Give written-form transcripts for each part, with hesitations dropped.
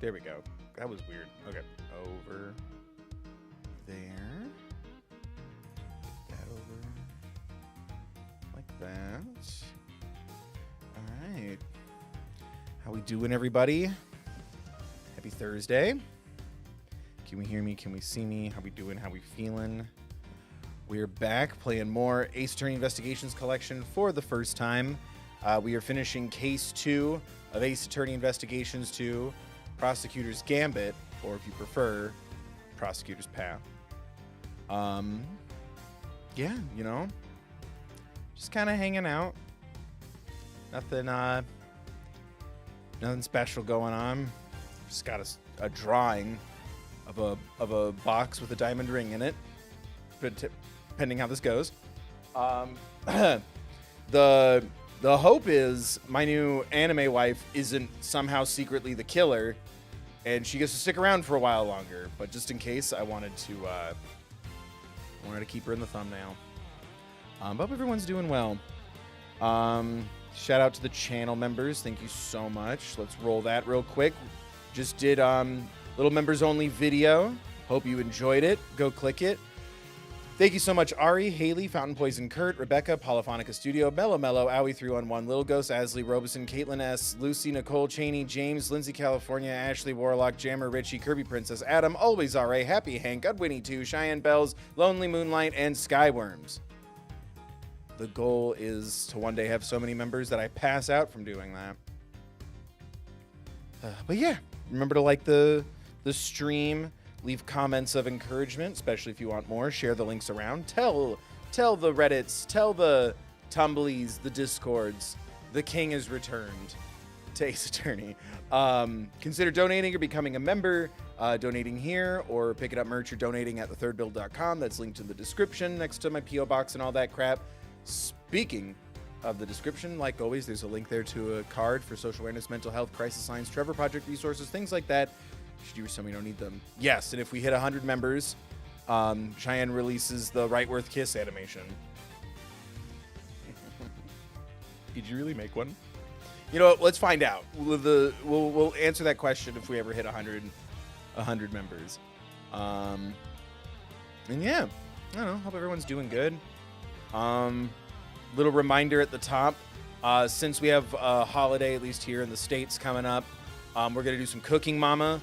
There we go. That was weird. Okay. Over there. That over like that. All right. How we doing, everybody? Happy Thursday. Can we hear me? Can we see me? How we doing? How we feeling? We're back playing more Ace Attorney Investigations Collection for the first time. We are finishing Case 2 of Ace Attorney Investigations 2, Prosecutor's Gambit, or if you prefer, Prosecutor's Path. Yeah, you know, just kind of hanging out. Nothing special going on. Just got a drawing of a box with a diamond ring in it, depending how this goes. The hope is my new anime wife isn't somehow secretly the killer, and she gets to stick around for a while longer. But just in case, I wanted to keep her in the thumbnail. Hope everyone's doing well. Shout out to the channel members. Thank you so much. Let's roll that real quick. Just did little members only video. Hope you enjoyed it. Go click it. Thank you so much, Ari, Haley, Fountain Poison, Kurt, Rebecca, Polyphonica Studio, Mellow, Owie311, Little Ghost, Asley, Robeson, Caitlin S, Lucy, Nicole, Cheney, James, Lindsay, California, Ashley, Warlock, Jammer, Richie, Kirby Princess, Adam, Always R.A., Happy Hank, Godwinnie 2, Cheyenne Bells, Lonely Moonlight, and Skyworms. The goal is to one day have so many members that I pass out from doing that. But yeah, remember to like the stream. Leave comments of encouragement, especially if you want more. Share the links around. Tell the Reddits, tell the Tumblies, the Discords. The king is returned to Ace Attorney. Consider donating or becoming a member. Donating here or picking up merch or donating at thethirdbill.com. That's linked in the description next to my P.O. box and all that crap. Speaking of the description, like always, there's a link there to a card for social awareness, mental health, crisis lines, Trevor Project resources, things like that. Should you some you don't need them. Yes, and if we hit 100 members, Cheyenne releases the Rightworth Kiss animation. Did you really make one? You know what? Let's find out. We'll answer that question if we ever hit 100 members. And yeah, I don't know. Hope everyone's doing good. Little reminder at the top. Since we have a holiday, at least here in the States, coming up, we're gonna do some cooking, Mama.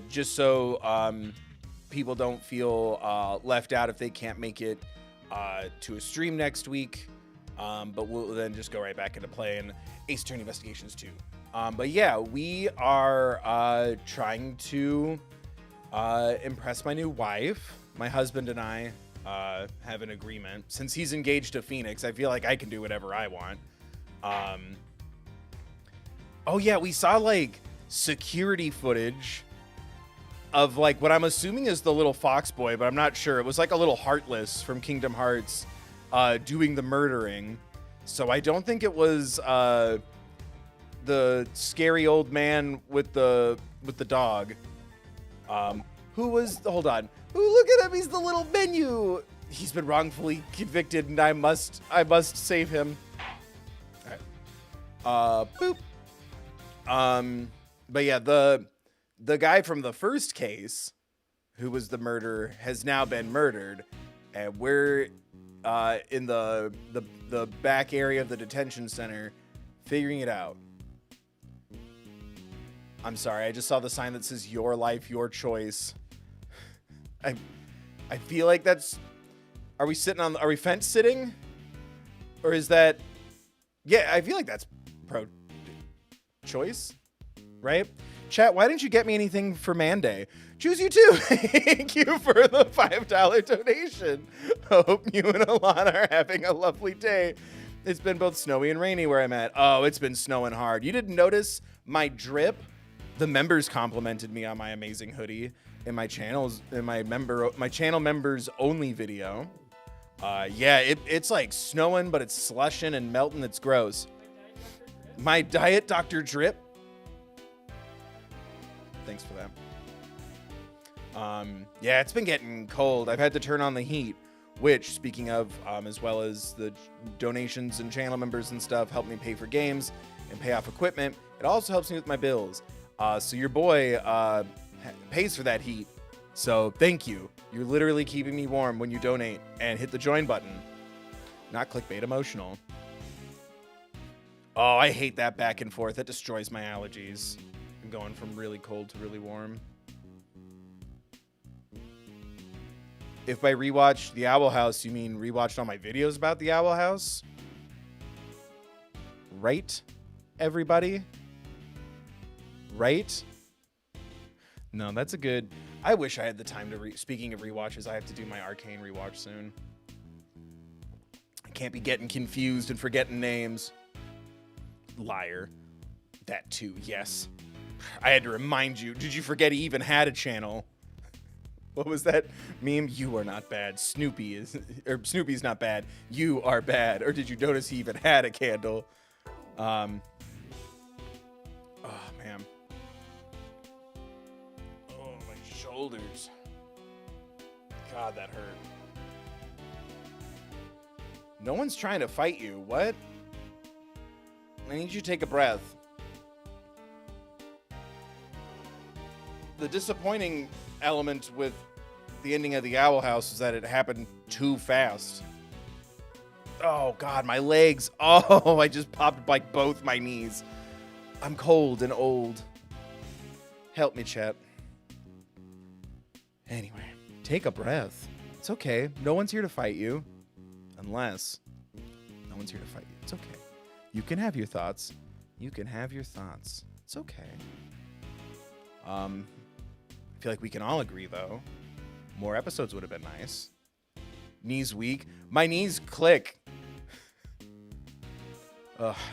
Just so people don't feel left out if they can't make it to a stream next week. But we'll then just go right back into playing Ace Attorney Investigations 2. But yeah, we are trying to impress my new wife. My husband and I have an agreement. Since he's engaged to Phoenix, I feel like I can do whatever I want. Oh yeah, we saw like security footage of like what I'm assuming is the little fox boy, but I'm not sure. It was like a little Heartless from Kingdom Hearts doing the murdering. So I don't think it was the scary old man with the dog. Hold on. Look at him, he's the little menu. He's been wrongfully convicted and I must save him. All right. Boop. But yeah, the guy from the first case, who was the murderer, has now been murdered, and we're in the back area of the detention center, figuring it out. I'm sorry, I just saw the sign that says "Your life, your choice." I feel like that's. Are we fence sitting, or is that? Yeah, I feel like that's pro-choice. Right? Chat, why didn't you get me anything for Monday? Choose you too. Thank you for the $5 donation. Hope you and Alana are having a lovely day. It's been both snowy and rainy where I'm at. Oh, it's been snowing hard. You didn't notice my drip? The members complimented me on my amazing hoodie in my channels, in my channel members only video. Yeah, it's like snowing, but it's slushing and melting. It's gross. My Diet Dr. Drip. Thanks for that. Yeah, it's been getting cold. I've had to turn on the heat, which, speaking of, as well as the donations and channel members and stuff, help me pay for games and pay off equipment. It also helps me with my bills. So your boy pays for that heat. So thank you. You're literally keeping me warm when you donate, and hit the join button. Not clickbait emotional. Oh, I hate that back and forth. That destroys my allergies. I'm going from really cold to really warm. If by rewatch the Owl House, you mean rewatched all my videos about the Owl House? Right, everybody? Right? No, that's a good... I wish I had the time to... Speaking of rewatches, I have to do my Arcane rewatch soon. I can't be getting confused and forgetting names. Liar. That too, yes. I had to remind you. Did you forget he even had a channel? What was that meme? You are not bad. Snoopy's not bad. You are bad. Or did you notice he even had a candle? Oh, man. Oh, my shoulders. God, that hurt. No one's trying to fight you. What? I need you to take a breath. The disappointing element with the ending of the Owl House is that it happened too fast. Oh, God, my legs. Oh, I just popped like both my knees. I'm cold and old. Help me, chat. Anyway, take a breath. It's okay. No one's here to fight you. Unless no one's here to fight you. It's okay. You can have your thoughts. You can have your thoughts. It's okay. I feel like we can all agree, though. More episodes would have been nice. Knees weak. My knees click.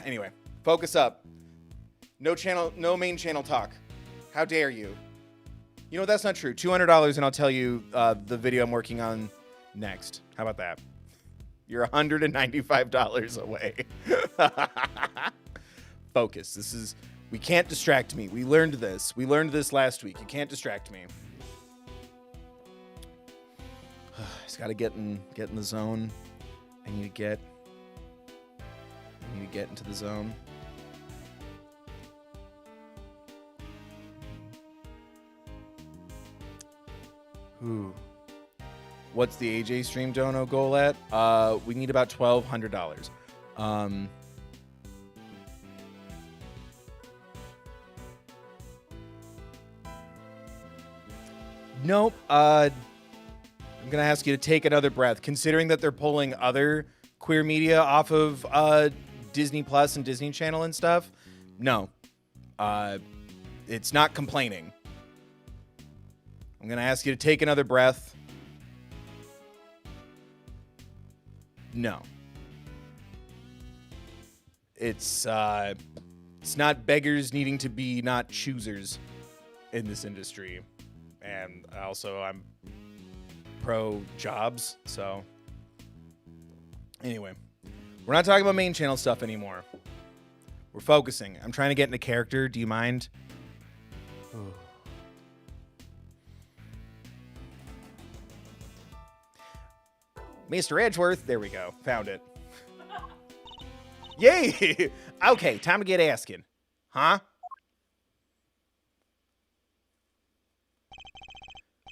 Anyway, focus up. No main channel talk. How dare you? You know, that's not true. $200 and I'll tell you the video I'm working on next. How about that? You're $195 away. Focus. We can't distract me. We learned this. We learned this last week. You can't distract me. Just gotta get in the zone. I need to get into the zone. Ooh. What's the AJ stream dono goal at? We need about $1,200. Nope. I'm gonna ask you to take another breath. Considering that they're pulling other queer media off of Disney Plus and Disney Channel and stuff, no. It's not complaining. I'm gonna ask you to take another breath. No. It's not beggars needing to be not choosers in this industry. And also I'm pro jobs, so anyway, we're not talking about main channel stuff anymore. We're focusing. I'm trying to get into character. Do you mind? Mr. Edgeworth. There we go. Found it. Yay! Okay, time to get asking. Huh?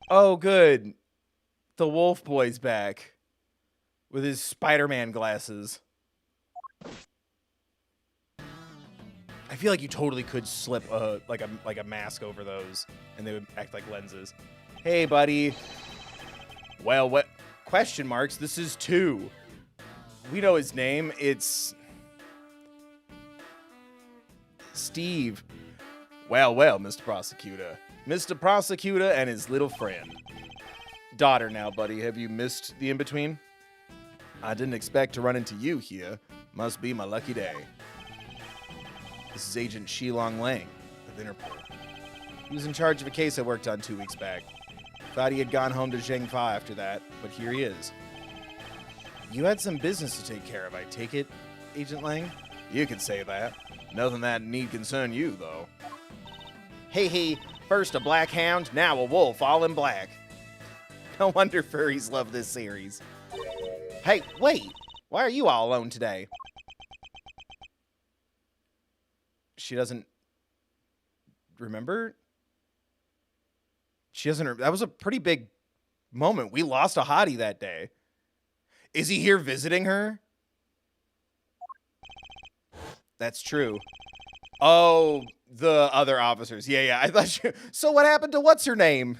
Oh, good. The Wolf Boy's back. With his Spider-Man glasses. I feel like you totally could slip like a mask over those, and they would act like lenses. Hey, buddy. Well, what? Question marks. This is 2. We know his name. It's Steve. Well, Mr. Prosecutor. Mr. Prosecutor and his little friend. Daughter now, buddy. Have you missed the in-between? I didn't expect to run into you here. Must be my lucky day. This is Agent Shilong Lang of Interpol. He was in charge of a case I worked on 2 weeks back. Thought he had gone home to Zhengfa after that, but here he is. You had some business to take care of, I take it, Agent Lang? You could say that. Nothing that need concern you, though. Hey, first a black hound, now a wolf, all in black. No wonder furries love this series. Hey, wait! Why are you all alone today? She doesn't remember? She doesn't. That was a pretty big moment. We lost a hottie that day. Is he here visiting her? That's true. Oh, the other officers. Yeah. I thought you. So what happened to what's her name?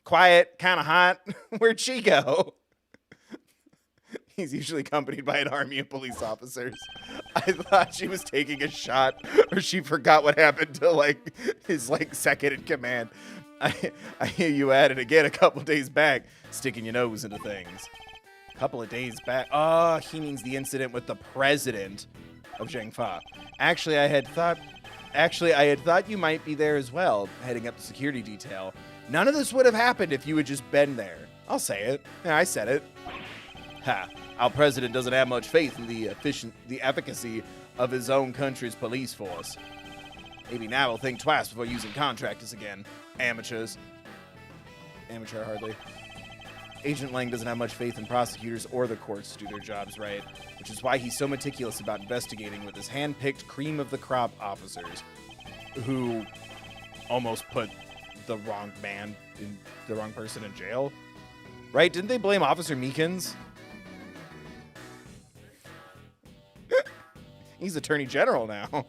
Quiet, kind of hot. Where'd she go? He's usually accompanied by an army of police officers. I thought she was taking a shot, or she forgot what happened to like his like second in command. I hear you at it again a couple days back, sticking your nose into things. A couple of days back. Oh, he means the incident with the president of Zhengfa. Actually, I had thought you might be there as well, heading up the security detail. None of this would have happened if you had just been there. I'll say it. Yeah, I said it. Ha. Our president doesn't have much faith in the efficacy of his own country's police force. Maybe now he'll think twice before using contractors again. Amateurs. Amateur, hardly. Agent Lang doesn't have much faith in prosecutors or the courts to do their jobs right, which is why he's so meticulous about investigating with his hand-picked cream of the crop officers, who almost put the wrong person in jail. Right? Didn't they blame Officer Meekins? He's Attorney General now.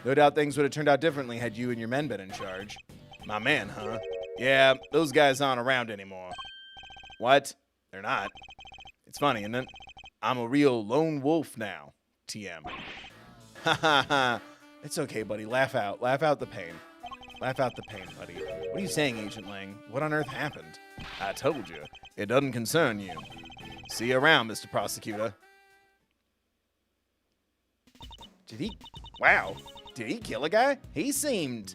No doubt things would have turned out differently had you and your men been in charge. My man, huh? Yeah, those guys aren't around anymore. What? They're not. It's funny, isn't it? I'm a real lone wolf now. TM. Ha ha ha. It's okay, buddy. Laugh out. Laugh out the pain. Laugh out the pain, buddy. What are you saying, Agent Lang? What on earth happened? I told you. It doesn't concern you. See you around, Mr. Prosecutor. Did he? Wow. Did he kill a guy? He seemed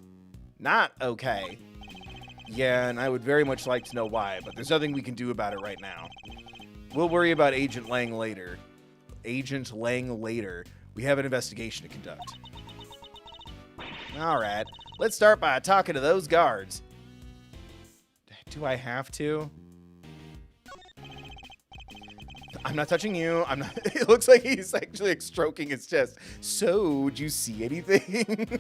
not okay. Yeah, and I would very much like to know why, but there's nothing we can do about it right now. We'll worry about Agent Lang later. Agent Lang later. We have an investigation to conduct. All right. Let's start by talking to those guards. Do I have to? I'm not touching you. I'm not. It looks like he's actually like stroking his chest. So, did you see anything?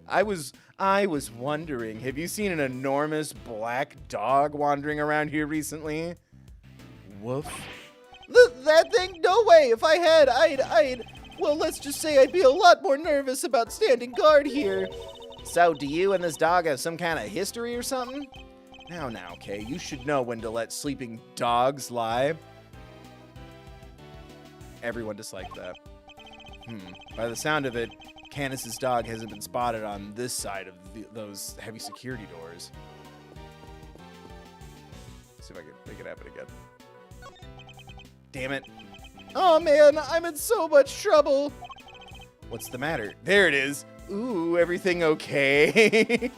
I was wondering, have you seen an enormous black dog wandering around here recently? Woof. That thing? No way. If I had, I'd, well, let's just say I'd be a lot more nervous about standing guard here. So, do you and this dog have some kind of history or something? Now, Kay, you should know when to let sleeping dogs lie. Everyone disliked that. By the sound of it, Candace's dog hasn't been spotted on this side of those heavy security doors. Let's see if I can make it happen again. Damn it. Oh, man, I'm in so much trouble. What's the matter? There it is. Ooh, everything okay?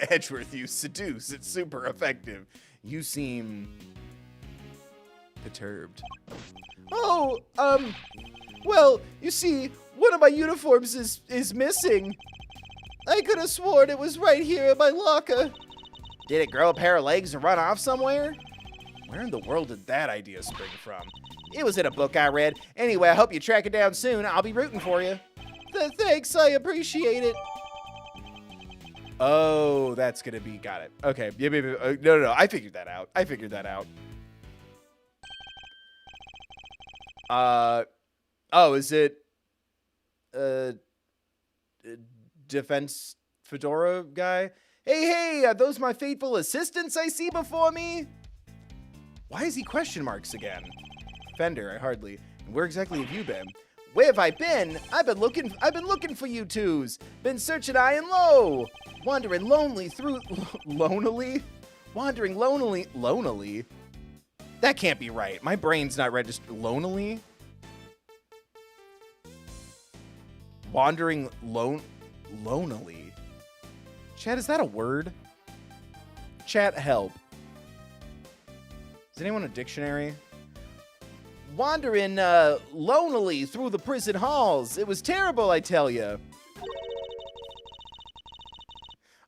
Edgeworth, you seduce. It's super effective. You seem perturbed. Oh, well, you see, one of my uniforms is missing. I could have sworn it was right here in my locker. Did it grow a pair of legs and run off somewhere? Where in the world did that idea spring from? It was in a book I read. Anyway, I hope you track it down soon. I'll be rooting for you. Thanks, I appreciate it. Oh, that's gonna be, got it. Okay, yeah, no, I figured that out. Oh, is it, defense fedora guy? Hey, are those my faithful assistants I see before me? Why is he question marks again? Fender, I hardly. And where exactly have you been? Where have I been? I've been looking for you twos. Been searching high and low. Wandering lonely. That can't be right. My brain's not registered. Lonely? Wandering lonely. Chat, is that a word? Chat, help. Is anyone a dictionary? Wandering lonely through the prison halls. It was terrible, I tell you.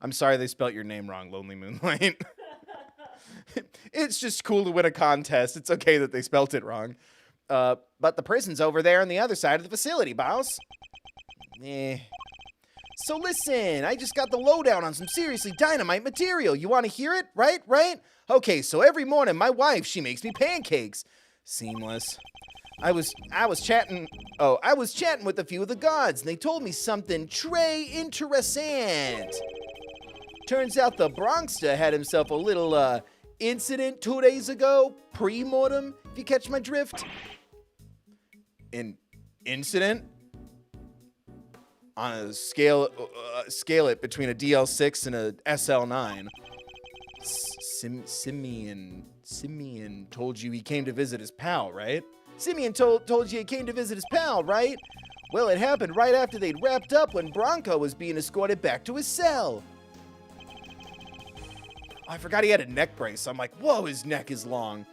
I'm sorry they spelt your name wrong, Lonely Moonlight. It's just cool to win a contest. It's okay that they spelt it wrong. But the prison's over there on the other side of the facility, boss. So listen, I just got the lowdown on some seriously dynamite material. You want to hear it? Right? Okay, so every morning my wife, she makes me pancakes. Seamless. I was chatting with a few of the guards, and they told me something très interessant. Turns out the Bronxter had himself a little incident 2 days ago, pre-mortem, if you catch my drift. An incident? On a scale it between a DL6 and a SL9. Simeon told you he came to visit his pal, right? Simeon told you he came to visit his pal, right? Well, it happened right after they'd wrapped up when Bronco was being escorted back to his cell. I forgot he had a neck brace. I'm like, whoa, his neck is long.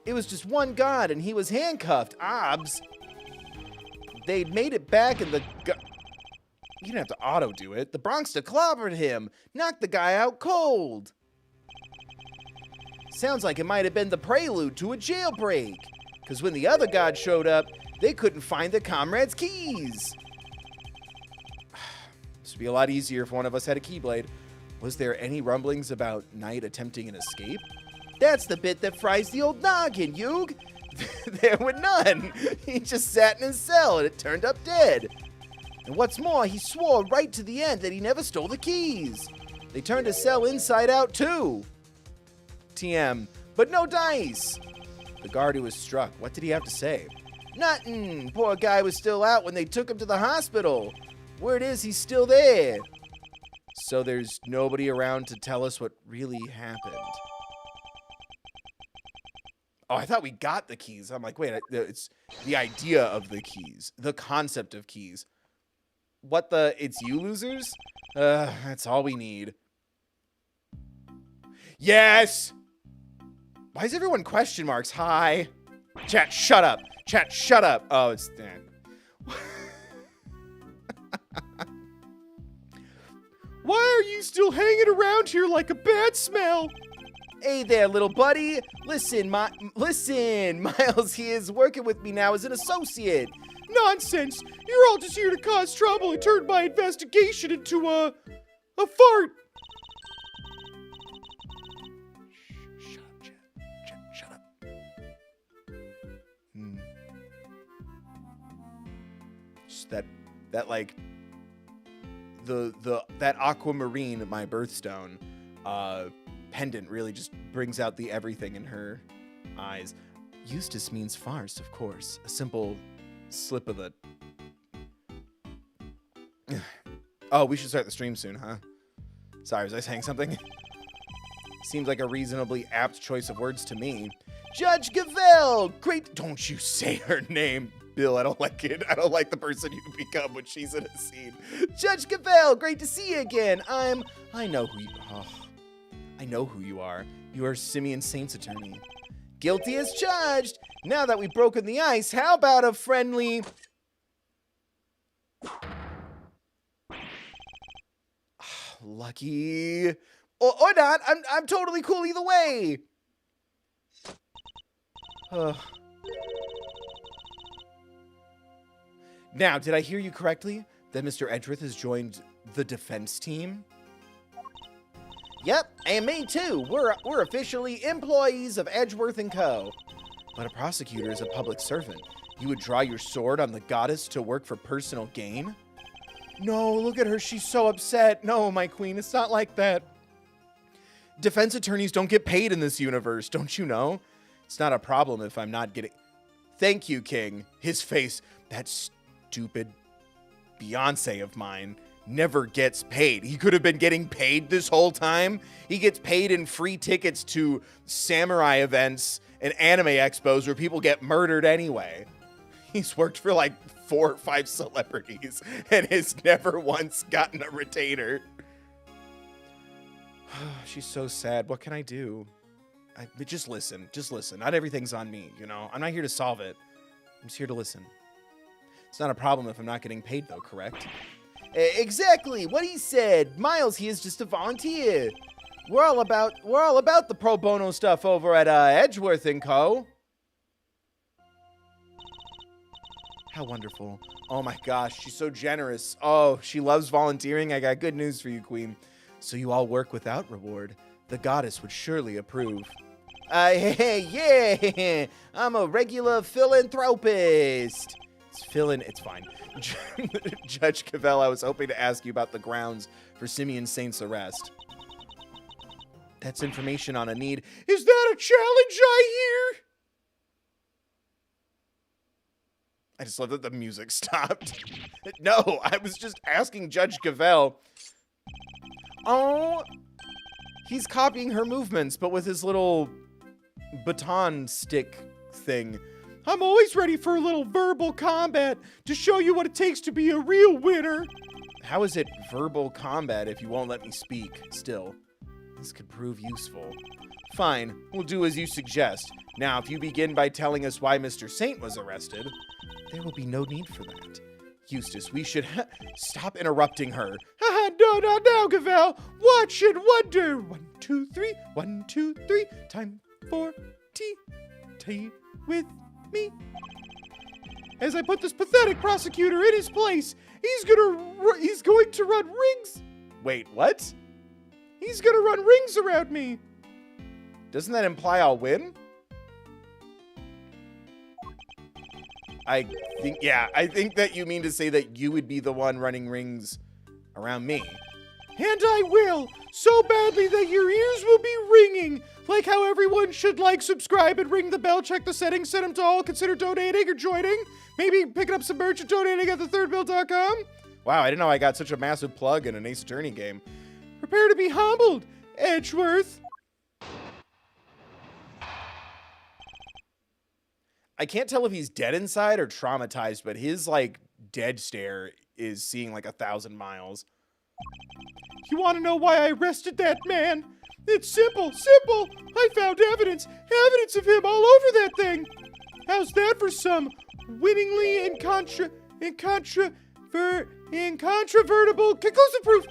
It was just one guard, and he was handcuffed. Obs. They'd made it back, and you didn't have to auto-do it. The Bronxter clobbered him, knocked the guy out cold. Sounds like it might have been the prelude to a jailbreak, because when the other guard showed up, they couldn't find their comrade's keys. This would be a lot easier if one of us had a keyblade. Was there any rumblings about Knight attempting an escape? That's the bit that fries the old noggin, Yug. There were none. He just sat in his cell and it turned up dead. And what's more, he swore right to the end that he never stole the keys. They turned his cell inside out too. TM, but no dice. The guard who was struck, what did he have to say? Nothing. Poor guy was still out when they took him to the hospital. Word is he's still there. So there's nobody around to tell us what really happened. Oh, I thought we got the keys. I'm like, wait, it's the idea of the keys. The concept of keys. What the, it's you losers? That's all we need. Yes! Why is everyone question marks? Hi. Chat, shut up. Chat, shut up. Oh, it's Dan. Why are you still hanging around here like a bad smell? Hey there, little buddy. Listen, Miles, he is working with me now as an associate. Nonsense. You're all just here to cause trouble and turn my investigation into a fart. Shut up, Chat. Shut up. Just that like that aquamarine, my birthstone, pendant really just brings out the everything in her eyes. Eustace means farce, of course. A simple slip of the... Oh, we should start the stream soon, huh? Sorry, was I saying something? Seems like a reasonably apt choice of words to me. Judge Gavelle! Great... Don't you say her name, Bill. I don't like it. I don't like the person you become when she's in a scene. Judge Gavelle, great to see you again. I know who you... Oh. I know who you are. You are Simeon Saint's attorney. Guilty as charged. Now that we've broken the ice, how about a friendly... Lucky. Or not. I'm totally cool either way. Now, did I hear you correctly? That Mr. Edgeworth has joined the defense team? Yep, and me too. We're officially employees of Edgeworth & Co. But a prosecutor is a public servant. You would draw your sword on the goddess to work for personal gain? No, look at her. She's so upset. No, my queen, it's not like that. Defense attorneys don't get paid in this universe, don't you know? It's not a problem if I'm not getting... Thank you, King. His face, that stupid Beyonce of mine, never gets paid. He could have been getting paid this whole time. He gets paid in free tickets to samurai events and anime expos where people get murdered anyway. He's worked for like 4 or 5 celebrities and has never once gotten a retainer. She's so sad. What can I do? Just listen. Just listen. Not everything's on me, you know? I'm not here to solve it. I'm just here to listen. It's not a problem if I'm not getting paid, though, correct? Exactly what he said. Miles, he is just a volunteer. We're all about the pro bono stuff over at Edgeworth & Co. How wonderful. Oh my gosh, she's so generous. Oh, she loves volunteering. I got good news for you, Queen. So you all work without reward. The goddess would surely approve. Hey, yeah, I'm a regular philanthropist. It's fine. Judge Cavell, I was hoping to ask you about the grounds for Simeon Saint's arrest. That's information on a need. Is that a challenge I hear? I just love that the music stopped. No, I was just asking Judge Cavell. Oh, he's copying her movements, but with his little baton stick thing. I'm always ready for a little verbal combat to show you what it takes to be a real winner. How is it verbal combat if you won't let me speak still? This could prove useful. Fine, we'll do as you suggest. Now, if you begin by telling us why Mr. Saint was arrested, there will be no need for that. Eustace, we should stop interrupting her. No, Cavell. Watch and wonder. 1, 2, 3. 1, 2, 3. Time for tea. Tea with me. As I put this pathetic prosecutor in his place, he's going to run rings. Wait, what? He's going to run rings around me. Doesn't that imply I'll win? I think that you mean to say that you would be the one running rings around me. And I will, so badly that your ears will be ringing. Like how everyone should like, subscribe, and ring the bell, check the settings, send them to all, consider donating or joining. Maybe picking up some merch and donating at thethirdbill.com. Wow, I didn't know I got such a massive plug in an Ace Attorney game. Prepare to be humbled, Edgeworth. I can't tell if he's dead inside or traumatized, but his, like, dead stare is seeing like 1,000 miles. You want to know why I arrested that man? It's simple. I found evidence of him all over that thing. How's that for some winningly incontrovertible conclusive proof?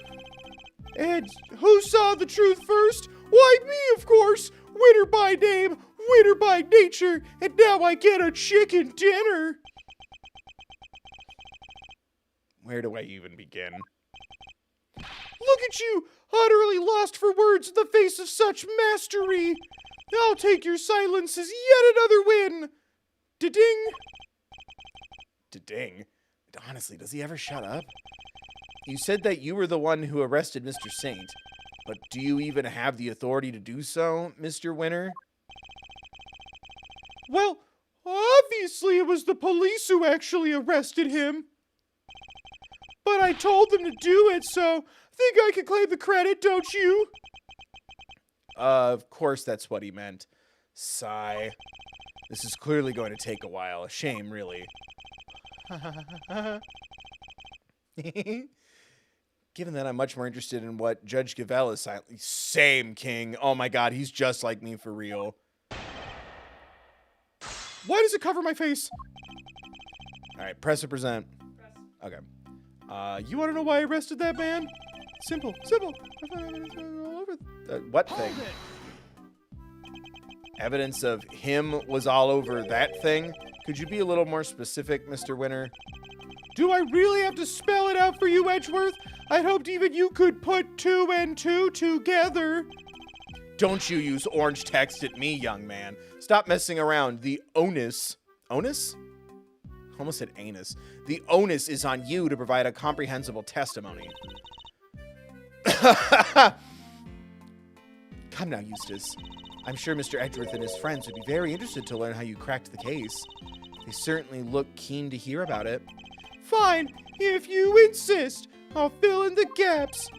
And who saw the truth first? Why, me, of course. Winner by name, winner by nature, and now I get a chicken dinner. Where do I even begin? Look at you, utterly lost for words in the face of such mastery. I'll take your silence as yet another win. Da-ding. Da-ding? Honestly, does he ever shut up? You said that you were the one who arrested Mr. Saint, but do you even have the authority to do so, Mr. Winner? Well, obviously it was the police who actually arrested him. But I told them to do it, so I think I can claim the credit, don't you? Of course that's what he meant. Sigh. This is clearly going to take a while. A shame, really. Given that I'm much more interested in what Judge Cavell is silently... Same, King. Oh my god, he's just like me for real. Why does it cover my face? Alright, press or present. Press. Okay. You want to know why I arrested that man? Simple. What thing? Evidence of him was all over that thing? Could you be a little more specific, Mr. Winner? Do I really have to spell it out for you, Edgeworth? I'd hoped even you could put 2 and 2 together. Don't you use orange text at me, young man. Stop messing around. The onus... Onus? Almost said anus. The onus is on you to provide a comprehensible testimony. Come now, Eustace. I'm sure Mr. Edgeworth and his friends would be very interested to learn how you cracked the case. They certainly look keen to hear about it. Fine, if you insist. I'll fill in the gaps.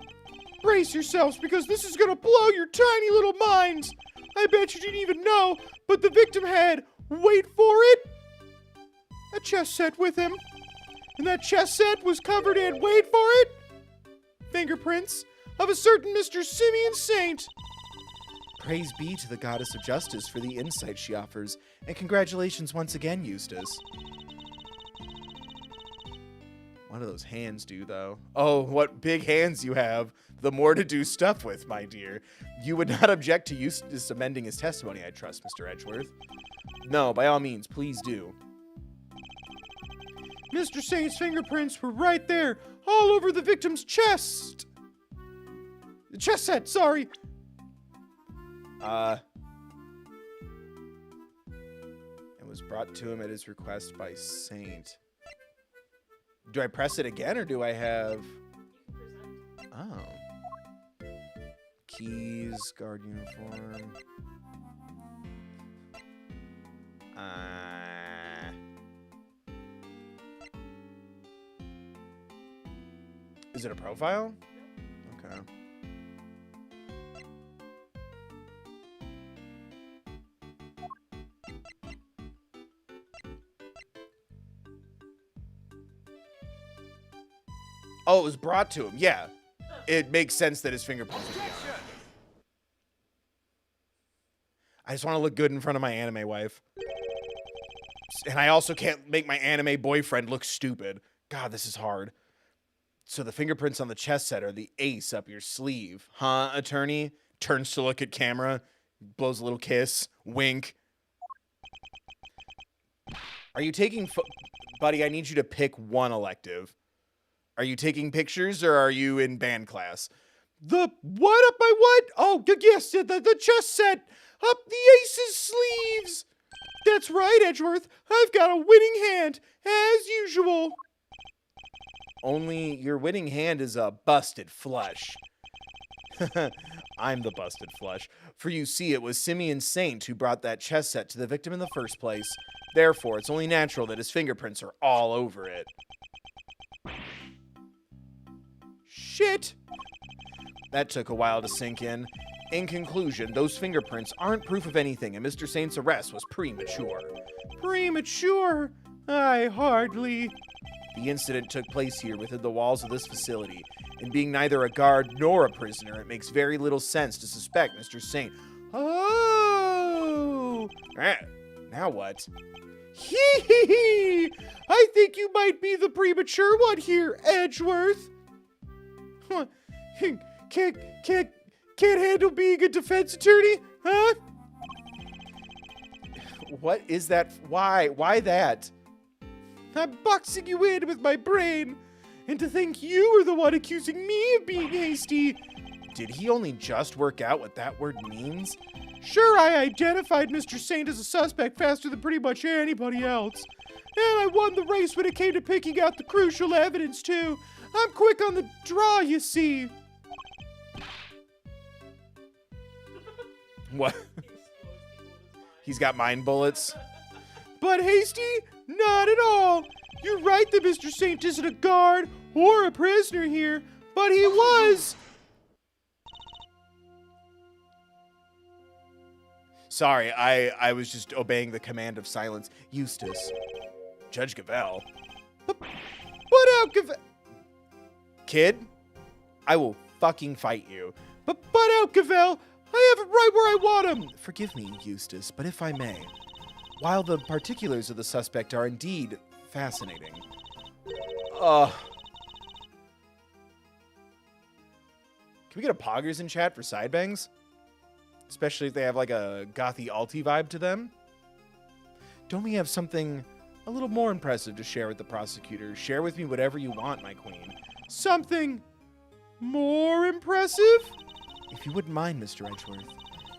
Brace yourselves, because this is gonna blow your tiny little minds. I bet you didn't even know, but the victim had, wait for it, a chess set with him. And that chess set was covered in, wait for it, fingerprints of a certain Mr. Simeon Saint. Praise be to the goddess of justice for the insight she offers, and congratulations once again, Eustace. What do those hands do, though? Oh, what big hands you have. The more to do stuff with, my dear. You would not object to Eustace amending his testimony, I trust, Mr. Edgeworth. No, by all means, please do. Mr. Saint's fingerprints were right there, all over the victim's chest. Chest set, sorry. It was brought to him at his request by Saint. Do I press it again, or do I have... Oh. Keys, guard uniform. Is it a profile? Okay. Oh, it was brought to him. Yeah. It makes sense that his fingerprints would be on it. I just want to look good in front of my anime wife. And I also can't make my anime boyfriend look stupid. God, this is hard. So the fingerprints on the chest set are the ace up your sleeve. Huh, attorney? Turns to look at camera. Blows a little kiss. Wink. Are you taking... Buddy, I need you to pick one elective. Are you taking pictures or are you in band class? The what up my what? Oh, yes, the chest set. Up the ace's sleeves. That's right, Edgeworth. I've got a winning hand, as usual. Only your winning hand is a busted flush. I'm the busted flush. For you see, it was Simeon Saint who brought that chess set to the victim in the first place. Therefore, it's only natural that his fingerprints are all over it. Shit! That took a while to sink in. In conclusion, those fingerprints aren't proof of anything, and Mr. Saint's arrest was premature. Premature? I hardly... The incident took place here within the walls of this facility, and being neither a guard nor a prisoner, it makes very little sense to suspect Mr. Saint. Oh! Now what? Hee hee hee! I think you might be the premature one here, Edgeworth. Can't handle being a defense attorney, huh? What is that? Why? Why that? I'm boxing you in with my brain. And to think you were the one accusing me of being hasty. Did he only just work out what that word means? Sure, I identified Mr. Saint as a suspect faster than pretty much anybody else. And I won the race when it came to picking out the crucial evidence, too. I'm quick on the draw, you see. What? He's got mind bullets. But hasty? Not at all. You're right that Mr. Saint isn't a guard or a prisoner here, but he was. Sorry, I was just obeying the command of silence. Eustace. Judge Gavelle. But out, Gavelle. Kid, I will fucking fight you. But out, Gavelle. I have it right where I want him. Forgive me, Eustace, but if I may, while the particulars of the suspect are indeed fascinating, can we get a poggers in chat for side bangs? Especially if they have like a gothy alty vibe to them. Don't we have something a little more impressive to share with the prosecutor? Share with me whatever you want, my queen. Something more impressive? If you wouldn't mind, Mr. Edgeworth,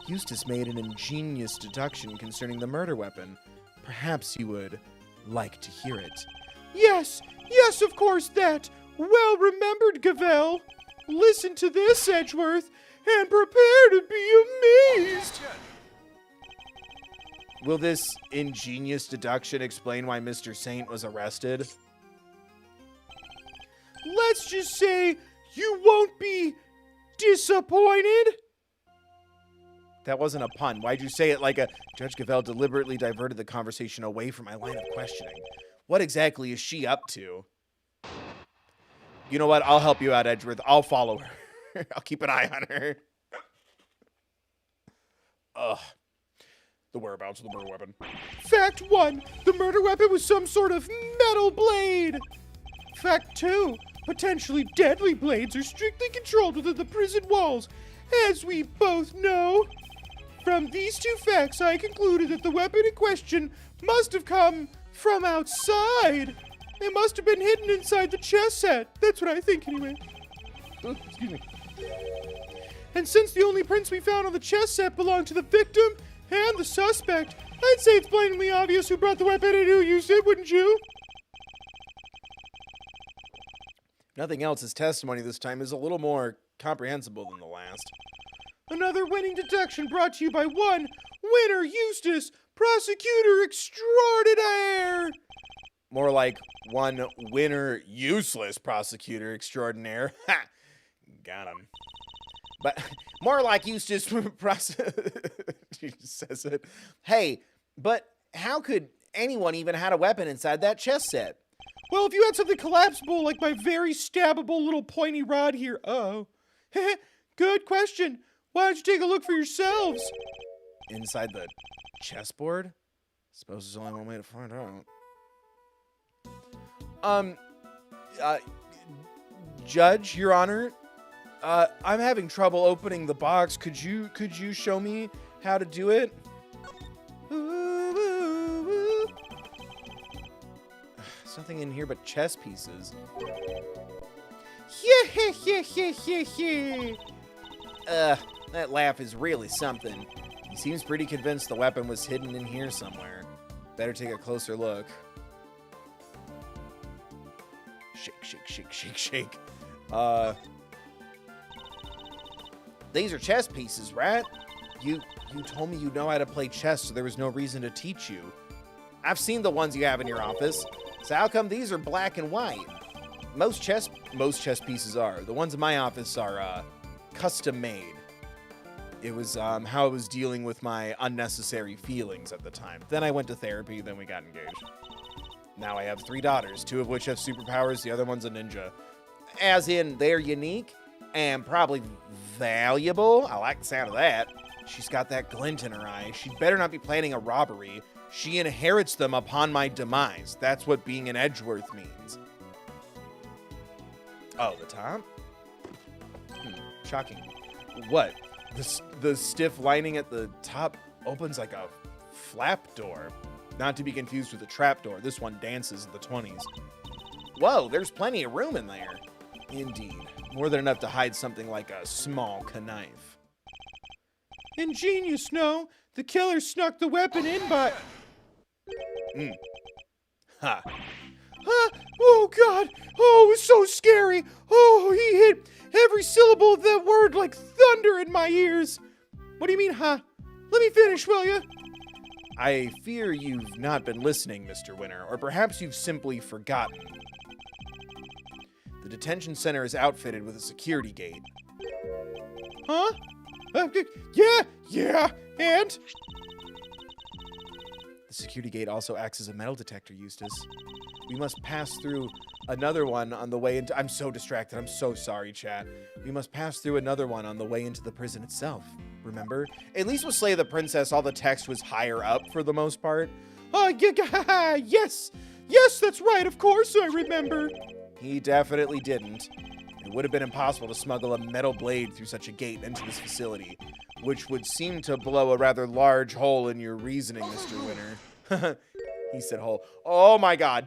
Eustace made an ingenious deduction concerning the murder weapon. Perhaps you would like to hear it. Yes, of course, that. Well remembered, Gavelle. Listen to this, Edgeworth, and prepare to be amazed. Will this ingenious deduction explain why Mr. Saint was arrested? Let's just say you won't be disappointed? That wasn't a pun. Why'd you say it like a... Judge Gavelle deliberately diverted the conversation away from my line of questioning. What exactly is she up to? You know what? I'll help you out, Edgeworth. I'll follow her. I'll keep an eye on her. Ugh. The whereabouts of the murder weapon. Fact 1. The murder weapon was some sort of metal blade. Fact 2. Potentially deadly blades are strictly controlled within the prison walls, as we both know. From these two facts, I concluded that the weapon in question must have come from outside. It must have been hidden inside the chess set. That's what I think anyway. Oh, excuse me. And since the only prints we found on the chess set belong to the victim and the suspect, I'd say it's blatantly obvious who brought the weapon and who used it, wouldn't you? Nothing else, his testimony this time is a little more comprehensible than the last. Another winning deduction brought to you by one winner Eustace, prosecutor extraordinaire. More like one winner useless prosecutor extraordinaire. Ha! Got him. But more like Eustace he says it. Hey, but how could anyone even had a weapon inside that chess set? Well, if you had something collapsible like my very stabbable little pointy rod here. Uh-oh. Good question. Why don't you take a look for yourselves? Inside the chessboard? Suppose there's only one way to find out. Judge, Your Honor, I'm having trouble opening the box. Could you show me how to do it? There's nothing in here but chess pieces. That laugh is really something. He seems pretty convinced the weapon was hidden in here somewhere. Better take a closer look. Shake, shake, shake, shake, shake. These are chess pieces, right? You told me you know how to play chess, so there was no reason to teach you. I've seen the ones you have in your office. So how come these are black and white? Most chess pieces are. The ones in my office are custom made. It was how I was dealing with my unnecessary feelings at the time. Then I went to therapy, then we got engaged. Now I have 3 daughters, 2 of which have superpowers, the other one's a ninja. As in, they're unique and probably valuable. I like the sound of that. She's got that glint in her eye. She'd better not be planning a robbery. She inherits them upon my demise. That's what being an Edgeworth means. Oh, the top? Shocking. What? The stiff lining at the top opens like a flap door. Not to be confused with a trap door. This one dances in the 20s. Whoa, there's plenty of room in there. Indeed. More than enough to hide something like a small knife. Ingenious, no. The killer snuck the weapon in by... Ha. Oh, God. Oh, it was so scary. Oh, he hit every syllable of that word like thunder in my ears. What do you mean, huh? Let me finish, will you? I fear you've not been listening, Mr. Winner, or perhaps you've simply forgotten. The detention center is outfitted with a security gate. Huh? Yeah, and? The security gate also acts as a metal detector, Eustace. We must pass through another one on the way into... I'm so distracted. I'm so sorry, chat. We must pass through another one on the way into the prison itself. Remember? At least with Slay the Princess, all the text was higher up for the most part. Oh, yes! Yes, that's right, of course I remember. He definitely didn't. It would have been impossible to smuggle a metal blade through such a gate into this facility, which would seem to blow a rather large hole in your reasoning, Mr. Winner. He said hole. Oh my God.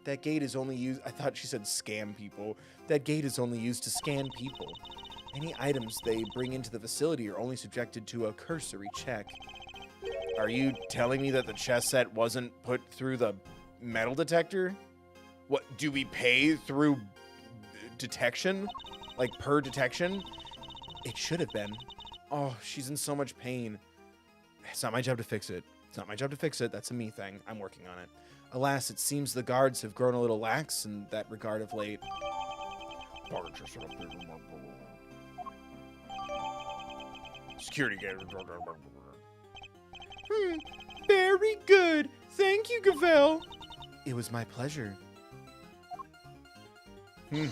That gate is only used... I thought she said scam people. That gate is only used to scan people. Any items they bring into the facility are only subjected to a cursory check. Are you telling me that the chess set wasn't put through the metal detector? What, do we pay through detection? Like per detection? It should have been. Oh, she's in so much pain. It's not my job to fix it. It's not my job to fix it. That's a me thing. I'm working on it. Alas, it seems the guards have grown a little lax in that regard of late. Security gate. Very good. Thank you, Gavel. It was my pleasure. Now,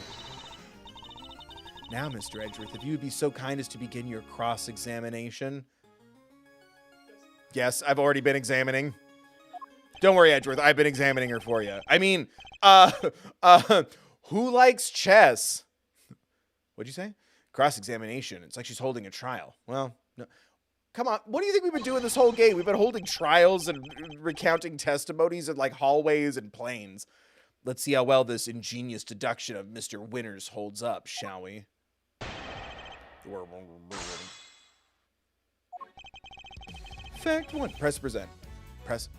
Mr. Edgeworth, if you would be so kind as to begin your cross-examination. Yes, I've already been examining. Don't worry, Edgeworth. I've been examining her for you. I mean, who likes chess? What'd you say? Cross-examination. It's like she's holding a trial. Well, no. Come on. What do you think we've been doing this whole game? We've been holding trials and recounting testimonies in like hallways and planes. Let's see how well this ingenious deduction of Mr. Winters holds up, shall we? Fact 1. Press present. Press.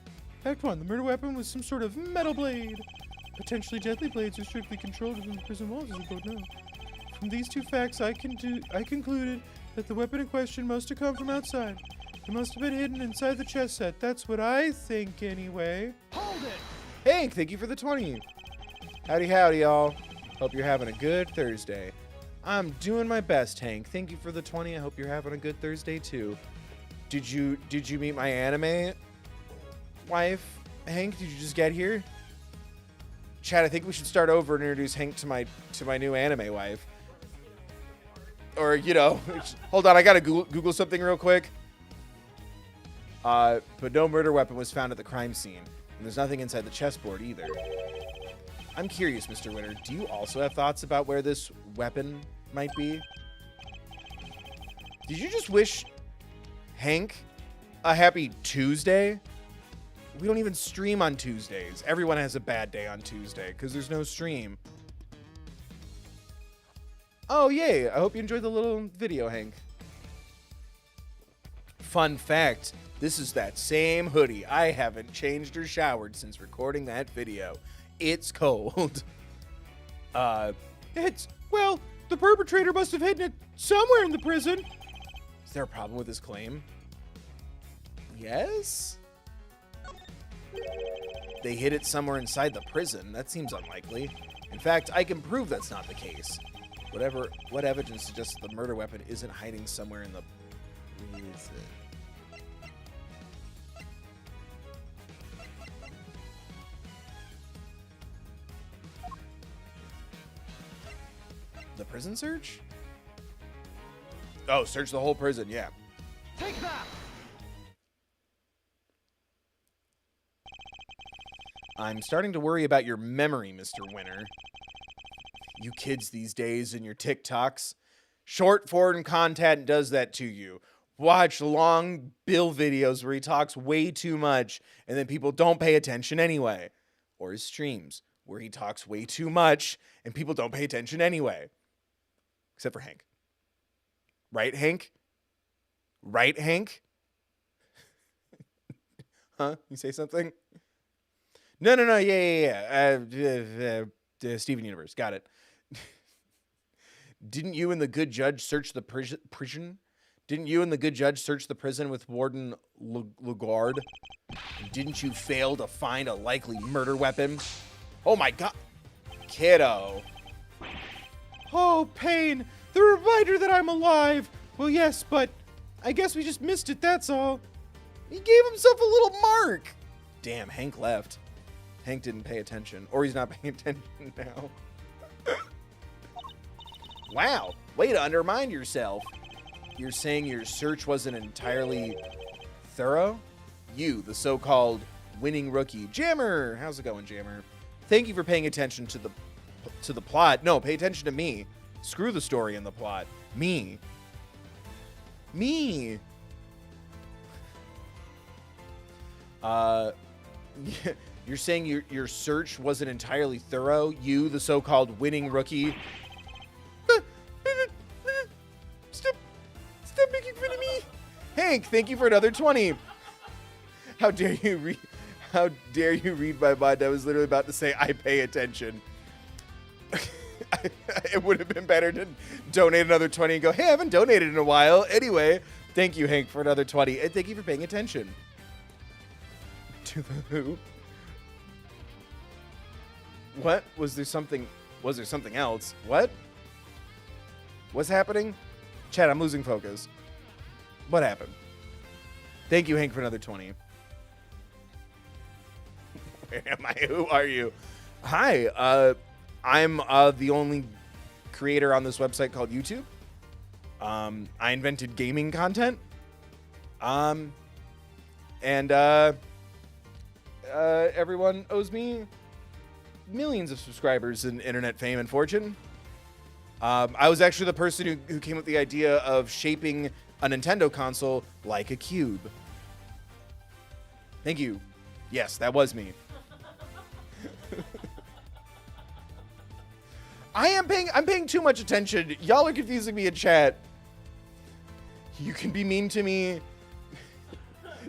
Fact 1. The murder weapon was some sort of metal blade. Potentially deadly blades are strictly controlled within the prison walls, as we both know. From these two facts, I concluded that the weapon in question must have come from outside. It must have been hidden inside the chess set. That's what I think, anyway. Hold it! Hank, thank you for the 20. Howdy, howdy, y'all. Hope you're having a good Thursday. I'm doing my best, Hank. Thank you for the 20. I hope you're having a good Thursday, too. Did you meet my anime wife, Hank? Did you just get here? Chad, I think we should start over and introduce Hank to my new anime wife. Or, you know, hold on, I gotta Google something real quick. But no murder weapon was found at the crime scene. And there's nothing inside the chessboard either. I'm curious, Mr. Winter, do you also have thoughts about where this weapon might be? Did you just wish Hank a happy Tuesday? We don't even stream on Tuesdays. Everyone has a bad day on Tuesday because there's no stream. Oh, yay. I hope you enjoyed the little video, Hank. Fun fact, this is that same hoodie. I haven't changed or showered since recording that video. It's cold. Well, the perpetrator must have hidden it somewhere in the prison. Is there a problem with his claim? Yes? They hid it somewhere inside the prison. That seems unlikely. In fact, I can prove that's not the case. What evidence suggests the murder weapon isn't hiding somewhere in the prison? The prison search? Oh, search the whole prison, yeah. Take that! I'm starting to worry about your memory, Mr. Winter. You kids these days and your TikToks. Short form content does that to you. Watch long Bill videos where he talks way too much and then people don't pay attention anyway. Or his streams where he talks way too much and people don't pay attention anyway. Except for Hank. Right, Hank? Right, Hank? Huh? You say something? No. Yeah. Steven Universe. Got it. Didn't you and the good judge search the prison? Didn't you and the good judge search the prison with Warden Lagarde? Didn't you fail to find a likely murder weapon? Oh my god. Kiddo. Oh, pain. The reminder that I'm alive. Well, yes, but I guess we just missed it, that's all. He gave himself a little mark. Damn, Hank left. Hank didn't pay attention. Or he's not paying attention now. Wow. Way to undermine yourself. You're saying your search wasn't entirely thorough? You, the so-called winning rookie. Jammer! How's it going, Jammer? Thank you for paying attention to the plot. No, pay attention to me. Screw the story and the plot. Me. You're saying your search wasn't entirely thorough? You, the so-called winning rookie? Stop making fun of me! Hank, thank you for another 20. How dare you read my mind? I was literally about to say, I pay attention. It would have been better to donate another 20 and go, hey, I haven't donated in a while. Anyway, thank you, Hank, for another 20. And thank you for paying attention. To the who? What? Was there something else? What? What's happening? Chad, I'm losing focus. What happened? Thank you, Hank, for another 20. Where am I? Who are you? Hi, I'm the only creator on this website called YouTube. I invented gaming content. And everyone owes me millions of subscribers and internet fame and fortune. I was actually the person who came up with the idea of shaping a Nintendo console like a cube. Thank you. Yes, that was me. I'm paying too much attention. Y'all are confusing me in chat. You can be mean to me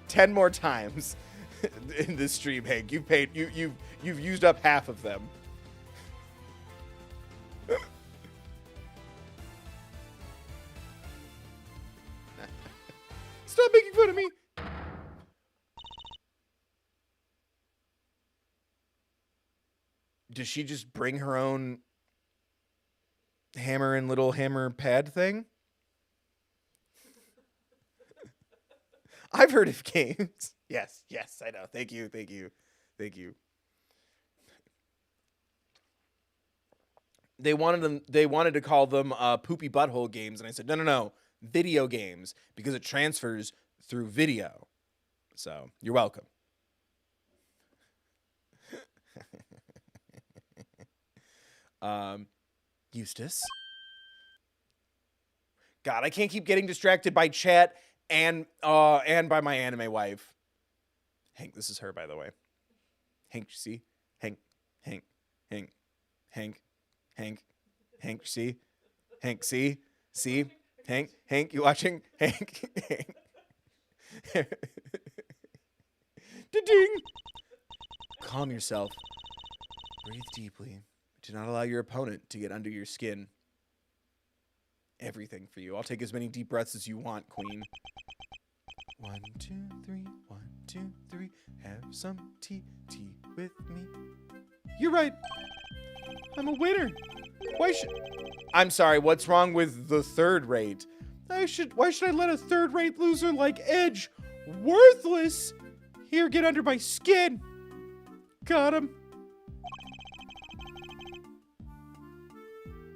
10 more times in this stream, Hank. You've used up half of them. Stop making fun of me. Does she just bring her own hammer and little hammer pad thing? I've heard of games. Yes, I know. Thank you. They wanted to call them poopy butthole games, and I said no, video games, because it transfers through video. So you're welcome. Eustace. God, I can't keep getting distracted by chat and by my anime wife. Hank, this is her, by the way. Hank, see? Hank, see? Hank, see? See? Hank, you watching? Hank. Ding! Calm yourself. Breathe deeply. Do not allow your opponent to get under your skin. Everything for you. I'll take as many deep breaths as you want, Queen. 1, 2, 3. 1, 2, 3. Have some tea with me. You're right. I'm a winner. I'm sorry, what's wrong with the third rate? Why should I let a third-rate loser like Edge, worthless, here get under my skin? Got him.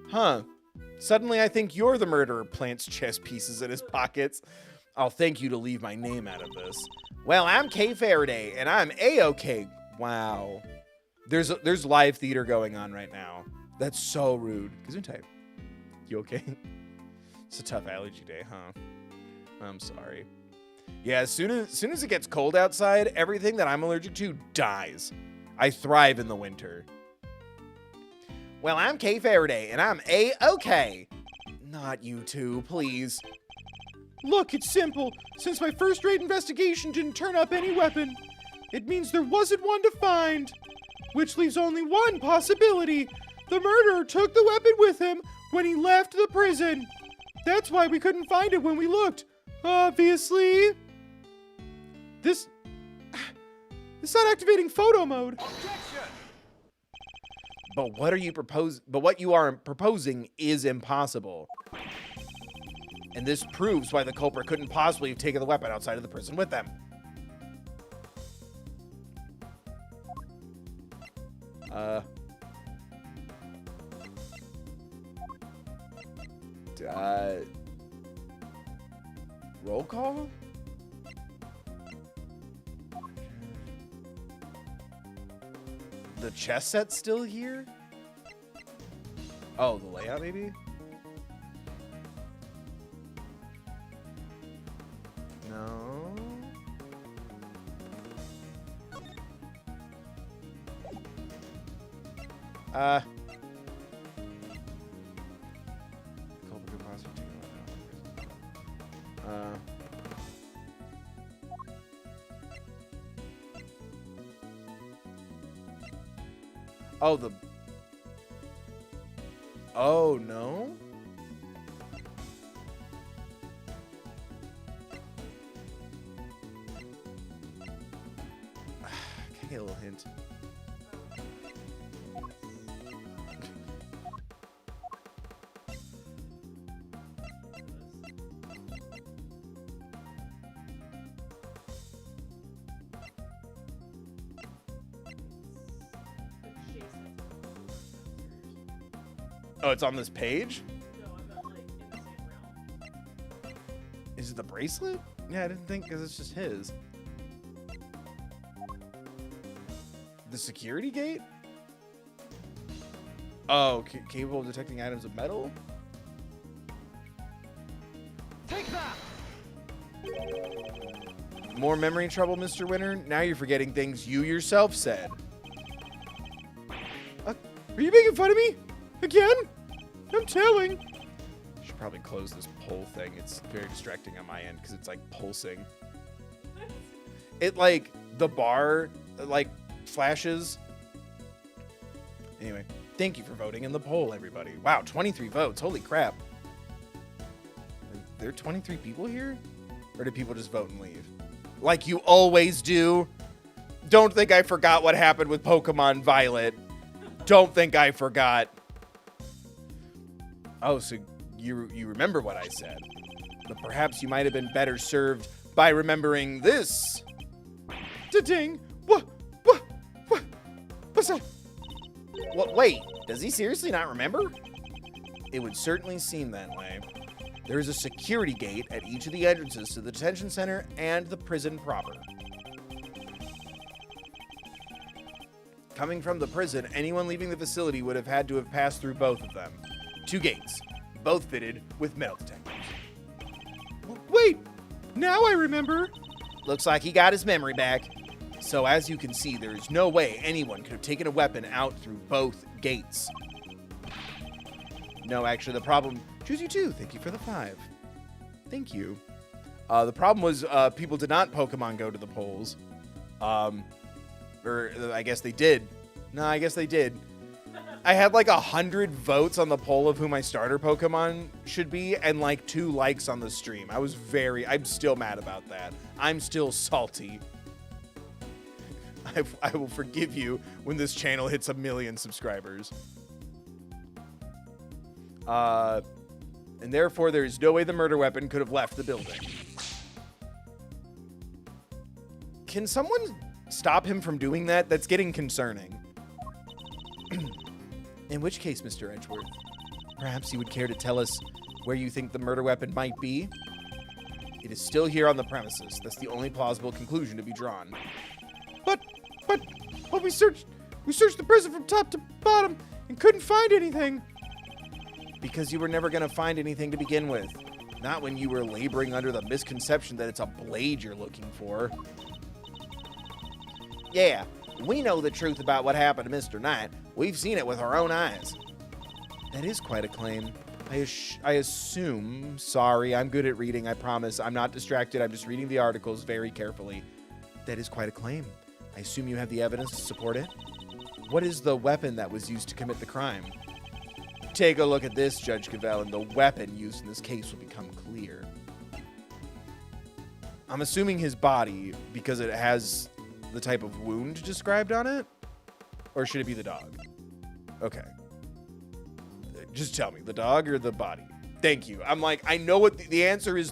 Huh. Suddenly I think you're the murderer. Plants chess pieces in his pockets. I'll thank you to leave my name out of this. Well, I'm Kay Faraday, and I'm A-OK. Wow. There's live theater going on right now. That's so rude. Gesundheit. You okay? It's a tough allergy day, huh? I'm sorry. Yeah, as soon as it gets cold outside, everything that I'm allergic to dies. I thrive in the winter. Well, I'm Kay Faraday, and I'm A-OK. Not you two, please. Look, it's simple. Since my first-rate investigation didn't turn up any weapon, it means there wasn't one to find. Which leaves only one possibility. The murderer took the weapon with him when he left the prison. That's why we couldn't find it when we looked. Obviously. This not activating photo mode. Objection! But what you are proposing is impossible. And this proves why the culprit couldn't possibly have taken the weapon outside of the prison with them. Roll call? The chess set's still here? Oh, the layout maybe? No. Oh, no? Can I get a little hint? Oh, it's on this page? No, I meant like in the same realm. Is it the bracelet? Yeah, I didn't think, because it's just his. The security gate? Oh, capable of detecting items of metal? Take that! More memory trouble, Mr. Winter? Now you're forgetting things you yourself said. Are you making fun of me? Again? I'm telling. Should probably close this poll thing. It's very distracting on my end because it's like pulsing. It like the bar like flashes. Anyway, thank you for voting in the poll, everybody. Wow, 23 votes. Holy crap. Are there 23 people here? Or did people just vote and leave? Like you always do. Don't think I forgot what happened with Pokemon Violet. Don't think I forgot. Oh, so you remember what I said. But perhaps you might have been better served by remembering this. Da-ding. What's that? What? Wait, does he seriously not remember? It would certainly seem that way. There is a security gate at each of the entrances to the detention center and the prison proper. Coming from the prison, anyone leaving the facility would have had to have passed through both of them. 2 gates, both fitted with metal detectors. Wait, now I remember. Looks like he got his memory back. So as you can see, there is no way anyone could have taken a weapon out through both gates. No, actually, the problem... Choose you too. Thank you for the 5. Thank you. The problem was people did not Pokemon Go to the polls. Or I guess they did. No, I guess they did. I had like 100 votes on the poll of who my starter Pokemon should be and like 2 likes on the stream. I'm still mad about that. I'm still salty. I will forgive you when this channel hits 1 million subscribers. And therefore, there is no way the murder weapon could have left the building. Can someone stop him from doing that? That's getting concerning. In which case, Mr. Edgeworth, perhaps you would care to tell us where you think the murder weapon might be? It is still here on the premises. That's the only plausible conclusion to be drawn. But we searched the prison from top to bottom and couldn't find anything. Because you were never going to find anything to begin with. Not when you were laboring under the misconception that it's a blade you're looking for. Yeah, we know the truth about what happened to Mr. Knight. We've seen it with our own eyes. That is quite a claim. I assume... Sorry, I'm good at reading, I promise. I'm not distracted. I'm just reading the articles very carefully. That is quite a claim. I assume you have the evidence to support it? What is the weapon that was used to commit the crime? Take a look at this, Judge Cavell, and the weapon used in this case will become clear. I'm assuming his body, because it has the type of wound described on it? Or should it be the dog? Okay. Just tell me, the dog or the body? Thank you. I'm like, I know what the answer is.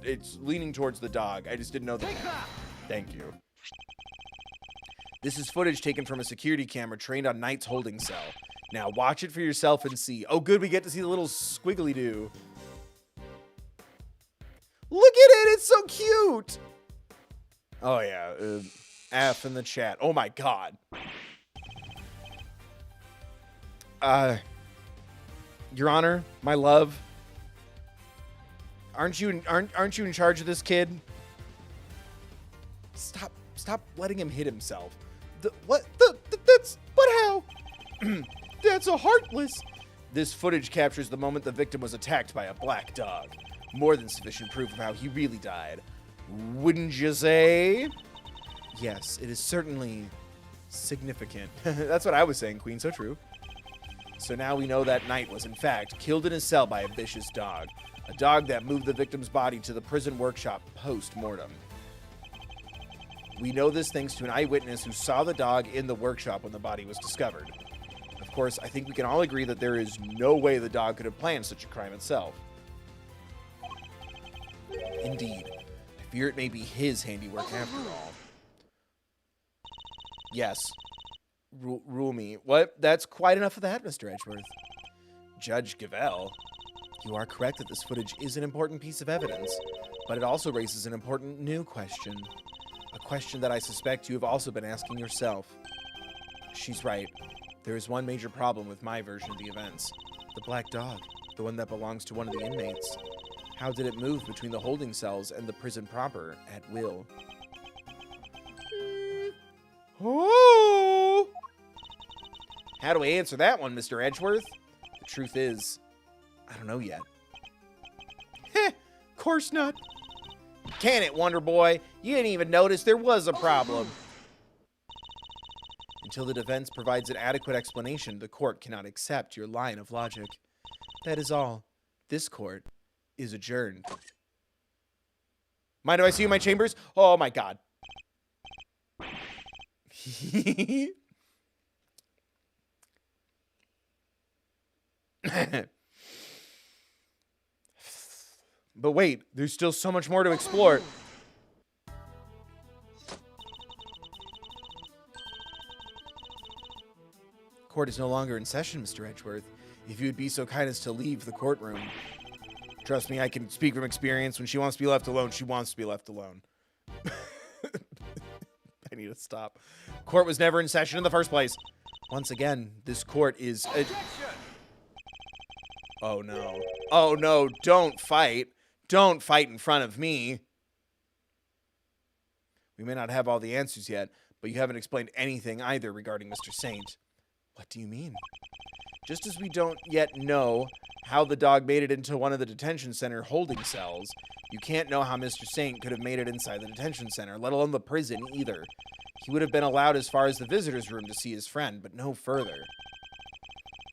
It's leaning towards the dog. I just didn't know that. Thank you. This is footage taken from a security camera trained on Knight's holding cell. Now watch it for yourself and see. Oh, good, we get to see the little squiggly-doo. Look at it, it's so cute. Oh yeah, F in the chat. Oh my god. Your Honor, my love. Aren't you in charge of this kid? Stop letting him hit himself. But how? That's a heartless. This footage captures the moment the victim was attacked by a black dog. More than sufficient proof of how he really died. Wouldn't you say? Yes, it is certainly significant. That's what I was saying, Queen, so true. So now we know that Knight was in fact killed in his cell by a vicious dog. A dog that moved the victim's body to the prison workshop post-mortem. We know this thanks to an eyewitness who saw the dog in the workshop when the body was discovered. Of course, I think we can all agree that there is no way the dog could have planned such a crime itself. Indeed. I fear it may be his handiwork after all. Yes. Rule me. What? That's quite enough of that, Mr. Edgeworth. Judge Gavell, you are correct that this footage is an important piece of evidence, but it also raises an important new question. A question that I suspect you have also been asking yourself. She's right. There is one major problem with my version of the events. The black dog, the one that belongs to one of the inmates. How did it move between the holding cells and the prison proper at will? Oh! How do I answer that one, Mr. Edgeworth? The truth is, I don't know yet. Heh, course not. Can it, Wonder Boy? You didn't even notice there was a problem. Until the defense provides an adequate explanation, the court cannot accept your line of logic. That is all. This court is adjourned. Mind if I see you in my chambers? Oh my god. But wait, there's still so much more to explore. Court is no longer in session, Mr. Edgeworth. If you would be so kind as to leave the courtroom. Trust me, I can speak from experience. When she wants to be left alone, she wants to be left alone. I need to stop. Court was never in session in the first place. Once again, this court is... Oh, no. Oh, no. Don't fight. Don't fight in front of me. We may not have all the answers yet, but you haven't explained anything either regarding Mr. Saint. What do you mean? Just as we don't yet know how the dog made it into one of the detention center holding cells, you can't know how Mr. Saint could have made it inside the detention center, let alone the prison either. He would have been allowed as far as the visitor's room to see his friend, but no further.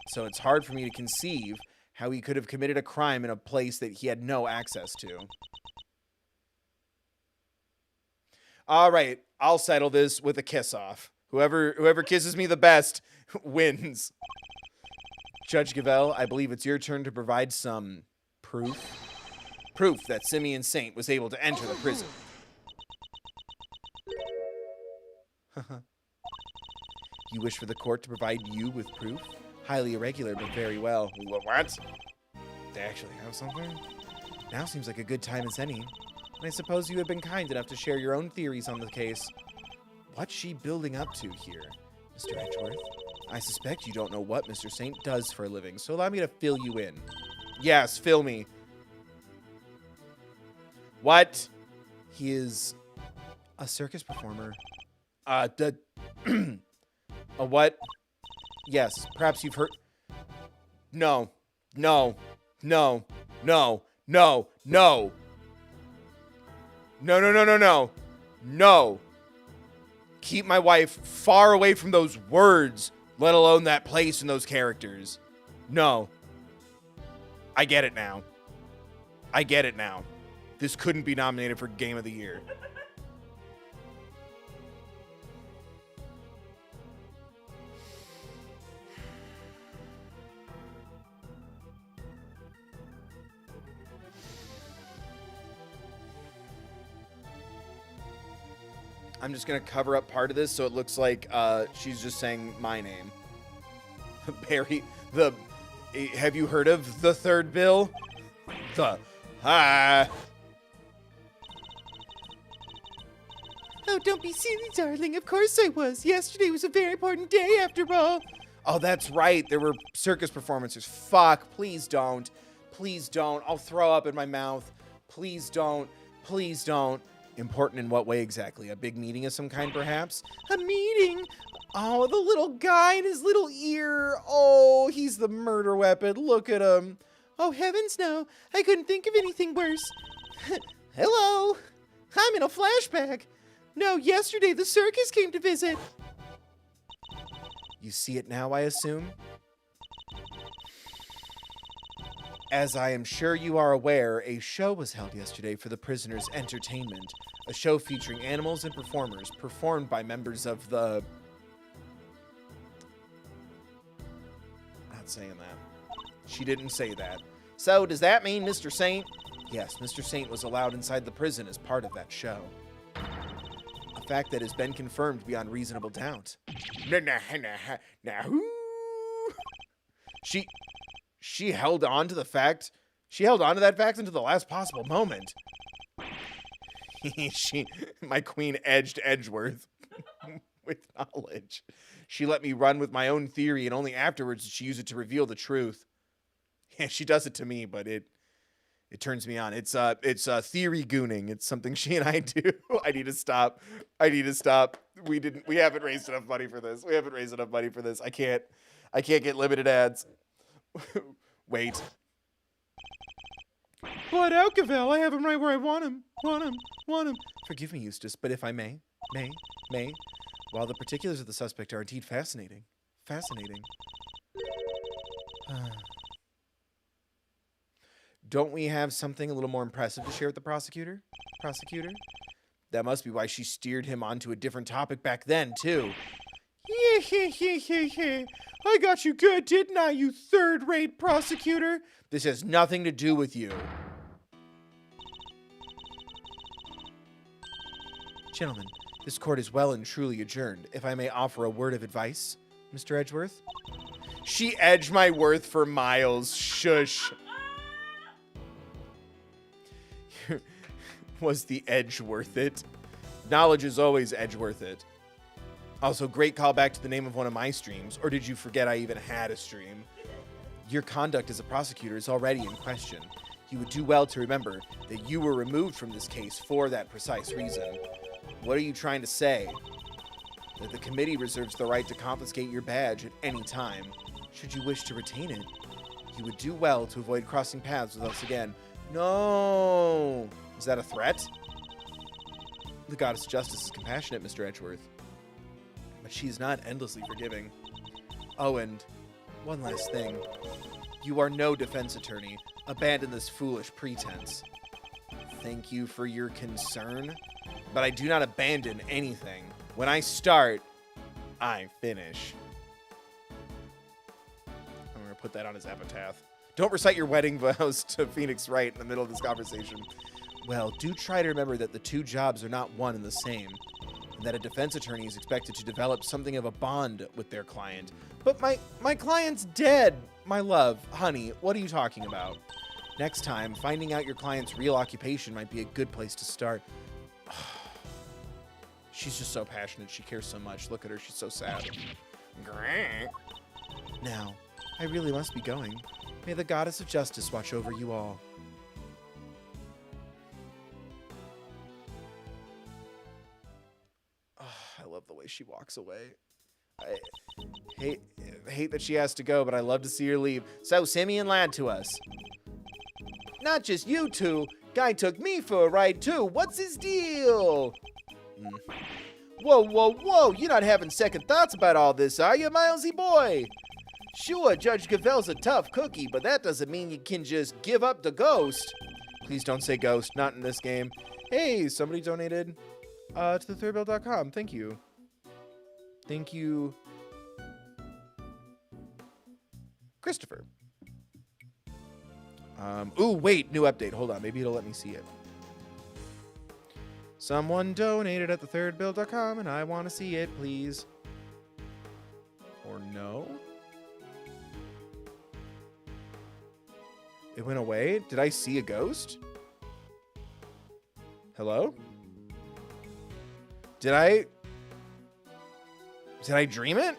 So it's hard for me to conceive how he could have committed a crime in a place that he had no access to. All right, I'll settle this with a kiss-off. Whoever kisses me the best wins. Judge Gavelle, I believe it's your turn to provide some proof. Proof that Simeon Saint was able to enter the prison. You wish for the court to provide you with proof? Highly irregular, but very well. What? They actually have something? Now seems like a good time as any. And I suppose you have been kind enough to share your own theories on the case. What's she building up to here, Mr. Edgeworth? I suspect you don't know what Mr. Saint does for a living, so allow me to fill you in. Yes, fill me. What? He is a circus performer. A what? Yes, perhaps you've heard... No. No. No. No. No. No. No, no, no, no, no. No. Keep my wife far away from those words, let alone that place and those characters. No. I get it now. I get it now. This couldn't be nominated for Game of the Year. I'm just going to cover up part of this so it looks like she's just saying my name. Barry, have you heard of the third bill? Oh, don't be silly, darling. Of course I was. Yesterday was a very important day after all. Oh, that's right. There were circus performances. Fuck. Please don't. Please don't. I'll throw up in my mouth. Please don't. Please don't. Important in what way exactly? A big meeting of some kind, perhaps? A meeting? Oh, the little guy in his little ear. Oh, he's the murder weapon. Look at him. Oh, heavens no. I couldn't think of anything worse. Hello. I'm in a flashback. No, yesterday the circus came to visit. You see it now, I assume? As I am sure you are aware, a show was held yesterday for the prisoners' entertainment. A show featuring animals and performers, performed by members of the... Not saying that. She didn't say that. So, does that mean Mr. Saint? Yes, Mr. Saint was allowed inside the prison as part of that show. A fact that has been confirmed beyond reasonable doubt. She held on to the fact. She held on to that fact until the last possible moment. My queen edged Edgeworth with knowledge. She let me run with my own theory, and only afterwards did she use it to reveal the truth. Yeah, she does it to me, but it It turns me on. It's theory gooning. It's something she and I do. I need to stop. We haven't raised enough money for this. I can't get limited ads. Wait. But Alcavel, I have him right where I want him. Forgive me, Eustace, but if I may. While the particulars of the suspect are indeed fascinating. Don't we have something a little more impressive to share with the prosecutor? That must be why she steered him onto a different topic back then, too. Yeah. I got you good, didn't I, you third-rate prosecutor? This has nothing to do with you. Gentlemen, this court is well and truly adjourned. If I may offer a word of advice, Mr. Edgeworth? She edged my worth for miles. Shush. Was the edge worth it? Knowledge is always edge worth it. Also, great callback to the name of one of my streams. Or did you forget I even had a stream? Your conduct as a prosecutor is already in question. You would do well to remember that you were removed from this case for that precise reason. What are you trying to say? That the committee reserves the right to confiscate your badge at any time. Should you wish to retain it, you would do well to avoid crossing paths with us again. No! Is that a threat? The goddess of justice is compassionate, Mr. Edgeworth. But she is not endlessly forgiving. Oh, and one last thing. You are no defense attorney. Abandon this foolish pretense. Thank you for your concern, but I do not abandon anything. When I start, I finish. I'm going to put that on his epitaph. Don't recite your wedding vows to Phoenix Wright in the middle of this conversation. Well, do try to remember that the two jobs are not one and the same, and that a defense attorney is expected to develop something of a bond with their client. But my client's dead, my love. Honey, what are you talking about? Next time, finding out your client's real occupation might be a good place to start. She's just so passionate. She cares so much. Look at her. She's so sad. Now, I really must be going. May the goddess of justice watch over you all. Oh, I love the way she walks away. I hate that she has to go, but I love to see her leave. So, Simeon lied to us. Not just you two. Guy took me for a ride, too. What's his deal? Whoa. You're not having second thoughts about all this, are you, Milesy boy? Sure, Judge Gavel's a tough cookie, but that doesn't mean you can just give up the ghost. Please don't say ghost. Not in this game. Hey, somebody donated to thethirdbill.com. Thank you. Thank you, Christopher. Ooh, wait, new update. Hold on, maybe it'll let me see it. Someone donated at thethirdbill.com, and I want to see it, please. Or no? It went away? Did I see a ghost? Hello? Did I dream it?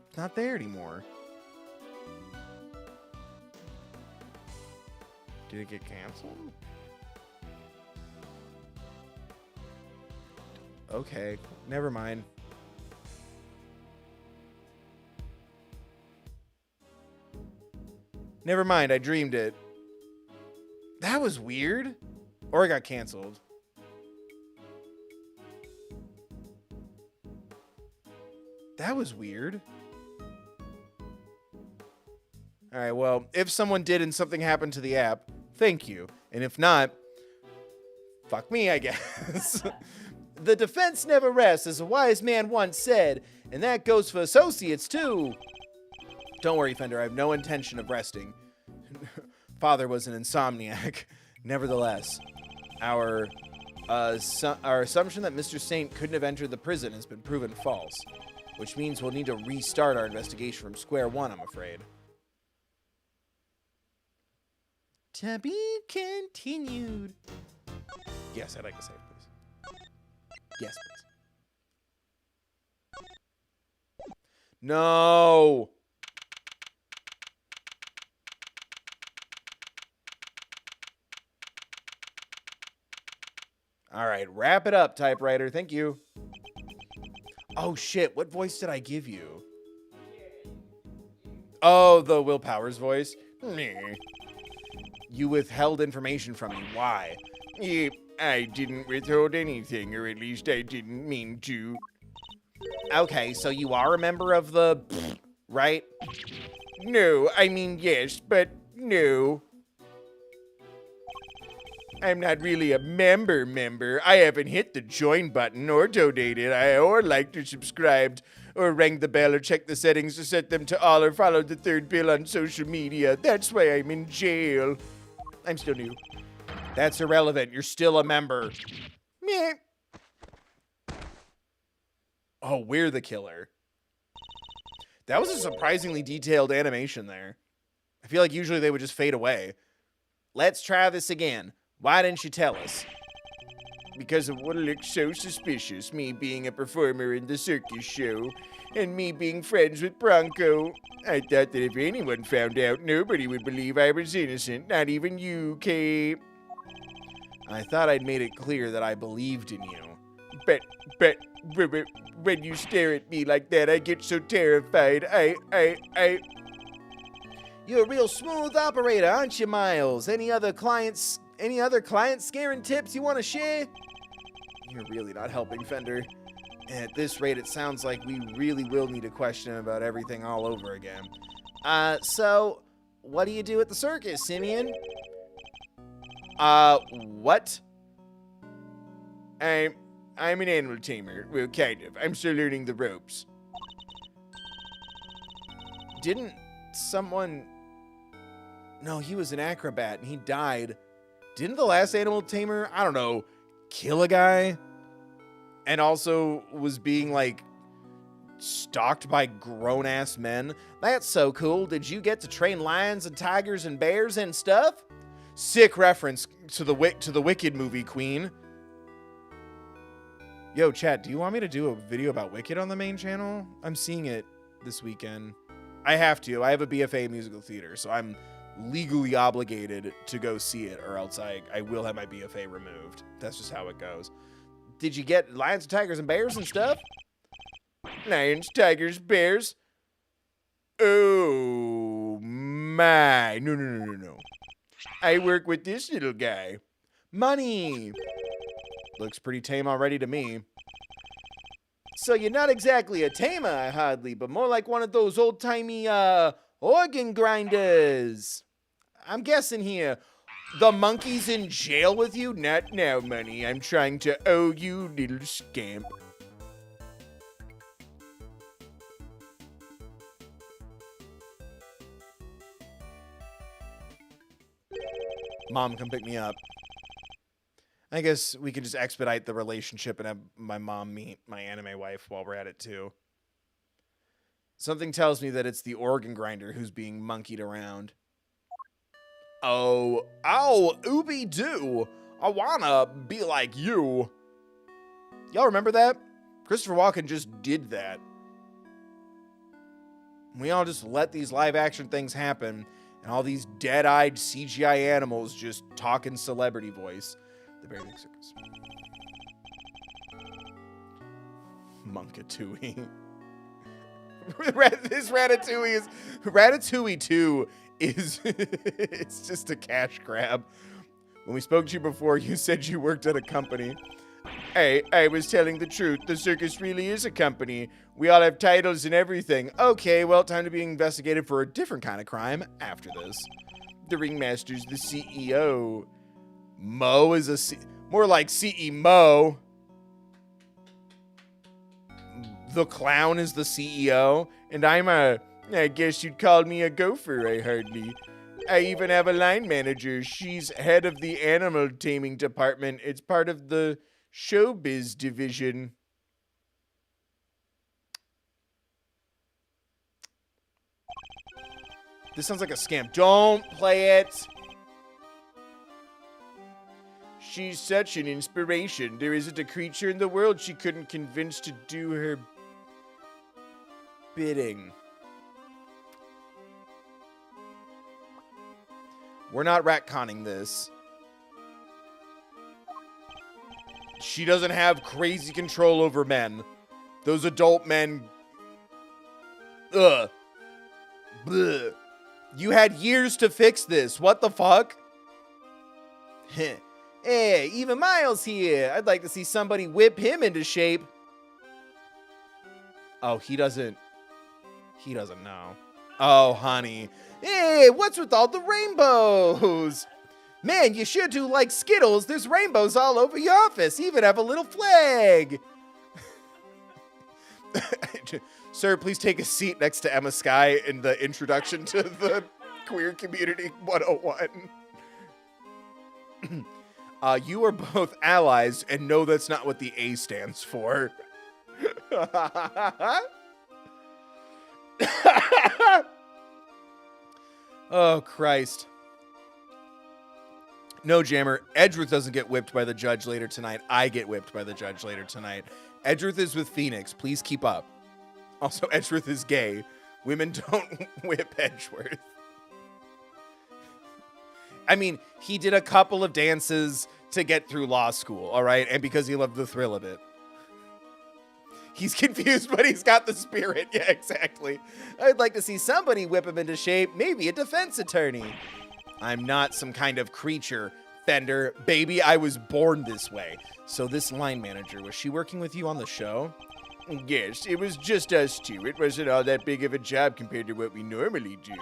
It's not there anymore. Did it get canceled? Okay, never mind. Never mind, I dreamed it. That was weird. Or it got canceled. That was weird. Alright, well, if someone did and something happened to the app, thank you. And if not, fuck me, I guess. The defense never rests, as a wise man once said, and that goes for associates, too. Don't worry, Fender, I have no intention of resting. Father was an insomniac. Nevertheless, our assumption that Mr. Saint couldn't have entered the prison has been proven false, which means we'll need to restart our investigation from square one, I'm afraid. To be continued. Yes, I'd like to save, please. Yes, please. No. All right, wrap it up, typewriter. Thank you. Oh, shit. What voice did I give you? Oh, the Will Powers voice. Meh. You withheld information from me. Why? Yep, I didn't withhold anything, or at least I didn't mean to. Okay, so you are a member of the... right? No, I mean yes, but no. I'm not really a member. I haven't hit the join button or donated, or liked or subscribed, or rang the bell or checked the settings to set them to all or followed the third bill on social media. That's why I'm in jail. I'm still new. That's irrelevant. You're still a member. Meh. Oh, we're the killer. That was a surprisingly detailed animation there. I feel like usually they would just fade away. Let's try this again. Why didn't you tell us? Because it would look so suspicious, me being a performer in the circus show, and me being friends with Bronco. I thought that if anyone found out, nobody would believe I was innocent, not even you, Kate. I thought I'd made it clear that I believed in you. But, when you stare at me like that, I get so terrified. You're a real smooth operator, aren't you, Miles? Any other client scaring tips you want to share? You're really not helping, Fender. At this rate, it sounds like we really will need to question him about everything all over again. So, what do you do at the circus, Simeon? What? I'm an animal tamer. Well, kind of. I'm still learning the ropes. Didn't someone... No, he was an acrobat and he died. Didn't the last animal tamer, I don't know, kill a guy? And also was being, like, stalked by grown-ass men? That's so cool. Did you get to train lions and tigers and bears and stuff? Sick reference to the Wicked movie, Queen. Yo, chat, do you want me to do a video about Wicked on the main channel? I'm seeing it this weekend. I have to. I have a BFA musical theater, so I'm legally obligated to go see it, or else I will have my BFA removed. That's just how it goes. Did you get lions, tigers, and bears and stuff? Lions, tigers, bears? Oh, my. No. I work with this little guy. Money. Looks pretty tame already to me. So you're not exactly a tamer, hardly, but more like one of those old-timey, organ grinders. I'm guessing here, the monkey's in jail with you? Not now, money. I'm trying to owe you, little scamp. Mom, come pick me up. I guess we can just expedite the relationship and have my mom meet my anime wife while we're at it, too. Something tells me that it's the organ grinder who's being monkeyed around. Oh, ooby-doo. I wanna be like you. Y'all remember that? Christopher Walken just did that. We all just let these live-action things happen, and all these dead-eyed CGI animals just talk in celebrity voice. The Very Big Circus. Munkatooie. This Ratatouille 2 is it's just a cash grab. When we spoke to you before, you said you worked at a company. Hey, I was telling the truth. The circus really is a company. We all have titles and everything. Okay, well, time to be investigated for a different kind of crime after this. The ringmaster's the CEO. Mo is more like CEO. The clown is the CEO, and I guess you'd call me a gopher, I even have a line manager. She's head of the animal taming department. It's part of the showbiz division. This sounds like a scam. Don't play it. She's such an inspiration. There isn't a creature in the world she couldn't convince to do her spitting. We're not retconning this. She doesn't have crazy control over men. Those adult men. Ugh. Blech. You had years to fix this. What the fuck? Hey, even Miles here. I'd like to see somebody whip him into shape. Oh, he doesn't know. Oh, honey. Hey, what's with all the rainbows? Man, you sure do like Skittles. There's rainbows all over your office. Even have a little flag. Sir, please take a seat next to Emma Sky in the introduction to the Queer Community 101. You are both allies and know that's not what the A stands for. Oh, Christ. No, Jammer. Edgeworth doesn't get whipped by the judge later tonight. I get whipped by the judge later tonight. Edgeworth is with Phoenix. Please keep up. Also, Edgeworth is gay. Women don't whip Edgeworth. I mean, he did a couple of dances to get through law school, all right? And because he loved the thrill of it. He's confused, but he's got the spirit. Yeah, exactly. I'd like to see somebody whip him into shape, maybe a defense attorney. I'm not some kind of creature, Fender. Baby, I was born this way. So this line manager, was she working with you on the show? Yes, it was just us two. It wasn't all that big of a job compared to what we normally do.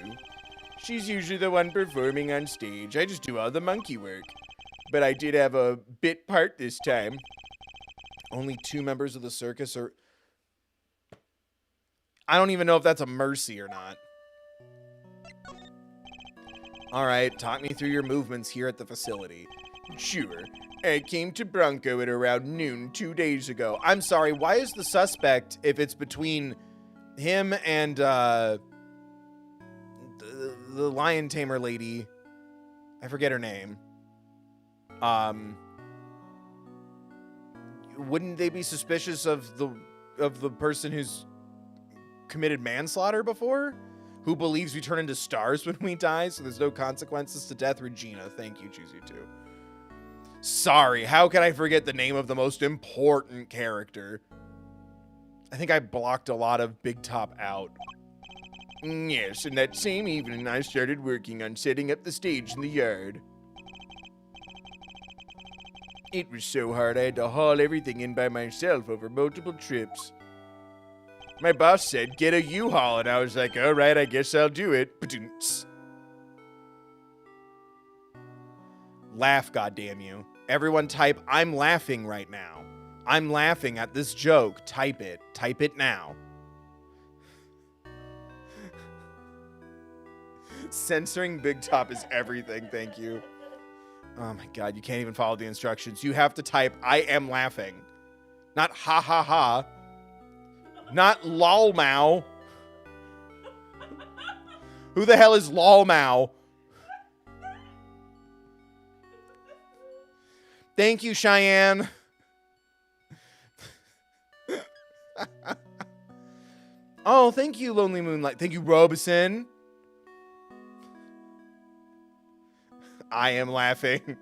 She's usually the one performing on stage. I just do all the monkey work. But I did have a bit part this time. Only 2 members of the circus are... I don't even know if that's a mercy or not. All right, talk me through your movements here at the facility. Sure. I came to Bronco at around noon 2 days ago. I'm sorry, why is the suspect, if it's between him and the lion tamer lady, I forget her name, wouldn't they be suspicious of the person who's committed manslaughter before? Who believes we turn into stars when we die, so there's no consequences to death? Regina, thank you, choose you too. Sorry, how can I forget the name of the most important character? I think I blocked a lot of Big Top out. Yes, and that same evening I started working on setting up the stage in the yard. It was so hard I had to haul everything in by myself over multiple trips. My boss said, get a U-Haul, and I was like, all right, I guess I'll do it. Ba-doom-ts. Laugh, goddammit. Everyone type, I'm laughing right now. I'm laughing at this joke. Type it. Type it now. Censoring Big Top is everything, thank you. Oh my god, you can't even follow the instructions. You have to type, I am laughing. Not ha ha ha. Not lolmao. Who the hell is lolmao? Thank you, Cheyenne. Oh, thank you, Lonely Moonlight. Thank you, Robeson. I am laughing.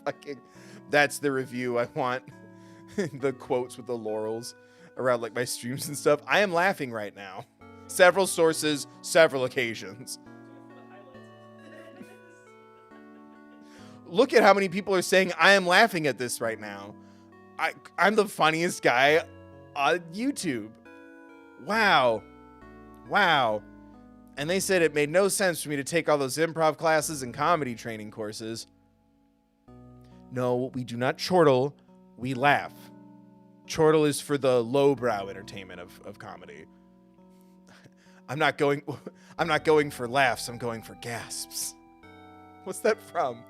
Fucking, that's the review I want. The quotes with the laurels around like my streams and stuff. I am laughing right now. Several sources, several occasions. Look at how many people are saying I am laughing at this right now. I'm the funniest guy on YouTube. Wow. Wow. And they said it made no sense for me to take all those improv classes and comedy training courses. No, we do not chortle. We laugh. Chortle is for the lowbrow entertainment of comedy. I'm not going for laughs. I'm going for gasps. What's that from?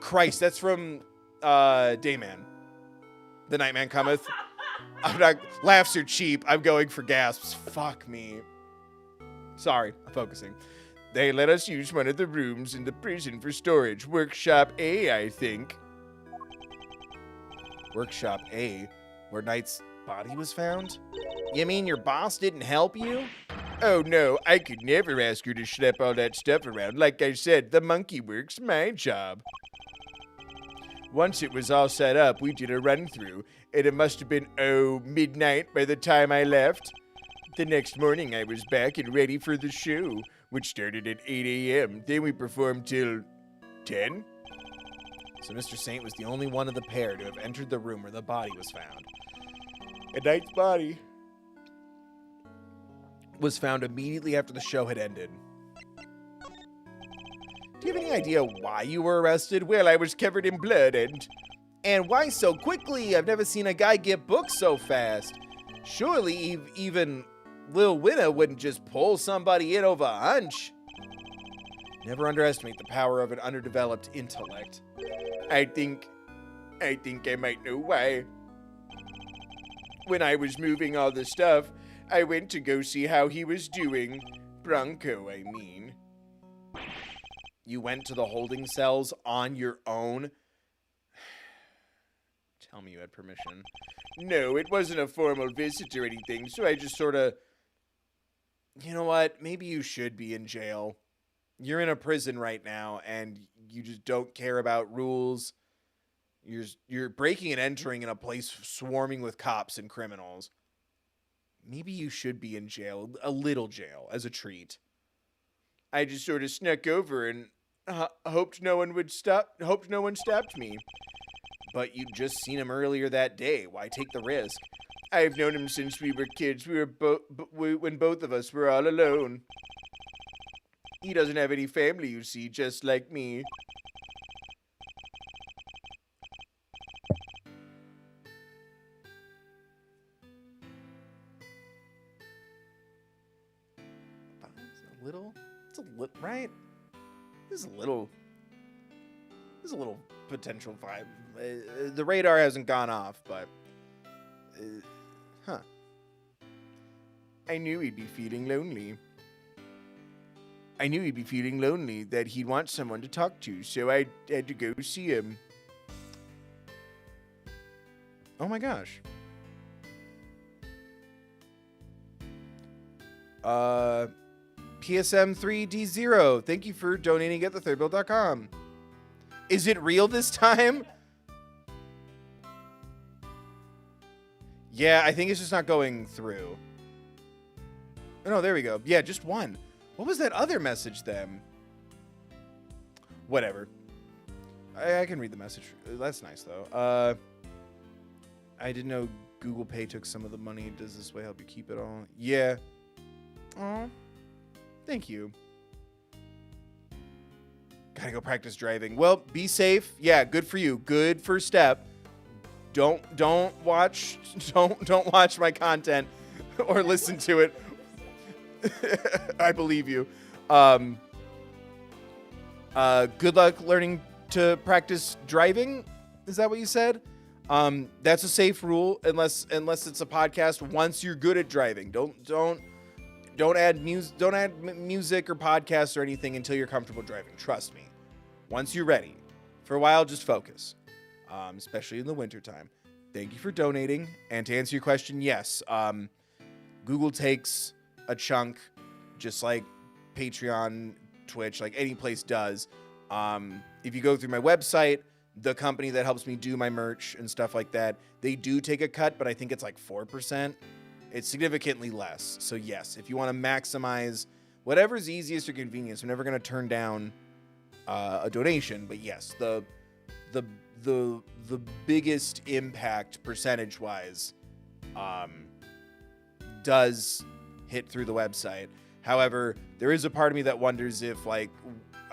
Christ, that's from Dayman. The Nightman Cometh. Laughs are cheap. I'm going for gasps. Fuck me. Sorry, I'm focusing. They let us use one of the rooms in the prison for storage. Workshop A, I think. Workshop A, where Knight's body was found? You mean your boss didn't help you? Oh no, I could never ask her to schlep all that stuff around. Like I said, the monkey work's my job. Once it was all set up, we did a run-through, and it must have been, midnight by the time I left. The next morning, I was back and ready for the show, which started at 8 a.m. Then we performed till 10. So Mr. Saint was the only one of the pair to have entered the room where the body was found. And Knight's body was found immediately after the show had ended. Do you have any idea why you were arrested? Well, I was covered in blood and why so quickly? I've never seen a guy get booked so fast. Surely even Lil Winna wouldn't just pull somebody in over a hunch. Never underestimate the power of an underdeveloped intellect. I think I might know why. When I was moving all the stuff, I went to go see how he was doing. Bronco, I mean. You went to the holding cells on your own? Tell me you had permission. No, it wasn't a formal visit or anything, so I just sort of... You know what? Maybe you should be in jail. You're in a prison right now, and you just don't care about rules. You're breaking and entering in a place swarming with cops and criminals. Maybe you should be in jail, a little jail, as a treat. I just sort of snuck over and hoped no one stopped me. But you'd just seen him earlier that day. Why take the risk? I've known him since we were kids. When both of us were all alone. He doesn't have any family, you see, just like me. Right? There's a little potential vibe. The radar hasn't gone off, but I knew he'd be feeling lonely. That he'd want someone to talk to, so I had to go see him. Oh my gosh. PSM3D0, thank you for donating at thethirdbill.com. Is it real this time? Yeah, I think it's just not going through. Oh, no, there we go. Yeah, just one. What was that other message then? Whatever. I can read the message. That's nice, though. I didn't know Google Pay took some of the money. Does this way help you keep it all? Yeah. Aw. Thank you. Gotta go practice driving. Well, be safe. Yeah, good for you. Good first step. Don't watch my content or listen to it. I believe you. Good luck learning to practice driving. Is that what you said? That's a safe rule unless it's a podcast. Once you're good at driving, don't add music or podcasts or anything until you're comfortable driving. Trust me. Once you're ready. For a while, just focus. Especially in the wintertime. Thank you for donating. And to answer your question, yes. Google takes a chunk, just like Patreon, Twitch, like any place does. If you go through my website, the company that helps me do my merch and stuff like that, they do take a cut, but I think it's like 4%. It's significantly less. So yes, if you want to maximize whatever's easiest or convenience, I'm never going to turn down a donation. But yes, the biggest impact percentage-wise does hit through the website. However, there is a part of me that wonders if, like,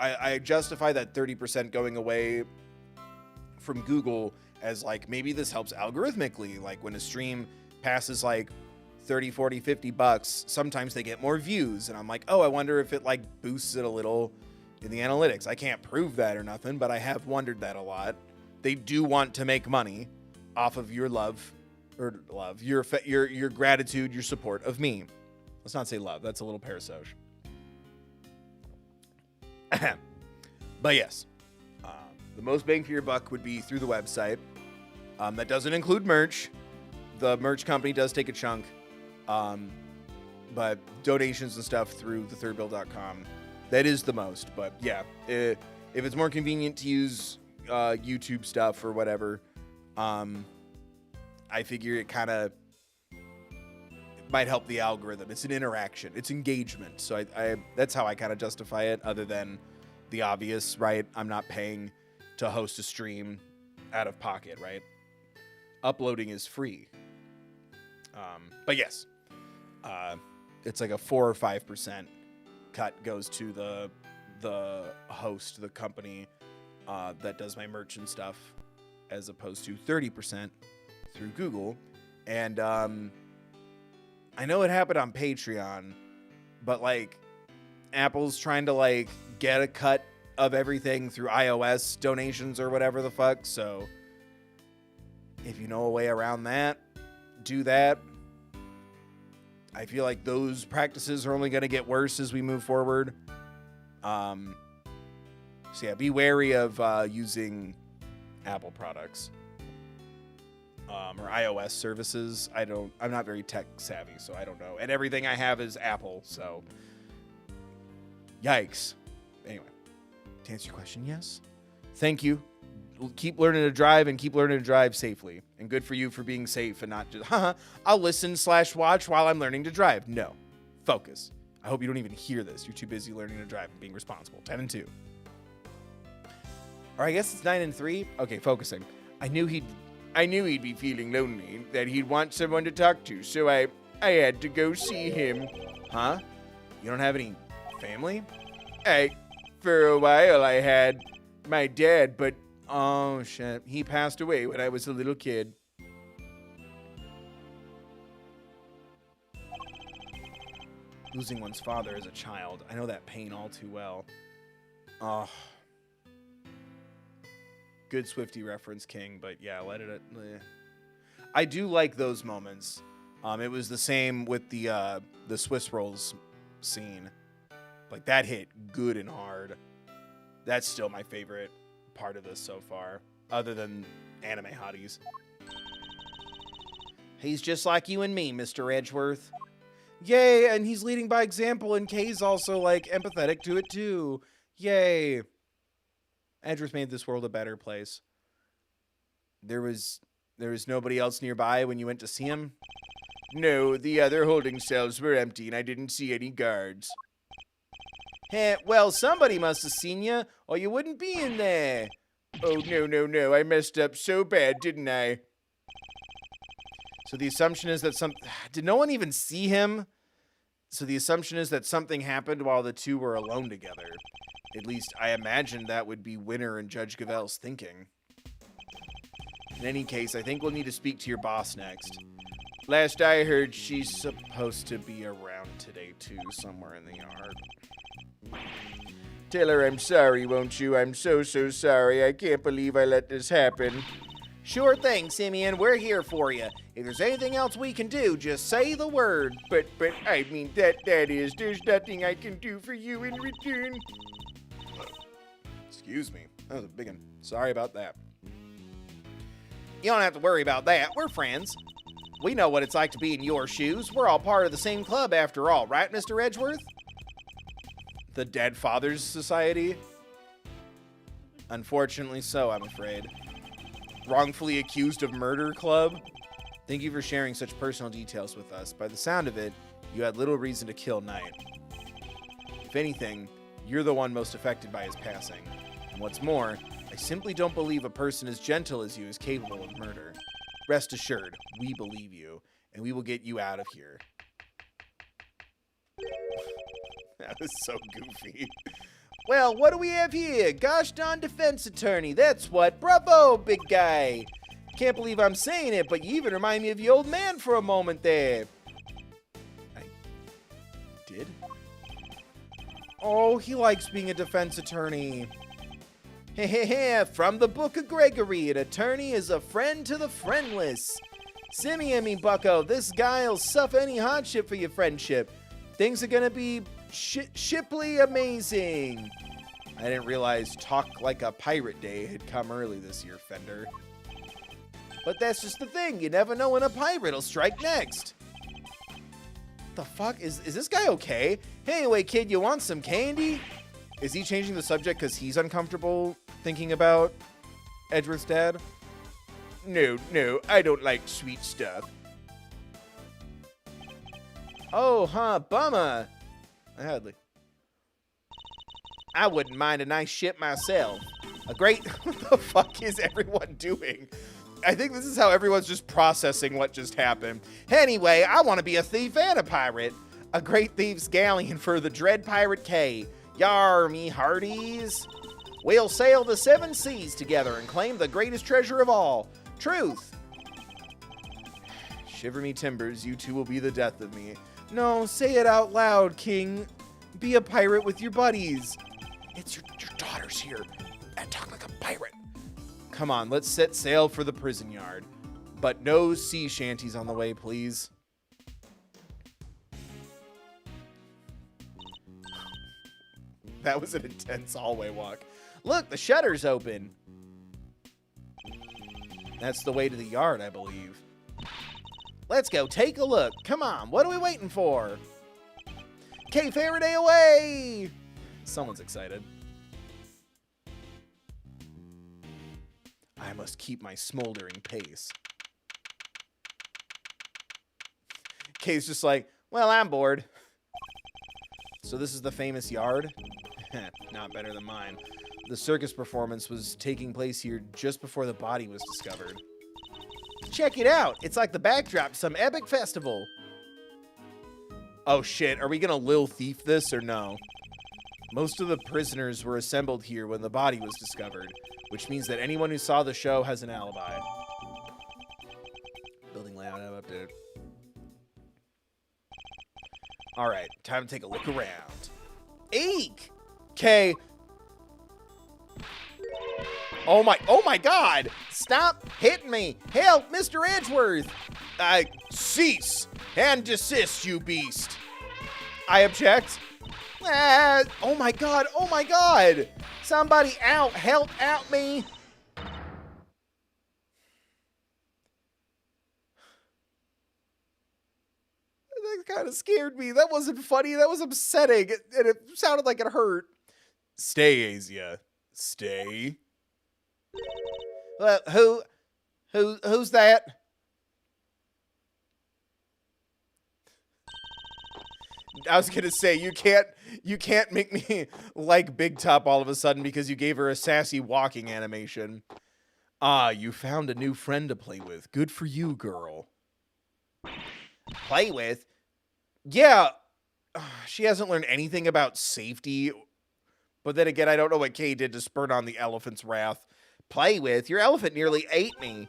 I justify that 30% going away from Google as, like, maybe this helps algorithmically. Like, when a stream passes, like, 30, 40, 50 bucks, sometimes they get more views. And I'm like, oh, I wonder if it, like, boosts it a little in the analytics. I can't prove that or nothing, but I have wondered that a lot. They do want to make money off of your your gratitude, your support of me. Let's not say love. That's a little parasocial. But yes, the most bang for your buck would be through the website. That doesn't include merch. The merch company does take a chunk. But donations and stuff through thethirdbill.com, that is the most. But yeah, if it's more convenient to use YouTube stuff or whatever, I figure it kind of might help the algorithm. It's an interaction. It's engagement. So I that's how I kind of justify it, other than the obvious, right? I'm not paying to host a stream out of pocket, right? Uploading is free. But yes, it's like a 4 or 5% cut goes to the host, the company that does my merch and stuff, as opposed to 30% through Google. And I know it happened on Patreon, but like Apple's trying to like get a cut of everything through iOS donations or whatever the fuck. So if you know a way around that, do that. I feel like those practices are only going to get worse as we move forward. So yeah, be wary of using Apple products or iOS services. I'm not very tech savvy, so I don't know. And everything I have is Apple, so yikes. Anyway, to answer your question, yes. Thank you. Keep learning to drive and keep learning to drive safely. And good for you for being safe and not just, I'll listen/watch while I'm learning to drive. No. Focus. I hope you don't even hear this. You're too busy learning to drive and being responsible. 10 and 2. Or I guess it's 9 and 3. Okay, focusing. I knew he'd be feeling lonely, that he'd want someone to talk to, so I had to go see him. Huh? You don't have any family? For a while I had my dad, but oh, shit. He passed away when I was a little kid. Losing one's father as a child. I know that pain all too well. Oh. Good Swiftie reference, King, but yeah, let it... I do like those moments. It was the same with the Swiss Rolls scene. Like, that hit good and hard. That's still my favorite part of this so far, other than anime hotties. He's just like you and me, Mr. Edgeworth. Yay, and he's leading by example, and Kay's also, like, empathetic to it, too. Yay. Edgeworth made this world a better place. There was nobody else nearby when you went to see him? No, the other holding cells were empty, and I didn't see any guards. Well, somebody must have seen you, or you wouldn't be in there. Oh, no, I messed up so bad, didn't I? So the assumption is that did no one even see him? So the assumption is that something happened while the two were alone together. At least, I imagine that would be Winner and Judge Gavel's thinking. In any case, I think we'll need to speak to your boss next. Last I heard, she's supposed to be around today, too, somewhere in the yard. Tell her I'm sorry, won't you? I'm so sorry. I can't believe I let this happen. Sure thing, Simeon. We're here for you. If there's anything else we can do, just say the word. But I mean, that is, there's nothing I can do for you in return. Excuse me. That was a big one. Sorry about that. You don't have to worry about that. We're friends. We know what it's like to be in your shoes. We're all part of the same club after all, right, Mr. Edgeworth? The Dead Fathers Society? Unfortunately so, I'm afraid. Wrongfully accused of murder club? Thank you for sharing such personal details with us. By the sound of it, you had little reason to kill Knight. If anything, you're the one most affected by his passing. And what's more, I simply don't believe a person as gentle as you is capable of murder. Rest assured, we believe you, and we will get you out of here. That was so goofy. Well, what do we have here? Gosh darn defense attorney. That's what. Bravo, big guy. Can't believe I'm saying it, but you even remind me of the old man for a moment there. I did? Oh, he likes being a defense attorney. From the Book of Gregory, an attorney is a friend to the friendless. Simeon, me bucko, this guy'll suffer any hardship for your friendship. Things are gonna be shiply amazing. I didn't realize Talk Like a Pirate Day had come early this year, Fender. But that's just the thing. You never know when a pirate will strike next. The fuck? Is this guy okay? Hey, anyway, kid, you want some candy? Is he changing the subject because he's uncomfortable thinking about Edgeworth's dad? No, I don't like sweet stuff. Oh, huh, bummer. I wouldn't mind a nice ship myself. A great... What the fuck is everyone doing? I think this is how everyone's just processing what just happened. Anyway, I want to be a thief and a pirate. A great thief's galleon for the dread pirate K. Yar, me hearties. We'll sail the 7 seas together and claim the greatest treasure of all. Truth. Shiver me timbers, you two will be the death of me. No, say it out loud, King. Be a pirate with your buddies. It's your daughter's here. And talk like a pirate. Come on, let's set sail for the prison yard. But no sea shanties on the way, please. That was an intense hallway walk. Look, the shutter's open. That's the way to the yard, I believe. Let's go take a look. Come on, what are we waiting for? K. Faraday away! Someone's excited. I must keep my smoldering pace. Kay's just like, well, I'm bored. So this is the famous yard? Not better than mine. The circus performance was taking place here just before the body was discovered. Check it out! It's like the backdrop to some epic festival. Oh shit, are we gonna Lil Thief this or no? Most of the prisoners were assembled here when the body was discovered, which means that anyone who saw the show has an alibi. Building layout update. Alright, time to take a look around. Eek! Okay. Oh my god! Stop hitting me! Help, Mr. Edgeworth! Cease and desist, you beast! I object. Oh my god, oh my god! Somebody out, help out me! That kind of scared me. That wasn't funny, that was upsetting, and it sounded like it hurt. Stay, Asia. Stay. Who's that? I was gonna say you can't make me like Big Top all of a sudden because you gave her a sassy walking animation. Ah, you found a new friend to play with. Good for you, girl. Play with? Yeah. She hasn't learned anything about safety. But then again, I don't know what Kay did to spurn on the elephant's wrath. Play with? Your elephant nearly ate me.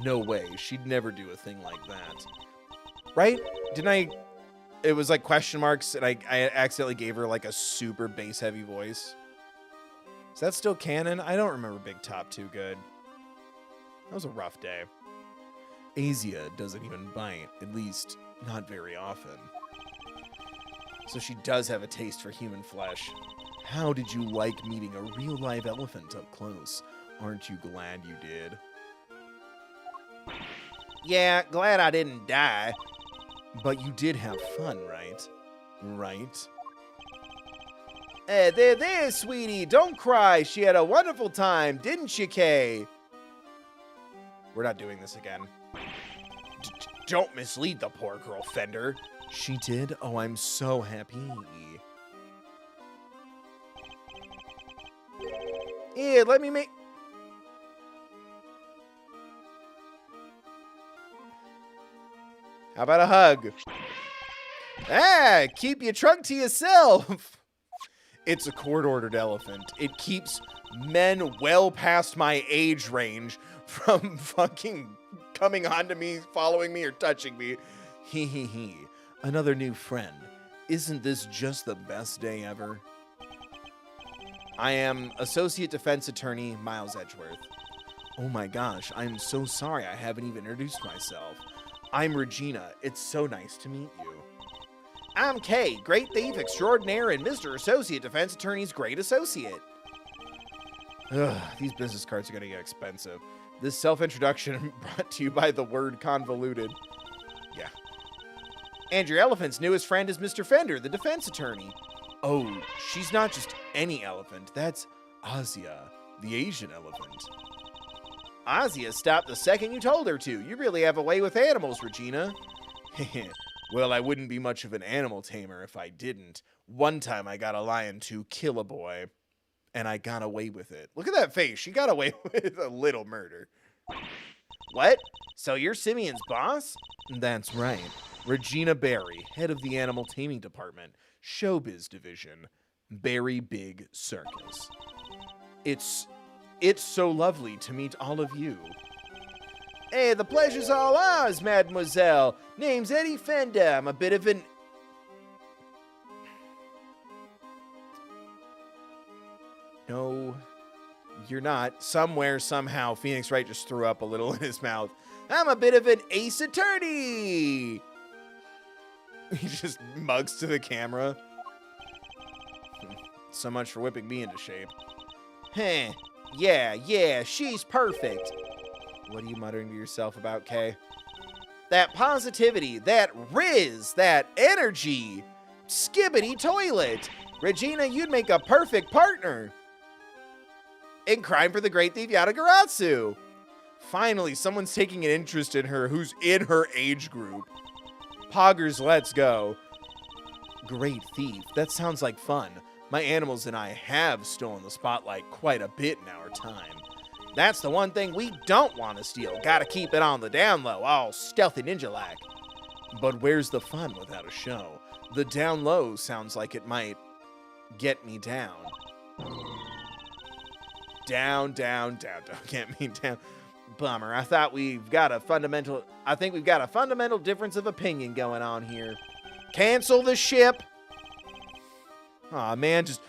No way. She'd never do a thing like that. Right? Didn't I... It was like question marks, and I accidentally gave her like a super bass-heavy voice. Is that still canon? I don't remember Big Top too good. That was a rough day. Asia doesn't even bite, at least not very often. So she does have a taste for human flesh. How did you like meeting a real live elephant up close? Aren't you glad you did? Yeah, glad I didn't die. But you did have fun, right? Right? There, sweetie. Don't cry. She had a wonderful time, didn't she, Kay? We're not doing this again. Don't mislead the poor girl, Fender. She did? Oh, I'm so happy. Here, let me make... How about a hug? Ah, keep your trunk to yourself. It's a court-ordered elephant. It keeps men well past my age range from fucking coming onto me, following me, or touching me. Hee hee hee. Another new friend. Isn't this just the best day ever? I am Associate Defense Attorney Miles Edgeworth. Oh my gosh, I'm so sorry I haven't even introduced myself. I'm Regina. It's so nice to meet you. I'm Kay, Great Thief Extraordinaire and Mr. Associate Defense Attorney's Great Associate. Ugh, these business cards are gonna get expensive. This self-introduction brought to you by the word convoluted. Yeah. And your elephant's newest friend is Mr. Fender, the defense attorney. Oh, she's not just any elephant. That's Azia, the Asian elephant. Azia stopped the second you told her to. You really have a way with animals, Regina. Well, I wouldn't be much of an animal tamer if I didn't. One time I got a lion to kill a boy, and I got away with it. Look at that face. She got away with a little murder. What? So you're Simeon's boss? That's right. Regina Barry, head of the animal taming department, showbiz division, Barry Big Circus. It's so lovely to meet all of you. Hey, the pleasure's all ours, mademoiselle. Name's Eddie Fender. I'm a bit of an... No, you're not. Somewhere, somehow, Phoenix Wright just threw up a little in his mouth. I'm a bit of an ace attorney. He just mugs to the camera. So much for whipping me into shape. Heh. Yeah, she's perfect. What are you muttering to yourself about, Kay? That positivity, that riz, that energy. Skibbity toilet. Regina, you'd make a perfect partner. In Crime for the Great Thief Yatagarasu. Finally, someone's taking an interest in her who's in her age group. Poggers, let's go. Great thief. That sounds like fun. My animals and I have stolen the spotlight quite a bit in our time. That's the one thing we don't want to steal. Gotta keep it on the down low, all stealthy ninja-like. But where's the fun without a show? The down low sounds like it might get me down. Down, don't get me down. Bummer. I think we've got a fundamental difference of opinion going on here. Cancel the ship. Aw, man, just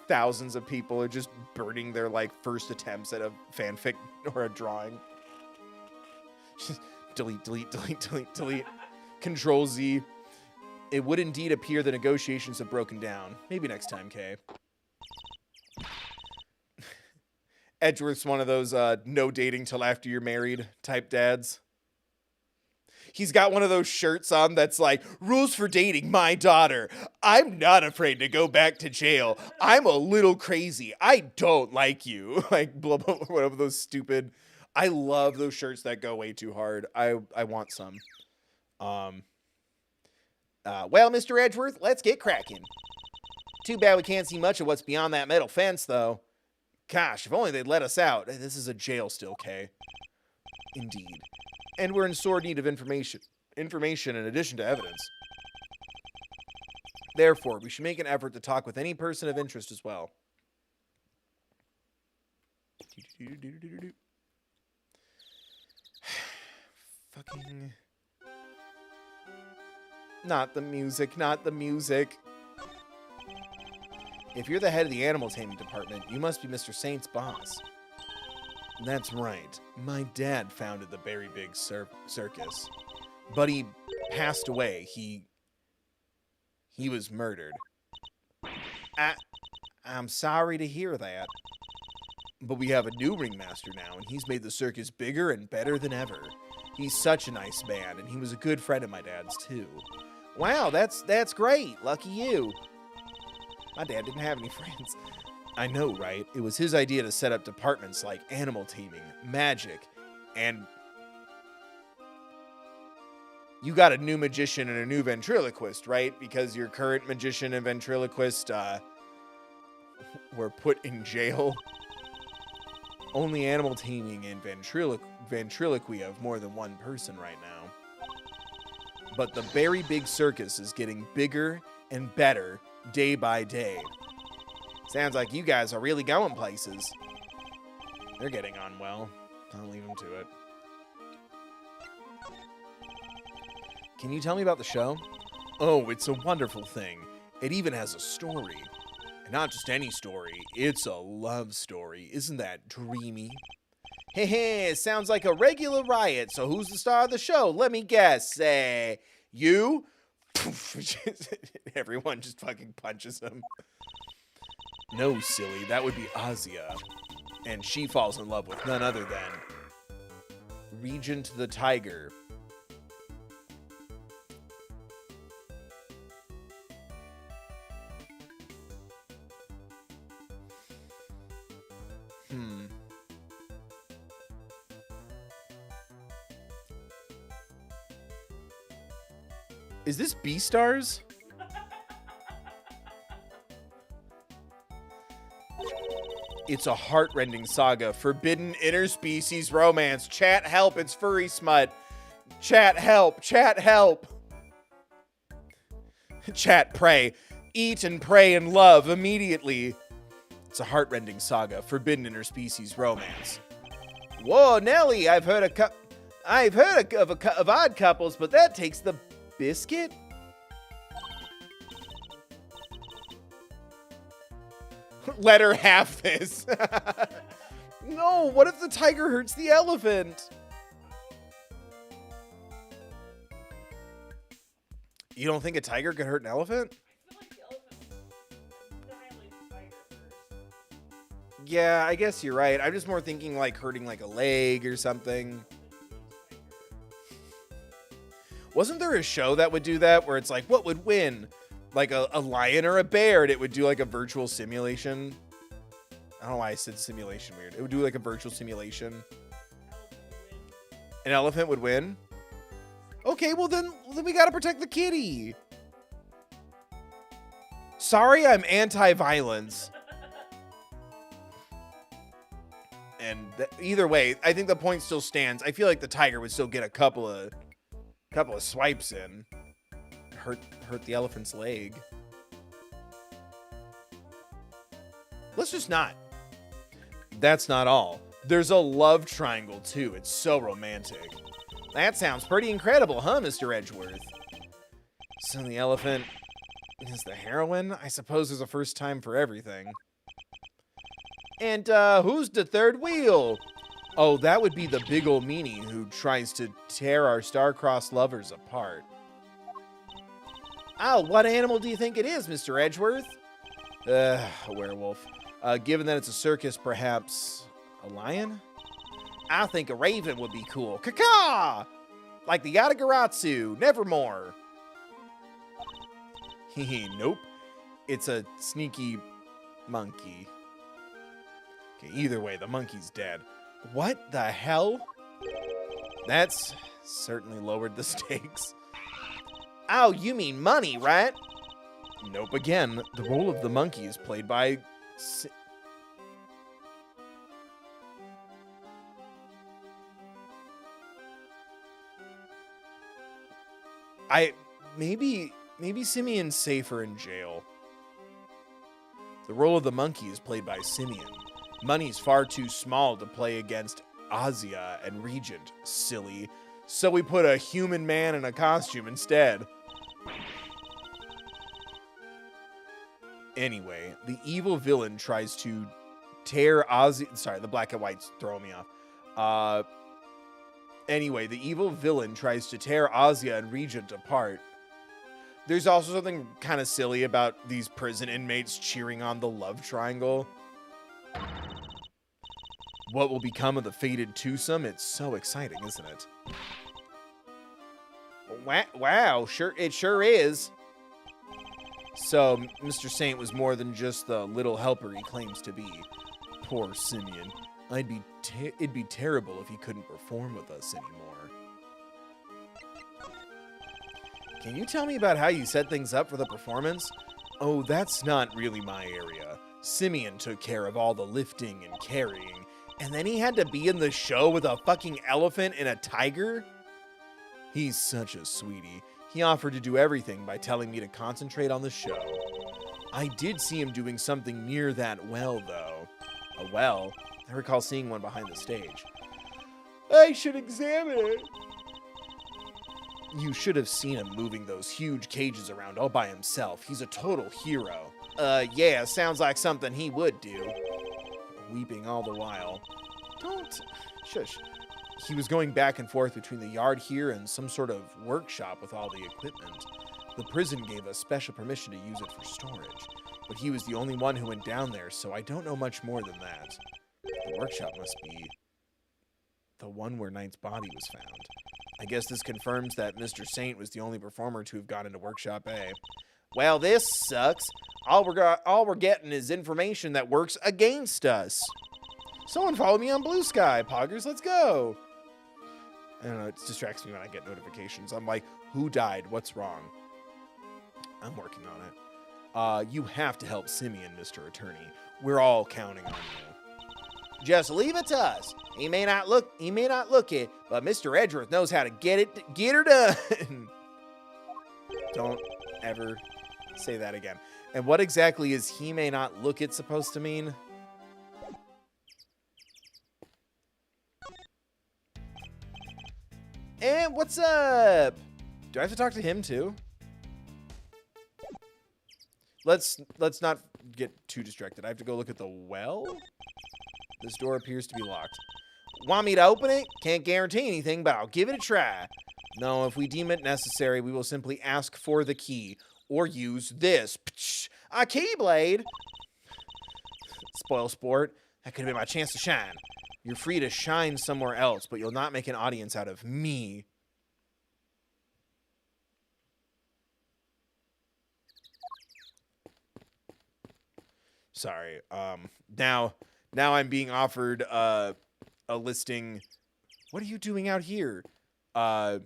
thousands of people are just burning their, first attempts at a fanfic or a drawing. Just delete. Control Z. It would indeed appear the negotiations have broken down. Maybe next time, Kay. Edgeworth's one of those no dating till after you're married type dads. He's got one of those shirts on that's like, rules for dating my daughter. I'm not afraid to go back to jail. I'm a little crazy. I don't like you. Blah, blah, blah, one of those stupid. I love those shirts that go way too hard. I want some. Well, Mr. Edgeworth, let's get cracking. Too bad we can't see much of what's beyond that metal fence, though. Gosh, if only they'd let us out. This is a jail still, Kay. Indeed. And we're in sore need of information in addition to evidence. Therefore, we should make an effort to talk with any person of interest as well. Fucking... Not the music. If you're the head of the animal taming department, you must be Mr. Saint's boss. That's right. My dad founded the Barry Big Circus. But he passed away. He was murdered. I'm sorry to hear that. But we have a new ringmaster now, and he's made the circus bigger and better than ever. He's such a nice man, and he was a good friend of my dad's, too. Wow, that's great. Lucky you. My dad didn't have any friends. I know, right? It was his idea to set up departments like animal taming, magic, and... You got a new magician and a new ventriloquist, right? Because your current magician and ventriloquist, were put in jail. Only animal taming and ventriloquy have more than one person right now. But the Barry Big Circus is getting bigger and better day by day. Sounds like you guys are really going places. They're getting on well. I'll leave them to it. Can you tell me about the show? Oh, it's a wonderful thing. It even has a story. And not just any story, it's a love story. Isn't that dreamy? Hey, sounds like a regular riot. So who's the star of the show? Let me guess. You? Everyone just fucking punches him. No, silly. That would be Azia. And she falls in love with none other than Regent the tiger. Is this B-Stars? It's a heart-rending saga. Forbidden interspecies romance. Chat help, it's furry smut. Chat help, chat help. Chat pray. Eat and pray and love immediately. It's a heart-rending saga. Forbidden interspecies romance. Whoa, Nelly, I've heard of odd couples, but that takes the biscuit? Let her have this. No, what if the tiger hurts the elephant? You don't think a tiger could hurt an elephant? I feel like the elephant would annihilate the tiger first. Yeah, I guess you're right. I'm just more thinking like hurting like a leg or something. Wasn't there a show that would do that where it's like, what would win? Like a lion or a bear, and it would do like a virtual simulation. I don't know why I said simulation weird. It would do like a virtual simulation. An elephant would win? Okay, well then we gotta protect the kitty. Sorry, I'm anti-violence. And either way, I think the point still stands. I feel like the tiger would still get a couple of swipes in. Hurt the elephant's leg. Let's just not. That's not all. There's a love triangle too. It's so romantic. That sounds pretty incredible, huh, Mr. Edgeworth? So the elephant is the heroine? I suppose there's a first time for everything. And who's the third wheel? Oh, that would be the big ol' meanie who tries to tear our star-crossed lovers apart. Oh, what animal do you think it is, Mr. Edgeworth? A werewolf. Given that it's a circus, perhaps a lion? I think a raven would be cool. Caw-caw! Like the Yatagaratsu, nevermore. Hehe, nope. It's a sneaky monkey. Okay, either way, the monkey's dead. What the hell? That's certainly lowered the stakes. Oh, you mean money, right? Nope, again, the role of the monkey is played by... Maybe Simeon's safer in jail. The role of the monkey is played by Simeon. Money's far too small to play against Azia and Regent, silly. So we put a human man in a costume instead. Anyway, the evil villain tries to tear Azia... Sorry, the black and white's throwing me off. Anyway, the evil villain tries to tear Azia and Regent apart. There's also something kind of silly about these prison inmates cheering on the love triangle. What will become of the fated twosome? It's so exciting, isn't it? Wow, it sure is. So, Mr. Saint was more than just the little helper he claims to be. Poor Simeon. It'd be terrible if he couldn't perform with us anymore. Can you tell me about how you set things up for the performance? Oh, that's not really my area. Simeon took care of all the lifting and carrying, and then he had to be in the show with a fucking elephant and a tiger? He's such a sweetie. He offered to do everything by telling me to concentrate on the show. I did see him doing something near that well, though. A well? I recall seeing one behind the stage. I should examine it. You should have seen him moving those huge cages around all by himself. He's a total hero. Yeah, sounds like something he would do. Weeping all the while. Don't... Shush. He was going back and forth between the yard here and some sort of workshop with all the equipment. The prison gave us special permission to use it for storage, but he was the only one who went down there, so I don't know much more than that. The workshop must be The one where Knight's body was found. I guess this confirms that Mr. Saint was the only performer to have gone into Workshop A. Well, this sucks. All we're getting is information that works against us. Someone follow me on Blue Sky. Poggers, let's go. I don't know, it distracts me when I get notifications. I'm like, who died? What's wrong? I'm working on it. You have to help Simeon, Mr. Attorney. We're all counting on you. Just leave it to us. He may not look it, but Mr. Edgeworth knows how to get her done. Don't ever say that again. And what exactly is he may not look it supposed to mean? And what's up? Do I have to talk to him too? Let's not get too distracted. I have to go look at the well. This door appears to be locked. Want me to open it? Can't guarantee anything, but I'll give it a try. No, if we deem it necessary, we will simply ask for the key or use this. A keyblade. Spoil sport. That could have been my chance to shine. You're free to shine somewhere else, but you'll not make an audience out of me. Sorry. Now I'm being offered a listing. What are you doing out here? I'm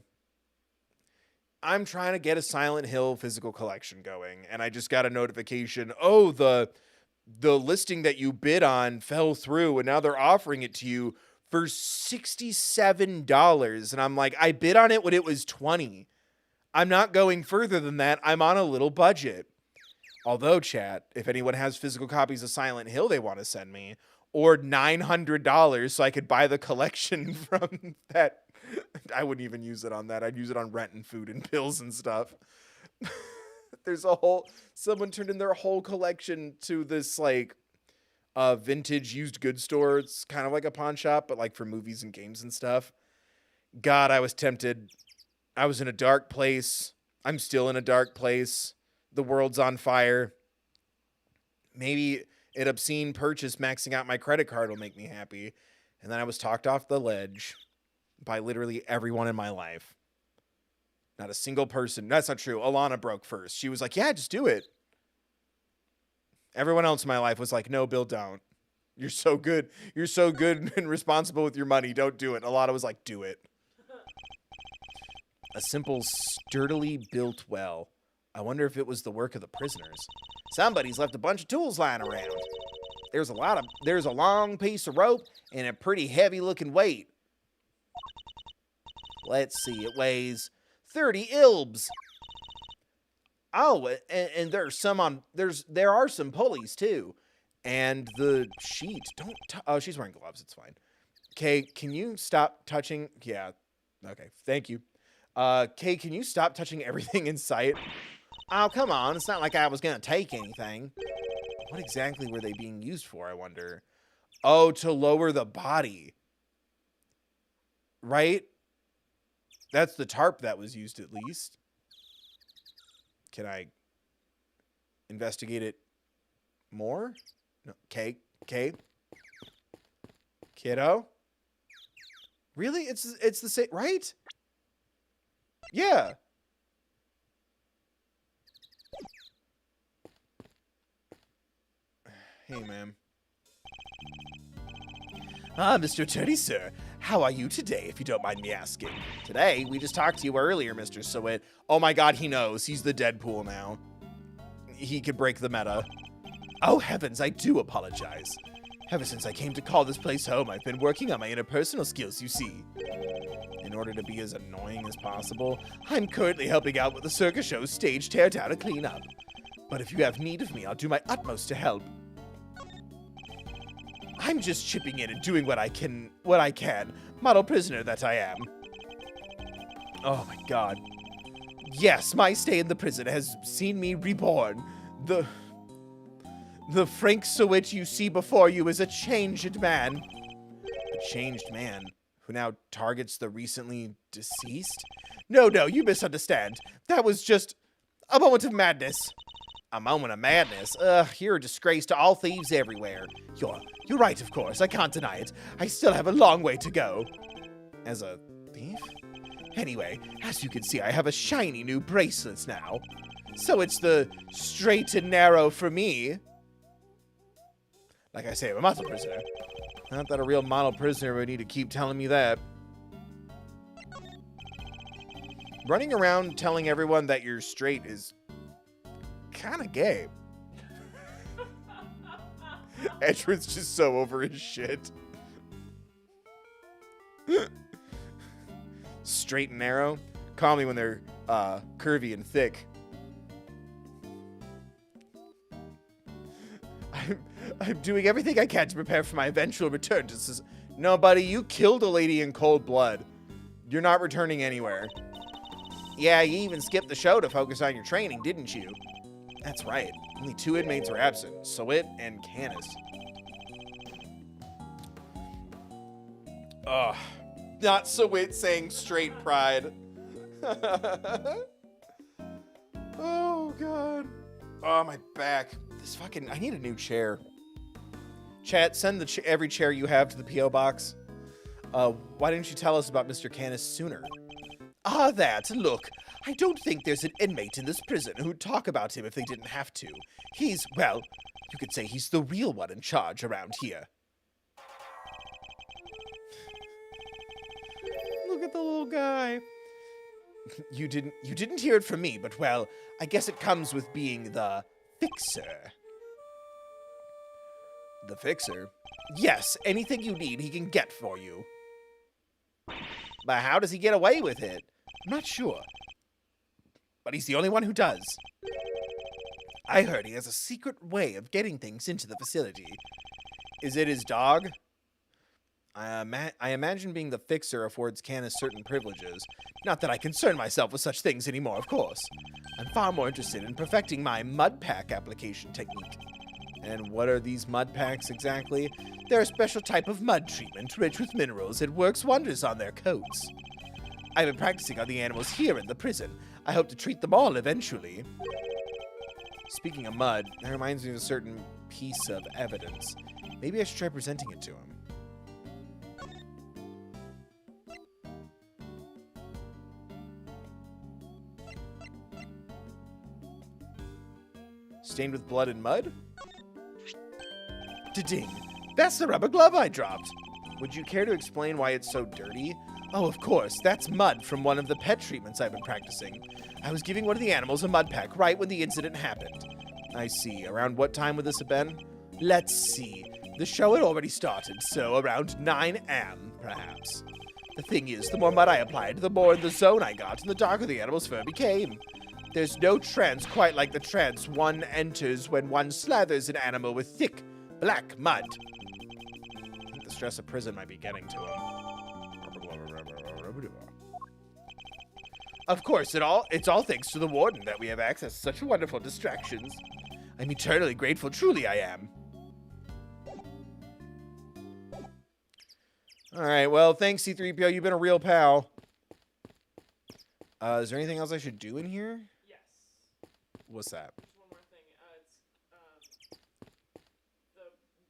trying to get a Silent Hill physical collection going, and I just got a notification. Oh, the listing that you bid on fell through, and now they're offering it to you for $67. And I'm like, I bid on it when it was $20. I'm not going further than that. I'm on a little budget. Although, chat, if anyone has physical copies of Silent Hill they want to send me, or $900 so I could buy the collection from that, I wouldn't even use it on that. I'd use it on rent and food and bills and stuff. There's someone turned in their whole collection to this, like, vintage used goods store. It's kind of like a pawn shop, but, like, for movies and games and stuff. God, I was tempted. I was in a dark place. I'm still in a dark place. The world's on fire. Maybe an obscene purchase maxing out my credit card will make me happy. And then I was talked off the ledge by literally everyone in my life. Not a single person. That's not true. Alana broke first. She was like, yeah, just do it. Everyone else in my life was like, no, Bill, don't. You're so good. You're so good and responsible with your money. Don't do it. Alana was like, do it. A simple, sturdily built well. I wonder if it was the work of the prisoners. Somebody's left a bunch of tools lying around. There's a long piece of rope and a pretty heavy looking weight. Let's see, it weighs 30 ilbs. Oh, and there are some pulleys too. And the sheet, oh, she's wearing gloves, it's fine. Okay, can you stop touching? Yeah, okay, thank you. Kay, can you stop touching everything in sight? Oh, come on. It's not like I was going to take anything. What exactly were they being used for, I wonder? Oh, to lower the body. Right? That's the tarp that was used at least. Can I investigate it more? No. Kay? Kiddo? Really? It's the same, right? Yeah. Hey, ma'am. Ah, Mr. Attorney, sir. How are you today, if you don't mind me asking? Today? We just talked to you earlier, Mr. Sowit. Oh my god, he knows. He's the Deadpool now. He could break the meta. Oh, heavens, I do apologize. Ever since I came to call this place home, I've been working on my interpersonal skills, you see. In order to be as annoying as possible, I'm currently helping out with the circus show's stage tear down and clean up. But if you have need of me, I'll do my utmost to help. I'm just chipping in and doing what I can, model prisoner that I am. Oh my god. Yes, my stay in the prison has seen me reborn. The Frank Sowit you see before you is a changed man. A changed man who now targets the recently deceased? No, you misunderstand. That was just a moment of madness. A moment of madness? You're a disgrace to all thieves everywhere. You're right, of course. I can't deny it. I still have a long way to go. As a thief? Anyway, as you can see, I have a shiny new bracelet now. So it's the straight and narrow for me. Like I say, I'm a model prisoner. Not that a real model prisoner would need to keep telling me that. Running around telling everyone that you're straight is kind of gay. Edgeworth's just so over his shit. Straight and narrow. Call me when they're curvy and thick. I'm doing everything I can to prepare for my eventual return to No, buddy, you killed a lady in cold blood. You're not returning anywhere. Yeah, you even skipped the show to focus on your training, didn't you? That's right. Only 2 inmates were absent, Sowit and Canis. Ugh. Not Sowit saying straight pride. Oh, God. Oh, my back. This fucking... I need a new chair. Chat, send every chair you have to the P.O. box. Why didn't you tell us about Mr. Canis sooner? Ah, that. Look, I don't think there's an inmate in this prison who'd talk about him if they didn't have to. He's, well, you could say he's the real one in charge around here. Look at the little guy. You didn't hear it from me, but well, I guess it comes with being the fixer. The fixer? Yes, anything you need he can get for you. But how does he get away with it? I'm not sure. But he's the only one who does. I heard he has a secret way of getting things into the facility. Is it his dog? I imagine being the fixer affords Canis certain privileges. Not that I concern myself with such things anymore, of course. I'm far more interested in perfecting my mud pack application technique. And what are these mud packs exactly? They're a special type of mud treatment, rich with minerals. It works wonders on their coats. I've been practicing on the animals here in the prison. I hope to treat them all eventually. Speaking of mud, that reminds me of a certain piece of evidence. Maybe I should try presenting it to him. Stained with blood and mud? Da-ding. That's the rubber glove I dropped. Would you care to explain why it's so dirty? Oh, of course. That's mud from one of the pet treatments I've been practicing. I was giving one of the animals a mud pack right when the incident happened. I see. Around what time would this have been? Let's see. The show had already started, so around 9 a.m., perhaps. The thing is, the more mud I applied, the more in the zone I got, and the darker the animal's fur became. There's no trance quite like the trance one enters when one slathers an animal with thick, black mud. I think the stress of prison might be getting to him. Of course, it's all thanks to the warden that we have access to such wonderful distractions. I'm eternally grateful, truly I am. Alright, well, thanks, C-3PO. You've been a real pal. Is there anything else I should do in here? Yes. What's that? There's one more thing. It's the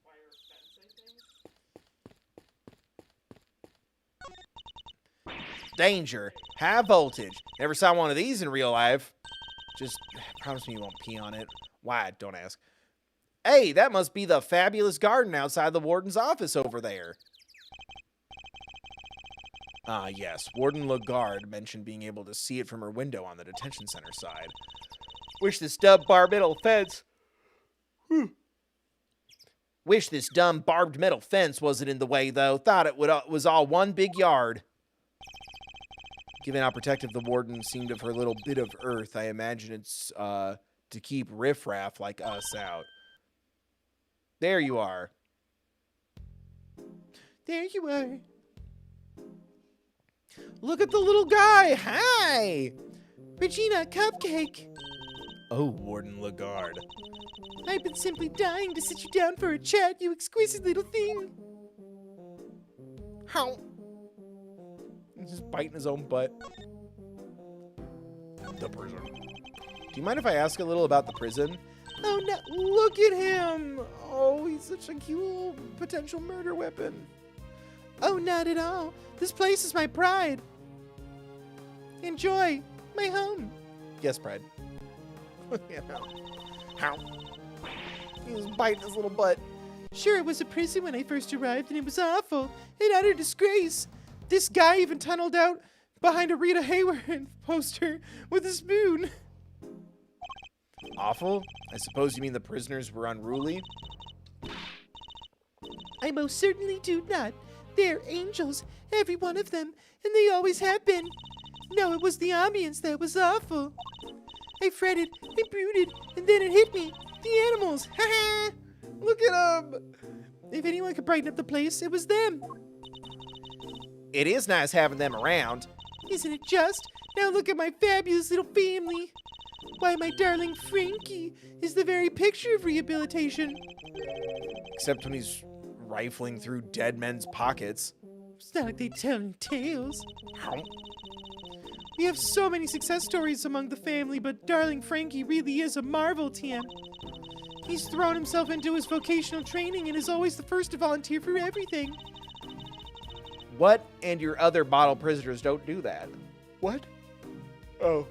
wire fence, I think. Danger. High voltage. Never saw one of these in real life. Just promise me you won't pee on it. Why? Don't ask. Hey, that must be the fabulous garden outside the warden's office over there. Ah, yes. Warden Lagarde mentioned being able to see it from her window on the detention center side. Wish this dumb barbed metal fence... Wish this dumb barbed metal fence wasn't in the way, though. Thought it was all one big yard. Given how protective the warden seemed of her little bit of earth, I imagine it's to keep riffraff like us out. There you are. There you are. Look at the little guy. Hi. Regina, cupcake. Oh, Warden Lagarde. I've been simply dying to sit you down for a chat, you exquisite little thing. How? He's just biting his own butt. The prison. Do you mind if I ask a little about the prison? Oh, no. Look at him. Oh, he's such a cute little potential murder weapon. Oh, not at all. This place is my pride. Enjoy my home. Yes, pride. You know. How? He was biting his little butt. Sure, it was a prison when I first arrived, and it was awful. An utter disgrace. This guy even tunneled out behind a Rita Hayworth poster with a spoon. Awful? I suppose you mean the prisoners were unruly? I most certainly do not. They're angels, every one of them, and they always have been. No, it was the ambience that was awful. I fretted, I brooded, and then it hit me. The animals, ha ha! Look at him! If anyone could brighten up the place, it was them. It is nice having them around. Isn't it just? Now look at my fabulous little family. Why, my darling Frankie is the very picture of rehabilitation. Except when he's rifling through dead men's pockets. It's not like they telling tales. How? We have so many success stories among the family, but darling Frankie really is a marvel, TM. He's thrown himself into his vocational training and is always the first to volunteer for everything. What and your other model prisoners don't do that? What? Oh.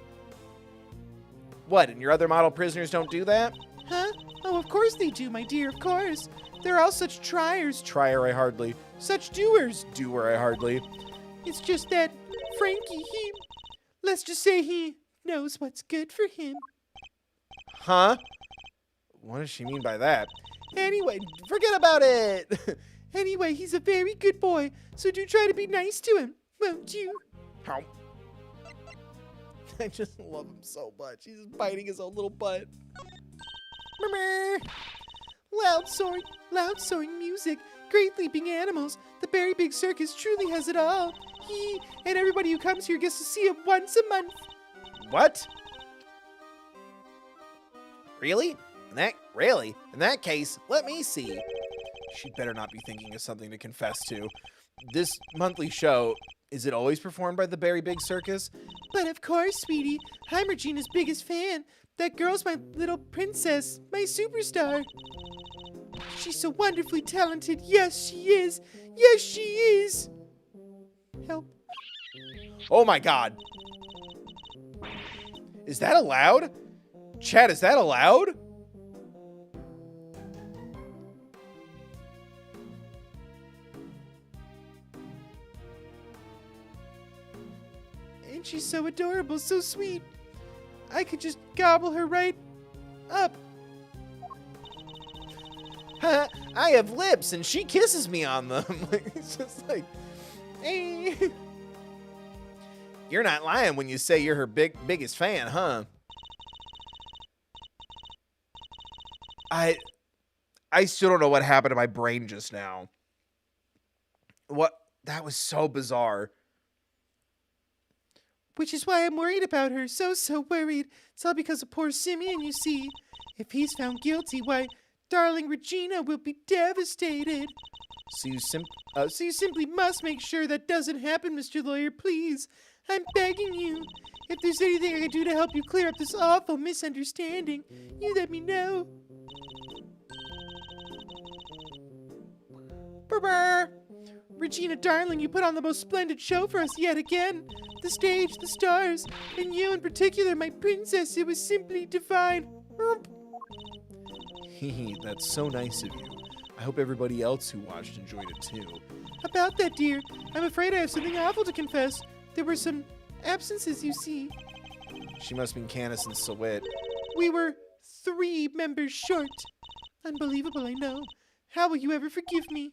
What, and your other model prisoners don't do that? Huh? Oh, of course they do, my dear, of course. They're all such triers, Trier I hardly. such doers. Doer I hardly. It's just that Frankie, let's just say he knows what's good for him. Huh? What does she mean by that? Anyway, Forget about it! anyway, he's a very good boy, so do try to be nice to him, won't you? How? I just love him so much. He's biting his own little butt. Murmur. Loud soaring music, great leaping animals. The Berry Big Circus truly has it all. And everybody who comes here gets to see him once a month. What? Really? In that case, let me see. She better not be thinking of something to confess to. This monthly show, is it always performed by the Berry Big Circus? But of course, sweetie, I'm Regina's biggest fan. That girl's my little princess, my superstar. She's so wonderfully talented. Yes, she is. Yes, she is. Help. Oh my god. Is that allowed? Chad, is that allowed? And she's so adorable, so sweet. I could just gobble her right up. I have lips and she kisses me on them. It's just like, hey. You're not lying when you say you're her biggest fan, huh? I still don't know what happened to my brain just now. What? That was so bizarre. Which is why I'm worried about her. So worried. It's all because of poor Simeon, you see. If he's found guilty, why, darling Regina will be devastated. So you simply must make sure that doesn't happen, Mr. Lawyer, please. I'm begging you. If there's anything I can do to help you clear up this awful misunderstanding, you let me know. Brr. Regina, darling, you put on the most splendid show for us yet again. The stage, the stars, and you in particular, my princess, it was simply divine. Hee, that's so nice of you. I hope everybody else who watched enjoyed it too. About that, dear, I'm afraid I have something awful to confess. There were some absences, you see. She must mean Candace and Sawit. We were 3 members short. Unbelievable, I know. How will you ever forgive me?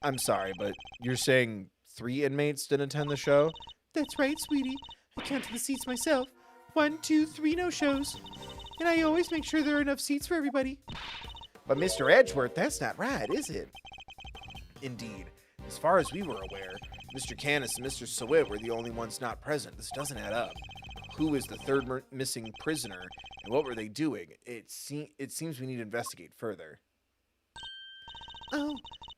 I'm sorry, but you're saying 3 inmates didn't attend the show? That's right, sweetie. I counted the seats myself. 1, 2, 3 no-shows. And I always make sure there are enough seats for everybody. But Mr. Edgeworth, that's not right, is it? Indeed. As far as we were aware, Mr. Candace and Mr. Sawit were the only ones not present. This doesn't add up. Who is the third missing prisoner, and what were they doing? It seems we need to investigate further. Oh,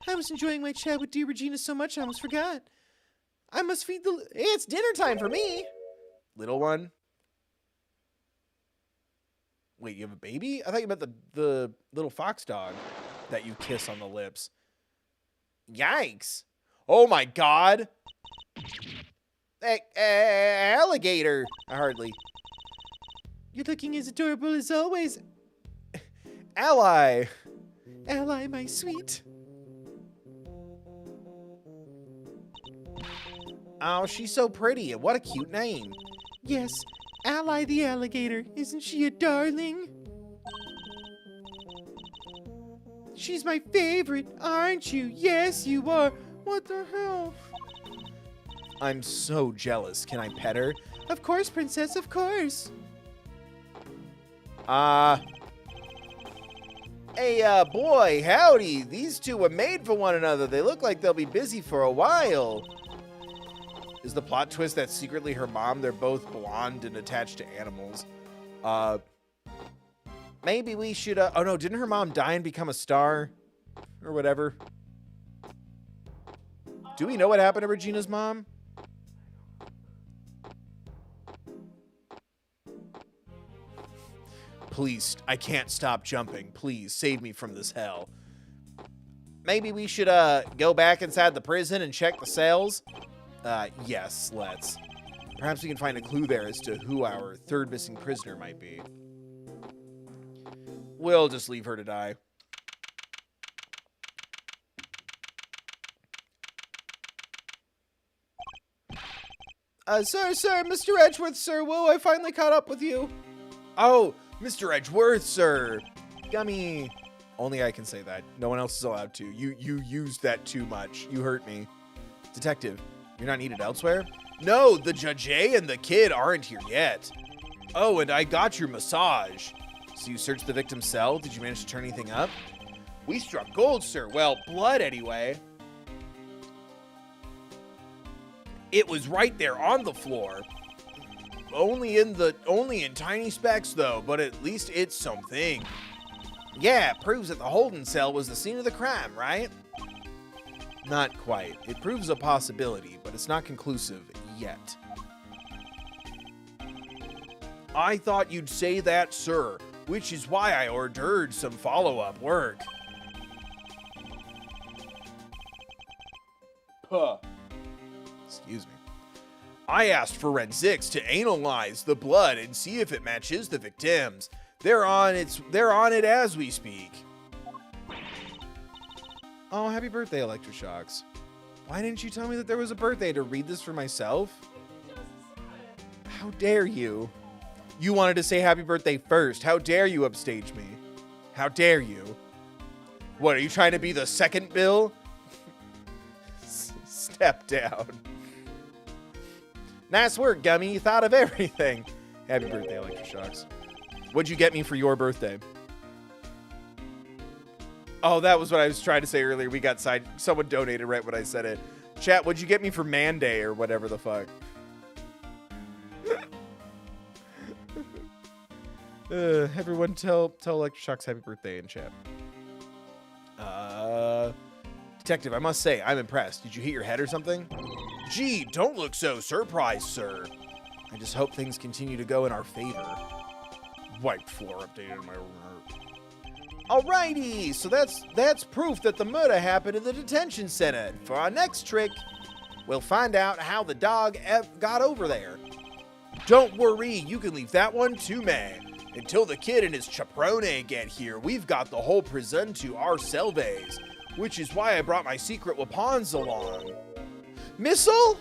I was enjoying my chat with dear Regina so much I almost forgot. I must feed the... It's dinner time for me! Little one? Wait, you have a baby? I thought you meant the little fox dog that you kiss on the lips. Yikes! Oh my God. Alligator. Hardly. You're looking as adorable as always. Ally. Ally, my sweet. Oh, she's so pretty. And what a cute name. Yes, Ally the alligator. Isn't she a darling? She's my favorite, aren't you? Yes, you are. What the hell? I'm so jealous. Can I pet her? Of course, princess, of course. Hey, boy, howdy. These two were made for one another. They look like they'll be busy for a while. Is the plot twist that secretly her mom, they're both blonde and attached to animals? Maybe we should, oh no, didn't her mom die and become a star? Or whatever. Do we know what happened to Regina's mom? Please, I can't stop jumping. Please, save me from this hell. Maybe we should, go back inside the prison and check the cells? Yes, let's. Perhaps we can find a clue there as to who our third missing prisoner might be. We'll just leave her to die. Sir, Mr. Edgeworth, sir. Whoa, I finally caught up with you. Oh, Mr. Edgeworth, sir. Gummy. Only I can say that. No one else is allowed to. You used that too much. You hurt me. Detective, you're not needed elsewhere? No, the judge and the kid aren't here yet. Oh, and I got your massage. So you searched the victim's cell? Did you manage to turn anything up? We struck gold, sir. Well, blood anyway. It was right there on the floor. Only in tiny specks though, but at least it's something. Yeah, it proves that the holding cell was the scene of the crime, right? Not quite. It proves a possibility, but it's not conclusive yet. I thought you'd say that, sir, which is why I ordered some follow-up work. Puh. Excuse me. I asked forensics to analyze the blood and see if it matches the victim's. They're on it as we speak. Oh, happy birthday, Electroshocks. Why didn't you tell me that there was a birthday to read this for myself? How dare you? You wanted to say happy birthday first. How dare you upstage me? How dare you? What, are you trying to be the second bill? Step down. Nice work, Gummy. You thought of everything. Happy birthday, Electroshocks. What'd you get me for your birthday? Oh, that was what I was trying to say earlier. We got side. Someone donated right when I said it. Chat, what'd you get me for Man Day or whatever the fuck? Everyone tell Electroshocks happy birthday in chat. Detective, I must say, I'm impressed. Did you hit your head or something? Gee, don't look so surprised, sir. I just hope things continue to go in our favor. Wiped floor updated in my room. Alrighty, so that's proof that the murder happened in the detention center. For our next trick, we'll find out how the dog got over there. Don't worry, you can leave that one to me. Until the kid and his chaperone get here, we've got the whole prison to ourselves, which is why I brought my secret weapons along. Missile?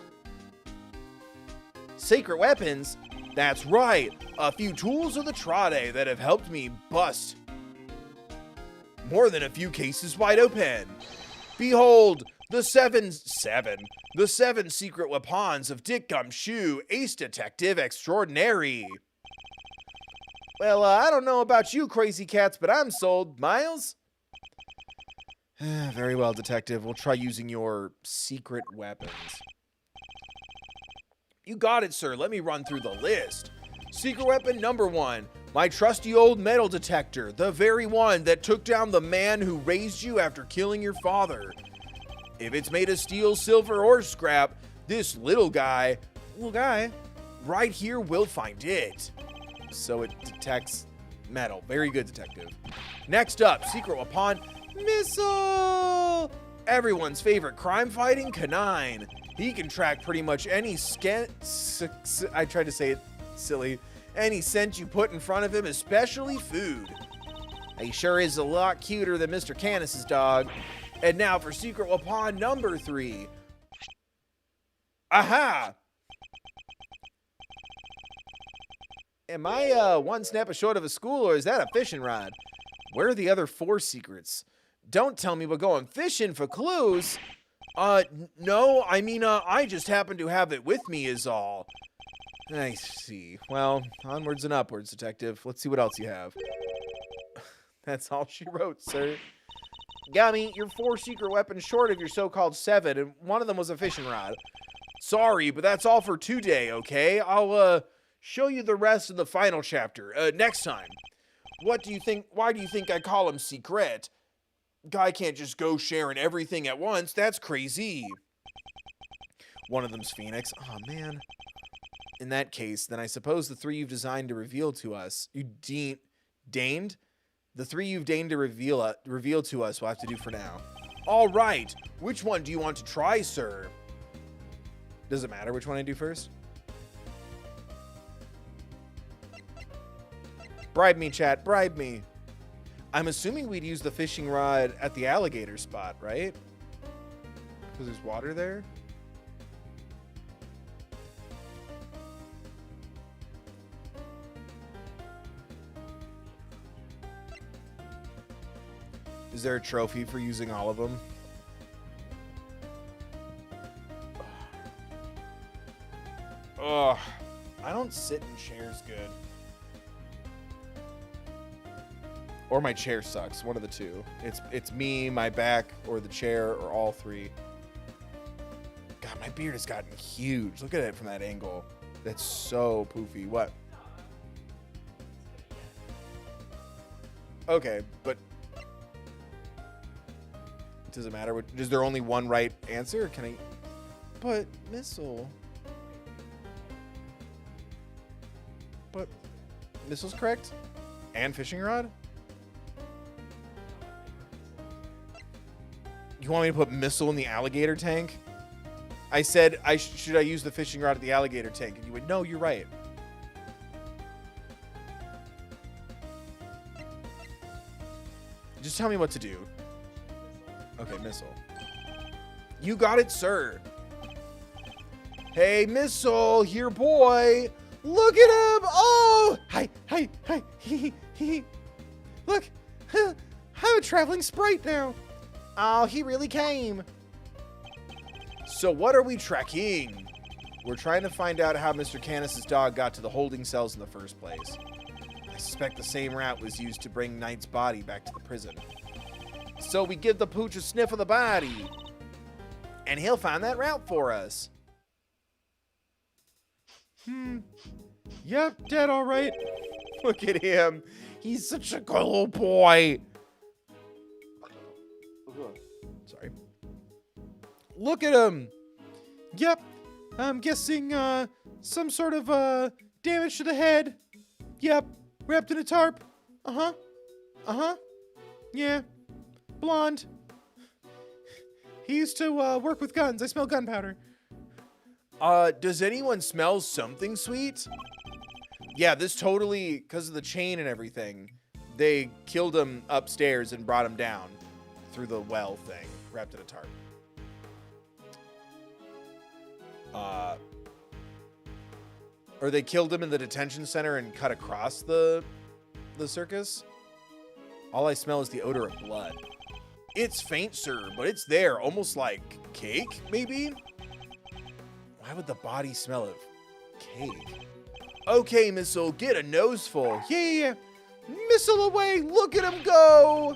Secret weapons? That's right, a few tools of the trade that have helped me bust more than a few cases wide open. Behold, the seven secret weapons of Dick Gumshoe, ace detective extraordinary. Well, I don't know about you crazy cats, but I'm sold. Miles? Very well, detective. We'll try using your secret weapons. You got it, sir. Let me run through the list. Secret weapon number 1. My trusty old metal detector. The very one that took down the man who raised you after killing your father. If it's made of steel, silver, or scrap, this little guy right here will find it. So it detects metal. Very good, detective. Next up, secret weapon, missile. Everyone's favorite crime-fighting canine. He can track pretty much any I tried to say it silly. Any scent you put in front of him, especially food. He sure is a lot cuter than Mr. Canis's dog. And now for secret weapon number 3. Aha! Am I one snap short of a school, or is that a fishing rod? Where are the other 4 secrets? Don't tell me we're going fishing for clues. No, I mean, I just happen to have it with me is all. I see. Well, onwards and upwards, detective. Let's see what else you have. That's all she wrote, sir. Gummy, you're 4 secret weapons short of your so-called 7, and one of them was a fishing rod. Sorry, but that's all for today, okay? I'll, show you the rest in the final chapter, next time. What do you think? Why do you think I call him secret? Guy can't just go sharing everything at once. That's crazy. One of them's Phoenix. Oh, man. In that case, then I suppose the 3 you've designed to reveal to us, deigned? The 3 you've deigned to reveal to us will have to do for now. All right. Which one do you want to try, sir? Does it matter which one I do first? Bribe me, chat. Bribe me. I'm assuming we'd use the fishing rod at the alligator spot, right? Because there's water there. Is there a trophy for using all of them? Ugh. I don't sit in chairs good. Or my chair sucks. One of the two. It's me, my back, or the chair, or all 3. God, my beard has gotten huge. Look at it from that angle. That's so poofy. What? Okay, but does it matter? Is there only one right answer? Or can I? But missile. But missile's correct, and fishing rod. You want me to put missile in the alligator tank? I said, should I use the fishing rod at the alligator tank? And you went, no, you're right. Just tell me what to do. Okay, missile. You got it, sir. Hey, missile, here, boy. Look at him. Oh, hi. Look, I'm a traveling sprite now. Oh, he really came. So what are we tracking? We're trying to find out how Mr. Canis's dog got to the holding cells in the first place. I suspect the same route was used to bring Knight's body back to the prison. So we give the pooch a sniff of the body, and he'll find that route for us. Yep, dead all right. Look at him. He's such a good little boy. Sorry. Look at him. Yep, I'm guessing some sort of damage to the head. Yep, wrapped in a tarp. Yeah, blonde. He used to work with guns. I smell gunpowder. Does anyone smell something sweet? Yeah, this totally, because of the chain and everything, they killed him upstairs and brought him down through the well thing, wrapped in a tarp. Or they killed him in the detention center and cut across the circus. All I smell is the odor of blood. It's faint, sir, but it's there, almost like cake, maybe? Why would the body smell of cake? Okay, Missile, get a noseful. Yeah. Missile away, look at him go.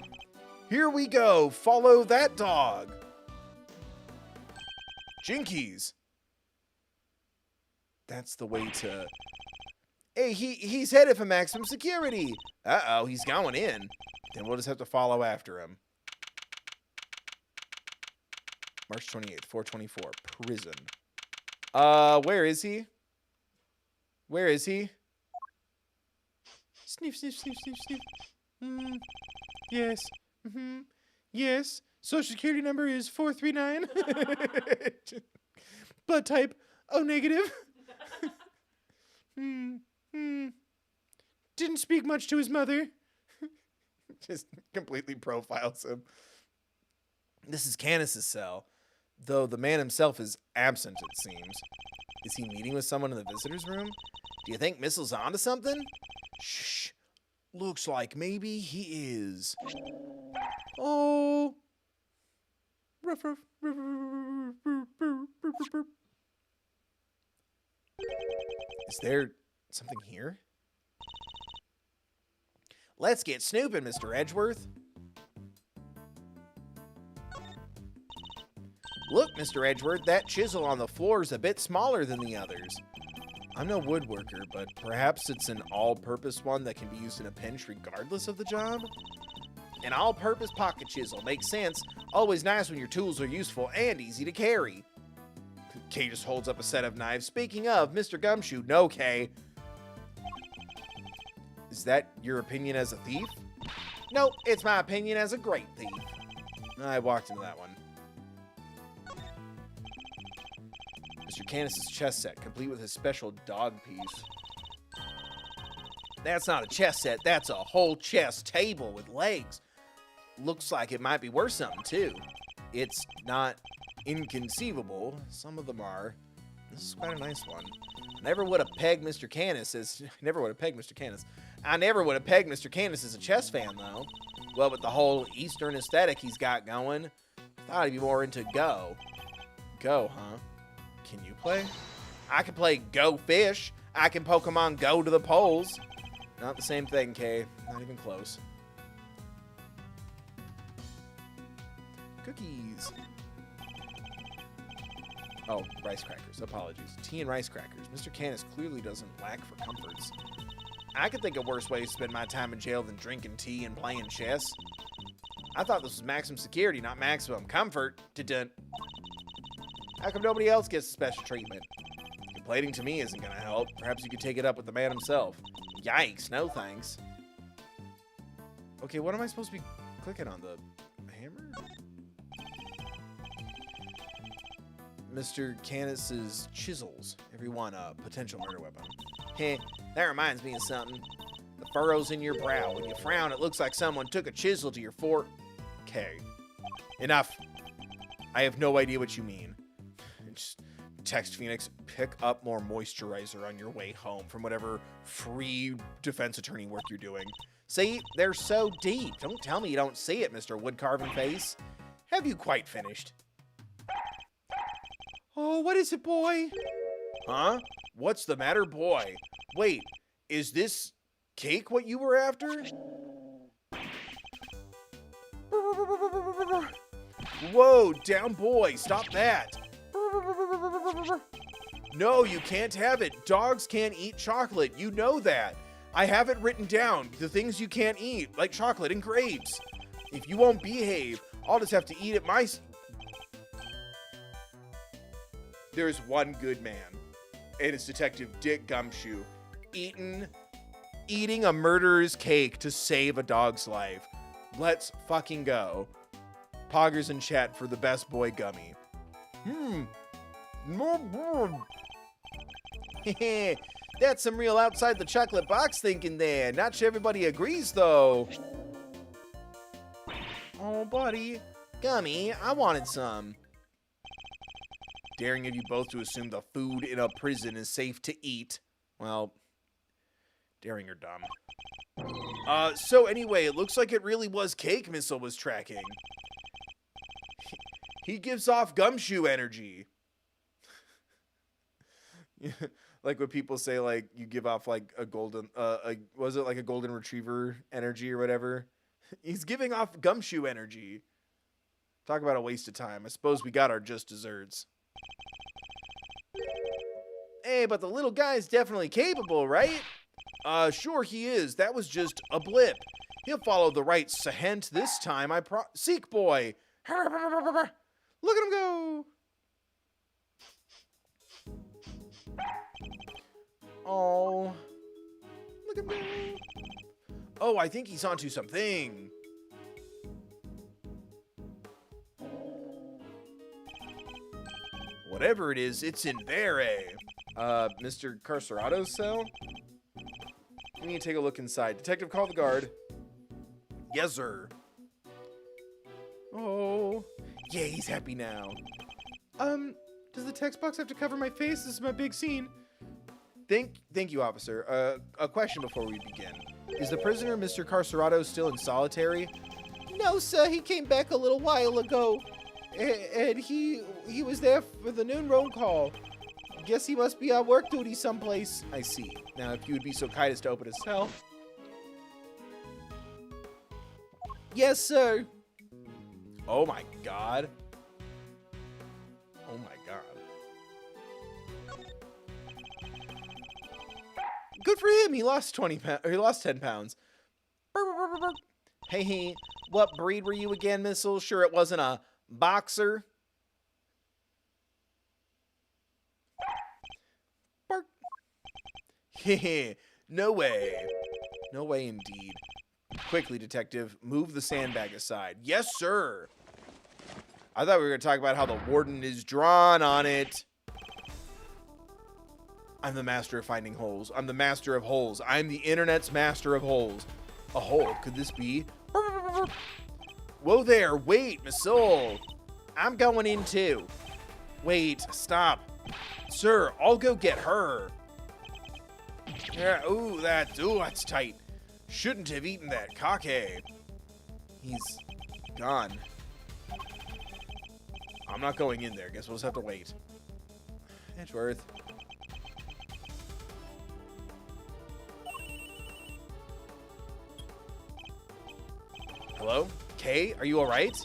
Here we go, follow that dog. Jinkies. That's the way to... Hey, he's headed for maximum security. Uh-oh, he's going in. Then we'll just have to follow after him. March 28th, 424, prison. Where is he? Where is he? Sniff. Yes. Yes. Social security number is 439. Blood type O negative. Didn't speak much to his mother. Just completely profiles him. This is Canis's cell, though the man himself is absent, it seems. Is he meeting with someone in the visitor's room? Do you think Missel's onto something? Shh. Looks like maybe he is. Oh. Is there something here? Let's get snooping, Mr. Edgeworth. Look, Mr. Edgeworth, that chisel on the floor is a bit smaller than the others. I'm no woodworker, but perhaps it's an all-purpose one that can be used in a pinch regardless of the job? An all-purpose pocket chisel makes sense. Always nice when your tools are useful and easy to carry. Kay just holds up a set of knives. Speaking of, Mr. Gumshoe, no, Kay. Is that your opinion as a thief? Nope, it's my opinion as a great thief. I walked into that one. Mr. Canis's chess set, complete with his special dog piece. That's not a chess set, that's a whole chess table with legs. Looks like it might be worth something, too. It's not inconceivable. Some of them are. This is quite a nice one. Never would have pegged Mr. Canis as... Never would have pegged Mr. Canis. I never would have pegged Mr. Canis as a chess fan, though. Well, with the whole Eastern aesthetic he's got going, thought he'd be more into Go. Go, huh? Can you play? I can play Go Fish. I can Pokemon Go to the polls. Not the same thing, Kay. Not even close. Cookies. Oh, rice crackers. Apologies. Tea and rice crackers. Mr. Canis clearly doesn't lack for comforts. I could think of worse ways to spend my time in jail than drinking tea and playing chess. I thought this was maximum security, not maximum comfort. Dun. How come nobody else gets special treatment? Complaining to me isn't gonna help. Perhaps you could take it up with the man himself. Yikes, no thanks. Okay, what am I supposed to be clicking on? The hammer? Mr. Canis's chisels. Every one a potential murder weapon. Heh, that reminds me of something. The furrows in your brow. When you frown, it looks like someone took a chisel to your fore... Okay. Enough. I have no idea what you mean. Just text Phoenix, pick up more moisturizer on your way home from whatever free defense attorney work you're doing. See, they're so deep. Don't tell me you don't see it, Mr. Woodcarving Face. Have you quite finished? Oh, what is it, boy? Huh? What's the matter, boy? Wait, is this cake what you were after? Whoa, down boy, stop that. No, you can't have it. Dogs can't eat chocolate. You know that. I have it written down. The things you can't eat, like chocolate and grapes. If you won't behave, I'll just have to eat it myself. There's one good man, and it's Detective Dick Gumshoe, eating a murderer's cake to save a dog's life. Let's fucking go. Poggers in chat for the best boy gummy. That's some real outside the chocolate box thinking there. Not sure everybody agrees, though. Oh, buddy. Gummy, I wanted some. Daring of you both to assume the food in a prison is safe to eat. Well, daring or dumb. So anyway, it looks like it really was cake Missile was tracking. He gives off Gumshoe energy. Like what people say, like, you give off, like, a golden, was it like a golden retriever energy or whatever? He's giving off Gumshoe energy. Talk about a waste of time. I suppose we got our just desserts. Hey, but the little guy's definitely capable, right? Sure he is. That was just a blip. He'll follow the right sahent this time, Seek boy! Look at him go! Oh. Look at him go. Oh, I think he's onto something. Whatever it is, it's in there, eh? Mr. Carcerado's cell? We need to take a look inside. Detective, call the guard. Yes, sir. Oh. Yeah, he's happy now. Does the text box have to cover my face? This is my big scene. Thank you, officer. A question before we begin. Is the prisoner, Mr. Carcerado, still in solitary? No, sir, he came back a little while ago. And he was there for the noon roll call. Guess he must be on work duty someplace. I see. Now, if you would be so kind as to open his cell. Yes, sir. Oh my god. Oh my god. Good for him. He lost 20 pounds. He lost 10 pounds. Hey, what breed were you again, Missile? Sure it wasn't a boxer? Bark. Hehe. No way. No way indeed. Quickly, detective, move the sandbag aside. Yes, sir. I thought we were going to talk about how the warden is drawn on it. I'm the master of finding holes. I'm the master of holes. I'm the internet's master of holes. A hole? Could this be? Whoa there. Wait, Miss Soul. I'm going in too. Wait, stop. Sir, I'll go get her. Yeah, ooh, that's tight. Shouldn't have eaten that cockade. He's gone. I'm not going in there. Guess we'll just have to wait. Edgeworth. Hello? Kay, are you alright?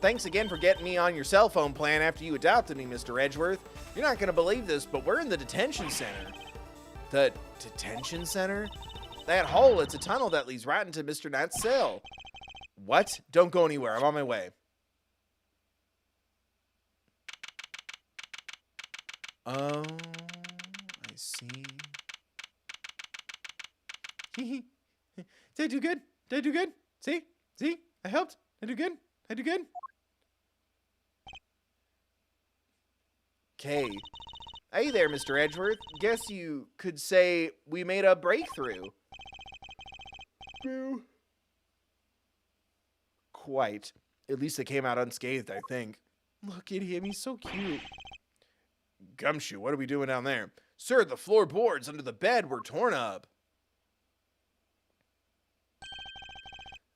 Thanks again for getting me on your cell phone plan after you adopted me, Mr. Edgeworth. You're not going to believe this, but we're in the detention center. The detention center? That hole, it's a tunnel that leads right into Mr. Knight's cell. What? Don't go anywhere. I'm on my way. Oh, I see. Did I do good? Did I do good? See? See? I helped. I do good. I do good. Okay. Hey there, Mr. Edgeworth. Guess you could say we made a breakthrough. Boo. Quite. At least it came out unscathed, I think. Look at him. He's so cute. Gumshoe, what are we doing down there? Sir, the floorboards under the bed were torn up.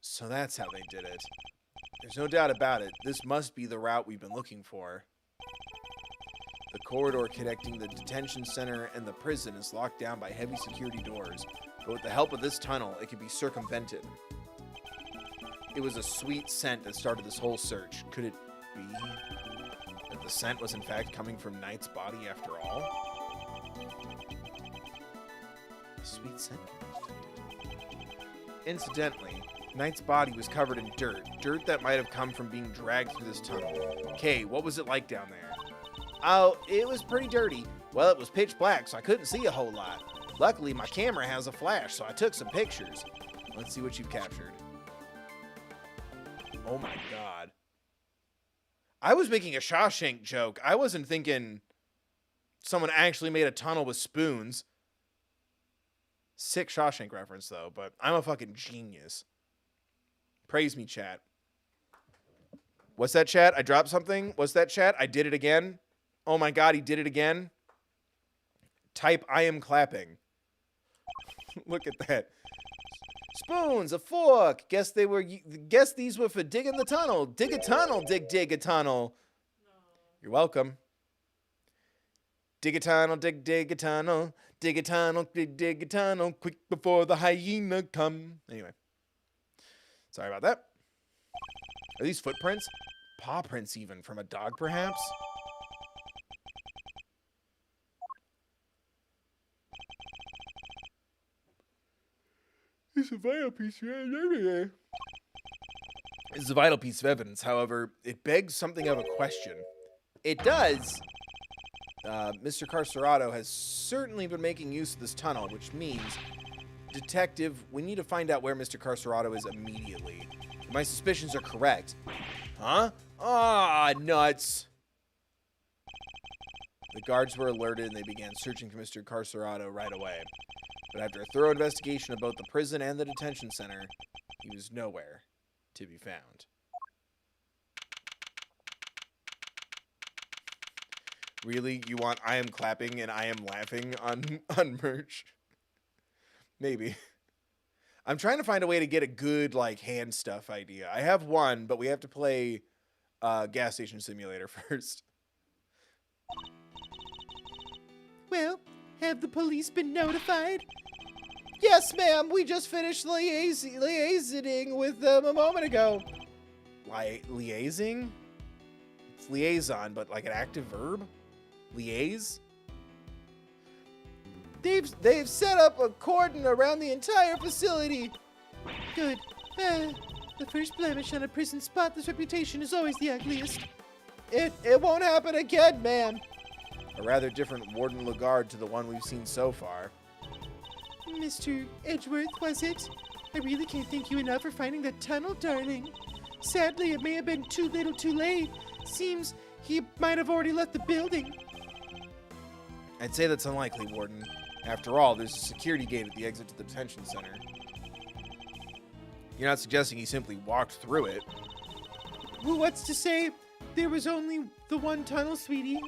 So that's how they did it. There's no doubt about it. This must be the route we've been looking for. The corridor connecting the detention center and the prison is locked down by heavy security doors, but with the help of this tunnel, it can be circumvented. It was a sweet scent that started this whole search. Could it be that the scent was in fact coming from Knight's body after all? A sweet scent can be detected. Incidentally, Knight's body was covered in dirt that might have come from being dragged through this tunnel. Kay, what was it like down there? Oh, it was pretty dirty. Well, it was pitch black, so I couldn't see a whole lot. Luckily, my camera has a flash, so I took some pictures. Let's see what you've captured. Oh my god. I was making a Shawshank joke. I wasn't thinking someone actually made a tunnel with spoons. Sick Shawshank reference, though, but I'm a fucking genius. Praise me, chat. What's that, chat? I dropped something? What's that, chat? I did it again? Oh my god, he did it again? Type, I am clapping. Look at that. Spoons, a fork. Guess these were for digging the tunnel. Dig a tunnel, dig a tunnel. No. You're welcome. Dig a tunnel, dig a tunnel. Dig a tunnel, dig a tunnel. Quick before the hyena come. Anyway. Sorry about that. Are these footprints? Paw prints even, from a dog perhaps? It's a vital piece of evidence. It's a vital piece of evidence, however, it begs something of a question. It does. Mr. Carcerado has certainly been making use of this tunnel, which means, Detective, we need to find out where Mr. Carcerado is immediately. My suspicions are correct. Huh? Ah, nuts. The guards were alerted and they began searching for Mr. Carcerado right away. But after a thorough investigation of both the prison and the detention center, he was nowhere to be found. Really? You want I am clapping and I am laughing on merch? Maybe. I'm trying to find a way to get a good, like, hand stuff idea. I have one, but we have to play Gas Station Simulator first. Well, have the police been notified? Yes, ma'am. We just finished liaisoning with them a moment ago. Liaising? It's liaison, but like an active verb? Liaise? They've set up a cordon around the entire facility. Good. The first blemish on a prison's spotless reputation is always the ugliest. It won't happen again, ma'am. A rather different Warden Lagarde to the one we've seen so far. Mr. Edgeworth, was it? I really can't thank you enough for finding that tunnel, darling. Sadly, it may have been too little too late. Seems he might have already left the building. I'd say that's unlikely, Warden. After all, there's a security gate at the exit to the detention center. You're not suggesting he simply walked through it? Well, what's to say there was only the one tunnel, sweetie?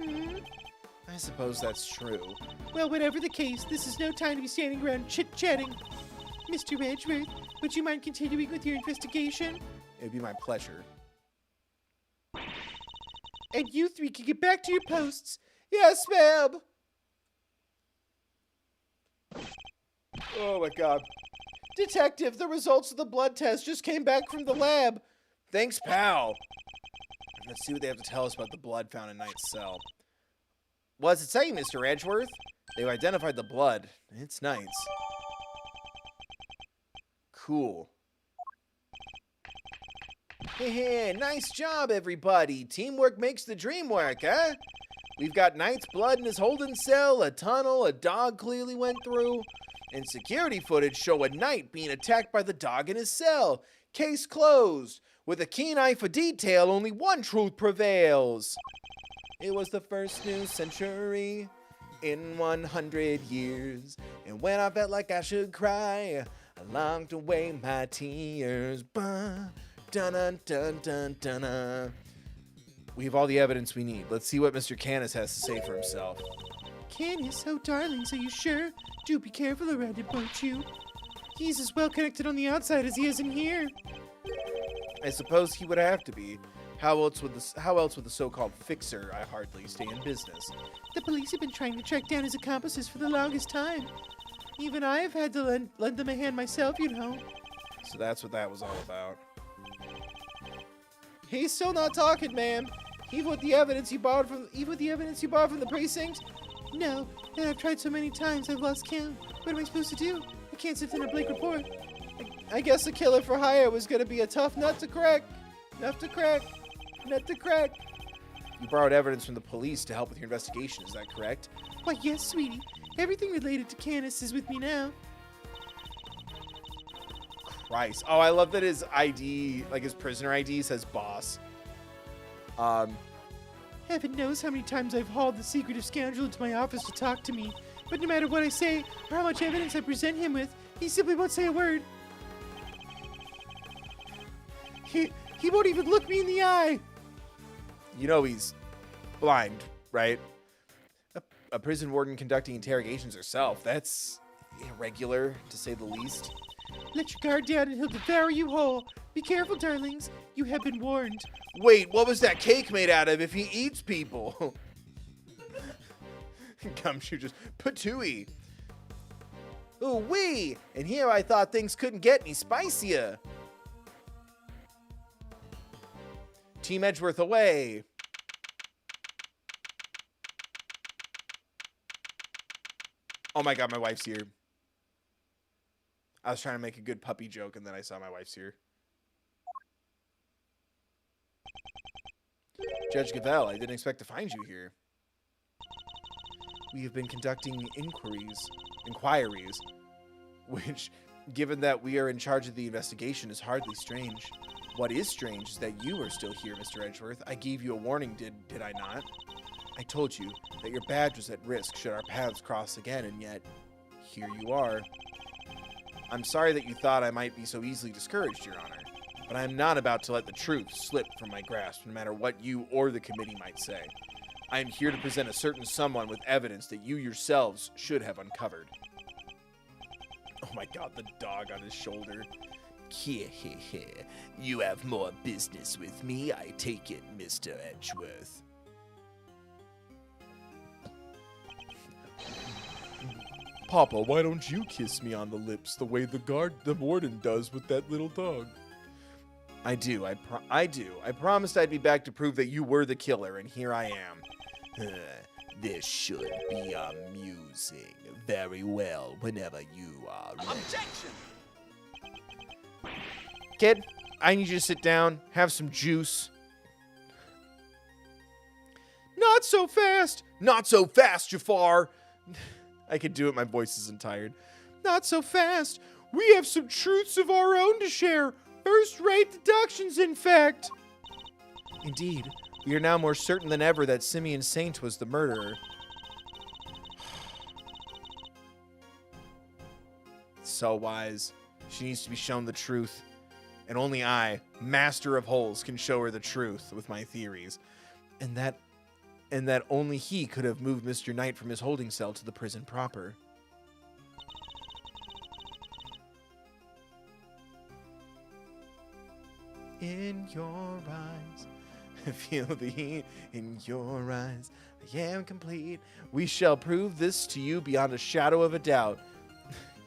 I suppose that's true. Well, whatever the case, this is no time to be standing around chit-chatting. Mr. Edgeworth, would you mind continuing with your investigation? It'd be my pleasure. And you three can get back to your posts. Yes, ma'am! Oh my god. Detective, the results of the blood test just came back from the lab. Thanks, pal. Let's see what they have to tell us about the blood found in Knight's cell. What's it say, Mr. Edgeworth? They've identified the blood. It's Knight's. Cool. Hey, nice job, everybody. Teamwork makes the dream work, huh? We've got Knight's blood in his holding cell, a tunnel a dog clearly went through, and security footage show a Knight being attacked by the dog in his cell. Case closed. With a keen eye for detail, only one truth prevails. It was the first new century in 100 years, and when I felt like I should cry, I locked away my tears. Dun dun dun dun dun. We have all the evidence we need. Let's see what Mr. Canis has to say for himself. Canis? Oh, darlings, are you sure? Do be careful around him, won't you? He's as well connected on the outside as he is in here. I suppose he would have to be. How else would the so-called fixer I hardly stay in business? The police have been trying to track down his accomplices for the longest time. Even I have had to lend them a hand myself, you know. So that's what that was all about. He's still not talking, ma'am. Even with the evidence you borrowed from the precinct? No, and I've tried so many times I've lost count. What am I supposed to do? I can't sit in a blank report. I guess the killer for hire was gonna be a tough nut to crack. Nut to crack. You borrowed evidence from the police to help with your investigation, is that correct? Why, yes, sweetie. Everything related to Canis is with me now. Christ. Oh, I love that his ID, like his prisoner ID, says boss. Heaven knows how many times I've hauled the secretive scoundrel into my office to talk to me, but no matter what I say or how much evidence I present him with, he simply won't say a word. He won't even look me in the eye. You know he's blind, right? A prison warden conducting interrogations herself. That's irregular, to say the least. Let your guard down and he'll devour you whole. Be careful, darlings. You have been warned. Wait, what was that cake made out of if he eats people? Gumshoe just patooey. Ooh wee! And here I thought things couldn't get any spicier. Team Edgeworth away. Oh my god, my wife's here. I was trying to make a good puppy joke and then I saw my wife's here. Judge Gavelle, I didn't expect to find you here. We have been conducting inquiries, which, given that we are in charge of the investigation, is hardly strange. What is strange is that you are still here, Mr. Edgeworth. I gave you a warning, did I not? I told you that your badge was at risk should our paths cross again, and yet, here you are. I'm sorry that you thought I might be so easily discouraged, Your Honor, but I am not about to let the truth slip from my grasp, no matter what you or the committee might say. I am here to present a certain someone with evidence that you yourselves should have uncovered. Oh my god, the dog on his shoulder. You have more business with me, I take it, Mr. Edgeworth. Papa, why don't you kiss me on the lips the way the warden does with that little dog? I do. I promised I'd be back to prove that you were the killer, and here I am. This should be amusing. Very well, whenever you are ready. Objection! Kid, I need you to sit down, have some juice. Not so fast! Not so fast, Jafar! I could do it, my voice isn't tired. Not so fast! We have some truths of our own to share! First-rate deductions, in fact! Indeed, we are now more certain than ever that Simeon Saint was the murderer. So wise. She needs to be shown the truth. And only I, master of holes, can show her the truth with my theories. And that only he could have moved Mr. Knight from his holding cell to the prison proper. In your eyes, I feel the heat in your eyes. I am complete. We shall prove this to you beyond a shadow of a doubt.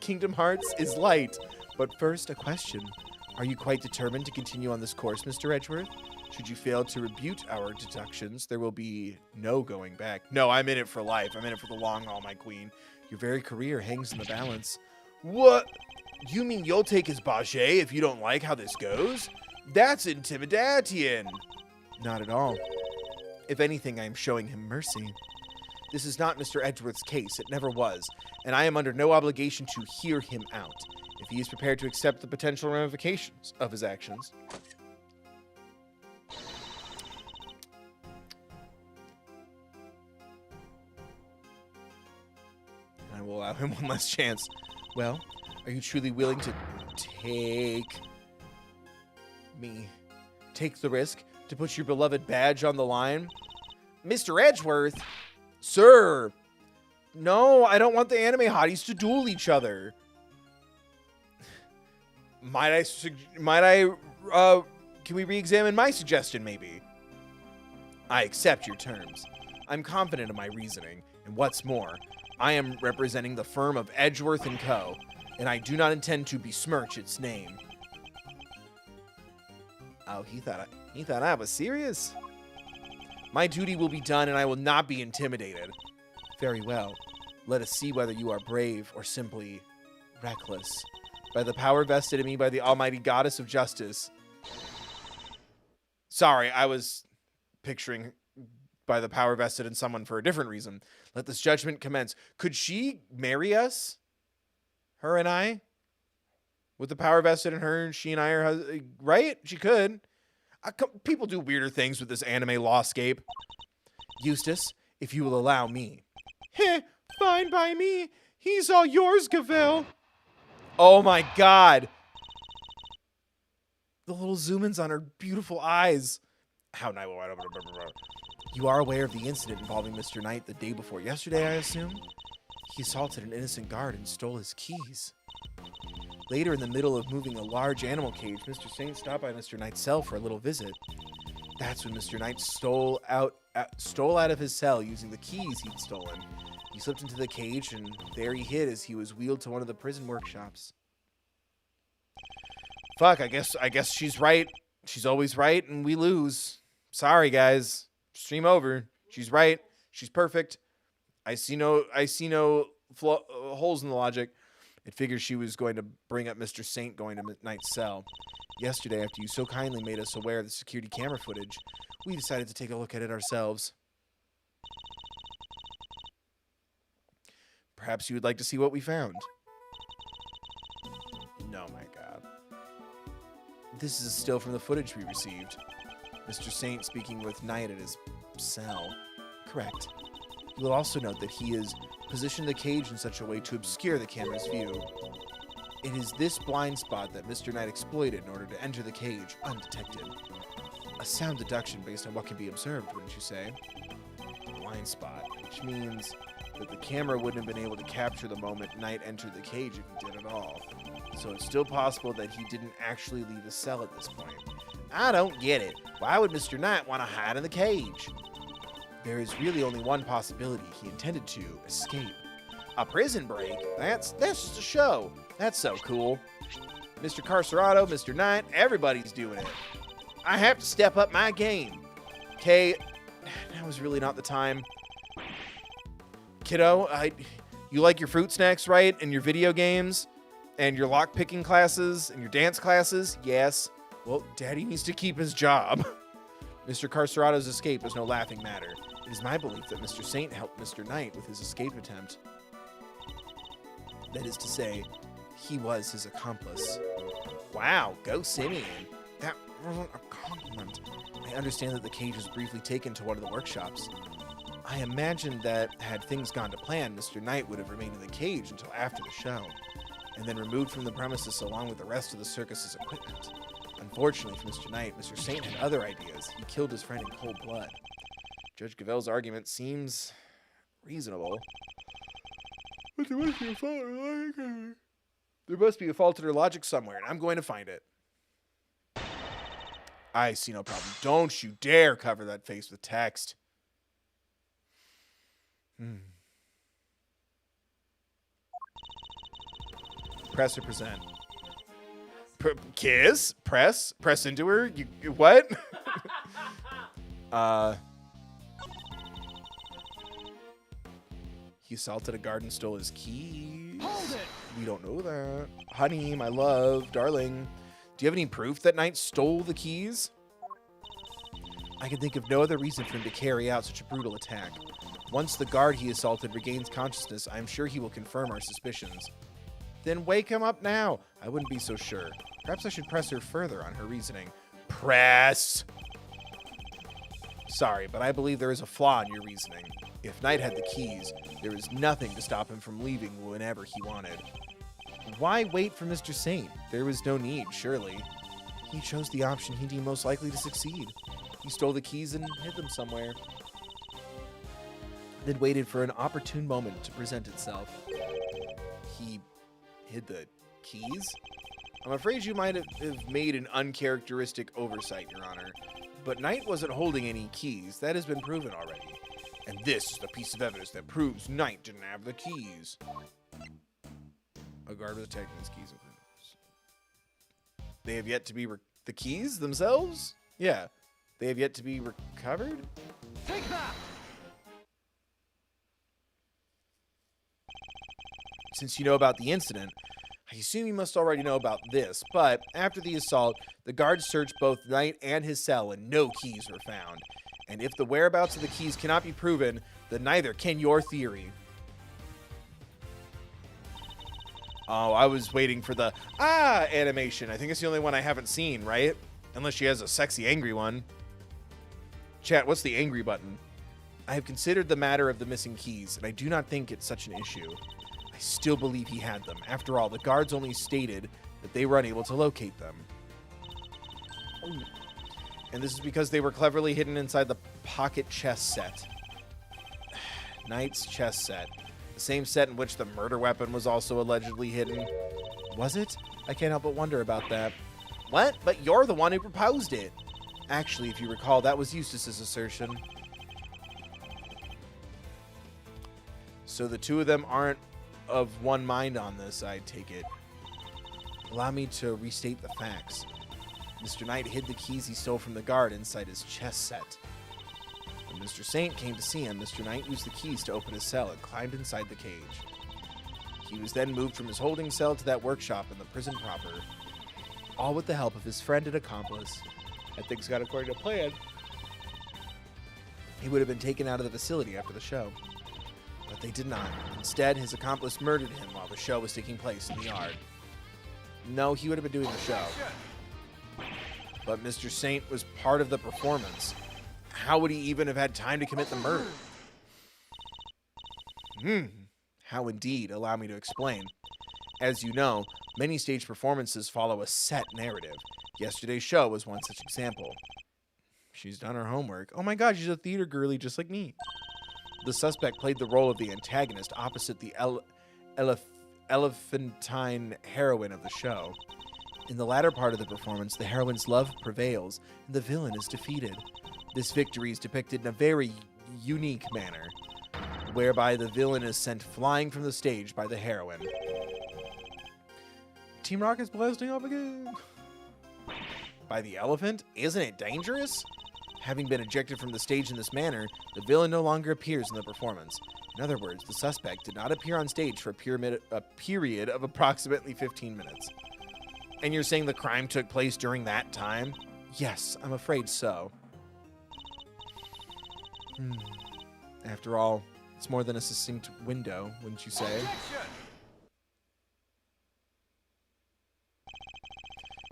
Kingdom Hearts is light. But first, a question. Are you quite determined to continue on this course, Mr. Edgeworth? Should you fail to rebut our deductions, there will be no going back. No, I'm in it for life. I'm in it for the long haul, my queen. Your very career hangs in the balance. What? You mean you'll take his baget if you don't like how this goes? That's intimidation. Not at all. If anything, I am showing him mercy. This is not Mr. Edgeworth's case. It never was. And I am under no obligation to hear him out. If he is prepared to accept the potential ramifications of his actions. I will allow him one last chance. Well, are you truly willing to take the risk to put your beloved badge on the line? Mr. Edgeworth? Sir! No, I don't want the anime hotties to duel each other. Can we re-examine my suggestion, maybe? I accept your terms. I'm confident in my reasoning, and what's more, I am representing the firm of Edgeworth & Co., and I do not intend to besmirch its name. Oh, he thought I was serious? My duty will be done, and I will not be intimidated. Very well. Let us see whether you are brave or simply reckless. By the power vested in me by the almighty goddess of justice. Sorry, I was picturing by the power vested in someone for a different reason. Let this judgment commence. Could she marry us? Her and I? With the power vested in her, and she and I are... Right? She could. People do weirder things with this anime lawscape. Eustace, if you will allow me. Heh, fine by me. He's all yours, Gavel. Oh my god. The little zoom-ins on her beautiful eyes. How night. You are aware of the incident involving Mr. Knight the day before yesterday, I assume? He assaulted an innocent guard and stole his keys. Later, in the middle of moving a large animal cage, Mr. Saint stopped by Mr. Knight's cell for a little visit. That's when Mr. Knight stole out of his cell using the keys he'd stolen. He slipped into the cage, and there he hid as he was wheeled to one of the prison workshops. Fuck, I guess she's right. She's always right, and we lose. Sorry, guys. Stream over. She's right. She's perfect. I see no holes in the logic. It figures she was going to bring up Mr. Saint going to Knight's cell. Yesterday, after you so kindly made us aware of the security camera footage, we decided to take a look at it ourselves. Perhaps you would like to see what we found. No, my God. This is a still from the footage we received. Mr. Saint speaking with Knight at his cell. Correct. You will also note that he has positioned the cage in such a way to obscure the camera's view. It is this blind spot that Mr. Knight exploited in order to enter the cage undetected. A sound deduction based on what can be observed, wouldn't you say? Blind spot, which means that the camera wouldn't have been able to capture the moment Knight entered the cage if he did at all. So it's still possible that he didn't actually leave his cell at this point. I don't get it. Why would Mr. Knight want to hide in the cage? There is really only one possibility. He intended to escape. A prison break? That's just a show. That's so cool. Mr. Carcerado, Mr. Knight, everybody's doing it. I have to step up my game. Okay, now is really not the time. Kiddo, you like your fruit snacks, right? And your video games? And your lock-picking classes? And your dance classes? Yes. Well, Daddy needs to keep his job. Mr. Carcerado's escape is no laughing matter. It is my belief that Mr. Saint helped Mr. Knight with his escape attempt. That is to say, he was his accomplice. Wow, go Simeon. That wasn't a compliment. I understand that the cage was briefly taken to one of the workshops. I imagined that had things gone to plan, Mr. Knight would have remained in the cage until after the show, and then removed from the premises along with the rest of the circus's equipment. Unfortunately for Mr. Knight, Mr. Saint had other ideas. He killed his friend in cold blood. Judge Gavel's argument seems reasonable. But there must be a fault in her logic. There must be a fault in her logic somewhere, and I'm going to find it. I see no problem. Don't you dare cover that face with text. Press or present? Kiss? Press? Press into her? You what? He assaulted a guard and stole his keys. Hold it! We don't know that. Honey, my love, darling. Do you have any proof that Knight stole the keys? I can think of no other reason for him to carry out such a brutal attack. Once the guard he assaulted regains consciousness, I am sure he will confirm our suspicions. Then wake him up now. I wouldn't be so sure. Perhaps I should press her further on her reasoning. Press! Sorry, but I believe there is a flaw in your reasoning. If Knight had the keys, there is nothing to stop him from leaving whenever he wanted. Why wait for Mr. Saint? There was no need, surely. He chose the option he deemed most likely to succeed. He stole the keys and hid them somewhere. Then waited for an opportune moment to present itself. He hid the keys? I'm afraid you might have made an uncharacteristic oversight, Your Honor. But Knight wasn't holding any keys. That has been proven already. And this is the piece of evidence that proves Knight didn't have the keys. A guard was attacking his keys. They have yet to be the keys themselves? Yeah. They have yet to be recovered? Take that! Since you know about the incident, I assume you must already know about this, but after the assault, the guards searched both Knight and his cell and no keys were found. And if the whereabouts of the keys cannot be proven, then neither can your theory. Oh, I was waiting for the animation. I think it's the only one I haven't seen, right? Unless she has a sexy angry one. Chat, what's the angry button? I have considered the matter of the missing keys, and I do not think it's such an issue. I still believe he had them. After all, the guards only stated that they were unable to locate them. And this is because they were cleverly hidden inside the pocket chess set. Knight's chess set. The same set in which the murder weapon was also allegedly hidden. Was it? I can't help but wonder about that. What? But you're the one who proposed it. Actually, if you recall, that was Eustace's assertion. So the two of them aren't of one mind on this, I take it. Allow me to restate the facts. Mr. Knight hid the keys he stole from the guard inside his chess set. When Mr. Saint came to see him, Mr. Knight used the keys to open his cell and climbed inside the cage. He was then moved from his holding cell to that workshop in the prison proper, all with the help of his friend and accomplice. Had things gone according to plan, he would have been taken out of the facility after the show. But they did not. Instead, his accomplice murdered him while the show was taking place in the yard. No, he would have been doing the show. But Mr. Saint was part of the performance. How would he even have had time to commit the murder? How indeed? Allow me to explain. As you know, many stage performances follow a set narrative. Yesterday's show was one such example. She's done her homework. Oh my god, she's a theater girly just like me. The suspect played the role of the antagonist opposite the elephantine heroine of the show. In the latter part of the performance, the heroine's love prevails and the villain is defeated. This victory is depicted in a very unique manner, whereby the villain is sent flying from the stage by the heroine. Team Rocket's blasting off again. By the elephant? Isn't it dangerous? Having been ejected from the stage in this manner, the villain no longer appears in the performance. In other words, the suspect did not appear on stage for a period of approximately 15 minutes. And you're saying the crime took place during that time? Yes, I'm afraid so. After all, it's more than a succinct window, wouldn't you say?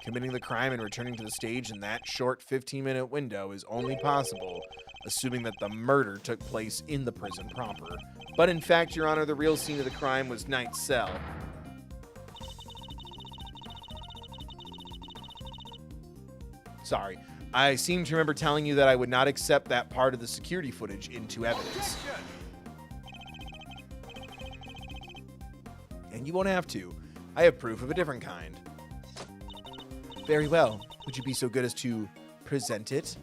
Committing the crime and returning to the stage in that short 15-minute window is only possible, assuming that the murder took place in the prison proper. But in fact, Your Honor, the real scene of the crime was Knight's cell. Sorry. I seem to remember telling you that I would not accept that part of the security footage into evidence. And you won't have to. I have proof of a different kind. Very well. Would you be so good as to present it?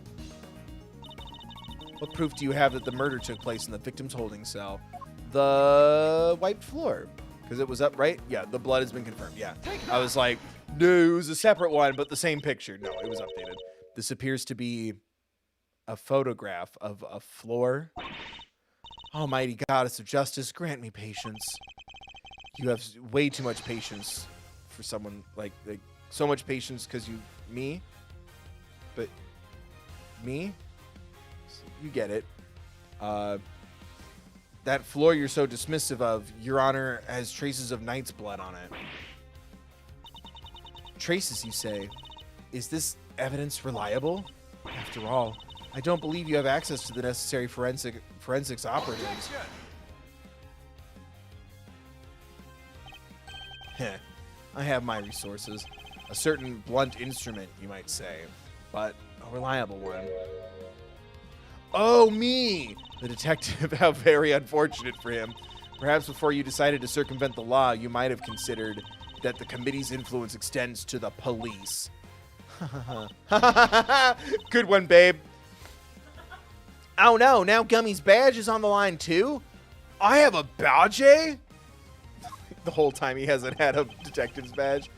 What proof do you have that the murder took place in the victim's holding cell? The wiped floor. Because it was up, right? Yeah, the blood has been confirmed. Yeah. I was like, no, it was a separate one, but the same picture. No, it was updated. This appears to be a photograph of a floor. Almighty goddess of justice, grant me patience. You have way too much patience for someone like so much patience because me? You get it. That floor you're so dismissive of, Your Honor, has traces of Knight's blood on it. Traces, you say? Is this evidence reliable? After all, I don't believe you have access to the necessary forensics operatives. Heh, I have my resources. A certain blunt instrument, you might say, but a reliable one. Oh, me! The detective, how very unfortunate for him. Perhaps before you decided to circumvent the law, you might have considered that the committee's influence extends to the police. Good one, babe. Oh no, now Gummy's badge is on the line too? I have a badge? The whole time he hasn't had a detective's badge.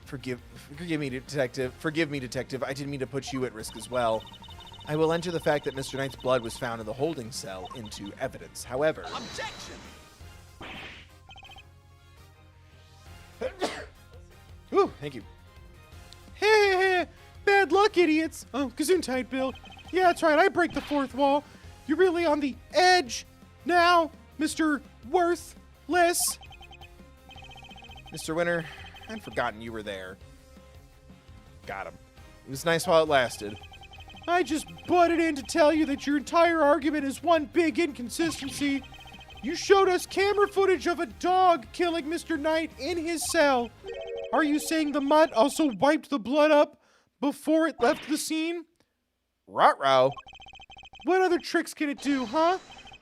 Forgive me, detective. Forgive me, detective. I didn't mean to put you at risk as well. I will enter the fact that Mr. Knight's blood was found in the holding cell into evidence. However... Objection! Ooh, thank you. Hey, bad luck, idiots. Oh, gesundheit, Bill. Yeah, that's right. I break the fourth wall. You're really on the edge now, Mr. Worthless. Mr. Winter, I'd forgotten you were there. Got him. It was nice while it lasted. I just butted in to tell you that your entire argument is one big inconsistency. You showed us camera footage of a dog killing Mr. Knight in his cell. Are you saying the mutt also wiped the blood up before it left the scene? Ruh-roh. What other tricks can it do, huh?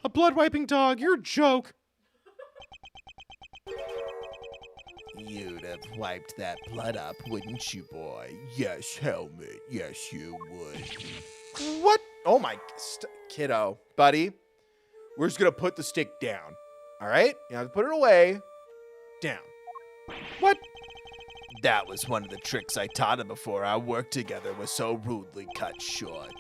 A blood-wiping dog, you're a joke. You'd have wiped that blood up, wouldn't you, boy? Yes, Helmet. Yes, you would. What? Oh, my... kiddo. Buddy, we're just going to put the stick down. All right? You have to put it away. Down. What? That was one of the tricks I taught him before our work together was so rudely cut short.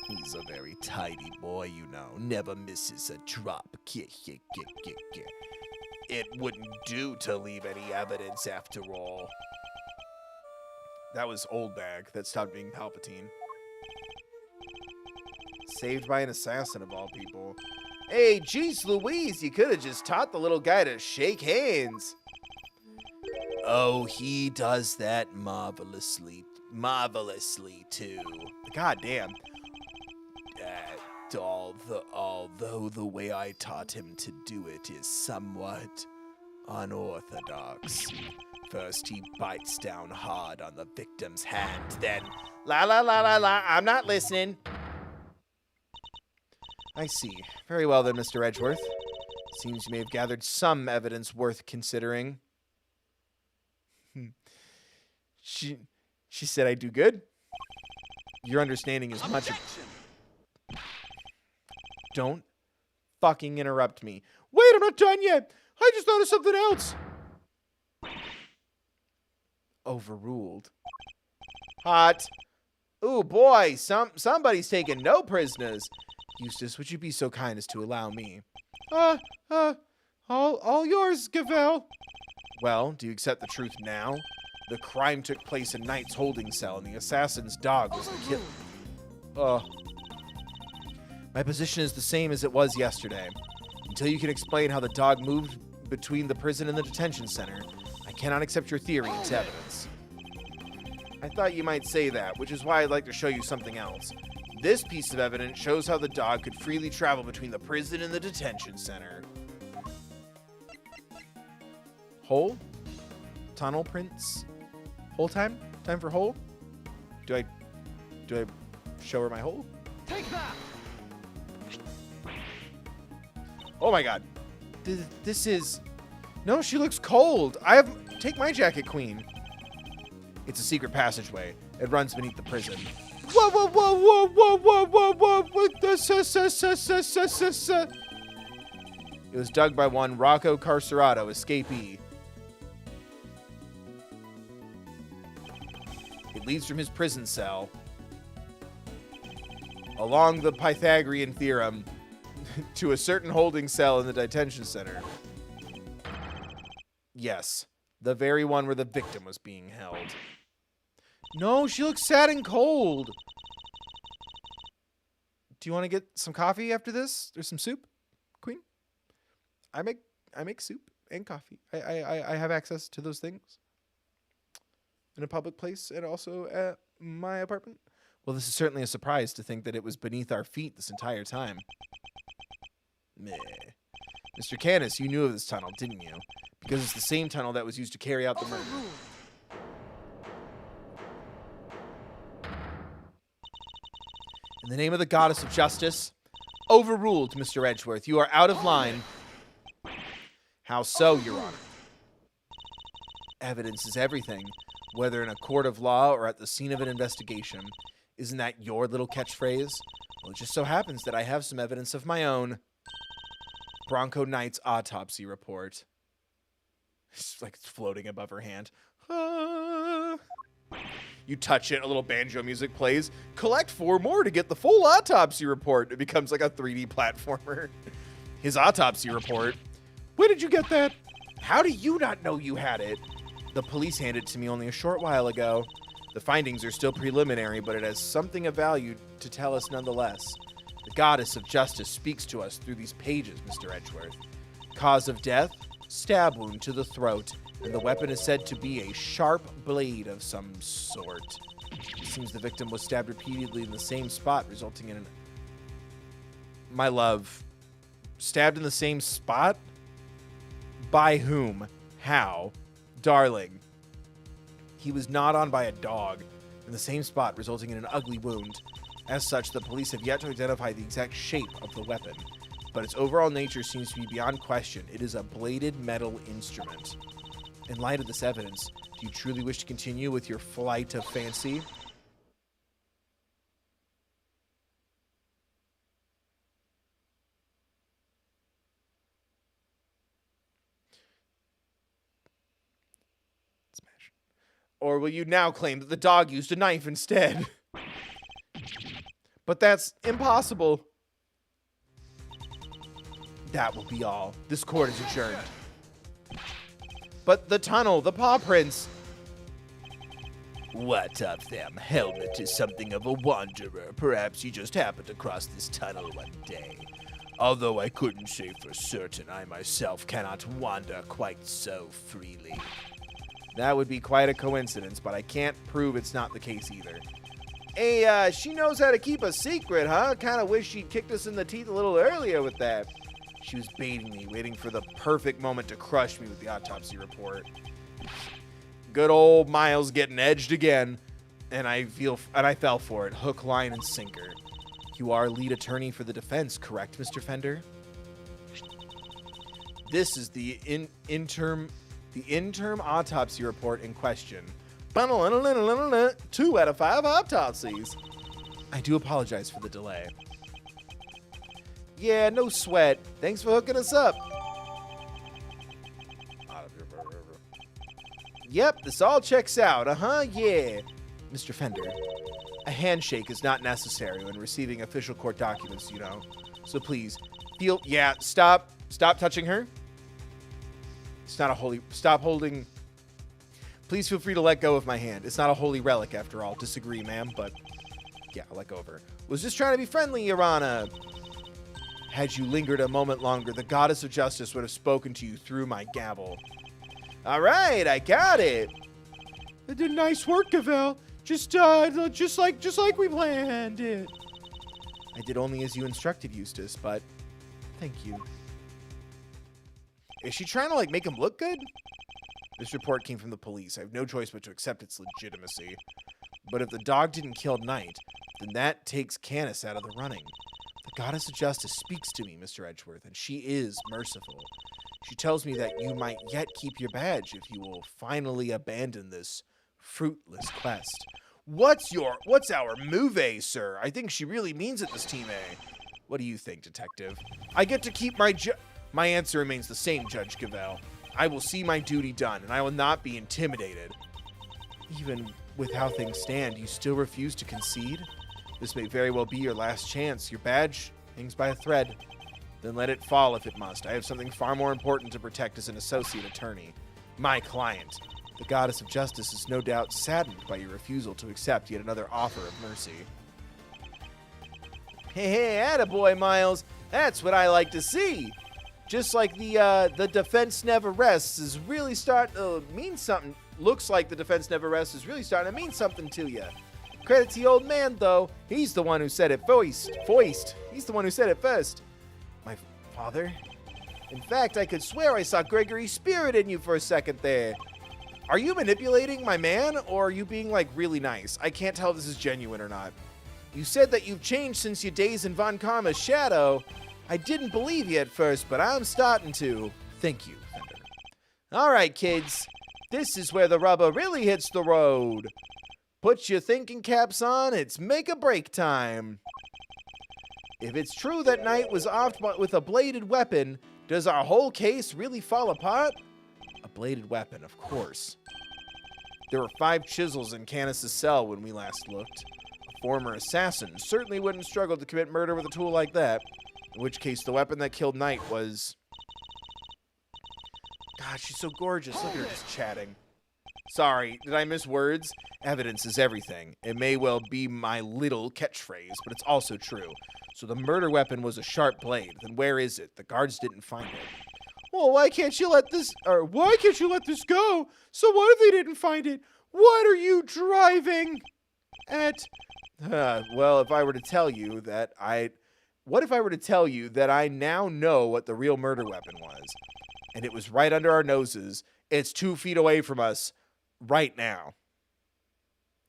He's a very tidy boy, you know. Never misses a drop. It wouldn't do to leave any evidence after all. That was Old Bag that stopped being Palpatine. Saved by an assassin of all people. Hey, geez Louise, you could have just taught the little guy to shake hands. Oh, he does that marvelously too. God damn. although the way I taught him to do it is somewhat unorthodox. First, he bites down hard on the victim's hand, then, la, I'm not listening. I see. Very well then, Mr. Edgeworth. Seems you may have gathered some evidence worth considering. She said I do good? Your understanding is much... Don't fucking interrupt me. Wait, I'm not done yet. I just thought of something else. Overruled. Hot. Ooh, boy, somebody's taking no prisoners. Eustace, would you be so kind as to allow me? All yours, Gavel. Well, do you accept the truth now? The crime took place in Knight's holding cell, and the assassin's dog was the killer. My position is the same as it was yesterday. Until you can explain how the dog moved between the prison and the detention center, I cannot accept your theory as evidence. I thought you might say that, which is why I'd like to show you something else. This piece of evidence shows how the dog could freely travel between the prison and the detention center. Hole? Tunnel prints? Hole time? Time for hole? Do I show her my hole? Take that! Oh my god. This is... No, she looks cold. Take my jacket, Queen. It's a secret passageway. It runs beneath the prison. Whoa. It was dug by one Rocco Carcerado, escapee. It leads from his prison cell along the Pythagorean theorem to a certain holding cell in the detention center. Yes, the very one where the victim was being held. No, she looks sad and cold. Do you want to get some coffee after this? There's some soup, Queen? I make soup and coffee. I have access to those things in a public place and also at my apartment. Well, this is certainly a surprise to think that it was beneath our feet this entire time. Meh. Mr. Canis, you knew of this tunnel, didn't you? Because it's the same tunnel that was used to carry out the murder. In the name of the goddess of justice, overruled, Mr. Edgeworth. You are out of line. How so, Your Honor? Evidence is everything, whether in a court of law or at the scene of an investigation. Isn't that your little catchphrase? Well, it just so happens that I have some evidence of my own. Bronco Knight's autopsy report. It's like it's floating above her hand. You touch it, a little banjo music plays. Collect 4 more to get the full autopsy report. It becomes like a 3D platformer. His autopsy report. Where did you get that? How do you not know you had it? The police handed it to me only a short while ago. The findings are still preliminary, but it has something of value to tell us nonetheless. The goddess of justice speaks to us through these pages, Mr. Edgeworth. Cause of death? Stab wound to the throat, and the weapon is said to be a sharp blade of some sort. It seems the victim was stabbed repeatedly in the same spot, resulting in an... My love. Stabbed in the same spot? By whom? How? Darling. He was gnawed on by a dog in the same spot, resulting in an ugly wound. As such, the police have yet to identify the exact shape of the weapon, but its overall nature seems to be beyond question. It is a bladed metal instrument. In light of this evidence, do you truly wish to continue with your flight of fancy? Smash. Or will you now claim that the dog used a knife instead? But that's impossible. That will be all. This court is adjourned. But the tunnel, the paw prints. What of them? Helmet is something of a wanderer. Perhaps he just happened to cross this tunnel one day. Although I couldn't say for certain, I myself cannot wander quite so freely. That would be quite a coincidence, but I can't prove it's not the case either. Hey, she knows how to keep a secret, huh? Kind of wish she'd kicked us in the teeth a little earlier with that. She was baiting me, waiting for the perfect moment to crush me with the autopsy report. Good old Miles getting edged again, and I fell for it, hook, line, and sinker. You are lead attorney for the defense, correct, Mr. Fender? This is the interim autopsy report in question. 2 out of 5 autopsies. I do apologize for the delay. Yeah, no sweat. Thanks for hooking us up. Yep, this all checks out. Yeah. Mr. Fender, a handshake is not necessary when receiving official court documents, you know. So please, stop touching her. It's not a holy, stop holding. Please feel free to let go of my hand. It's not a holy relic after all. Disagree, ma'am, but yeah, I'll let go of her. Was just trying to be friendly, Your Honor. Had you lingered a moment longer, the goddess of justice would have spoken to you through my gavel. All right, I got it. Nice work, Gavel. Just like we planned it. I did only as you instructed, Eustace, but thank you. Is she trying to, make him look good? This report came from the police. I have no choice but to accept its legitimacy. But if the dog didn't kill Knight, then that takes Canis out of the running. The goddess of justice speaks to me, Mr. Edgeworth, and she is merciful. She tells me that you might yet keep your badge if you will finally abandon this fruitless quest. What's our move, sir? I think she really means it, this Team A. What do you think, Detective? I get to keep my answer remains the same, Judge Gavel. I will see my duty done, and I will not be intimidated. Even with how things stand, you still refuse to concede? This may very well be your last chance. Your badge hangs by a thread. Then let it fall if it must. I have something far more important to protect as an associate attorney. My client. The goddess of justice is no doubt saddened by your refusal to accept yet another offer of mercy. Hey, attaboy, Miles. That's what I like to see. Just like the defense never rests is really starting to mean something. Looks like the defense never rests is really starting to mean something to you. Credit to the old man, though. He's the one who said it first. He's the one who said it first. My father? In fact, I could swear I saw Gregory's spirit in you for a second there. Are you manipulating my man, or are you being, really nice? I can't tell if this is genuine or not. You said that you've changed since your days in Von Karma's shadow. I didn't believe you at first, but I'm starting to. Thank you, Fender. All right, kids. This is where the rubber really hits the road. Put your thinking caps on. It's make or break time. If it's true that Knight was off with a bladed weapon, does our whole case really fall apart? A bladed weapon, of course. There were 5 chisels in Canis' cell when we last looked. A former assassin certainly wouldn't struggle to commit murder with a tool like that. In which case, the weapon that killed Knight was... God, she's so gorgeous. Look at her just chatting. Sorry, did I miss words? Evidence is everything. It may well be my little catchphrase, but it's also true. So the murder weapon was a sharp blade. Then where is it? The guards didn't find it. Well, why can't you let this go? So what if they didn't find it? What are you driving at? Well, if I were to tell you that What if I were to tell you that I now know what the real murder weapon was? And it was right under our noses. It's 2 feet away from us right now.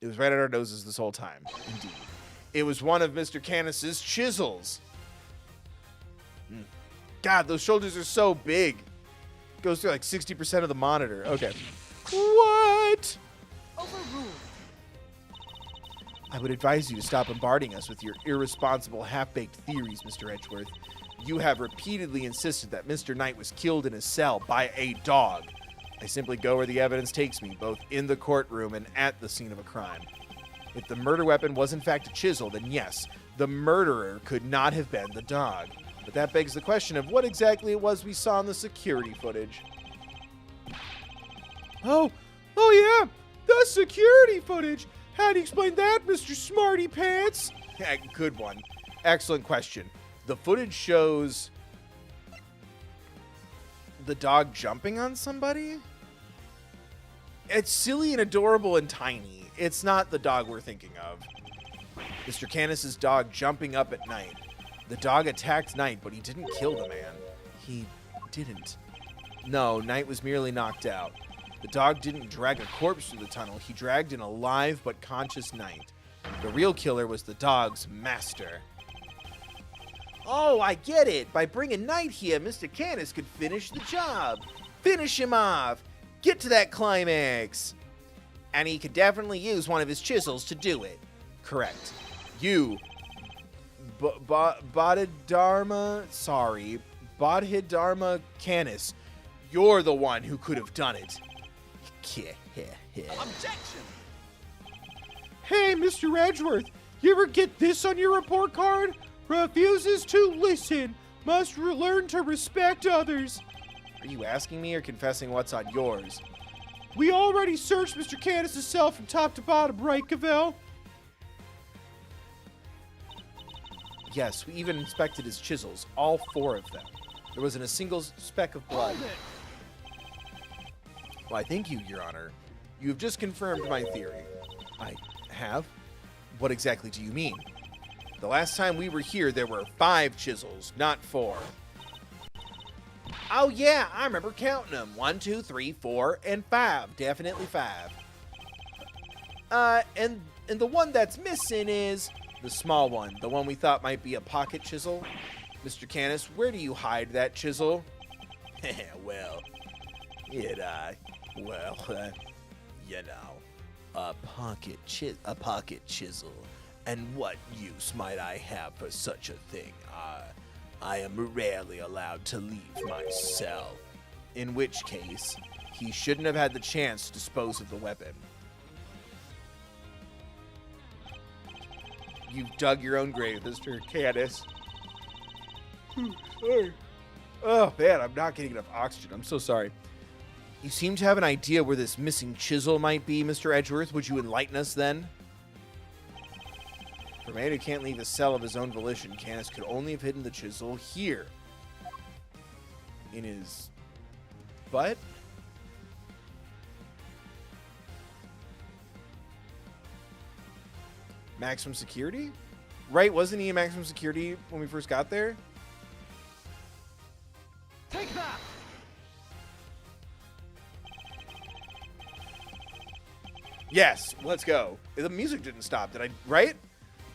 It was right under our noses this whole time. Indeed. It was one of Mr. Canis' chisels. God, those shoulders are so big. It goes through 60% of the monitor. Okay. What? Overruled. I would advise you to stop bombarding us with your irresponsible, half-baked theories, Mr. Edgeworth. You have repeatedly insisted that Mr. Knight was killed in his cell by a dog. I simply go where the evidence takes me, both in the courtroom and at the scene of a crime. If the murder weapon was in fact a chisel, then yes, the murderer could not have been the dog. But that begs the question of what exactly it was we saw in the security footage. Oh yeah, the security footage. How do you explain that, Mr. Smarty Pants? Yeah, good one. Excellent question. The footage shows the dog jumping on somebody. It's silly and adorable and tiny. It's not the dog we're thinking of. Mr. Canis's dog jumping up at Knight. The dog attacked Knight, but he didn't kill the man. He didn't. No, Knight was merely knocked out. The dog didn't drag a corpse through the tunnel. He dragged an alive but conscious Knight. The real killer was the dog's master. Oh, I get it. By bringing Knight here, Mr. Canis could finish the job. Finish him off. Get to that climax. And he could definitely use one of his chisels to do it. Correct. You, Bodhidharma Canis, you're the one who could have done it. Objection! Hey, Mr. Edgeworth, you ever get this on your report card? Refuses to listen. Must learn to respect others. Are you asking me or confessing what's on yours? We already searched Mr. Canis' cell from top to bottom, right, Cavell? Yes, we even inspected his chisels, all 4 of them. There wasn't a single speck of blood. Why, thank you, Your Honor. You have just confirmed my theory. I have? What exactly do you mean? The last time we were here, there were 5 chisels, not 4. Oh yeah, I remember counting them. 1, 2, 3, 4, and 5. Definitely 5. And the one that's missing is the small one, the one we thought might be a pocket chisel. Mr. Canis, where do you hide that chisel? Well, a pocket chisel. And what use might I have for such a thing? I am rarely allowed to leave my cell. In which case, he shouldn't have had the chance to dispose of the weapon. You've dug your own grave, Mr. Canis. Sorry. Oh, man, I'm not getting enough oxygen. I'm so sorry. You seem to have an idea where this missing chisel might be, Mr. Edgeworth. Would you enlighten us then? For a man who can't leave a cell of his own volition, Canis could only have hidden the chisel here. In his butt? Maximum security? Right, wasn't he in maximum security when we first got there? Take that! Yes, let's go. The music didn't stop, did I? Right?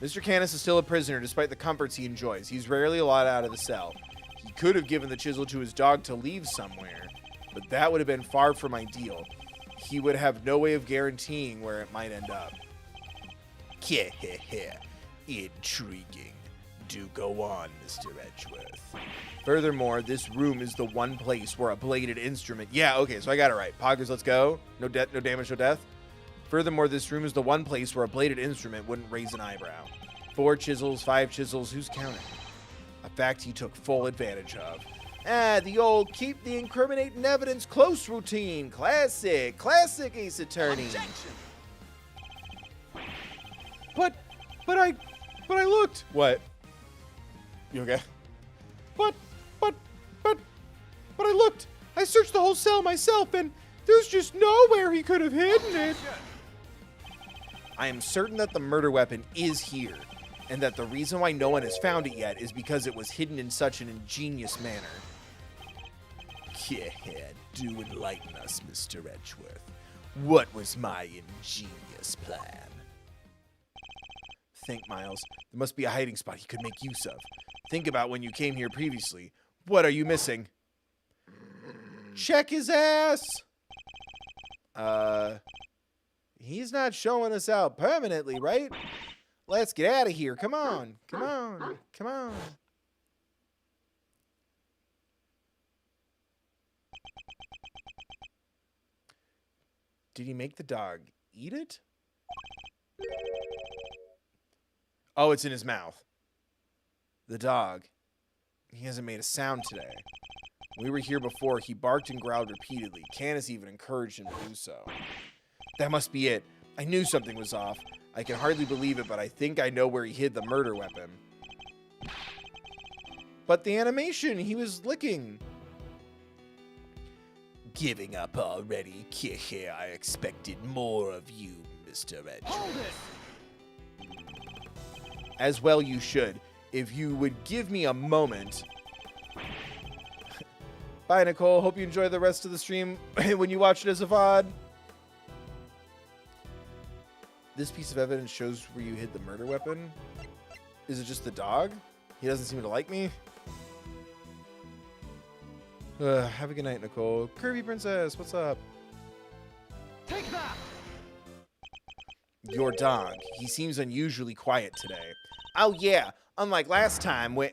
Mr. Canis is still a prisoner despite the comforts he enjoys. He's rarely allowed out of the cell. He could have given the chisel to his dog to leave somewhere, but that would have been far from ideal. He would have no way of guaranteeing where it might end up. Intriguing. Do go on, Mr. Edgeworth. Furthermore, this room is the one place where a bladed instrument... Yeah, okay, so I got it right. Poggers, let's go. No damage, no death. Furthermore, this room is the one place where a bladed instrument wouldn't raise an eyebrow. 4 chisels, 5 chisels, who's counting? A fact he took full advantage of. The old keep the incriminating evidence close routine. Classic Ace Attorney. Objection! But I looked. What? You okay? But I looked. I searched the whole cell myself, and there's just nowhere he could have hidden it. I am certain that the murder weapon is here, and that the reason why no one has found it yet is because it was hidden in such an ingenious manner. Yeah, do enlighten us, Mr. Edgeworth. What was my ingenious plan? Think, Miles. There must be a hiding spot he could make use of. Think about when you came here previously. What are you missing? Check his ass! He's not showing us out permanently, right? Let's get out of here. Come on. Come on. Come on. Did he make the dog eat it? Oh, it's in his mouth. The dog. He hasn't made a sound today. When we were here before, he barked and growled repeatedly. Canis even encouraged him to do so. That must be it. I knew something was off. I can hardly believe it, but I think I know where he hid the murder weapon. But the animation, he was licking. Giving up already? I expected more of you, Mr. Edgeworth. Hold it! As well you should. If you would give me a moment. Bye, Nicole. Hope you enjoy the rest of the stream when you watch it as a VOD. This piece of evidence shows where you hid the murder weapon. Is it just the dog? He doesn't seem to like me. Have a good night, Nicole. Kirby Princess, what's up? Take that! Your dog. He seems unusually quiet today. Oh, yeah. Unlike last time when...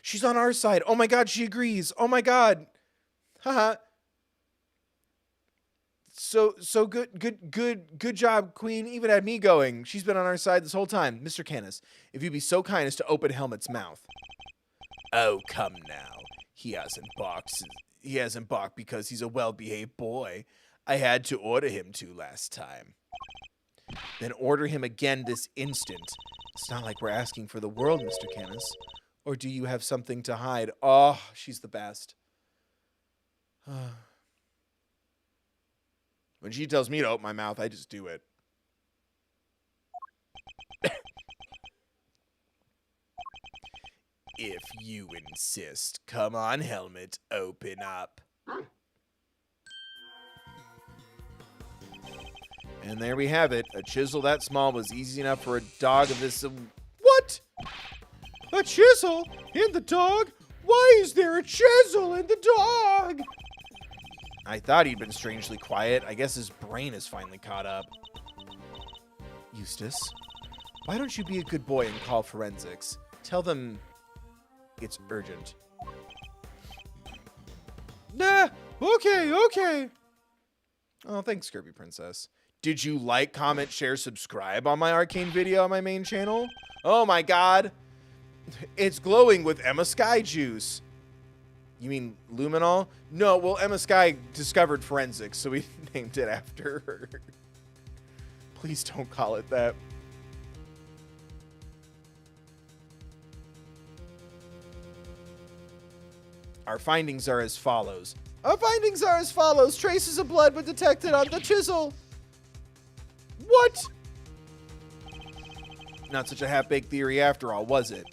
She's on our side. Oh, my God, she agrees. Oh, my God. Haha. So good job, Queen. Even had me going. She's been on our side this whole time. Mr. Canis, if you'd be so kind as to open Helmet's mouth. Oh, come now. He hasn't barked because he's a well-behaved boy. I had to order him to last time. Then order him again this instant. It's not like we're asking for the world, Mr. Canis. Or do you have something to hide? Oh, she's the best. When she tells me to open my mouth, I just do it. If you insist. Come on, Helmet. Open up. And there we have it. A chisel that small was easy enough for a dog of this... What? A chisel in the dog? Why is there a chisel in the dog? I thought he'd been strangely quiet. I guess his brain is finally caught up. Eustace, why don't you be a good boy and call forensics? Tell them it's urgent. Nah, okay. Oh, thanks, Kirby Princess. Did you like, comment, share, subscribe on my arcane video on my main channel? Oh my God. It's glowing with Emma Sky juice. You mean luminol? No, well, Emma Sky discovered forensics, so we named it after her. Please don't call it that. Our findings are as follows. Traces of blood were detected on the chisel. What? Not such a half-baked theory after all, was it?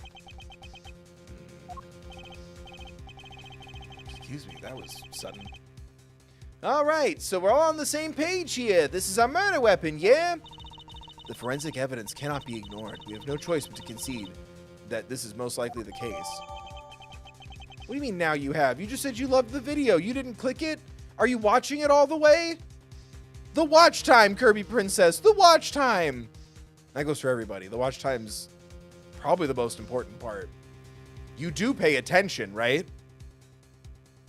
Excuse me, that was sudden. All right, so we're all on the same page here. This is our murder weapon, yeah? The forensic evidence cannot be ignored. We have no choice but to concede that this is most likely the case. What do you mean now you have? You just said you loved the video. You didn't click it? Are you watching it all the way? The watch time, Kirby Princess. The watch time. That goes for everybody. The watch time's probably the most important part. You do pay attention, right?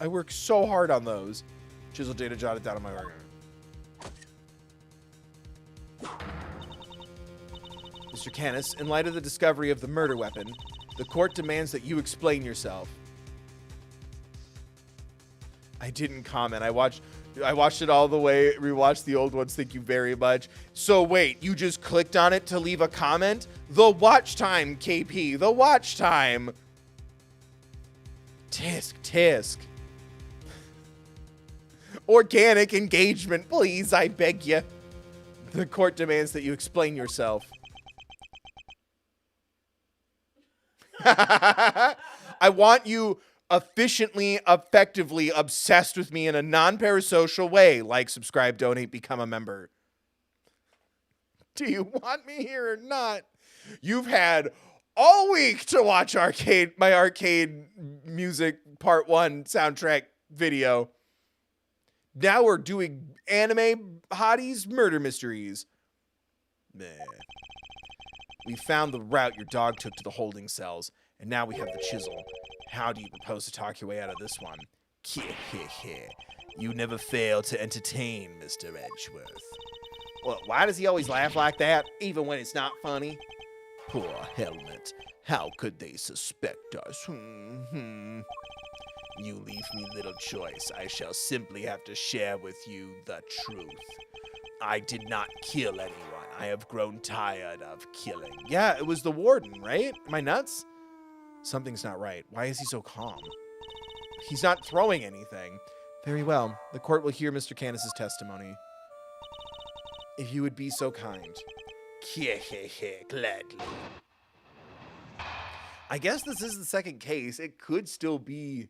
I work so hard on those. Chisel data jotted down on my organ. Mr. Canis, in light of the discovery of the murder weapon, the court demands that you explain yourself. I didn't comment. I watched it all the way. Rewatched the old ones. Thank you very much. So wait, you just clicked on it to leave a comment? The watch time, KP. The watch time. Tisk. Organic engagement, please, I beg you. The court demands that you explain yourself. I want you efficiently, effectively obsessed with me in a non-parasocial way. Like, subscribe, donate, become a member. Do you want me here or not? You've had all week to watch my arcade music part 1 soundtrack video. Now we're doing anime hotties murder mysteries. Meh. We found the route your dog took to the holding cells, and now we have the chisel. How do you propose to talk your way out of this one? You never fail to entertain, Mr. Edgeworth. Well, why does he always laugh like that, even when it's not funny? Poor Helmet. How could they suspect us? You leave me little choice. I shall simply have to share with you the truth. I did not kill anyone. I have grown tired of killing. Yeah, it was the warden, right? Am I nuts? Something's not right. Why is he so calm? He's not throwing anything. Very well. The court will hear Mr. Canis's testimony. If you would be so kind. Gladly. I guess this is the second case. It could still be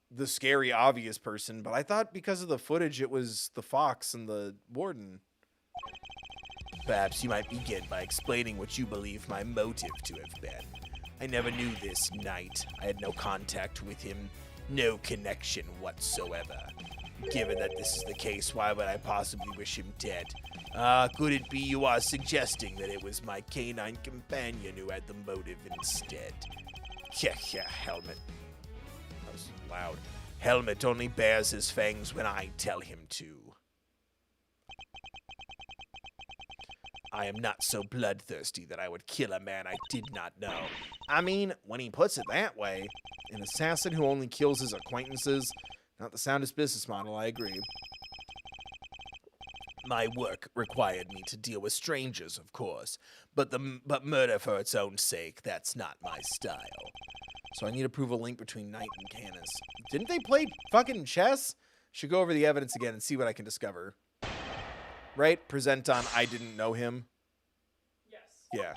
the scary, obvious person, but I thought because of the footage, it was the fox and the warden. Perhaps you might begin by explaining what you believe my motive to have been. I never knew this knight. I had no contact with him, no connection whatsoever. Given that this is the case, why would I possibly wish him dead? Could it be you are suggesting that it was my canine companion who had the motive instead? Yeah, Helmet. That was loud. Helmet only bares his fangs when I tell him to. I am not so bloodthirsty that I would kill a man I did not know. I mean, when he puts it that way, an assassin who only kills his acquaintances, not the soundest business model, I agree. My work required me to deal with strangers, of course, but murder for its own sake, that's not my style. So I need to prove a link between Knight and Canis. Didn't they play fucking chess? Should go over the evidence again and see what I can discover. Right? Present on I didn't know him. Yes. Yeah.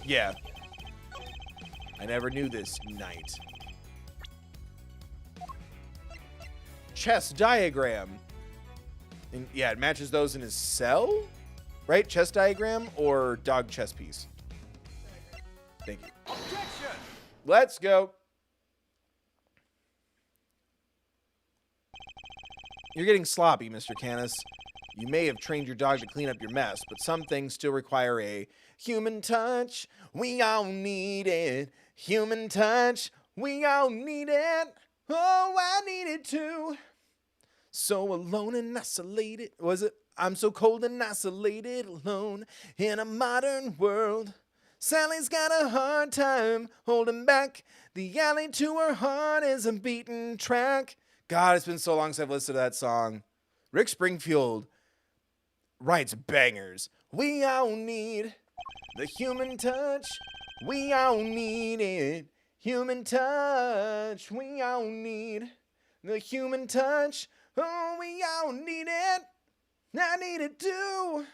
Yeah. I never knew this knight. Chess diagram. And yeah, it matches those in his cell? Right? Chess diagram or dog chess piece? Thank you. Objection! Let's go. You're getting sloppy, Mr. Canis. You may have trained your dog to clean up your mess, but some things still require a human touch. We all need it. Human touch. We all need it. Oh, I need it too. So alone and isolated. Was it? I'm so cold and isolated, alone in a modern world. Sally's got a hard time holding back. The alley to her heart is a beaten track. God, it's been so long since I've listened to that song. Rick Springfield writes bangers. We all need the human touch. We all need it. Human touch. We all need the human touch. Oh, we all need it. I need it too.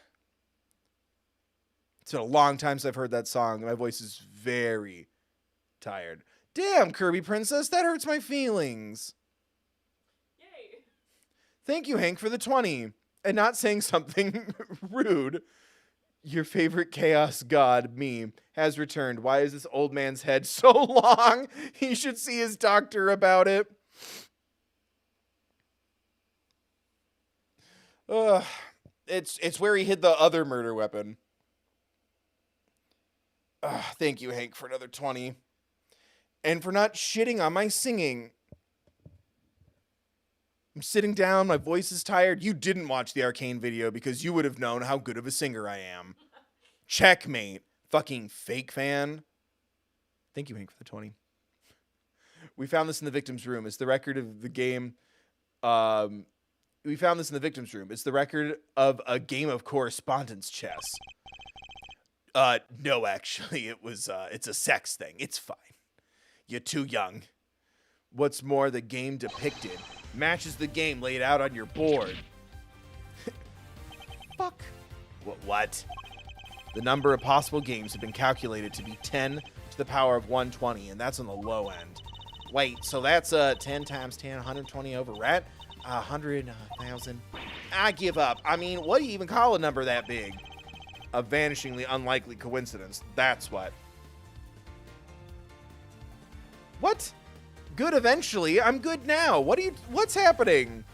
It's been a long time since I've heard that song. My voice is very tired. Damn, Kirby Princess, that hurts my feelings. Yay. Thank you, Hank, for the 20. And not saying something rude. Your favorite chaos god, me, has returned. Why is this old man's head so long? He should see his doctor about it. It's where he hid the other murder weapon. Thank you, Hank, for another 20. And for not shitting on my singing. I'm sitting down, my voice is tired. You didn't watch the Arcane video because you would have known how good of a singer I am. Checkmate. Fucking fake fan. Thank you, Hank, for the 20. We found this in the victim's room. It's the record of the game. We found this in the victim's room. It's the record of a game of correspondence chess. No, actually, it's a sex thing. It's fine. You're too young. What's more, the game depicted matches the game laid out on your board. Fuck. What? The number of possible games have been calculated to be 10 to the power of 120, and that's on the low end. Wait, so that's 10 times 10, 120 over rat? 100,000. I give up. I mean, what do you even call a number that big? A vanishingly unlikely coincidence. That's what. What? Good eventually. I'm good now. What's happening?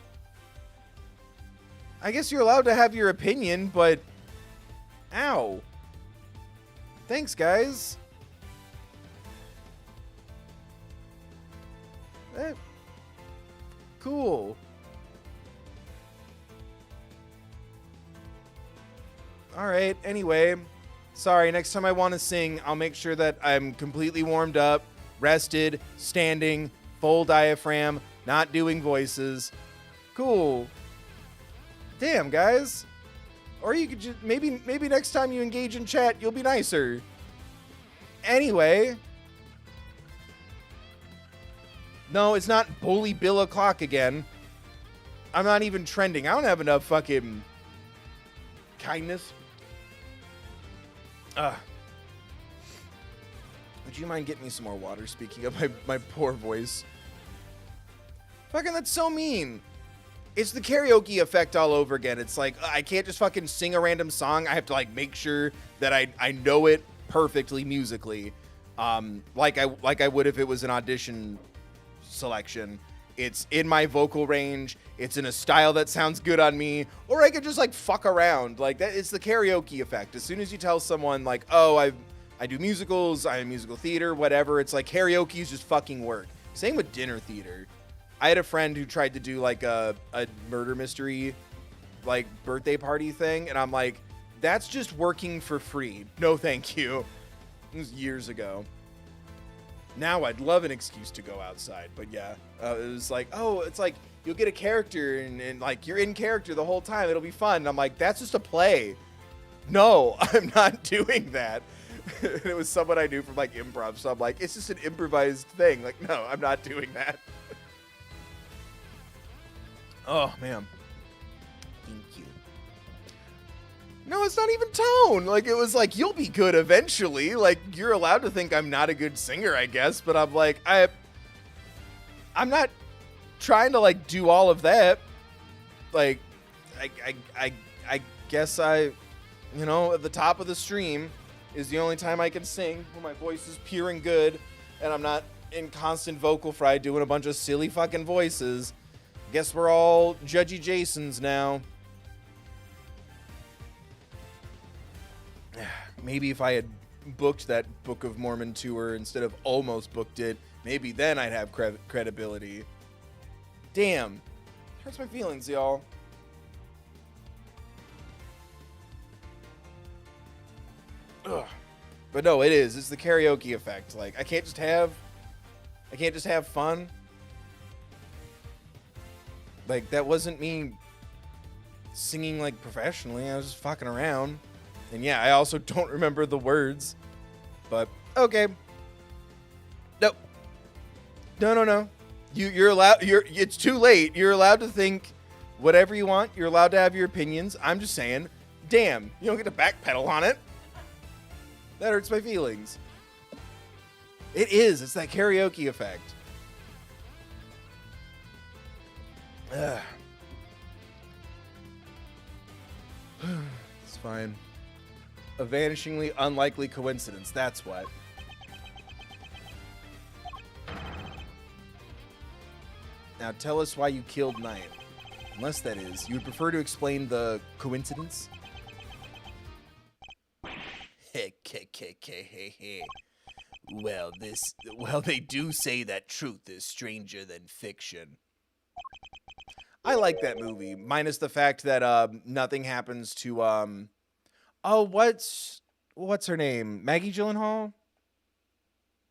I guess you're allowed to have your opinion, but ow. Thanks, guys. Cool. Alright, anyway. Sorry, next time I want to sing, I'll make sure that I'm completely warmed up, rested, standing, full diaphragm, not doing voices. Cool. Damn, guys. Or you could just, maybe next time you engage in chat, you'll be nicer. Anyway. No, it's not Bully Bill o'clock again. I'm not even trending. I don't have enough fucking kindness. Would you mind getting me some more water, speaking of my poor voice? Fucking, that's so mean. It's the karaoke effect all over again. It's like, I can't just fucking sing a random song. I have to, like, make sure that I know it perfectly musically. Like I would if it was an audition selection. It's in my vocal range. It's in a style that sounds good on me. Or I could just, like, fuck around. Like, that. It's the karaoke effect. As soon as you tell someone, like, oh, I do musicals, I am musical theater, whatever, it's like karaoke is just fucking work. Same with dinner theater. I had a friend who tried to do, like, a murder mystery, like, birthday party thing, and I'm like, that's just working for free. No, thank you. It was years ago. Now I'd love an excuse to go outside, but yeah, it was like, oh, it's like, you'll get a character, and like, you're in character the whole time, it'll be fun. And I'm like, that's just a play. No, I'm not doing that. And it was someone I knew from, like, improv, so I'm like, it's just an improvised thing. Like, no, I'm not doing that. Oh, man. Thank you. No, it's not even tone. Like, it was like, you'll be good eventually. Like, you're allowed to think I'm not a good singer, I guess. But I'm like, I'm not trying to, like, do all of that. Like, I guess at the top of the stream is the only time I can sing when my voice is pure and good and I'm not in constant vocal fry doing a bunch of silly fucking voices. Guess we're all Judgy Jasons now. Maybe if I had booked that Book of Mormon tour instead of almost booked it, maybe then I'd have credibility. Damn. Hurts my feelings, y'all. Ugh. But no, it is. It's the karaoke effect. Like, I can't just have fun. Like, that wasn't me singing, like, professionally. I was just fucking around. And yeah, I also don't remember the words. But okay. Nope. No. You're allowed. It's too late. You're allowed to think whatever you want. You're allowed to have your opinions. I'm just saying, damn, you don't get to backpedal on it. That hurts my feelings. It is. It's that karaoke effect. Ugh. It's fine. A vanishingly unlikely coincidence. That's what. Now tell us why you killed Knight. Unless that is, you would prefer to explain the coincidence? Well, they do say that truth is stranger than fiction. I like that movie, minus the fact that nothing happens to what's her name? Maggie Gyllenhaal?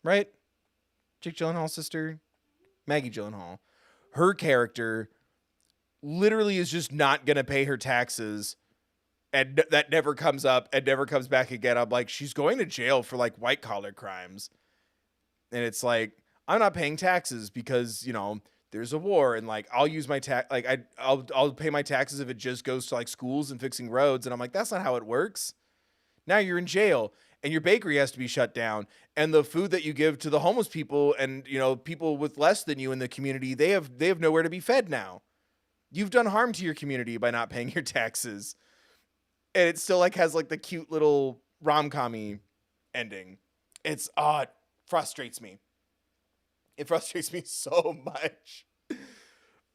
Right? Jake Gyllenhaal's sister? Maggie Gyllenhaal. Her character literally is just not gonna pay her taxes, and that never comes up and never comes back again. I'm like, she's going to jail for, like, white collar crimes. And it's like, I'm not paying taxes because, there's a war, and, like, I'll use my I'll pay my taxes if it just goes to, like, schools and fixing roads. And I'm like, that's not how it works. Now you're in jail, and your bakery has to be shut down, and the food that you give to the homeless people and, people with less than you in the community, they have nowhere to be fed now. You've done harm to your community by not paying your taxes. And it still, like, has, like, the cute little rom-com-y ending. It frustrates me. It frustrates me so much.